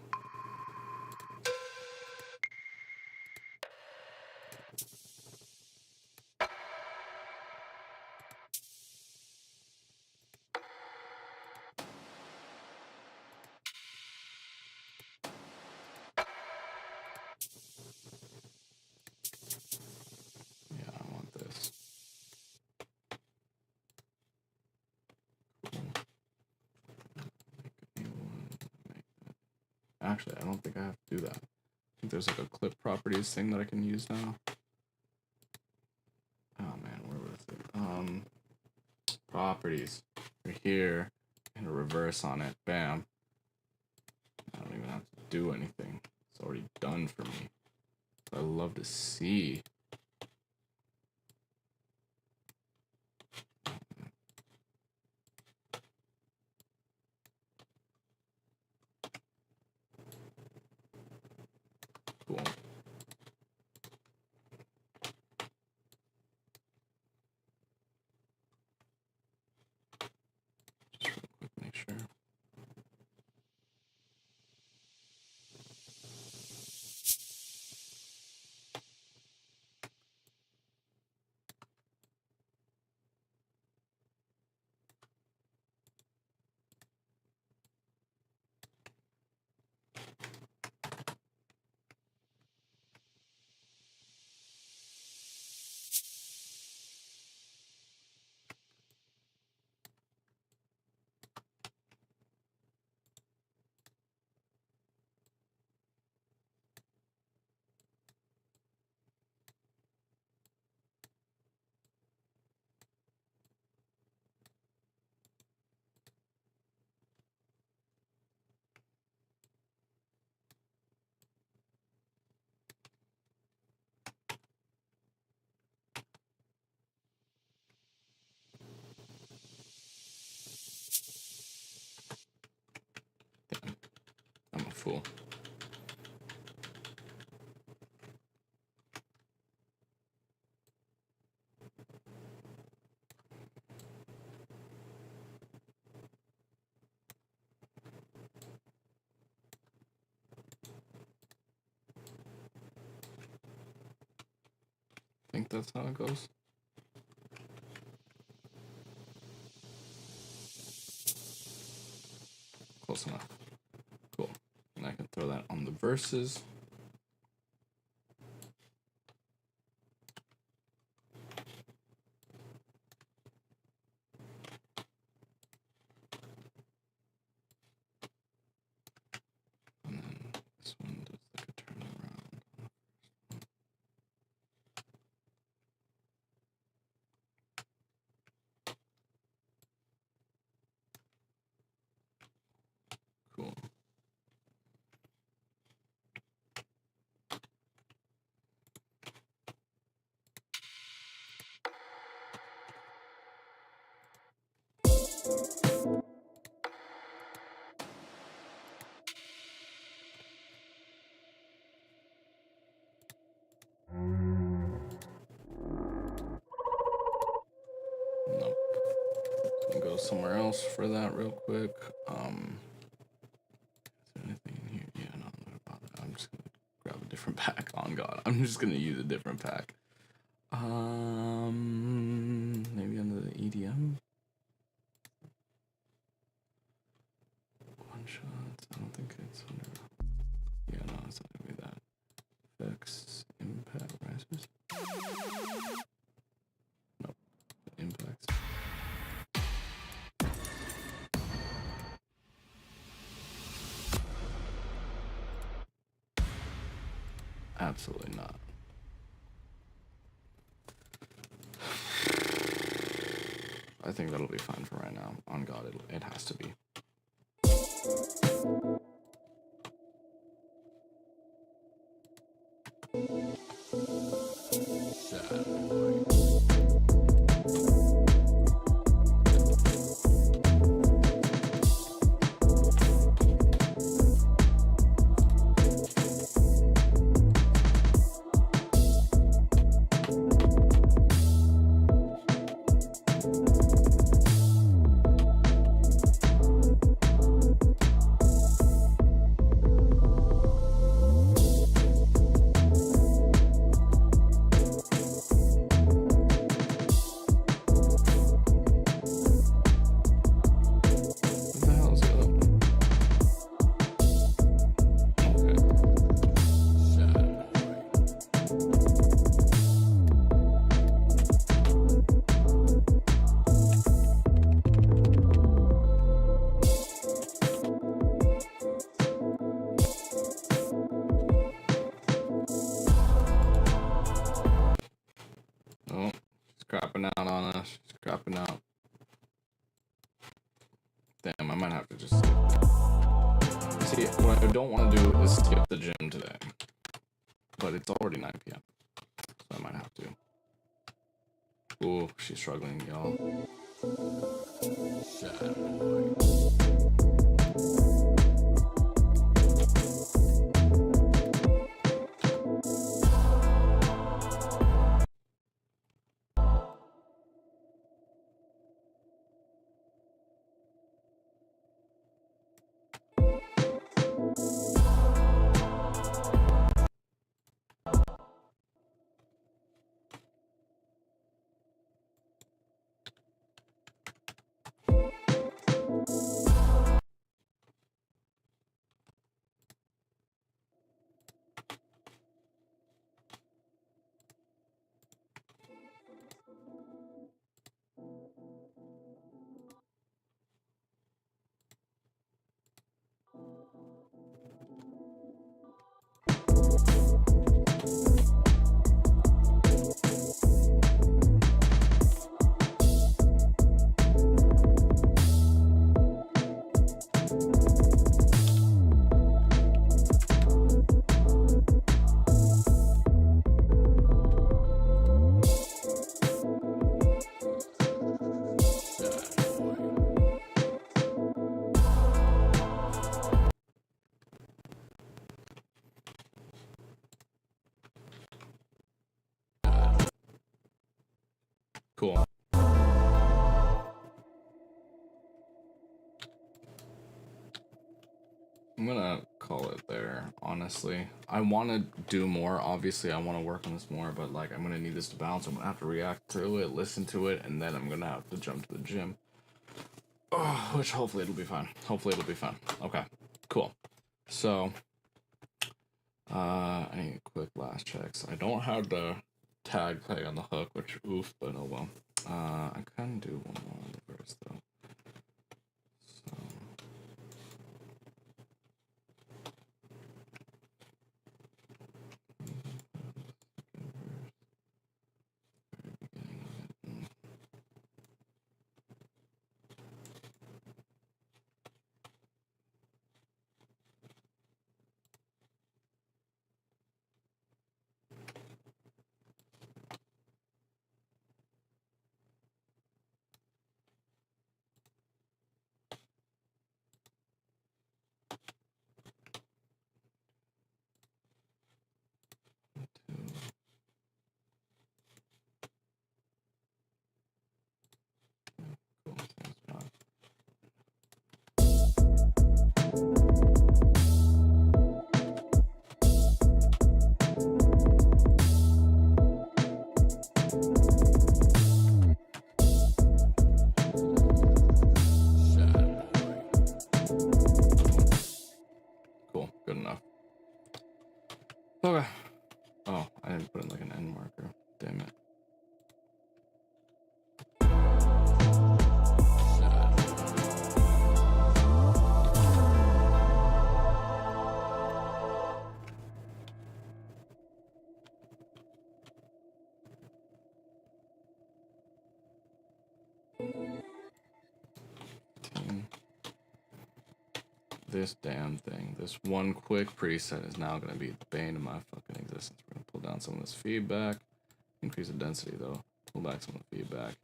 Yeah, I want this. Cool. Make a new one. Make that. Actually, I don't think I have to do that. I think there's like a clip properties thing that I can use now. Oh man, where was it? Properties. Right here. And a reverse on it. Bam. I don't even have to do anything. It's already done for me. I love to see. Cool. Just real quick, make sure. Damn, I'm a fool. I think that's how it goes. Close enough. Cool. And I can throw that on the verses. And then this one does like a turn around. go somewhere else for that real quick. Is there anything in here? Yeah, no, I'm not gonna bother. I'm just gonna grab a different pack. On God, I'm just gonna use a different pack. Maybe under the EDM. One shots. I don't think it's under. Yeah, no, it's not gonna be that. Effects, impact, risers. Nope, impacts. Absolutely not. I think that'll be fine for right now. On God, it has to be. Oh, she's crapping out on us. She's crapping out. Damn, I might have to just skip. See, what I don't want to do is skip the gym today. But it's already 9 p.m. So I might have to. Ooh, she's struggling, y'all. Sad boy. Cool. I'm gonna call it there, honestly. I want to do more, obviously. I want to work on this more, but like, I'm gonna need this to bounce. I'm gonna have to react to it, listen to it, and then I'm gonna have to jump to the gym. Oh, which hopefully it'll be fine. Hopefully it'll be fine. Okay, cool. So, I need quick last checks. I don't have the tag play on the hook, which oof, but oh well. I can do one more on the verse though. So. Good enough. Okay. Oh, I didn't put in like an end marker. Damn it. This damn thing. This one quick preset is now going to be the bane of my fucking existence. We're going to pull down some of this feedback. Increase the density though. Pull back some of the feedback.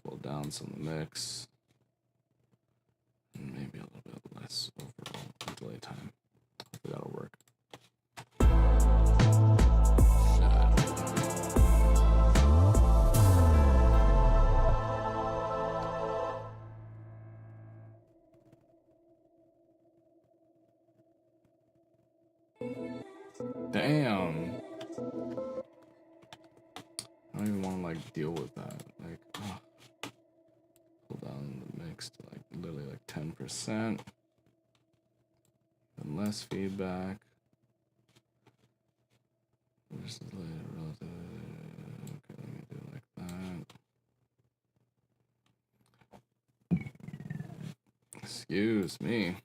Pull down some of the mix. And maybe a little bit less overall delay time. Hopefully that'll work. Damn. I don't even want to like deal with that. Like, pull down the mix to like literally like 10%. And less feedback. This is relative. Okay, let me do it like that. Excuse me.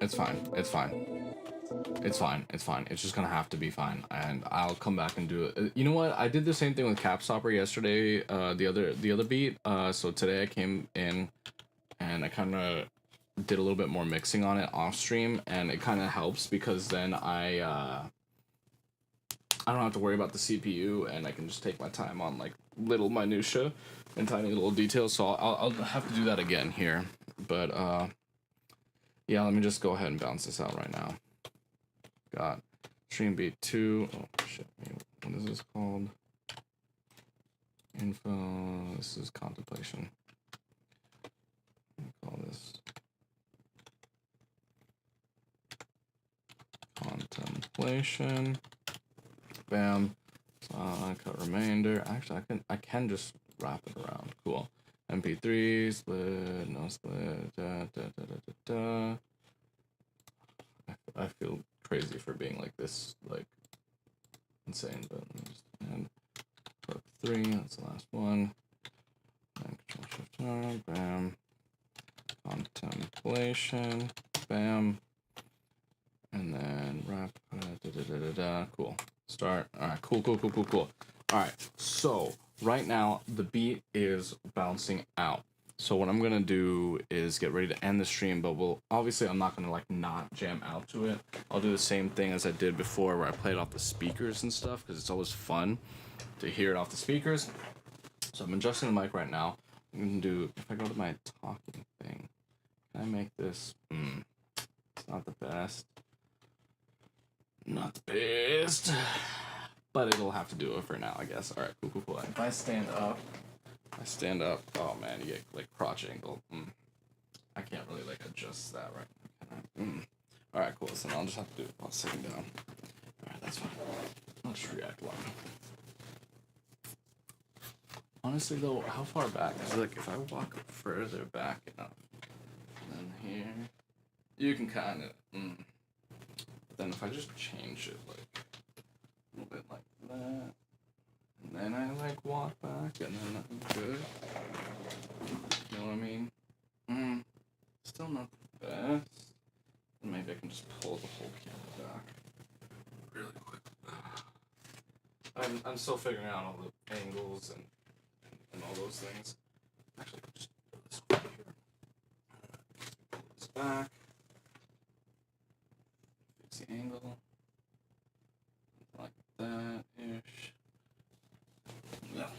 It's fine. It's fine. It's fine. It's fine. It's just gonna have to be fine, and I'll come back and do it. You know what? I did the same thing with Capstopper yesterday. The other beat. So today I came in, and I kind of did a little bit more mixing on it off stream, and it kind of helps because then I don't have to worry about the CPU, and I can just take my time on like little minutia and tiny little details. So I'll have to do that again here, but yeah, let me just go ahead and bounce this out right now. Got stream beat 2. Oh shit, what is this called? Info. This is contemplation. Let me call this contemplation. Bam. Cut remainder. Actually, I can just wrap it around. Cool. MP3 split, no split. I feel crazy for being like this, like insane. But let me just and clip 3. That's the last one. And Control Shift R. Bam. Contemplation. Bam. And then wrap. Cool. Start. All right. Cool. All right. So right now the beat is bouncing out. So what I'm gonna do is get ready to end the stream, but obviously I'm not gonna like not jam out to it. I'll do the same thing as I did before, where I play it off the speakers and stuff, because it's always fun to hear it off the speakers. So I'm adjusting the mic right now. I'm gonna do, if I go to my talking thing, can I make this? It's not the best. Not the best. But it'll have to do it for now, I guess. All right, cool. If I stand up, oh man, you get like crotch angle. I can't really like adjust that right now. All right, cool. So now I'll just have to do it while sitting down. All right, that's fine. I'll just react live. Honestly though, how far back? Because like if I walk further back enough than here, you can kind of. But then if I just change it like a little bit like that, and then I like walk back, and then I'm good. You know what I mean? Still not the best. Maybe I can just pull the whole camera back really quick. I'm still figuring out all the angles and all those things. Actually, just put this over here. Pull this back. Fix the angle. Like that-ish. Yeah.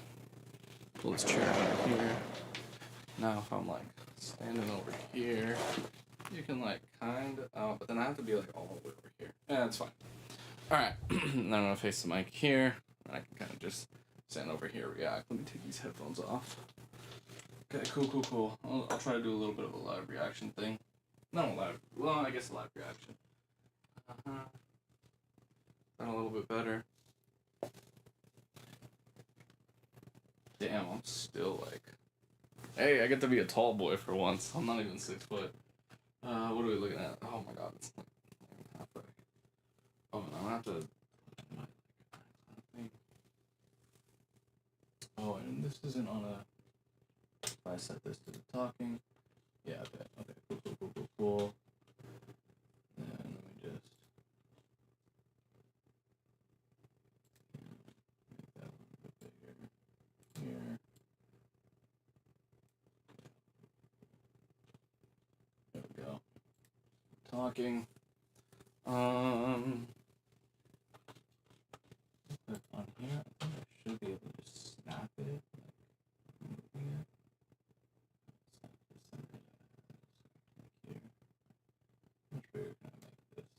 Pull this chair over here. Now if I'm like standing over here, you can like kind of, but then I have to be like all the way over here. Yeah, that's fine. Alright, then I'm gonna face the mic here, and I can kind of just stand over here, react. Let me take these headphones off. Okay, cool. I'll try to do a little bit of a live reaction thing. Not a live, well, I guess a live reaction. Got a little bit better. Damn, I'm still like... Hey, I get to be a tall boy for once. I'm not even 6 foot. What are we looking at? Oh my god, it's like halfway. Oh, no, I'm gonna have to... Oh, and this isn't on a... If I set this to the talking... Yeah, okay, cool. And let me just... Make that a little bit bigger. Here. There we go. Talking. Click on here. I think I should be able to just snap it. Like, moving it. Snap this center. Like here. How much bigger can I make this?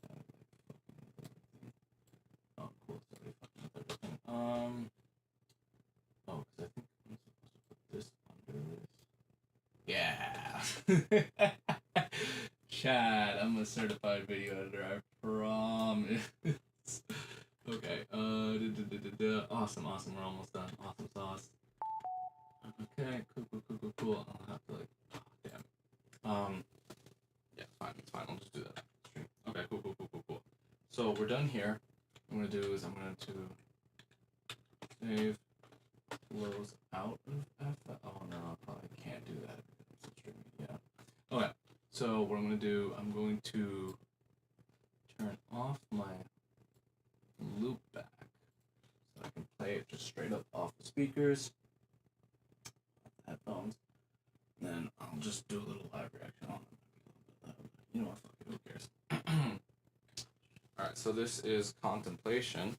Kind of like fucking with everything. Oh, cool. It's already fucking with everything. Oh, because I think I'm supposed to put this under this. Yeah. Chad, I'm a certified video editor, I promise. Okay, awesome, we're almost done. Awesome sauce. Okay, cool. I'll have to like, oh, damn. Yeah, it's fine, I'll just do that. Okay, cool. So we're done here. What I'm gonna do is I'm going to save flows out of FL. Oh no, I probably can't do that because I'm still streaming. Yeah. Okay. So what I'm going to do, I'm going to turn off my loop back so I can play it just straight up off the speakers, off the headphones, and then I'll just do a little live reaction on it. You know what, fuck it, who cares? Alright, so this is Contemplation,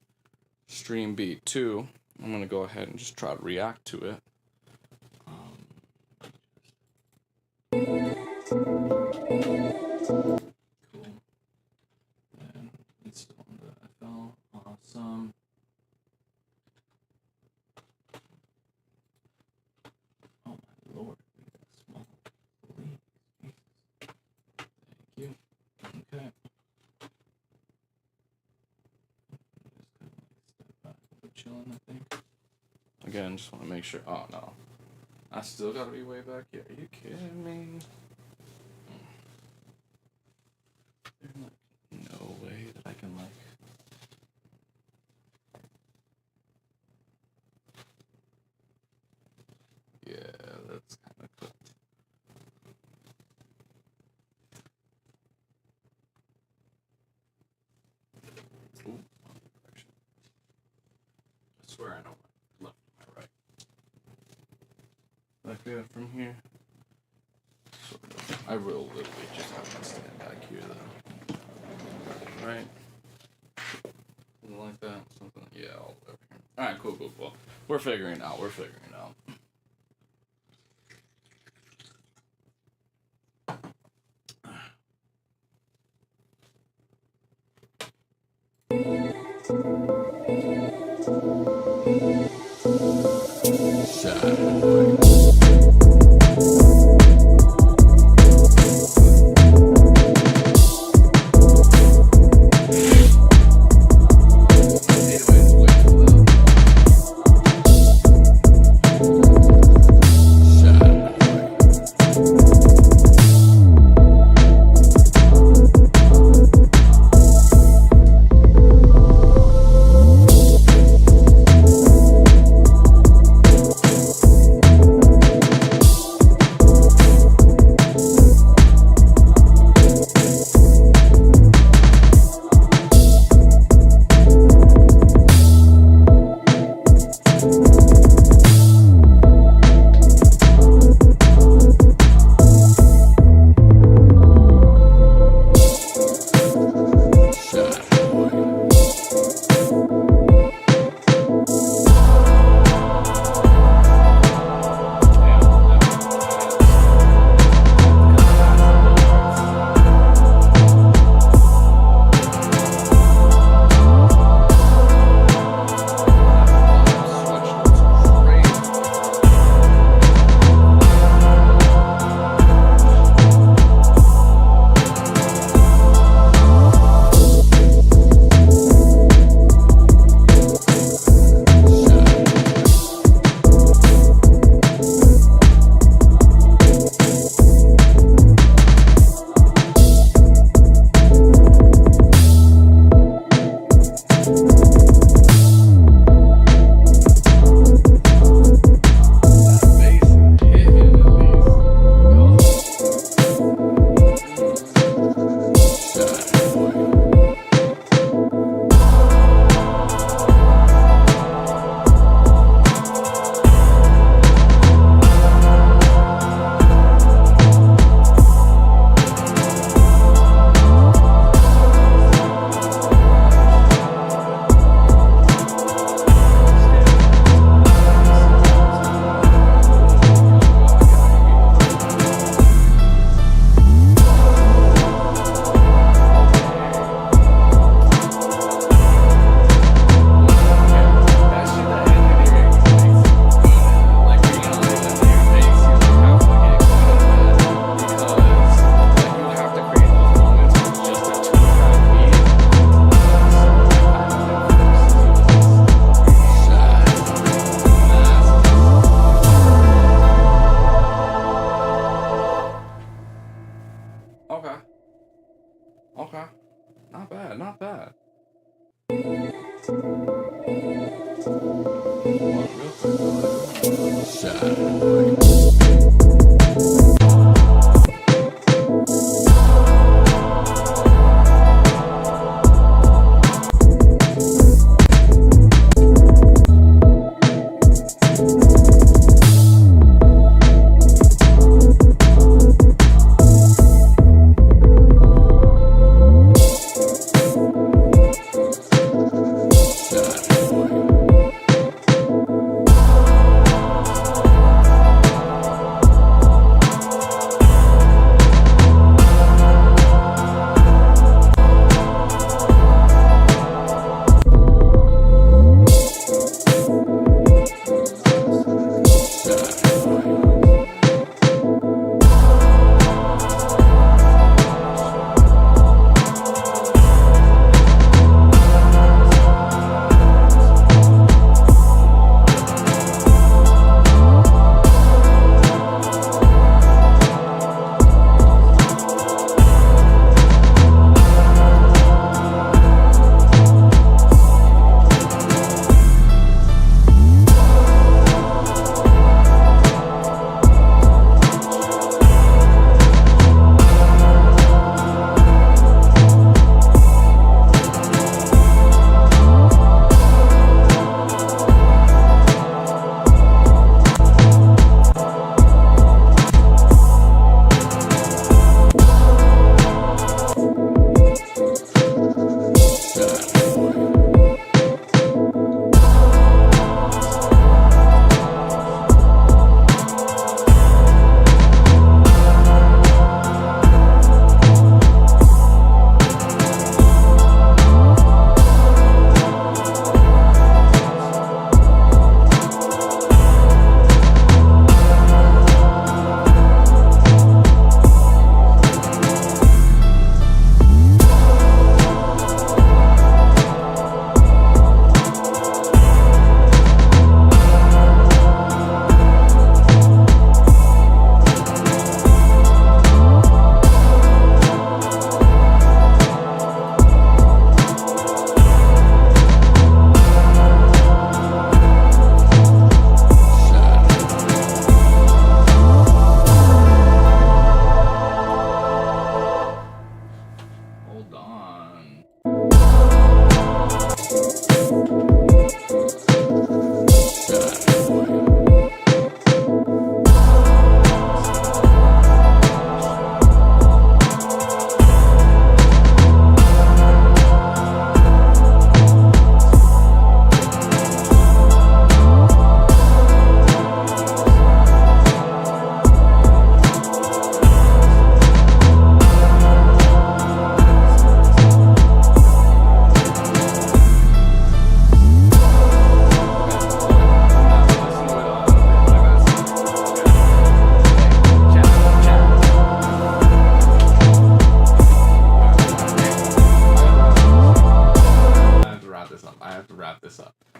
Stream Beat 2. I'm going to go ahead and just try to react to it. Cool. And it's still on the FL. Awesome. Oh my lord, we got small. Please. Thank you. Okay. Just kind of like step back a bit, chilling, I think. Again, just want to make sure. Oh no. I still gotta be way back here. Are you kidding me? There's like no way that I can like. Yeah, that's kind of cooked. Ooh, wrong direction. I swear I know my left and my right. Like from here. Sort of. I will literally just have to stand back here though. Right? Something like that. Something. Yeah, all over here. Alright, cool. We're figuring it out. Okay. Not bad, not bad. Sad boy.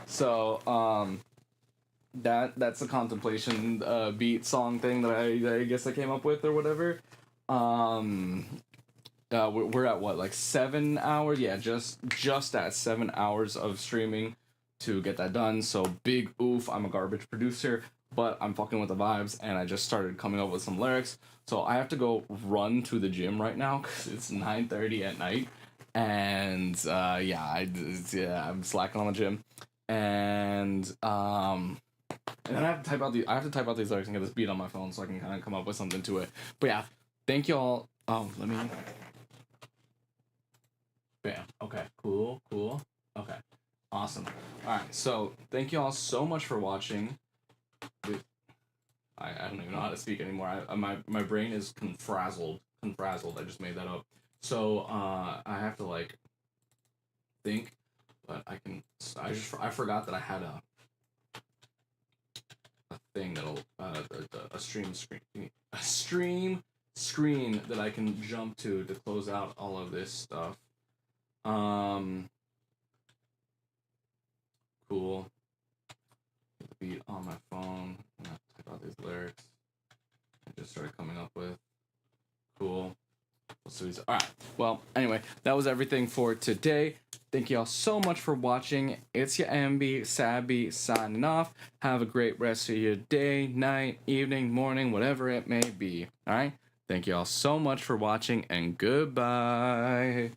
So that's the contemplation beat song thing that I guess I came up with or whatever. We're at what, like 7 hours? Yeah, just at 7 hours of streaming to get that done. So big oof! I'm a garbage producer, but I'm fucking with the vibes, and I just started coming up with some lyrics. So I have to go run to the gym right now because it's 9:30 at night, and I'm slacking on the gym, and then I have to type out these lyrics and get this beat on my phone so I can kind of come up with something to it. But yeah, thank y'all. Oh, let me. Bam. Okay. Cool. Okay. Awesome. All right. So thank you all so much for watching. I don't even know how to speak anymore. My brain is confrazzled. I just made that up. So I have to like think, but I forgot that I had a thing that'll a stream screen that I can jump to close out all of this stuff. Cool. Beat on my phone. I'm gonna type out these lyrics I just started coming up with. Cool. series. All right. Well, anyway, that was everything for today. Thank you all so much for watching. It's your MB Sabby signing off. Have a great rest of your day, night, evening, morning, whatever it may be. All right. Thank you all so much for watching, and goodbye.